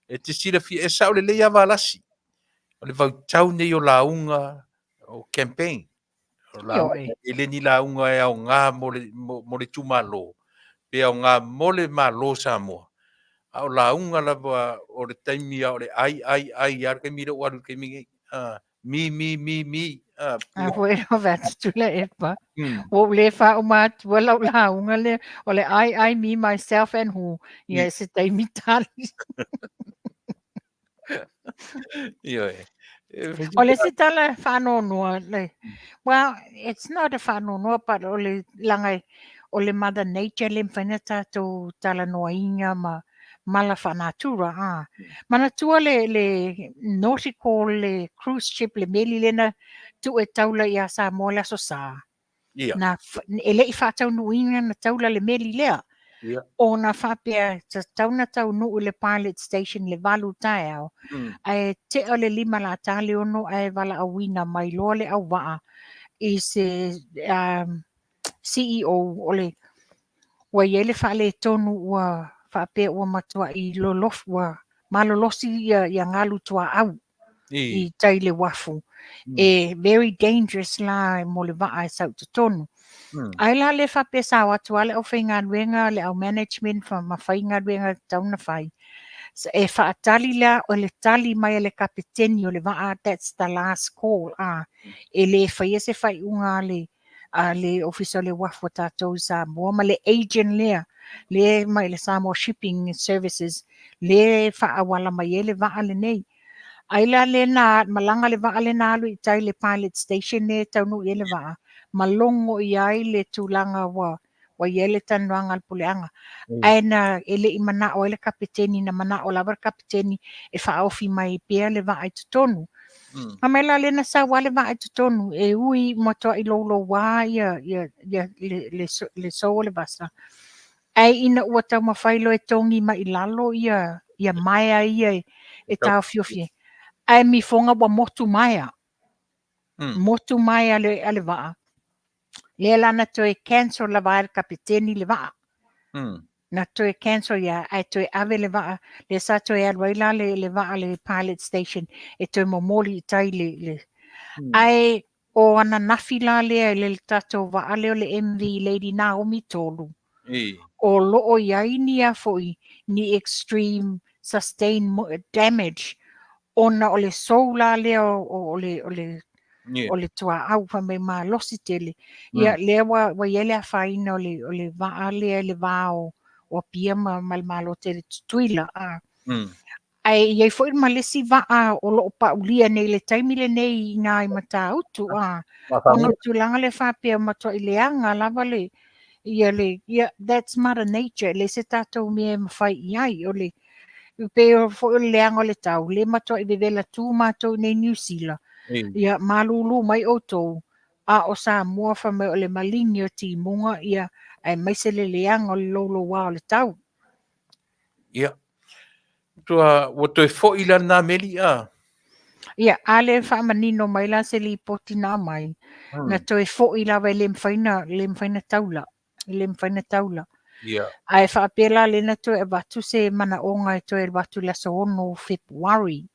E te sira fi e sao le leia walasi. O le vautau nei o launga o campaign. O launga e le ni launga e au ngā mo le tumalo. Pe au ngā mo le malo Samoa. Au launga lava o le taimi o le ai ar ke mira waru ke mi. Mi. Foi o vete Tuilaepa. O le wha o mat wala launga le o le I, me, myself and who. Ia se taimi tali. O le si tala whanonua le. Well, it's not a whanonua, but o le langai, o le Mother Nature le mwhanata tō tala noa inga ma mala whanatura. Manatua le nautical, le cruise ship, le meli lena tu e taula I a Samoa la so sa. Na e le I Taunu'u inga na taula le meli lea. O na whapea tauna Taunu'u le pilot station le valu tae au. Ai te o le lima la tali ono ai wala awina mai loa le au waa I se CEO o le wa yele whale tonu ua whapea ua matua I lolof ua malolosi ia ngalu tua au I taile wafu. E very dangerous la mo le waa e sau te tonu. Ai la le whapea sa watu ale au whainga nuenga le au management ma whainga nuenga tauna whai. e whaatali lea o le tali mai le kapiteni o le waa, that's the last call. E le whaia se whai unga le officer le wafu tātou Samoa, ma le agent lea, le mai le Samoa Shipping Services, le whaawala mai e le waa le nei. Aila le na malanga le waa le na alu i tai le pilot station ne Taunu'u e le waa, malongo i ai le tūlanga wa iele tanuanga le puleanga. Aina ele i mana o ele kapiteni na mana o lava kapiteni e whaofi mai pia le waa i tutonu. Hamela le na sa wale waa i tutonu e ui motoa i lolo wā ia le so le basa. Ai ina ua tau mawhailo e tongi ma i lalo ia maia ia e tau fiofie. Ai mi fonga wa motu maia. Motu maia le waa. Le lana toe cancel la waa kapiteni le waa. Na toe cancel ia, ai toe ave le waa, le sa toe alwaila le waa le pilot station, e toe momoli i tai le. Ai o ana nafila le tato waa leo le MV Lady Naomi tolu. O loo iainia foi ni extreme sustained damage. Ona o le soula leo o le tua au pa me ma losi tele. Ia lea wa iele a whaina o le waa lea le waa o pia ma lo te tuila. Ai iei foi ma lesi waa o loo pa ulia nei le taimile nei ngā i mata utu. Ona tulanga le whapea matua i leanga lava le. Ia that's mother nature. Le se tatou mea mawhai iai o le. Pe o foi o leanga o le tau. Le matua i vevela tū matou nei New Zealand. Ia malulu mai o tō. A o Samoa wha mai o le malingi o ti munga ia ai mai se le leanga o le lolo wā o le tau. Ia. Tua, o toi fo ila nā meli a? Ia, a le wha manino mai la se li poti nā mai. Na toi fo ila wai le mwhaina taula. Le mwhaina taula. Ia. Ai wha apela le na toi e watu se mana onga e toi e watu la so ono February.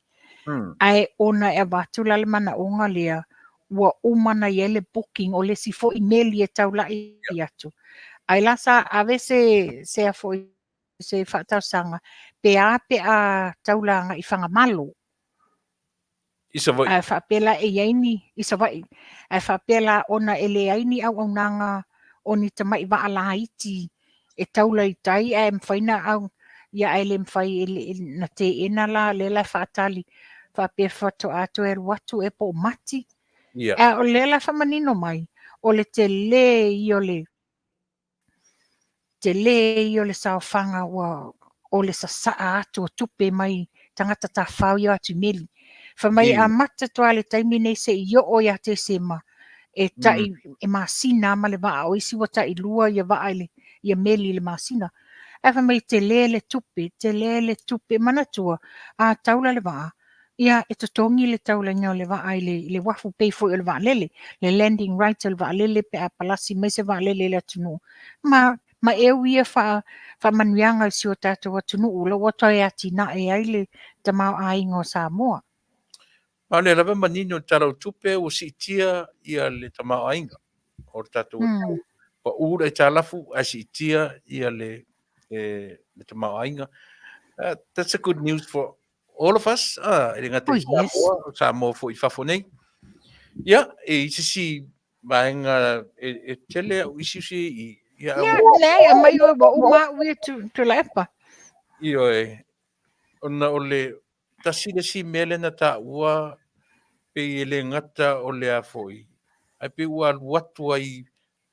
Ai ona e watu la le mana onga lea. Ua umana yele booking o le si fo imeli e taula i atu. Ai la sa ave se a fo se whatau sanga. Pe a taulanga i whanga malo. Isa vai. Ai whapela e yaini, isa vai. Ai whapela ona ele yaini au nanga o ni tamai wa ala iti e taula i tai e mwhaina au ia ele mwhai na te ena la lela whaatali. Whapea whato ato e watu e po mati. O lela whamanino mai. O le te le i o le saofanga o le sasaa atu o tupe mai tangata ta whau i atu meli. Whamai a mata toa le taimi nei se i o ia te sema e tai e masina ma le waa o isi wata i lua ia waa ia meli le masina. E whamai te le tupe manatua a taula le waa. Ia e totongi le taula ngau le waa le wafu pei fo i le waa lele. Le landing right o le waa lele pe a palasi mai se waa lele le atunu. Ma eu ia wha manuianga si o tātou atunu ula wata e ati na e aile te mau aingo Samoa. Ma le lava manino tarau tupe o si tia ia le tamao ainga. O tātou pa ura e talafu a si tia ia le tamao ainga. That's a good news for all of us. E ngate Samoa fo i fafo nei. Ia, e isi maenga e tele au isi i ia le mai o uma ui Tuilaepa. Io ona ole tasile si mele na ta ua pe ele ngata o le afoi. Ai pe ua watu ai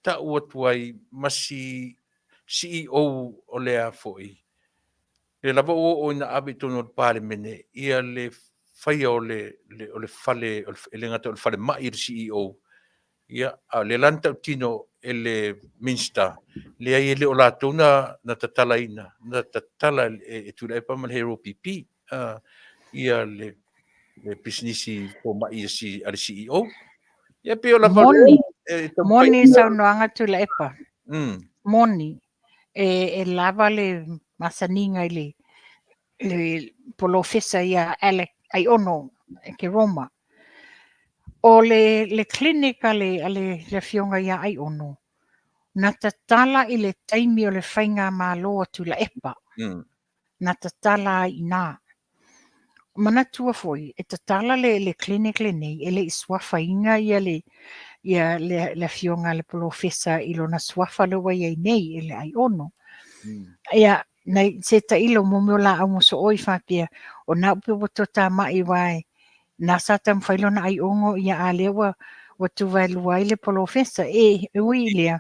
ta ua tuai masi CEO o le afoi. Le lava o ina abe tono pale mene ia le fai o le fale ele ngata o le fale mai le CEO. Ia le lanta tino ele minsta le ai ele o la tona na tatalaina na tatala e Tuilaepa man hero PP ia le businessi o mai si al CEO ia pe o la moni sa noanga Tuilaepa moni e lava le masaninga le polofesa ia Alec ai ono ke Roma o le klinika le fionga ia ai ono na tatala i le taimi o le whainga māloa Tuilaepa. na tatala i nā. Mana tua foi, e tatala le clinic le nei, e le swafa inga ia le fionga le profesa i lona swafa le wai ai nei, e le ai ono. Ia, nei se ta ilo mo la au so oi whapia, o na upe wato tā mai wai, na sa tam whailona ai ongo ia a lewa wa tu vai luai le profesa, e ui lea.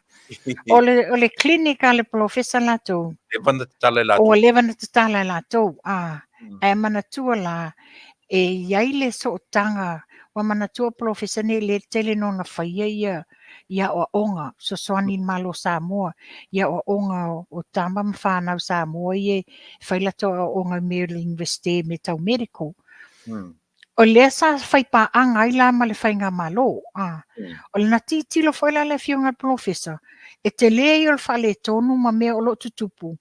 O le clinica le profesa la tau, E vana tala la o tu. lewa na tatala la tau, e mana tua la, e iai le so tanga, wa mana tua profesa ne le tele no na whaia ia o onga, so soani malo Samoa, ia o onga o tama mwhanau Samoa ie, whailato o onga Maryland Veste me tau medical. O lea sa whai pa anga i la ma le whainga malo. O le nati tilo whaila le fionga profesa. E te lea i o le whale tonu ma mea o lo tutupu.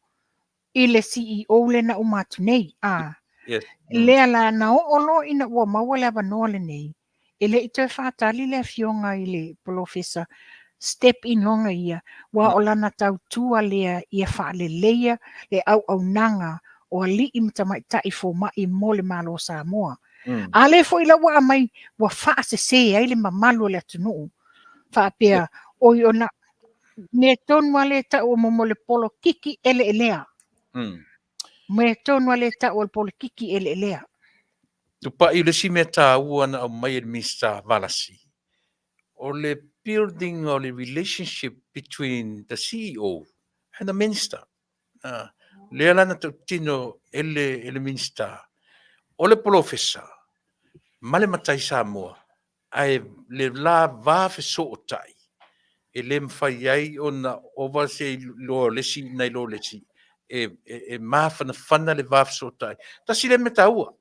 I le CEO le na umatu nei. Yes. Lea la na o lo ina ua maua le abanoa le nei. E le i te whaatali le fionga i le profesa. Step in longa ia. Wa o lana tau tua lea ia whaale leia le au nanga o a li imta mai tai fo mai mo le malo Samoa. Ale fo ila wa mai wa fa se ai le mamalu le Taunu'u. Fa pia o na me ton wale ta o mo le polo kiki ele elea. Me ton wale ta o polo kiki ele elea. Tupa'i le si mea tā ua na au mai e Mr. Valasi. O le building o le relationship between the CEO and the minister. Lea lana tau tino ele minister. O le professor. Ma le matai Samoa. Ai le la vafe so o tai. E le mwhai ai o na ova se lo lesi nei lo lesi. E mawhana whana le vafe so o tai. Ta si le me taua.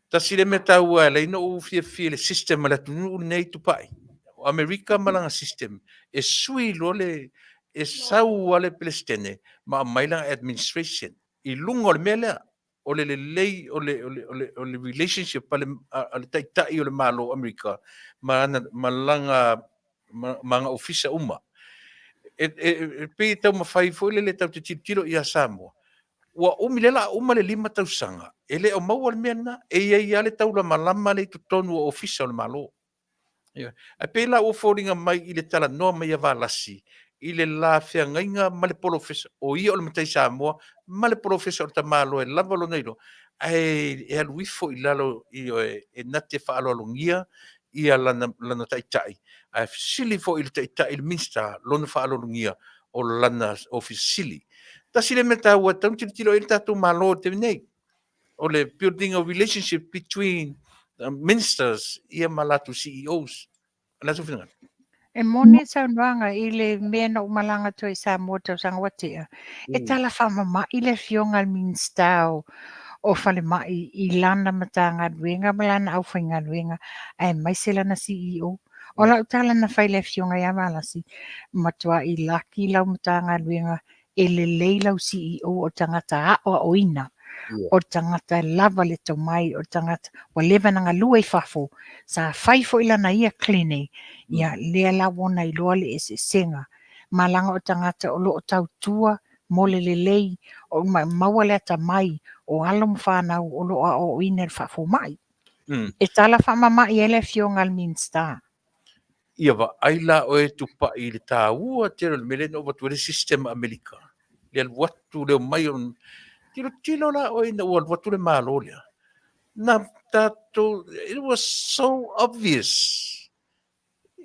Ta si le me taua le ino u fia le system ala tunu nei Tupa'i. O Amerika malanga system. E sui lo le e sau ale pelestene ma mailanga administration. I lungo le mele o le lei o le relationship ale tai o le malo Amerika malanga manga ofisa uma. E pe tau mawhai fo le tau te tiro i a Samoa. Ua umilela uma le 5 tausanga. E le o maua le mena e ia le tau la malama le tutonu o ofisa o le malo. A pe la o fōringa mai i le tala noa mai a Valasi. I le la fea ngainga ma le professor o ia o le matai Samoa ma le professor o ta malo e lava lo neiro. E aluifo i lalo e nate whaalo alongia i a lana taitai. A sili fo i le taitai il minsta lona whaalo alongia o lana ofisili. Ta sile meta ua tau tilo i le tatu malo te nei. O le building a relationship between ministers ia malatu CEOs. Latu whina. E mone sa nuanga i le mea na umalanga toi Samoa tau sanga watea. E tala whamama i le fionga minstao o whale mai i lana matanga ruenga malana au whainga ruenga ai mai se lana CEO. O lau tala na whaile fionga ia malasi matua i laki lau matanga ruenga e le leilau CEO o tangata a o ina. O tangata lava le tau mai, o tangata wa lewa nanga lua i whafo, sa whaifo ila na ia kline, ia lea la wona i loa le ese senga. Malanga o tangata o loo tau tua, mole le lei, o maua le ata mai, o alom whanau o loa o ina le whafo mai. E tala whama mai ele fionga al minsta. Ia wa aila o e Tupa'i le tā ua tero le mele no watu le system Amerika. Le al watu le mai on tilo la o ina ua watu le malo lea. Na tato, it was so obvious.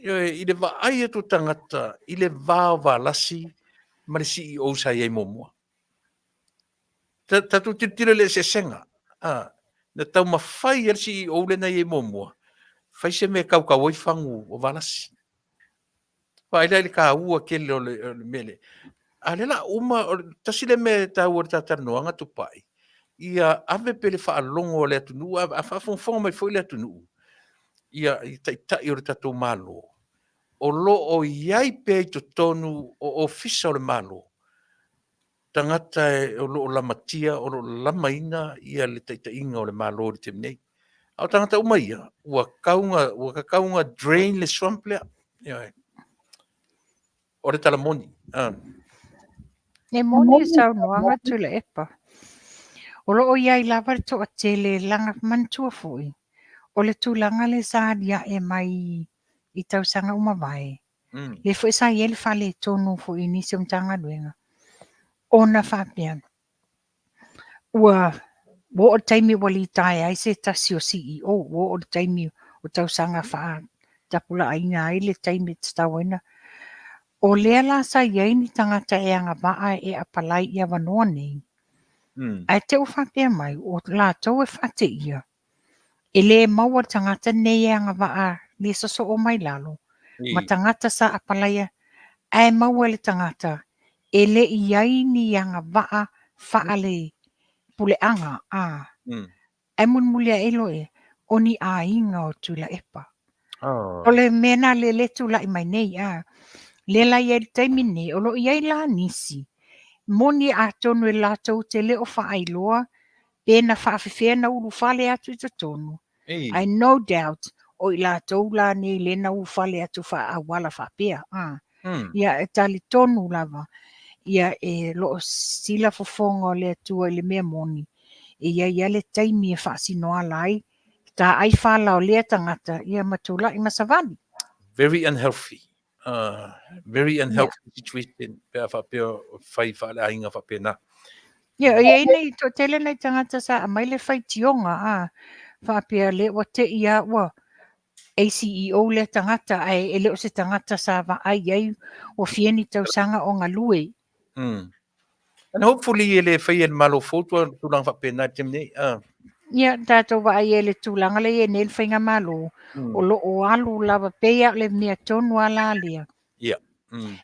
I le wa aia tu tangata, i le vāo Valasi, ma le CEO sa iei momua. Tato tilo le se senga. Na tau mawhai al CEO le na iei momua. Fai se me kau oi whangu o Valasi. Wa ila ka ua kele o le mele. A le la uma, tasile me tau o tatanoanga Tupa'i. Ia ave pele whaalongo o le atunu, a whafonga mai fo le atunu. Ia i tai o le tatou malo. O lo o iai pe to tonu o ofisa o le malo. Tangata o lo o lamatia, o lo lamaina, ia le taitainga o le malo o le temnei. Au tangata umaia, ua kaunga drain le swamp lea. O le talamoni. E mone sa nuanga Tuilaepa. O loo iai lava le toʻatele laga manatua foʻi. O le tulaga le salia e mai i tausaga uma vae. Le foʻi sa ia le faaletonu foʻi nisi o matagaluega. Ona faapea. Ua ua o le taimi ua litae ai se tasi o CEO, ua o le taimi o tausaga faatapulaʻaiga ai le taimi tatauaina. O lea la sa iai ni tagata e agavaa e apalai i avanoa nei. Ae te o faapea mai o latou e faateʻia. E lē maua le tagata nei e agavaa le sosoo mai lalo. Ma tagata sa apalaia ae maua le tagata e leʻi ai ni agavaa faale puleaga a. Ae mulimuli a elo e o ni aiga o Tuilaepa. O le mea na le tulaʻi mai nei a. Le lai ai le taimi nei o loo iai la nisi. Moni atonu e latou te leo faailoa pe na faafefea na ulufale atu i totonu. I no doubt o i latou la nei lena ulufale atu faauala faapea. Ia e talitonu lava. Ia e loo sila fofoga o le atua i le mea moni. Ia le taimi e faasinoala ai. Taai falao lea tagata ia matulaʻi ma savali. Very unhealthy. Very unhealthy situation. Pea whapea whai whaaleainga whapea na. Ia nei to tele nei tagata sa mai le whaitionga a. Whapea le wa te ia ua ACEO le tagata ai e leo se tagata sa wa ai o fieni tausanga o ngalue. And hopefully ele whai e malo fotua tulang whapea na tim nei. Ia tātou wa ai e le tūlanga le e nel whainga malo. O lo o alu lava pea le mea tonu ala lea. Yeah.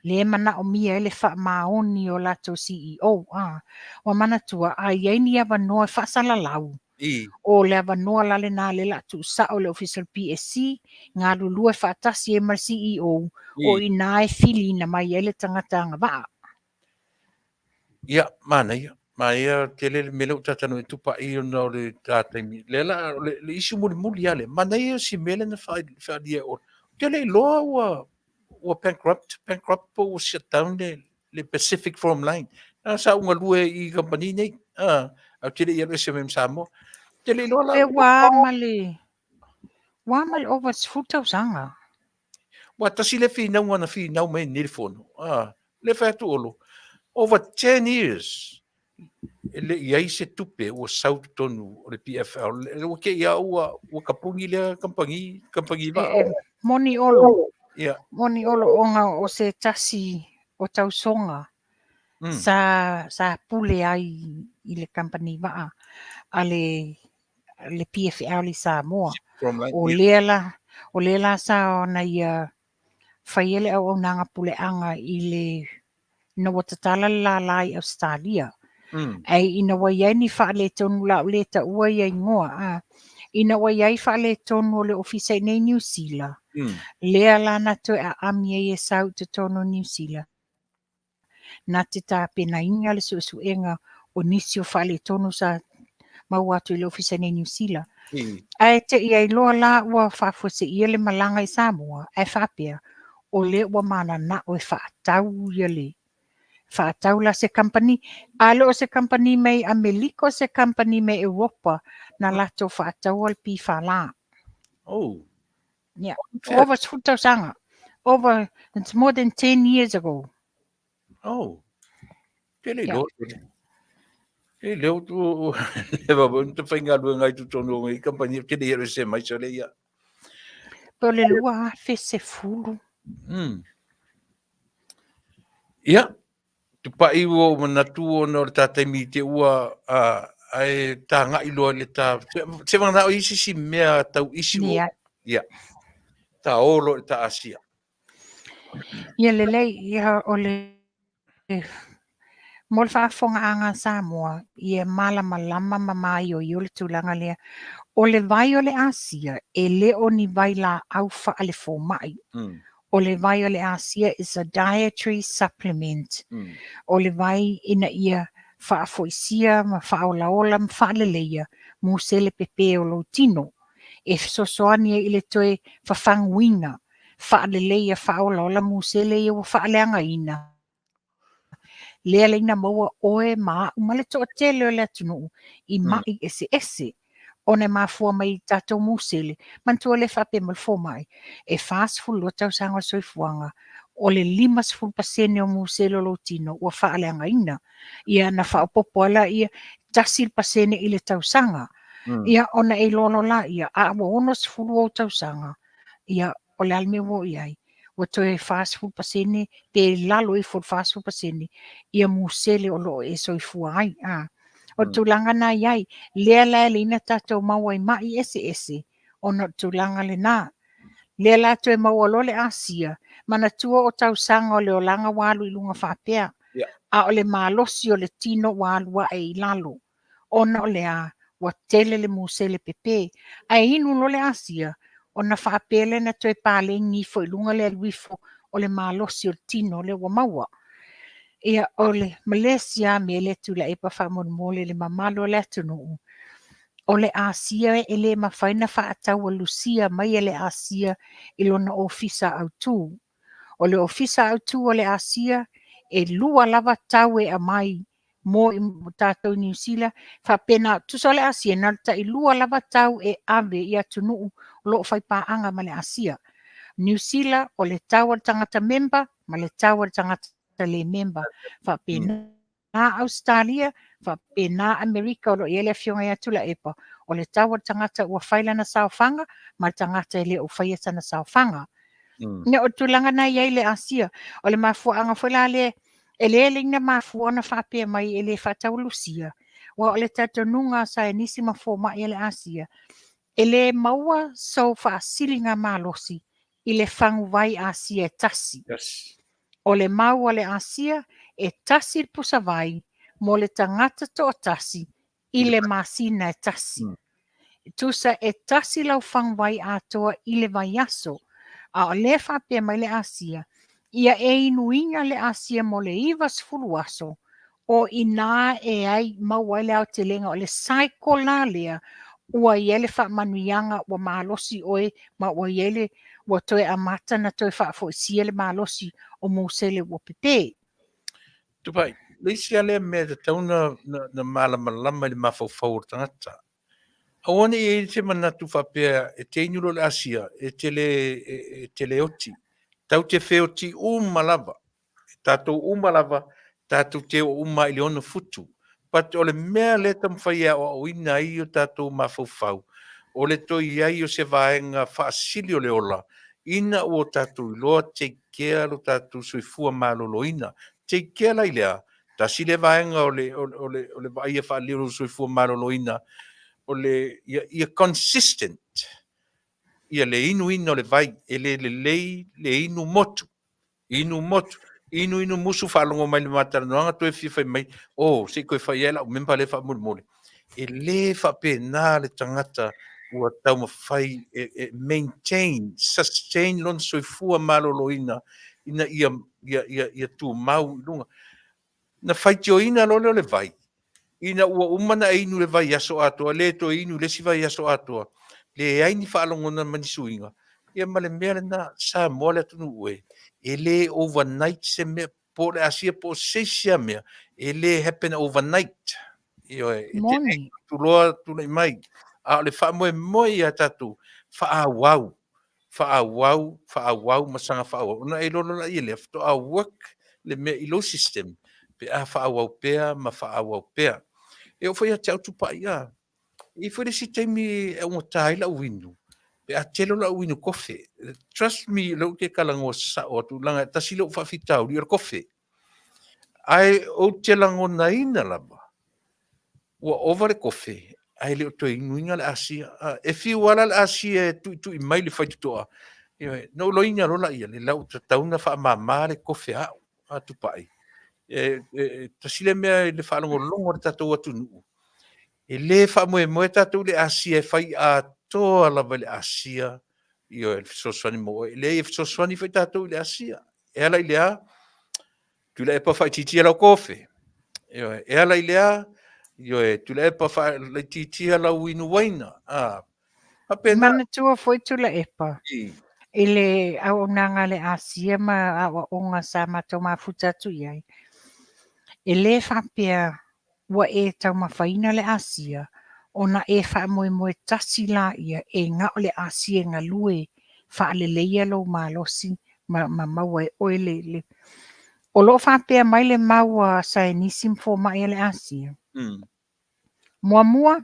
Le mana o mia ele wha maoni o lato CEO. Wa mana tua ai ni ava noa whaasala lau. O le ava noa lale nā le latu sa o le official PSC. Ngā lulua whaatasi e mar CEO. O i nā e fili na mai ele tangata ngā waa. Ia, mana ia. Ma ia te le mele o tatano e Tupa'i o na o le tātaimi. Le la, le isi muli ale. Mana ia si mele na whaadia o. Te le loa ua bankrupt po ua shut down le Pacific Forum Line. Sa unga lue i company nei. Au te le ia rese mem Samoa. Te le loa la. E wā male over futa usanga. Wa tasi le fi na finau mai ni le fono. Le fatu olo. Over 10 years. Ele iai se tupe o sau tonu o le PFL. O ke ia ua kapungi le kampangi va. Moni olo. Yeah. Moni olo onga o se tasi o tausonga. Sa pule ai i le company va. Le PFL i Samoa. O lela sa ona ia whaiele au nanga pule anga i le na watatala la lai Australia. Ai ina wa iai ni whaale tonu la le ta ua iai ngoa. Ina wa iai whaale tonu o le ofisa i nei New Zealand. Lea lana to a ami e sau te tonu New Zealand. Na te tā pena inga le suenga o nisi o whaale tonu sa mau atu i le ofisa i nei New Zealand. Ai te iai loa la ua whafose i le malanga i Samoa. Ai whapea o le ua mana na o e whaatau ia le. Whaatau la se company. Alo se company mai Ameriko se company mai Europa na lato whaatau al pi whala. Oh. Yeah. Over 2000. It's more than 10 years ago. Oh. Tele lo. E leo tu leva te whainga lua ngai tu tono ngai company te le se mai so le ia. Pero le lua fe se fulu. Ia. Tupa'i o manatu o no tātaimi te ua ai tā ngai loa le tā se mana o isi si mea tau isi o. Ia. Tā olo e tā ASEA. Ia lelei ia o le mo le whaafonga anga Samoa ia malama mamai o le tūlanga lea o le vai o le ASEA e le o ni vai la au whaale fō mai. O le vai o le ASEA is a dietary supplement. O le vai ina ia whaafoisia ma whaolaola ma whaaleleia mo se le pepe o lo tino. E sosoania i le toe whawhanguinga whaaleleia whaolaola mo se le ia whaaleanga ina. lea leina maua oe ma umale to tele o le Taunu'u I mai ese ona mafua mai tatou musele mantua le whape malfo mai e fast-full o tau sanga soifuanga o le 5% o musele o lo tino ua whaaleangaina ia na whaopopo ala ia 10% I le tau sanga ia ona e lono la ia a wa ono sfulu o tau sanga ia o le alme wo iai wa toe fast-full pasene pe lalo I for fast-full pasene ia musele o lo e soifua ai o tulanga na iai lea la le ina tatou maua I mai ese ona tulanga le na lea la toe maua lo le ASEA mana tua o tau sanga o le olanga walu I lunga whapea a o le malosi o le tino walua e lalo ona o le a wa tele le musele pepe a inu lo le ASEA ona whaapele na toe pale ngifo I lunga le alwifo o le malosi o le tino le wa maua ia o le Malaysia me le Tuilaepa whamon le mamalo le Taunu'u o le ASEA e le mawhaina whaatau a Lucia mai e le ASEA I lona ofisa autu o le ofisa autu o le ASEA e lua lava tau e amai mo I tātou New Zealand whapena tusa o le ASEA na I lua lava tau e ave I a Taunu'u lo whaipaanga ma le ASEA New Zealand o le tau al tangata member ma le tau al tangata le member whapena Australia whapena Amerika o lo ele fionga ia Tuilaepa o le tau al tangata ua whaila na saofanga ma tangata ele o whaiata na saofanga ne o tulanga na iai le ASEA o le mafuanga whaila le ele ina mafua na whapea mai ele whatau Lucia wa o le tatanunga sa nisi mafua mai ele ASEA ele maua so whaasilinga malosi I le whangu vai ASEA e tasi. O le mau o le ASEA e tasi pusa vai mo le tangata to tasi I le masina e tasi. Tusa e tasi lau whangu vai atoa I le vai aso. A o le whapea mai le ASEA ia e inuinga le ASEA mo le ivas fulu aso o ina e ai maua le au te lenga o le saiko la lea ua iele wha manuianga wa malosi oe ma ua iele ua toe amata na toe wha fo isia le malosi o musele ua pepe. Tupa'i, leisi ale mea te tauna na malama le mafau tangata. Awane e te manatu whapea e te inulo le ASEA, e te le oti. Tau te wheoti umalava. Tātou umalava, tātou te o uma I le ono futu. Pat o le mea le tam whaia o ina I o tātou mafau. O le toi iai o se vaenga whaasili o le ola. Ina o tātou loa te kea lo tātou soifua malolo ina. Te kea lai lea. Ta si le vaenga o le vaia whaalio lo soifua malolo ina. O le ia consistent. Ia le inu ina o le vai. E le lei le inu motu. Inu motu. Inu musu whalongo mai le matanoanga toe whiwhai mai. Se koe whaiela o mempa le whamurmole. E le whapena le tangata ua tau mawhai maintain, sustain lon soifua maloloina ina ia tu mau lunga. Na whaitio ina lole le vai. Ina ua umana inu le vai aso atoa, le to inu le si vai aso atoa. Le aini whalongo na manisuinga. Ia male mea na Samoa le Taunu'u e le overnight se mea po le ASEA po seisia mea e le happen overnight io e Moni. tu loa tu nei mai a le fa moe a tatu fa wow masanga fa wow na e lolo la ile to a work le me ilo system pe a fa wow pe ma fa wow pe e o foi a tau Tupa'i a e foi si temi e un tai la windu pe a telo la winu kofe trust me lo ke kalango sa o tu langa tasilo fa fitau li kofe ai o telango na ina lava ua over kofe ai le to inuinga le ASEA e fi wala le ASEA tu I mai le fai toa no lo inga rola ia le lau tauna fa mama le kofe a Tupa'i tasile mea le fa longo tatou Taunu'u e le fa mo tatou le ASEA fai a toa lava le ASEA io e soswani mo le soswani fai tatou le ASEA e ala ilea Tuilaepa fai titi ala kofe e ala ilea Tuilaepa fai le titi ala winu waina apena Mana tua foi Tuilaepa. Ile au nanga le ASEA ma awa onga sa mato mafuta tu iai. E le whapea ua e tau mawhaina le Asia, ona e whamoe tasi la ia e ngā o le Asia ngā lue whaale leia lo malosi ma maua e oe le. O lo whapea mai le maua sa e nisim fo mai le Asia. Mua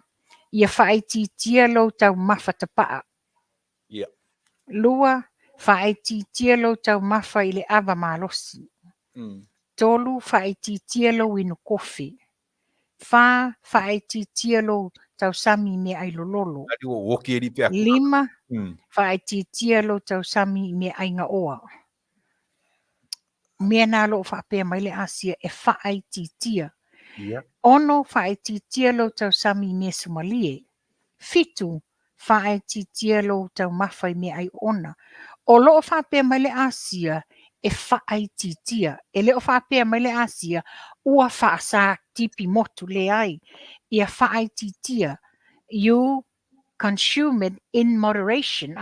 ia whaititia lo tau mawhatapaa. Yeah. Lua whaititia lo tau mawha i le awa malosi. Tolu whaititia lo inu kofi. Whaititia lo tau sami me ai lololo. Lima whaititia lo tau sami me ai ngā oa. Mea nā lo whapea mai le Asia e whaititia. Ono whaititia lo tau sami me Somalie. Fitu whaititia lo tau mawhai me ai ona. O lo whapea mai le Asia e whaititia. E leo whapea mai le Asia ua whaasa tipi motu le ai. Ia whaititia. You consume it in moderation.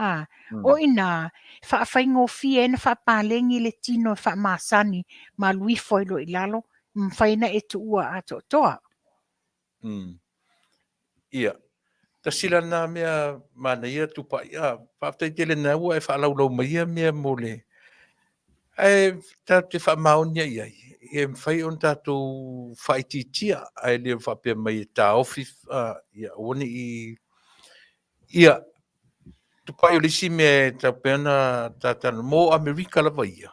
O ina whaafai fie ena whaapalengi le tino Masani ma luifo ilo ilalo. Mwhaina e tu ua ato toa. Ia. Ta sila nā mea Manuia Tupa'i whaatai tele nā ua e whaalaulau maia mea mole. Ai tā te whaamaunia iai. E mwhai on tātou whaititia ai leo whaapea mai tā ofi ia one i ia Tupa'i o lisi me tā peana tātana mō Amerika lava ia.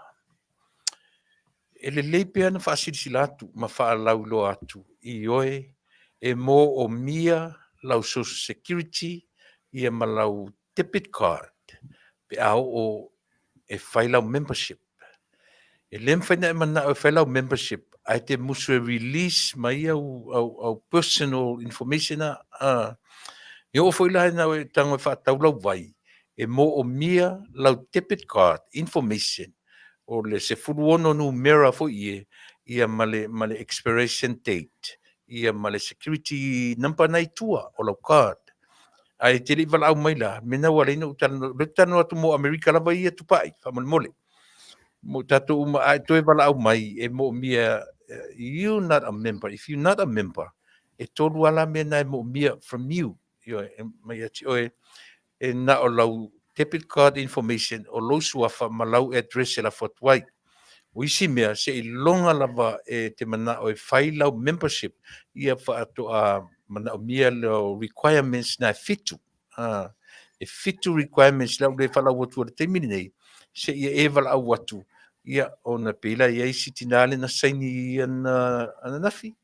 E le lei peana whaasirisila atu ma whaalau lo atu i oe e mō o mia lau social security ia malau debit card pe au o e whailau membership. E lem whaina e mana o whailau membership ai te musu e release mai au personal information e o whaila na e tango e whaatau lau vai e mō o mia lau debit card information o le se furu ono numera fo ia male expiration date ia male security number nai tua o lau card. Ai te li wala au mai la, mena wale ina utano atu mo Amerika lava ia Tupa'i, whamon mole. Mo tato uma ai toe wala au mai e mo mia, you're not a member. If you're not a member, e tolu ala mena e mo mia from you. Mai ati oe, e na o lau debit card information o lau suafa ma lau address e la fotuai. Wisi mea se i longa lava e te mana o e whailau membership ia whaato a mana o mia leo requirements na fitu. E fitu requirements lau le whalau watu o te mini nei se ia e wala au watu ia o na pila ia i sitinale na saini ananafi.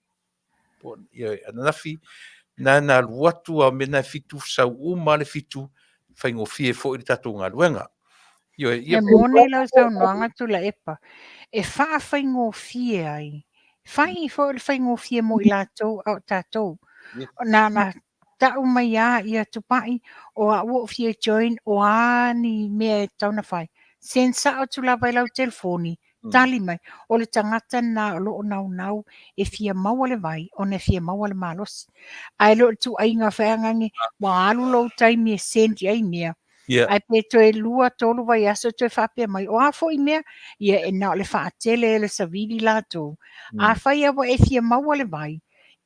Ia ananafi na watu a mena fitu sau uma le fitu whaingofie fo i tatou ngā luenga. E mone lau sau noanga Tuilaepa. E whaafai ai. Whai fo le whaingofie mo i lātou au tātou. Na tau mai ia Tupa'i o a ua fie join o ani mea e tauna whai. Sensa o tulawa i lau telefoni, tali mai, o le tangata na o loo nau e fia maua le vai, o ne fia maua le malosi. Ai lo tu ai ngā whaangangi, wa alu lau taimi e senti ai mea. Ai pe toe lua tolu vai aso toe whapea mai. O a fo i mea, ia e nao le whaatele e le savidi lātou. A whai awa e fia maua le vai.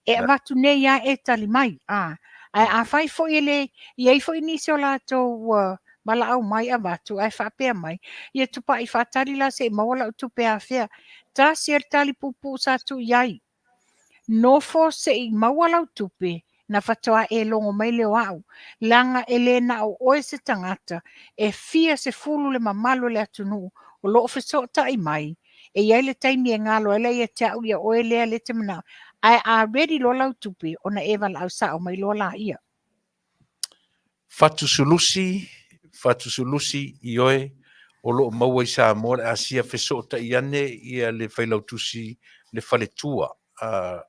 E watu ne ia e tali mai. A whai fo i le, iei fo i nisi o lātou mala au mai a watu, ai whapea mai. Ia Tupa'i whatari la se maua lau tupe a whea. Tā si ar tali pupu sa tu iai. Nofo se i maua lau tupe. Na whatoa e longo mai leo au. Langa e le na o oe se tangata. E fia se fulu le mamalo le atunu. O loo whisota i mai. E iai le taimi e ngalo ele ia te au ia oe lea le te mana. Ai a ready lo lau tupe. Ona e wala au sa o mai lo la ia. Fatu sulusi i oe. O loo maua i Samoa le ASEA whisota i ane ia le whailau tusi le whale tua.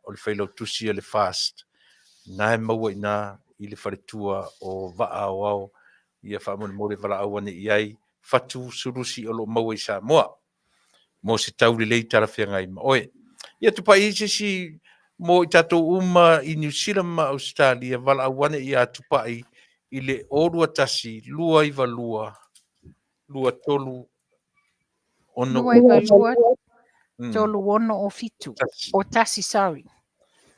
O le whailau tusi le fast. Nā e maua i le wharetua o waa o au ia whaamone mōre wala awane i ai whatu surusi o lo maua i Samoa. Mō se tauri lei tara whiangai ma oe. Ia Tupa'i si mō i tātou uma i New Zealand ma Australia wala awane i a Tupa'i i le orua tasi lua i valua lua tolu ono. Lua i valua tolu ono o fitu. Tasi. O tasi, sorry.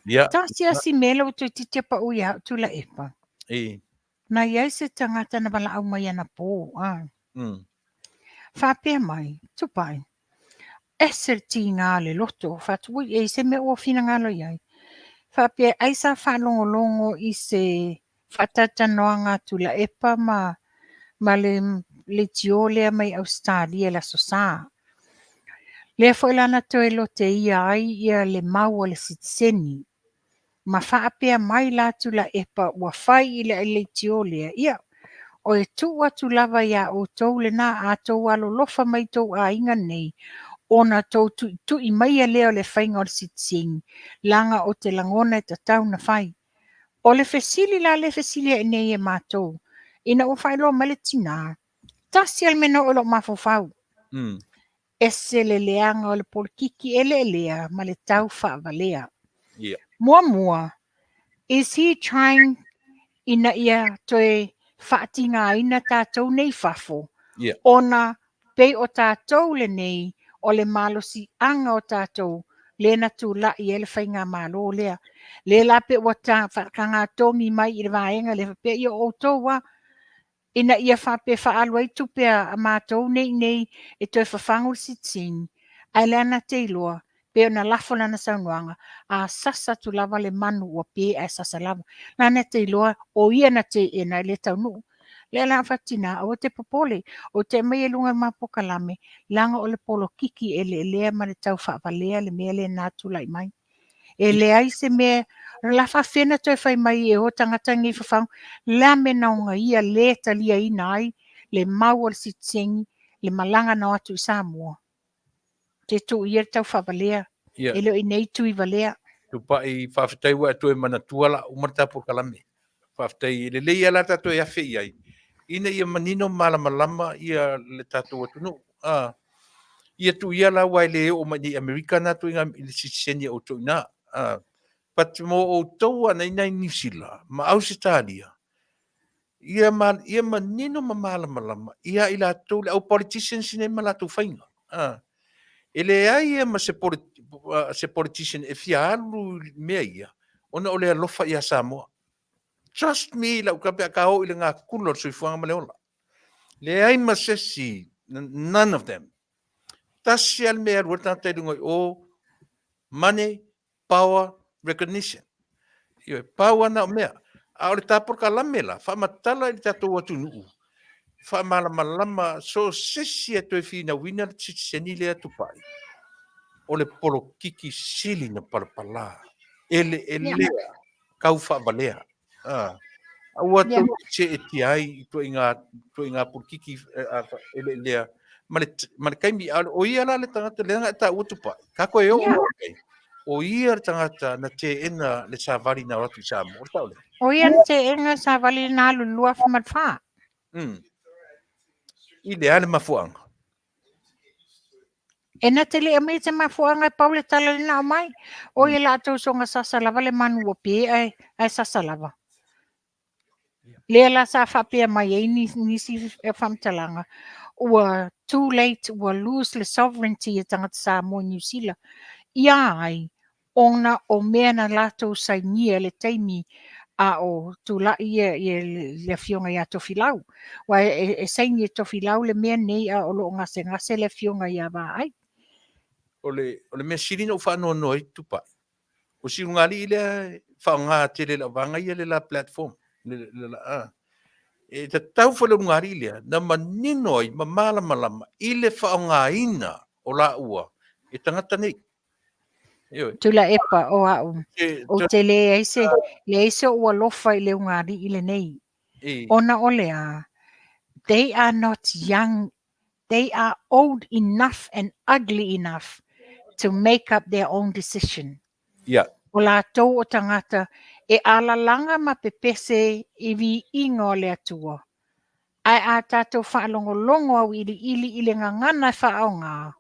Ia. Tasi asi mele o Tuilaepa uia Tuilaepa. Na iai se tangata na wala au mai ana pō. Whapea mai, Tupa'i. Eser ti ngā le loto, whatui e se me o fina ngalo iai. Whapea aisa whalongolongo i se whatatanoanga Tuilaepa ma le tiolea mai Australia la sosa. Lea whailana toe lote ia ai ia le maua le sitseni. Ma whaapea mai la Tuilaepa ua whai i le tiolea ia. O e tua tu lava ia o tau le nā a tau alo lofa mai tau a inga nei. Ona tau tu i mai a leo le whainga o le sitseni. Langa o te langona e tatau na whai. O le fesili la le fesili e nei e mātou. Ina o whailo mele tina. Tasi al mena o lo mafofau. Ese le leanga o le polikiki ele lea ma le tau whaavalea. Mua. Is he trying ina ia toe whaatinga ina tātou nei whafo? Ona pei o tātou le nei o le malosi anga o tātou lena tu la i ele whainga malo lea. Le la pe o tā whakanga tongi mai i le vaenga le pe i o toa ina ia whape whaalua i tupea a mātou nei e toi whawhangur sitsin. Ai lana te iloa pe ona lafo lana saunuanga a sasa tu lava le manu o pe a sasa lava. Lana te iloa o ia na te ena le Taunu'u. Le la fatina o te popole o te mai lunga ma Polokalame langa o le polokiki e lea ma le tau whaavalea le mea le nātu lai mai. E le ai se mea la whawhena toi whai mai e o tangata ngi whawhang la me naunga ia le talia ina ai le mau al sitsengi le malanga na atu i Samoa. Te tu ia tau whaavalea e leo i nei tui valea. Tupa'i Faafetai wa tu e mana tuala umarta Polokalame. Faafetai le leia la tatu e afe iai. Ina ia manino malama ia le tatu atunu. Ia tu ia la wai le o mani Amerika na tu inga ili siseni o tu ina. Pat mo o tau ana ina New Zealand, ma Australia. Ia manino malama. Ia ila tu le au politicians ne mala tu fainga. Ele ai ma se politician e fialu mea ia. Ona o le alofa ia Samoa. Trust me, la ukape akao ili ngā kulor suifuanga maleola. Le ai ma sesi, none of them. Tasi al mea ruata te rungoi o money, power, recognition. Ia power na o mea. A o le tā Polokalame la, whamatala i tātou Taunu'u. Whamalama so sesi e toi whina wina le titseni lea Tupa'i. O le polokiki sili na palapala. Ele lea, kau whaabalea. Aua tau se e tiai to inga polokiki ele lea. Mane kaimi o ia la le tangata le ngata ua Tupa'i. Kako e o o ia le tangata na te ena le savari na ratu i Samoa. O ia te ena savari na lulua whamatwha. I le ale mafuanga. Ena te lea me te mafuanga paule tala lina o mai. O ia la tau songa sasalava le manu o pe ai sasalava. Lea la sa whapea mai e nisi e whamtalanga. Ua too late, ua lose le sovereignty e tangata Samoa New Zealand. Ia ai, ona o mea na lato sai nia le taimi a o tula'i le fionga ia tofilau. Wa e sai nia tofilau le mea nei a o lo ngase le fionga ia va ai. O le mea sirina o whanau noi Tupa'i. O sirungali i le whaonga te le vanga ia le la platform. E te tau whalungali lea, na maninoi, ma malama, i le whaonga ina o la ua. E tangata nei. Tuilaepa o au. O te le eise o alofa i le ungari i le nei. Ona o lea, they are not young, they are old enough and ugly enough to make up their own decision. O la tau o tangata e alalanga ma pepese i vi inga o le atua. Ai a tātou whaalongolongo au ili le ngangana whaonga.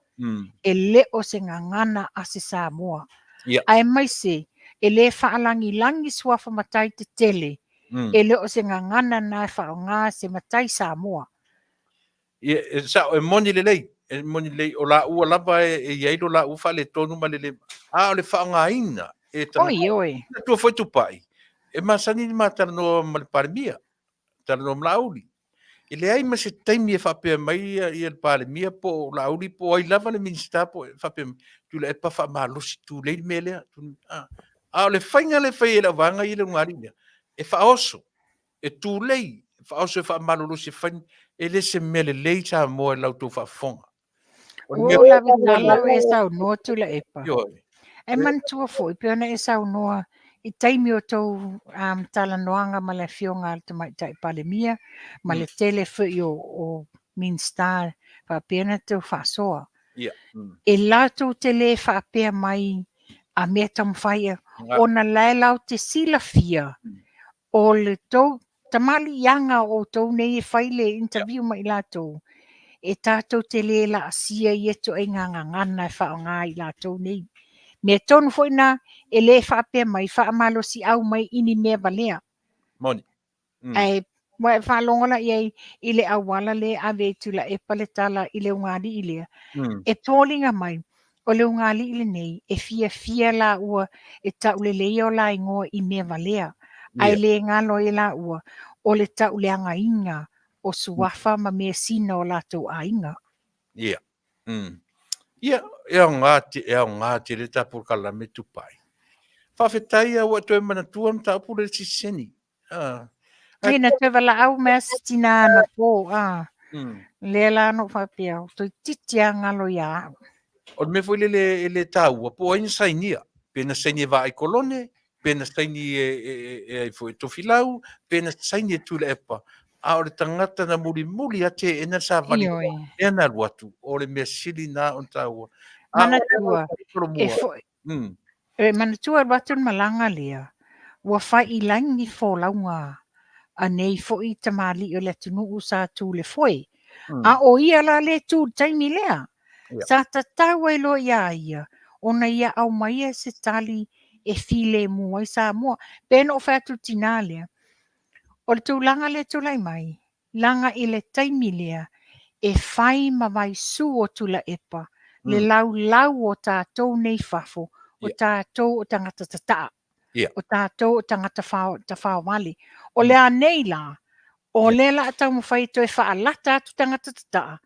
E leo se ngangana a se Samoa. Ai mai se, e le whaalangi suafa matai te tele. E leo se ngangana na whaonga se matai Samoa. Sa o e moni le lei, e moni le o la ua lava e iai lo la ufa le tonu ma le o le whaangaina e tanga Oi. na tua foi tupai e Masani ni matara no ma le parimia tara no mlauli i le ai ma se taimi e whapea mai i le parimia po lauli po ai lava le minista po whapea Tuilaepa whaamalosi tu leili me lea o le whainga le whai e la vanga i le ngari mea e whaoso e tu lei whaoso e whaamalolosi e whain e le se mele lei sa moa lau tu whaafonga O la vitala o e sau noa Tuilaepa. Yoi. E mantua foi peona e sau noa i taimi o tou tala noanga ma le fionga te mai tai palemia ma le tele foi o minsta fa pena te fasoa. Yeah. E lato te le fa pea mai a mea tamwhaia o na lailau te sila fia o le tou tamali yanga o tou nei e whaile interview mai lato. E tātou te le la asia i eto e ngana e whaonga i lato nei. Me tonu foi na e le whapea mai whaamalo si au mai ini mea valea. Moni. Ai wa whalongola i le awala le ave Tuilaepa le tala i le ungari i lea. E pōlinga mai o le ungari i le nei e fia la ua e taule leo la ingoa i mea valea. Ai le ngalo e la ua o le taule anga inga o suafa ma mea sina o lato a inga. Yeah. Ia, e au ngāti le tā Polokalame Tupa'i. Faafetai a watu e manatua mta apu le siseni. Ai na te wala au mea sitina na pō. Le la no whapea o toi titia ngalo ia au. O me foi le tāua, po aina sainia. Pena saini e va ai kolone, pena saini e foi tofilau, pena saini e Tuilaepa. A o le tangata na muli ate e na sa vali. E na luatu, o le mea sili na on tāua. Manatua, e foi. Manatua watu malanga lea. Wa fai i langi fo launga. A nei fo i tamali o le Taunu'u sa tu le foi. A o ia la le tu taimi lea. Sa tatawa ilo ia. Ona ia au maia se tali e file mua i Samoa. Pena o fatu tina lea. O le tūlanga le tūlai mai. Langa i le taimi lea. E fai mawai su o Tuilaepa. Le lau o tātou nei fafo. O tātou o tangata tataa. O tātou o tangata whao wale. O lea nei la. O le la atau mawhai toi whaalata atu tangata tataa.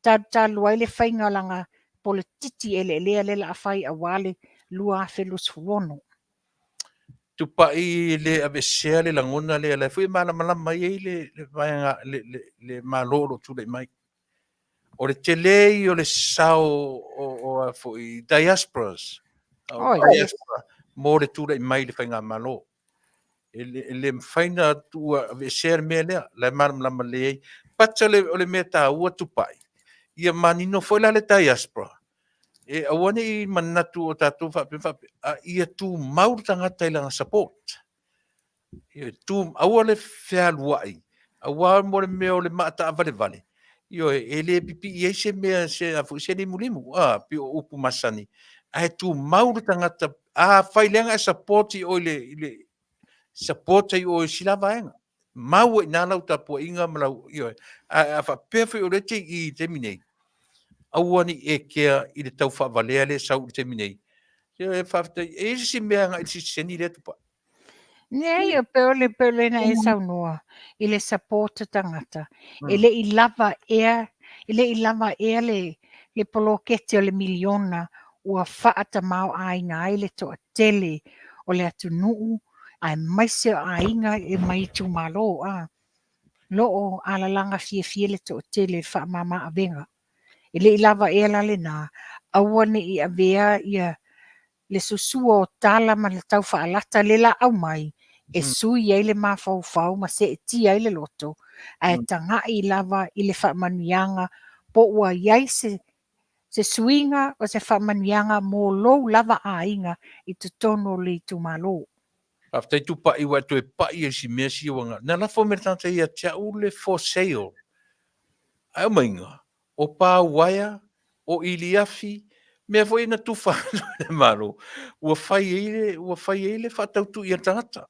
Tā luai le whainga langa polititi ele lea le la whai a wale lua awhelus fuono. Tupa'i le ASEA le langona le ala foi malama i le vainga le malolo tule mai. O le telei o le sao o foi diasporas. Diaspora mo le tule mai le fainga malo. Le faina tu ASEA me le malama le patsa le meta ua Tupa'i. Ia manino foi la le diaspora. E awane i manatu o tātou whape, ia tū maur tangata i langa support. Ia tū awa le whea luai, awa mo le mea o le maata vale. Ia e le pipi i eise mea se afu se ni mulimu, pi o upu Masani. A tū maur tangata, whai lenga support i o le support i o sila vaenga. Mau i nālau tapu inga malau, ia a whapea o le te i te minei. Awani e kea i le tau whavalea le sau te minei. E Faafetai, e si mea nga i si seni le tupa. Nei, o peole na e sau noa. I le support tangata. Ele i lava ea le polokete o le miliona ua whaata mau ainga ai le toa tele o le Taunu'u ai maise o ainga e mai tu malo. Loo alalanga fie le toa tele wha mama a venga. Ele i lava ea la le nā. Awane i avea ia le susua o tala ma le tau whaalata le la au mai. E sui ai le mawhau ma se e ti ai le loto. A tanga i lava i le whaamanuianga po ua iai se suinga o se whaamanuianga mō lou lava a inga i te tono le tu malo. Faafetai Tupa'i wa tu e pai e si mea si wanga. Na lafo me tanta ia tia ule for sale. Ai mainga. O pā waia, o iliafi, mea foi na tufa le malo. Ua fai eile whatautu i a tangata.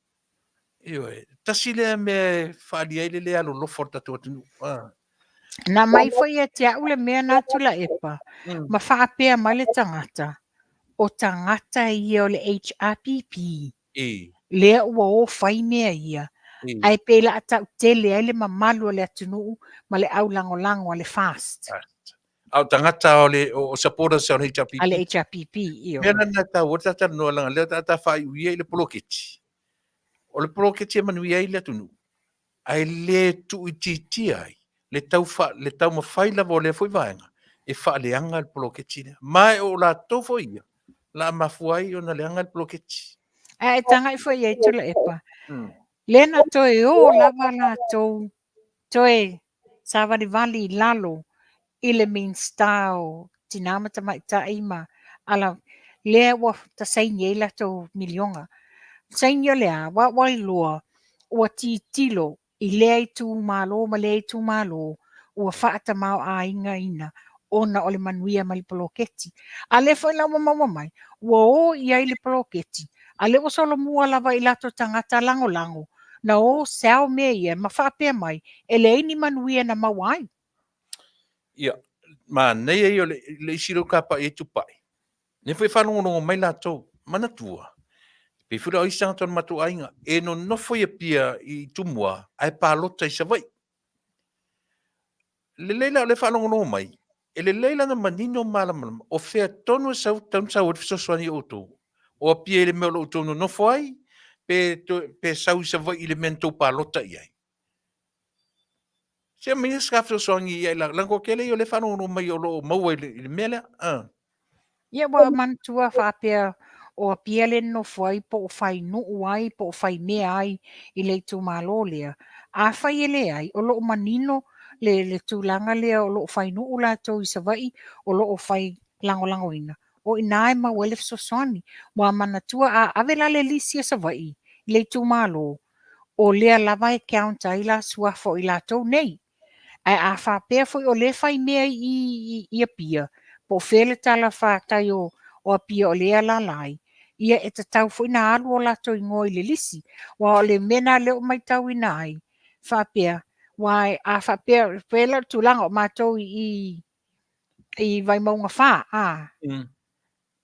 Iwe, tasi lea me whaali eile lea lo lofo tatu atu. Na mai foi e te au le mea nā Tuilaepa, ma whaapea mai le tangata, o tangata ia o le HRPP, lea ua o whai mea ia, ai pēla atau tele ai le mamalu o le Taunu'u, ma le au lango a le fast. Au tangata o supporters o le HRPP. A le HRPP, iyo. Mea nana tau, o tata noa langa, lea tata whai uia i le poloketi. O le poloketi e Manuia i le Taunu'u. Ai le tu i titi ai, le tau mawhai lava o le foi vaenga, e wha leanga le poloketi. Mai o la tofo ia, la mafuai o na leanga le poloketi. E tangai foi e Tuilaepa. Lena toe o lava la tou, toe savani vali lalo, i le main style, tinama ta ima, ala lea wa ta saini e la tou milionga. Saini o lea, wa ilua, ua titilo, i lea i tu malo, ma lea i tu malo, ua whaata mau a inga ina, ona o le Manuia ma le poloketi. A le foi la mai, ua o ia i le poloketi, a le o solo mua lava i lato tangata lango, na o sao mea ia, ma whaapea mai, e le ini Manuia na mawai. Ia, ma nei ai o le isiro kapa e Tupa'i. Ne foi whanongonongo mai lato, mana tua. Pe fura o isanga tonu matu ainga, e no nofo ia pia i tumua, ai pālota i savai. Le leila o le whanongonongo mai, e le leila na manino malamalama, o whea tonu e sau, tonu sau e fisoswani o tō. O a pia ele mea lo tonu nofo ai, pe sau i savai i le mento pālota i ai. Se mai skafu songi i ai lango kele o le whanongonongo mai o lo maua i le mea lea, Ia wa mantua whaapea o a pia le no fwai po o whai nuu ai, po o whai mea ai i le tu malo lea. A whai ele ai, o lo o manino le tūlanga lea o lo o whai nuu la tau i savai, o lo o whai lango ina. O inae ma wele fsoswani, wa manatua a avela le lisi a savai, i le tu malo, o lea lava e counta i la suafo i la tau nei. Ai a whapea foi o le whai mea i a pia, po fele tala whātai o a pia o lea la lai. Ia e te tau foi na alu o lato i ngoi le lisi, wa o le mena leo mai tau i nai. Whapea, wai a whapea, pēla tūlanga o mātou i vai maunga whā,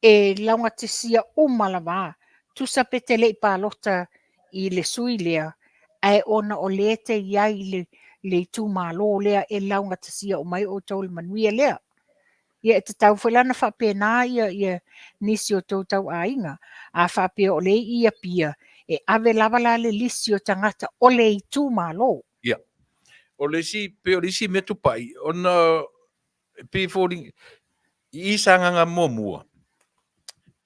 e launga te sia umalawa, tusa pete le pālota i le sui lea, ai ona o le te iai le tu malo lea e launga te sia o mai o tau le Manuia lea. Ia e te tau whailana whapena ia nisi o tau a inga, a whapea o le ia pia, e ave lava la le lisi o tangata o le i tu malo. Ia. O le si, pe o le si me Tupa'i, ona pe fōring, i sanganga mua.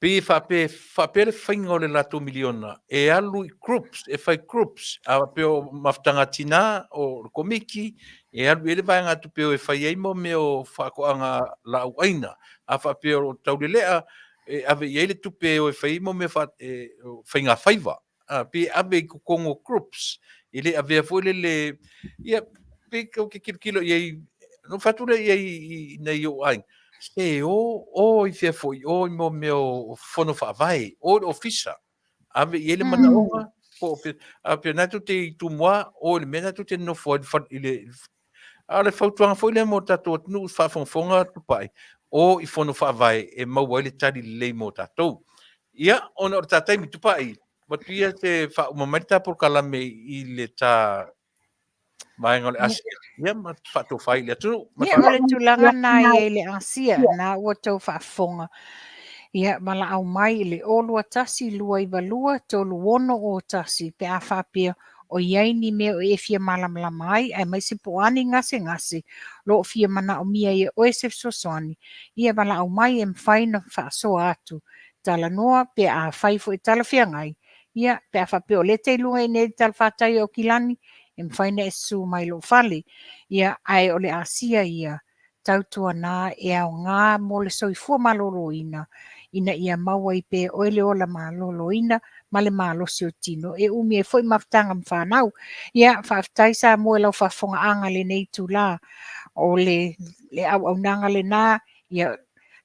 Pe whape le whainga o le lato miliona, e alu i groups, e whai groups, a pe o maftanga tina o komiki, e alu ele vai ngā tupeo e whai eimo me o whakoanga lau aina, a whape o taulelea, e ave i ele tupeo e whai eimo me whainga whaiva, pe ave i kukongo groups, ele ave a fwele le, ia, pe kau ke kilo i no fatura i nei o aing, se o i fia foi o i mo meo fono whaavai o ofisa ave i ele mana onga a pe natu te tu moa o le mena tu te no foi i le a le fautuanga foi le mo tatou nu whaafonga Tupa'i o i fono whaavai e maua le tari le mo tatou ia ona o tatai mi Tupa'i watuia te whaumamaita Polokalame i le tā mai ngole ASEA ia ma whato whai le atu Ia o le tūlanga nā i le ASEA, nā ua tau whaafonga. Ia mala au mai i le olua tasi lua i valua, tolu wono o tasi pe a whapea o iai ni mea o e fia malamlama ai, ai mai se poani ngase, lo o fia mana o mia i o e se sosoani. Ia mala au mai e mwhaina whaasoa atu, tala noa pe a whaifo e tala fia ngai. Ia pe a whapea o le te lunga i ne tala whatai o kilani, e mwhaina e su mai lo whale. Ia ai o le ASEA ia, tautua nā e au ngā mo le soifua maloloina, ina ia maua i pe o ele ola maloloina, ma le malosi o tino. E umi e foi maftanga mwhanau, ia whaaftai sa mo e lau whaafonga anga le nei tu la, o le au nanga le nā, ia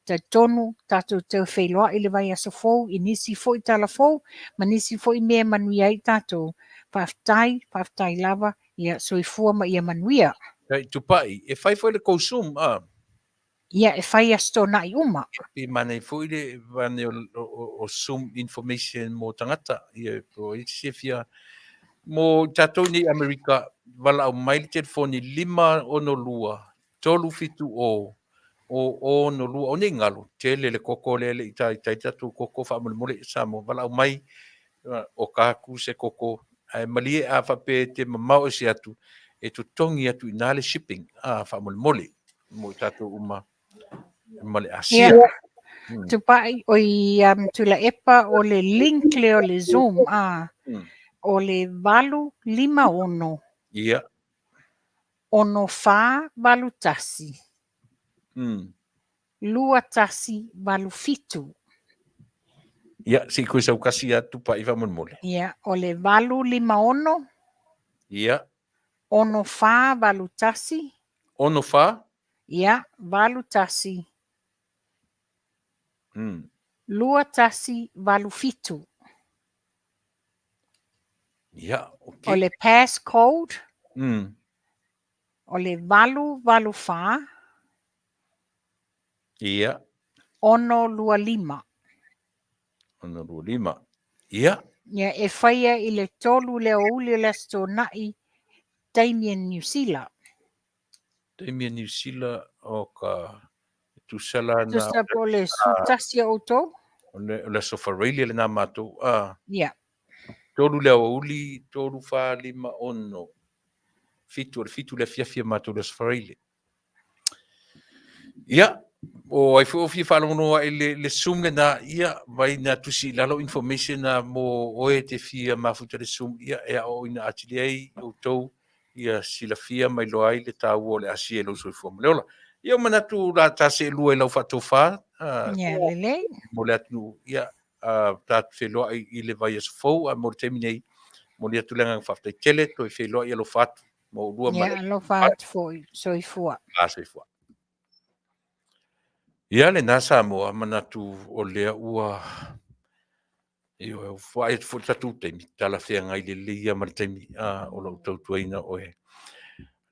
ta tonu, tātou tau whailoa i le vai aso fau, i nisi foi tala fau, ma nisi foi mea Manuia i tātou. Faafetai lava, ia soifua ma ia Manuia. Kai Tupa'i, e whai le kousum, Ia e whai asto na I uma. Pi mana foi le vane o sum information mo tangata, ia o isefia, mo tatou ni Amerika, wala au mai le telefoni 5 tolu fitu o no lua o ni ngalo, tele le koko le itai tatu koko whamole samo, wala au mai o kaku se koko, ai malie a whape te mamau e se atu, e tu tongi atu ina le shipping, whamole mo tatou uma, male ASEA. Tupa'i o I Tuilaepa o le link le o le Zoom o le 851. Ia. Ono wha walu tasi. Lua tasi walu fitu. Ia, si koe sau kasi a Tupa'i whamole. Ia, o le 851. Ia. Ono wha walu tasi. Ono wha? Ia, walu tasi. Lua tasi walu fitu. Ia, okay. O le passcode. O le walu wha. Ia. Ono lua 5. Ono lua 5. Ia. Ia, e whaia I le tolu le uli le sto nai Damien New Zealand. Damien New Zealand o ka tusala na... Tusa po le sutasia o tō? O le sofareili le nā mātou. Ia. Tolu le uli, tolu wha 5 ono. Fitu le fiafia mātou le sofareili. Ia. O ai fu whalongo ai le Zoom le na ia vai na tusi lalo information na mo oe te fia mafuta le Zoom ia e o ina atiliei o tau ia sila fia mai loai le tau o le ASEA lo soi fo leola ia manatu la tase lua lau fa Tofa ia lele mo le atu ia tat fe lo I le vai as fo a mo terminei mo le atu lenga Faafetai tele to fe lo ia lo fat mo lua mai ia lo fat foi soi fua soi fua. Ia le nā Samoa manatu o lea ua io fai fu tatu temi tala fea ngai le lia ma temi o lo tautuaina o e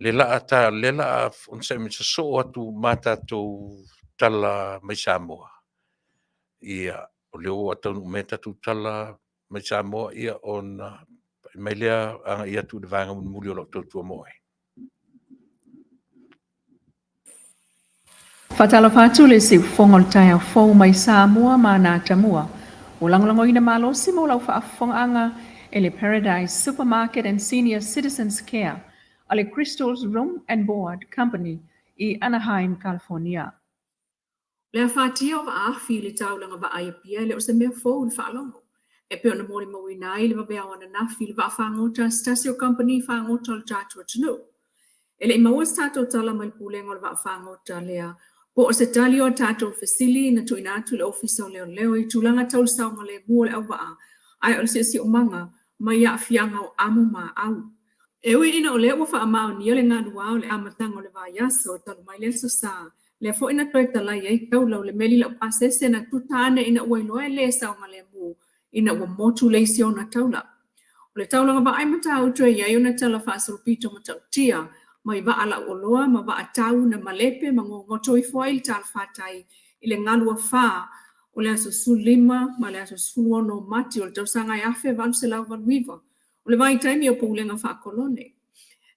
le la on se mi so atu mata to tala mai Samoa ia o le o tonu meta tu tala mai Samoa ia on mai lea ia tu de vanga muli o lo tautua mo e Fatala fatu le si fonga taia fo mai Samoa ma na tamua. O langolango ina malo si mo lau whaafonga e le Paradise Supermarket and Senior Citizens Care a le Crystal's Room and Board Company I Anaheim, California. Le whātia o Afiafi le taulanga wa Afiafi le o se mea fōu le whaalongo. E peo na mori mawinai le wabea wana nafi le wa whangota Stasio Company whangota le tātua Taunu'u. E le imaua tātou tala mai pulenga le wa whangota lea po o se tali o tātou fasili na tuina atu le ofisa o leo I tūlanga taul saunga le mua le au waa ai o le si o manga mai a fianga o amu ma au. E ui ina o leo wa whaamao ni o le ngadua o le amatanga o le wa yaso talu mai le sosa le fo ina toi talai ei taulau le meli lau pasese na tutane ina ua iloa le saunga le mua ina ua motu le isi o na taula. O le taulanga wa ai mata au tue iai o na tala whaasalupito ma tautia mai wa ala oloa ma wa atau na malepe ma ngoto I foil tal fatai I le ngalua wha o le aso sulima ma le aso suluono mati o le tausanga I afe valu se lau valuiva o le vai taimi o poulenga wha kolone.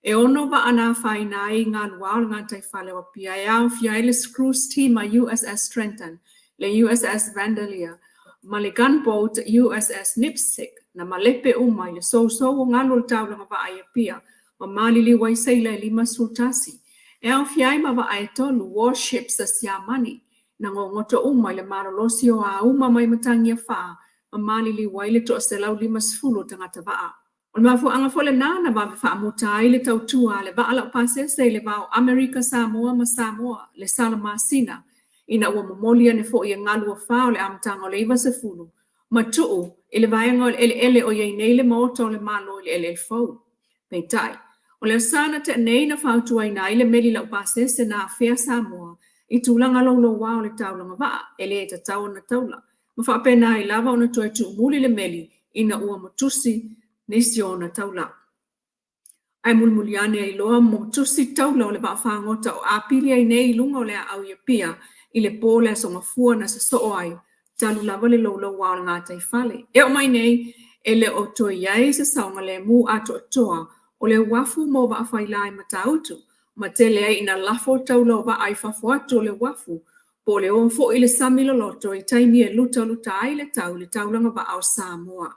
E ono wa ana whainai ngā lua o ngā tai whalewa pia e au fia le cruise team a USS Trenton, le USS Vandalia, ma le gunboat USS Nipsic na malepe umai le so o ngā lua taulanga wa aia pia ma malili wai seila 5 sultasi. E au fiai ma wa ai tolu warships a siamani na ngoto umai le marolosi o a uma mai matangia wha ma malili wai le to se lau 5 tangata waa. O mafu anga fole nana ba fa mutai le tautua le ba ala pasese le ba America Samoa ma Samoa le Salamasina ina ua momolia ne fo ia ngalu fa le amtanga le iwa se fulu ma tuu ile vaenga ele o ye nei le moto le malo ele fo peitai o le sana te nei na fautua ina ile meli la pasese na afea Samoa I tulanga lo wa le taulanga va ele te tau na taula ma fa pena I lava ona tu muli le meli ina ua motusi Nisiona taula. ai mulmuliane ai loa mo tusi taula o le whaafangota o apili ai nei lunga o le au ia pia i le pōle so mafua na se soo ai talu lava le lau wao ngā tai whale. E o mai nei e le o toi iai se saunga le mu ato atoa o le wafu mo wa awhai lai matautu ma te le ai ina lafo taula o wa ai whafo atu o le wafu po le o fo i le samilo loto i taimi e luta ai le taulanga wa au Samoa.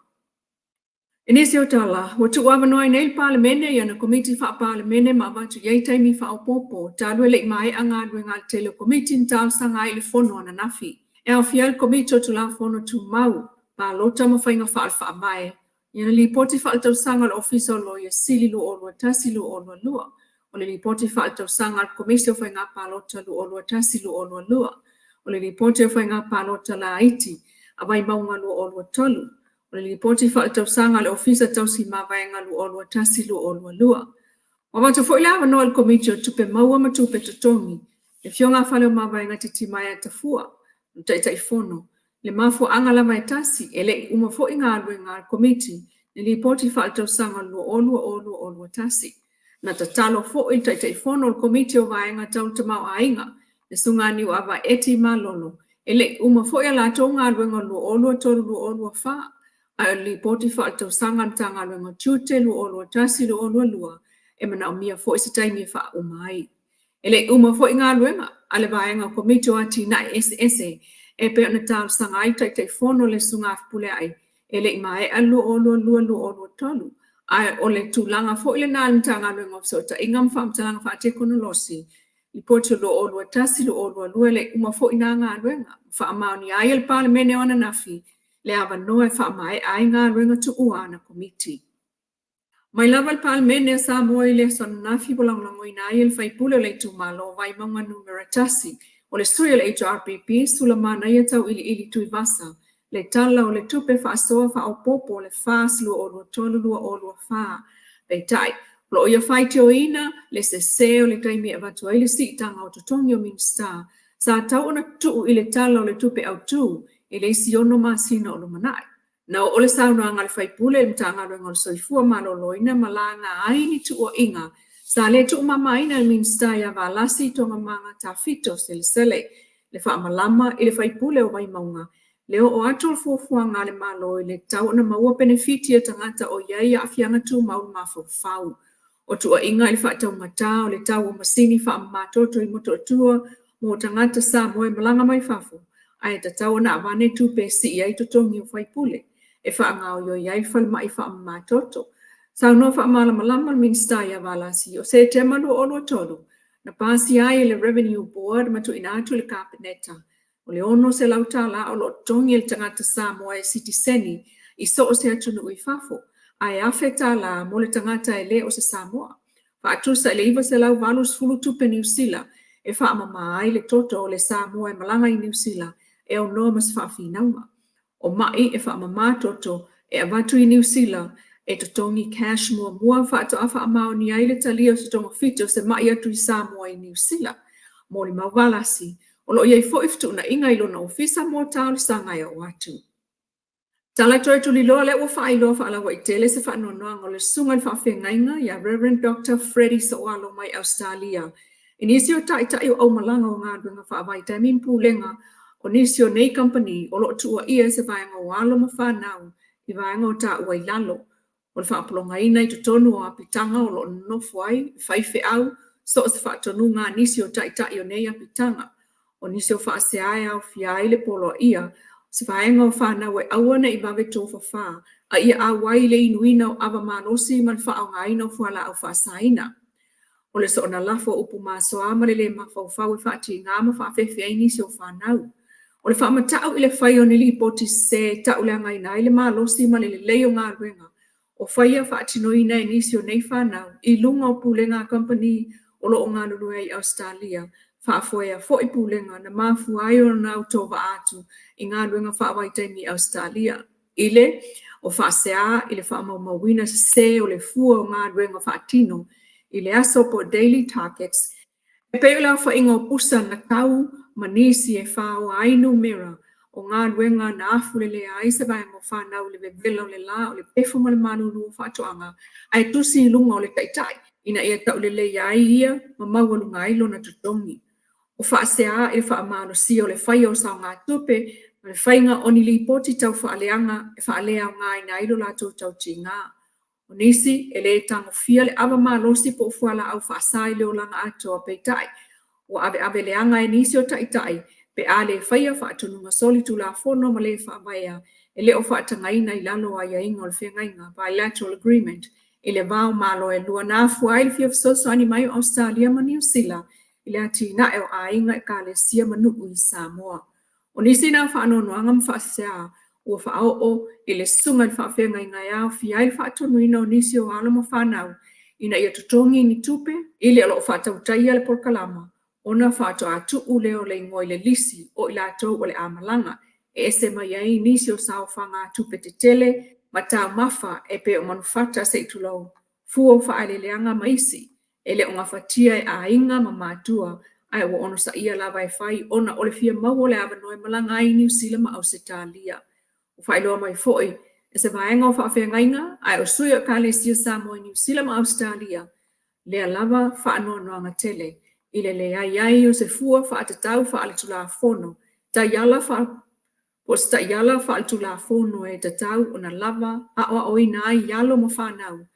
Inisi o tala, wa tu awa noai nei palemene ia na komiti wha palemene ma watu iei taimi wha o popo, talu le mai anga dwe ngā tele komiti ntal sanga i le fono ana nafi. E au fial komiti o tu la fono tu mau, pa lota ma whainga wha alfa mai. Ia na li poti wha altau sanga le ofisa o lo ia sili lu o lua tasi lu o lua lua. O le li poti wha altau sanga le komisi o whainga pa lota lu o lua tasi lu o lua lua. O le li poti o whainga pa lota la iti, a vai maunga lu o lua tolu. O le lipoti wha tau sanga le ofisa tau si mawaenga lu o lua tasi lu o lua lua. Wa watu fo ilawa no al komiti o tupe maua ma tupe tutongi. Le fionga whale o mawaenga titi mai a tafua. Nuta ita ifono. Le mafu anga lama e tasi. Ele uma fo inga alwe ngā al komiti. Le lipoti wha tau sanga lu o lua tasi. Na tatalo fo ilta ita ifono al komiti o waenga tau tamau a inga. Le sunga ni wa eti ma lolo. Ele uma fo ila tonga alwe ngā lu o lua tolu lu o lua faa. A li poti wha tau sanga tanga luenga tute lu o lua tasi lu o lua lua e mana o mia fo isi taimi wha o mai. E le uma fo inga luenga a le vaenga komiti o ati na ASEA e pe ona tau sanga ai tai fono le sunga pule ai e le ima e alu o lua lua tolu. A o le tūlanga fo ile nā tanga luenga o sota ingam wha mtalanga wha te konolosi li poti lu o lua tasi lu o lua le uma fo ina ngā luenga wha mauni ai el palemene ona nafi le awa noe wha mai ai ngā ruenga tu'ua na komiti. Mai lava palemene Samoa i le son nafi bolanglango ina ai el whaipule le tu malo vai maunga numera tasi o le sui le HRPP sula Manuia tau ili tui vasa le tala o le tupe wha asoa wha o popo le fas lua o lua tolu lua o lua wha. Faafetai, lo ia whaiti o ina le se o le taimi e watu ai le sitanga o tutongi o minsta sa tau ona tu'u i le tala o le tupe au tu e le siono masina o lo manai. Na o le sauna ngal whaipule e mtanga lo ngal soifua maloloina malanga aini tu o inga. Sa le tu mama ina le minsta ya valasi tonga manga ta fito sele le wha malama i le whaipule o vai maunga. Leo o atol fuafua ngā le malo i le tau na maua benefiti e tangata o iai a afianga tu maulu mafau. O tu o inga i le wha tau ngata o le tau o masini wha matoto i moto atua mo tangata sa moe malanga mai fafu. Ai ta tau na awane tu pe si iai tutongi o whaipule. E wha ngao yo iai whal mai wha matoto. Sau no wha malama minsta ia valasi o se te malu o lo tolu. Na pasi ai le revenue board matu ina atu le kapeneta. O le ono se lautala o lo tongi el tangata Samoa e sitiseni i so o se atunu i fafo. Ai afeta la mo le tangata e le o se Samoa. Fa atusa e le iwa se lau valus fulu tupe New Zealand. E wha mama ai le toto o le Samoa e malanga i New Zealand. E o no mas whaafi nauma. O mai e wha mama toto e avatu i New Zealand e totongi cash mua wha ato awha amao ni ai le talia o se tonga fito se mai atu i Samoa i New Zealand. Mo li mauvalasi. O lo iai fo iftu na inga ilo na ofisa mo tau sanga ya watu. Tala toi tu li loa le ua wha ilo wha alawa i tele se wha nonoa ngole sunga wha whengainga ya Reverend Dr. Freddie Soalo mai Australia. Inisio tai o au malanga o ngā duenga wha avai tai mimpu lenga o nisio nei company o lo tua ia se vaenga o alo ma whanau i vaenga o ta ua i lalo. O le whaapolonga ina i tutonu o apitanga o lo nofu ai, whaife au, so se whaatonu ngā nisio tai o nei apitanga. O nisio ASEA au fia i le polo ia, se vaenga o whanau e awana i vawe Tofa wha, a ia awai le inuina o awa manosi man wha au ngaina o whala au whasaina. O le so na lafo upu masoa ma le mawhauwhau e whaati ngāma Faafetai ai nisio whanau. O le whaamatau i le whai o nili poti se tau le ngaina i le malosi ma le leo ngā ruenga. O whaia whaatinoina e nisio nei whanau i lunga o pulenga company o lo o ngā lulu i Australia. Whaafoea fo i pulenga na mafu ai o na Tofa atu i ngā ruenga whaawaitai Australia. Ile o ASEA i le whaamaumawina se o le fua o ngā ruenga whaatino i le aso po daily targets. E peo la whainga o pusa na kau manisi e whao ainu mera o ngā luenga na afu le ai se vai mo whanau le vevela o le la o le pefo mo le manunu whatoanga ai tusi lunga o le taitai ina ia tau le ai ia ma mawalunga ai lona tutongi. O ASEA e whaamano si o le whai o sa ngā tupe ma le whainga o ni li poti tau whaaleanga e whaalea o ngā ina ilo la tau ti ngā. O nisi e le tango fia le awa malosi po fuala au Fasa i le o langa ato a peitai. O ave leanga e nisi o taitai pe ale whaia whaatununga soli tu la fono ma le whaamaya e le o whaatangaina i lalo a iainga o le whengainga bilateral agreement i le vau malo e lua na fuai le fia fisoso ani mai o Australia ma New Zealand i le ati na e o ainga e ka le sia Manu'u i Samoa. O nisi na whaanonoanga ma ASEA ua whaao i le sunga le whaawhengainga ia o fiai le whaatonuina o nisi o alo ma whanau ina ia tutongi ni tupe i le alo o whaatautaia le Polokalame. Ona whaato atu leo le ngoi le lisi o i lātou o le amalanga e ese mai ai nisi o sao whanga tupe te tele ma tā mafa e pe o manufata se itulau fuo whaaleleanga maisi e le o ngā whatia e a inga ma mātua ai o ono sa ia lava e whai ona o le fia mau o le awa noi malanga ai New Zealand ma Australia. O whailoa mai foi e se vaenga o whaawhengainga ai o sui o ka le sia Samoa New Zealand ma Australia le lava whaanoanoanga tele. Ile le ai o se fua whaatatau whaaletula fono. Ta yala whaaletula fono e tatau o na lava a o ina ai yalo mo whanau.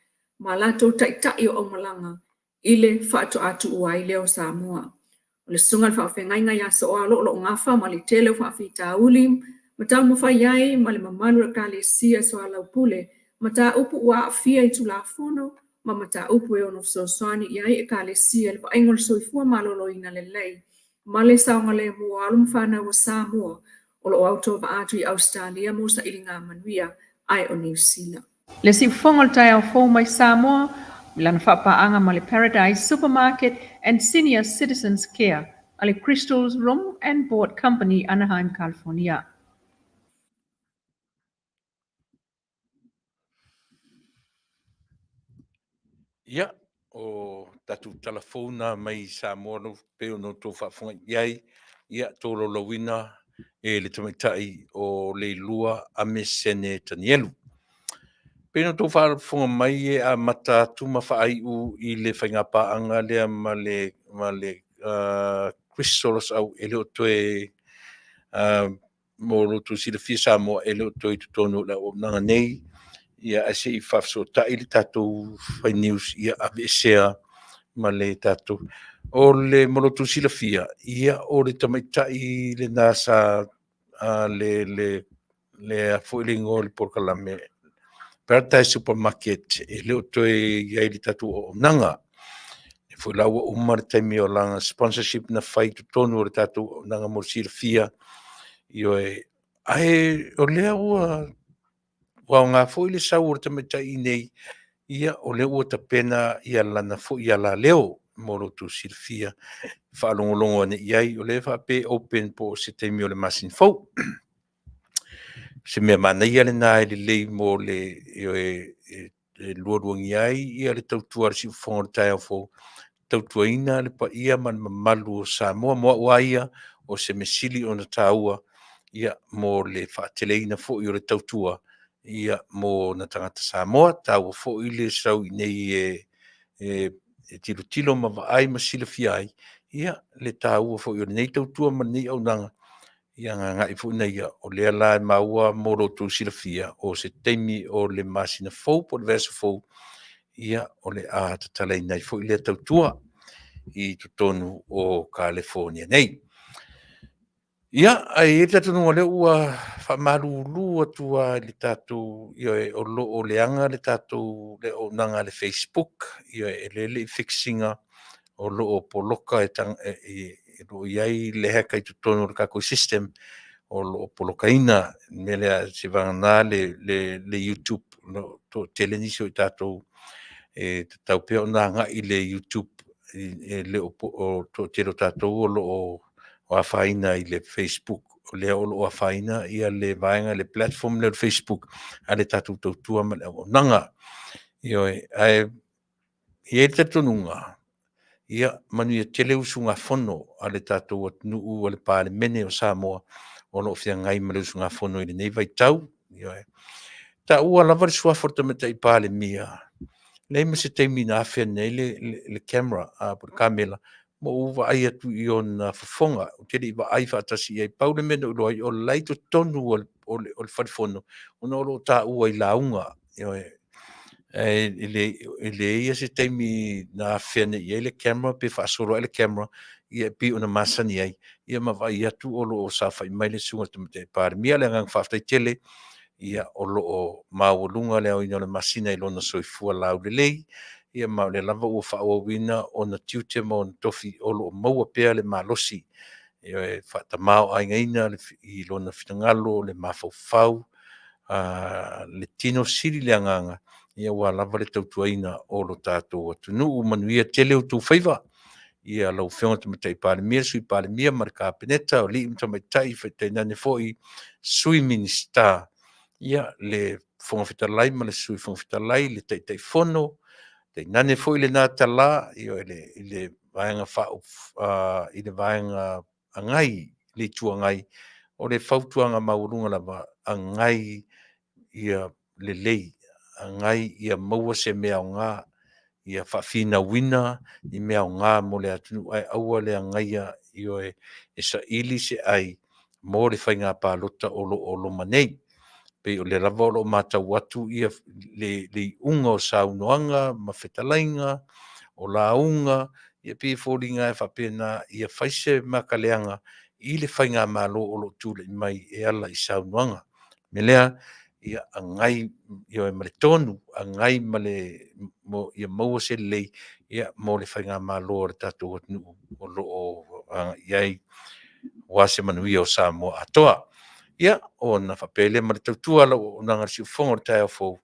Ma lato taitai o malanga ile whaato atu ua i leo Samoa. O le sunga whaawhengainga ia so o alo o ngafa ma le tele whaafita ulim. Ma tau mo whaiai ma le mamanu ka le sia so alau pule. Ma ta upu ua afia i tula fono. Ma mata upu e ono sosoani iai e ka le sia le vaengol soifua malolo ina le lei. Ma le saonga le mua alum whana o Samoa o lo auto va atu i Australia mo sa ilinga Manuia ai o New Zealand. Le si fongol tai au fō mai Samoa, milan whapaanga ma le Paradise Supermarket and Senior Citizens Care, ale Crystal's Room and Board Company, Anaheim, California. Ia, o tatu telefona mai Samoa no peo no tō whaafunga iai, ia tō lawina e le tamaitai o le lua a me sene tanielu. Peno tō whaafunga mai e a mata tuma whaai u i le whaingapaanga lea ma le Chrysalis au e leo toe mo roto si le fia Samoa e leo toe tutono la o nanga nei. Ia ase i whafso ta ili tātou whai news ia ASEA ma le tātou. O le morotu sila fia, ia o le tamaitai le nasa le afuilingo le Polokalame. Paradise Supermarket e leo toe iai li tātou o nanga. E fui laua umar taimi o langa sponsorship na whai tutonu o le tātou o nanga mo sila fia. Io e ai o lea ua wa ngā fo ile sa ua tamaitai nei ia o le ua tapena ia lana fo ia la leo moro tu silfia whaalongolongo ane iai o le whape open po se teimi o le masin fau. Se mea mana ia le nā e le lei mo le luaruangi ai ia le tautua rasi ufonga tai au fo tautua ina le pa ia man mamalu o Samoa moa ua ia o se mesili o na tāua ia mo le whaateleina fo i o le tautua ia mo na tangata Samoa tau fo ile sau nei tilo ma ai ma sila fiai ia le tau fo ile nei tautua ma nei au nanga ia nga fo nei ia o le la maua mo ro tu sila fia o se temi o le masina fo po le verso fo ia o le a tala nei fo ile tautua i tutonu o California nei. Ia, ai e tatu nunga le ua whamarulu atua le tatu o lo leanga le tatu le o nanga le Facebook e le fixinga o lo o poloka e lo iai le heka i tutono le kako system o lo o polokaina me le se vangana le YouTube to telenisio i tatu e tau peo nanga i le YouTube le o to telo tatu o lo o afaina i le Facebook o le o afaina ia le vaenga le platform le Facebook ale tatu tautua ma le o nanga io e tatu nunga ia Manuia tele usunga fono ale tatu Taunu'u o le pale mene o Samoa o lo fia ngai ma le usunga fono i le nei vai tau. Ta ua lava le suafo ta mata i pale mia. Nei ma se teimi na afia nei le camera, por kamela, mo uwa ai atu i on fafonga, o te li iwa ai whaatasi ai paule mena ulo ai o leito tonu o le wharifono, o na olo ta ua i launga, ile ia se teimi na afia nei i le camera, pe whaasoro ai le camera, ia pi ona Masani ai, ia ma vai atu olo o sa whai mai le sunga tamate i pare mia le ngang whaftai tele, ia o loo maualunga le au ina le masina i lona soifua lau le lei, ia ma le lava ua whaawawina o na tiute mo na tofi o loo maua pea le malosi, ia e whaatamao aingaina i lona whitangalo, le mafaufau, le tino siri le anganga, ia ua lava le tautuaina o lo tātou Taunu'u Manuia tele o tu whaiva, ia lau whionga tamatai pālemia, sui pālemia marika peneta o li imtamaitai whaitai nane foi, sui minister, ia le fongafitalai ma le sui fongafitalai le taitai fono, te nane foi le nā tala, ia le vaenga whao, i le vaenga angai, le tua ngai, o le whautuanga maurunga lava angai ia le lei, angai ia maua se mea o ngā, ia whawhina wina, i mea o ngā mo le atunu ai aua le angaia i o e sa ili se ai, mo le whainga pālota o lo manei, pe o le lava o lo mātau atu ia le unga o saunoanga, ma whetalainga, o la unga, ia pe fōringa e whapena, ia whaise makaleanga, i le whainga mālo o lo tūle mai e ala i saunoanga. Me lea, ia angai, ia e male tonu, angai male, ia maua se lei, ia mo le whainga mālo o le tātou o lo o iai, wase Manuia o Samoa atoa. Ia, o na whapele ma le tautua lau o nanga si ufonga o tai au fōu,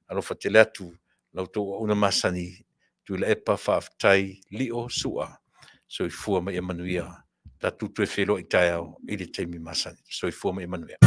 alo whatele atu, lau tō una Masani, Tuilaepa Faafetai lio sua, so i fua mai Manuia, ta tutu e whelo i tai au, i le teimi Masani, so i fua mai Manuia.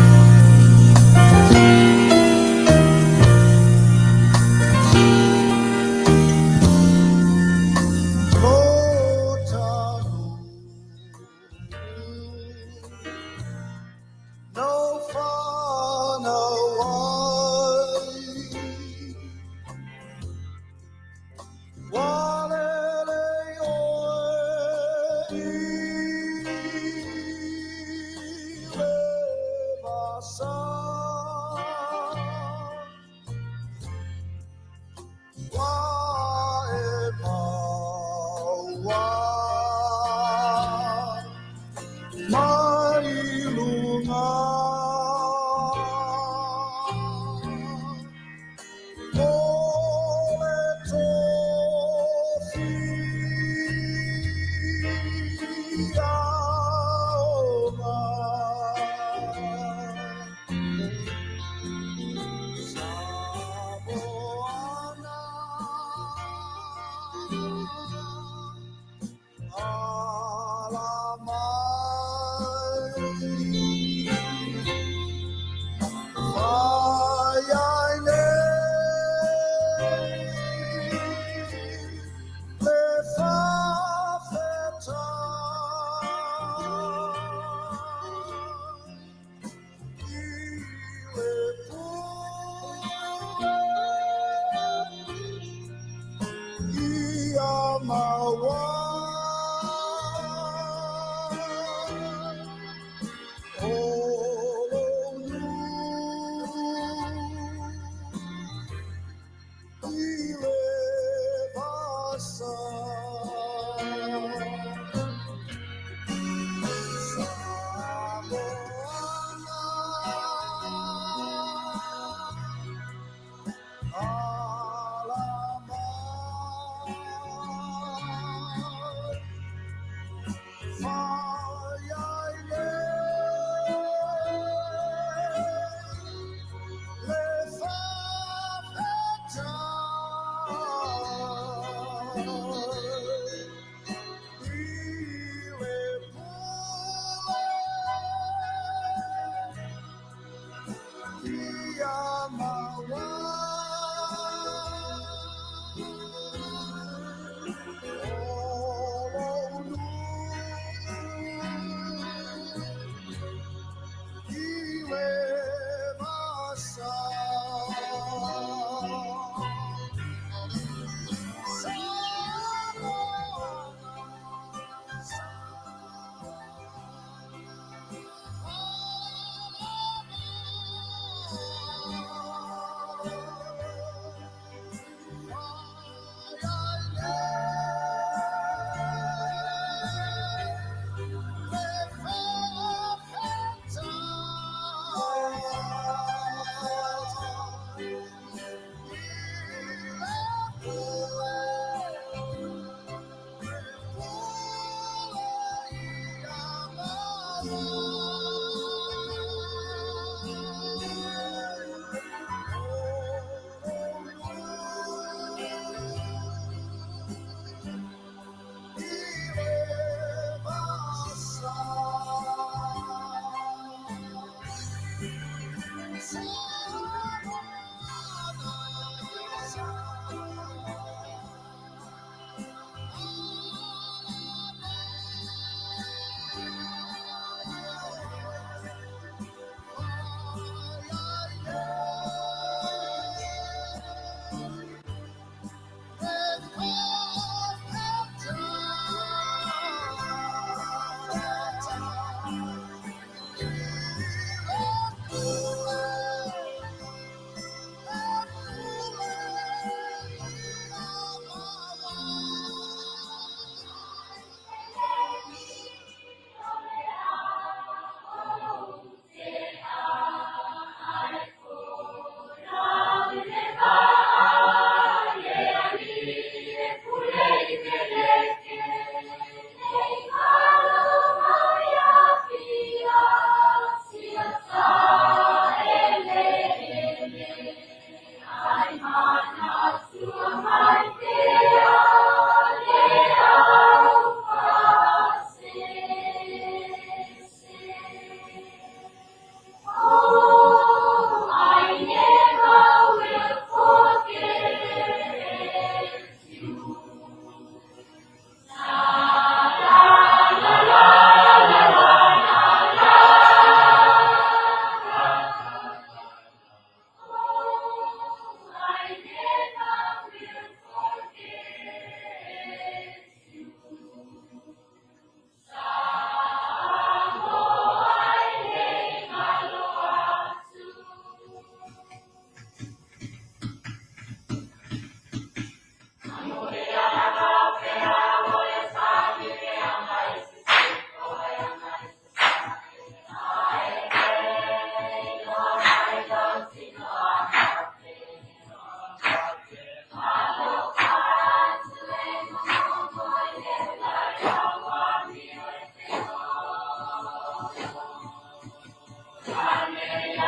Manuia,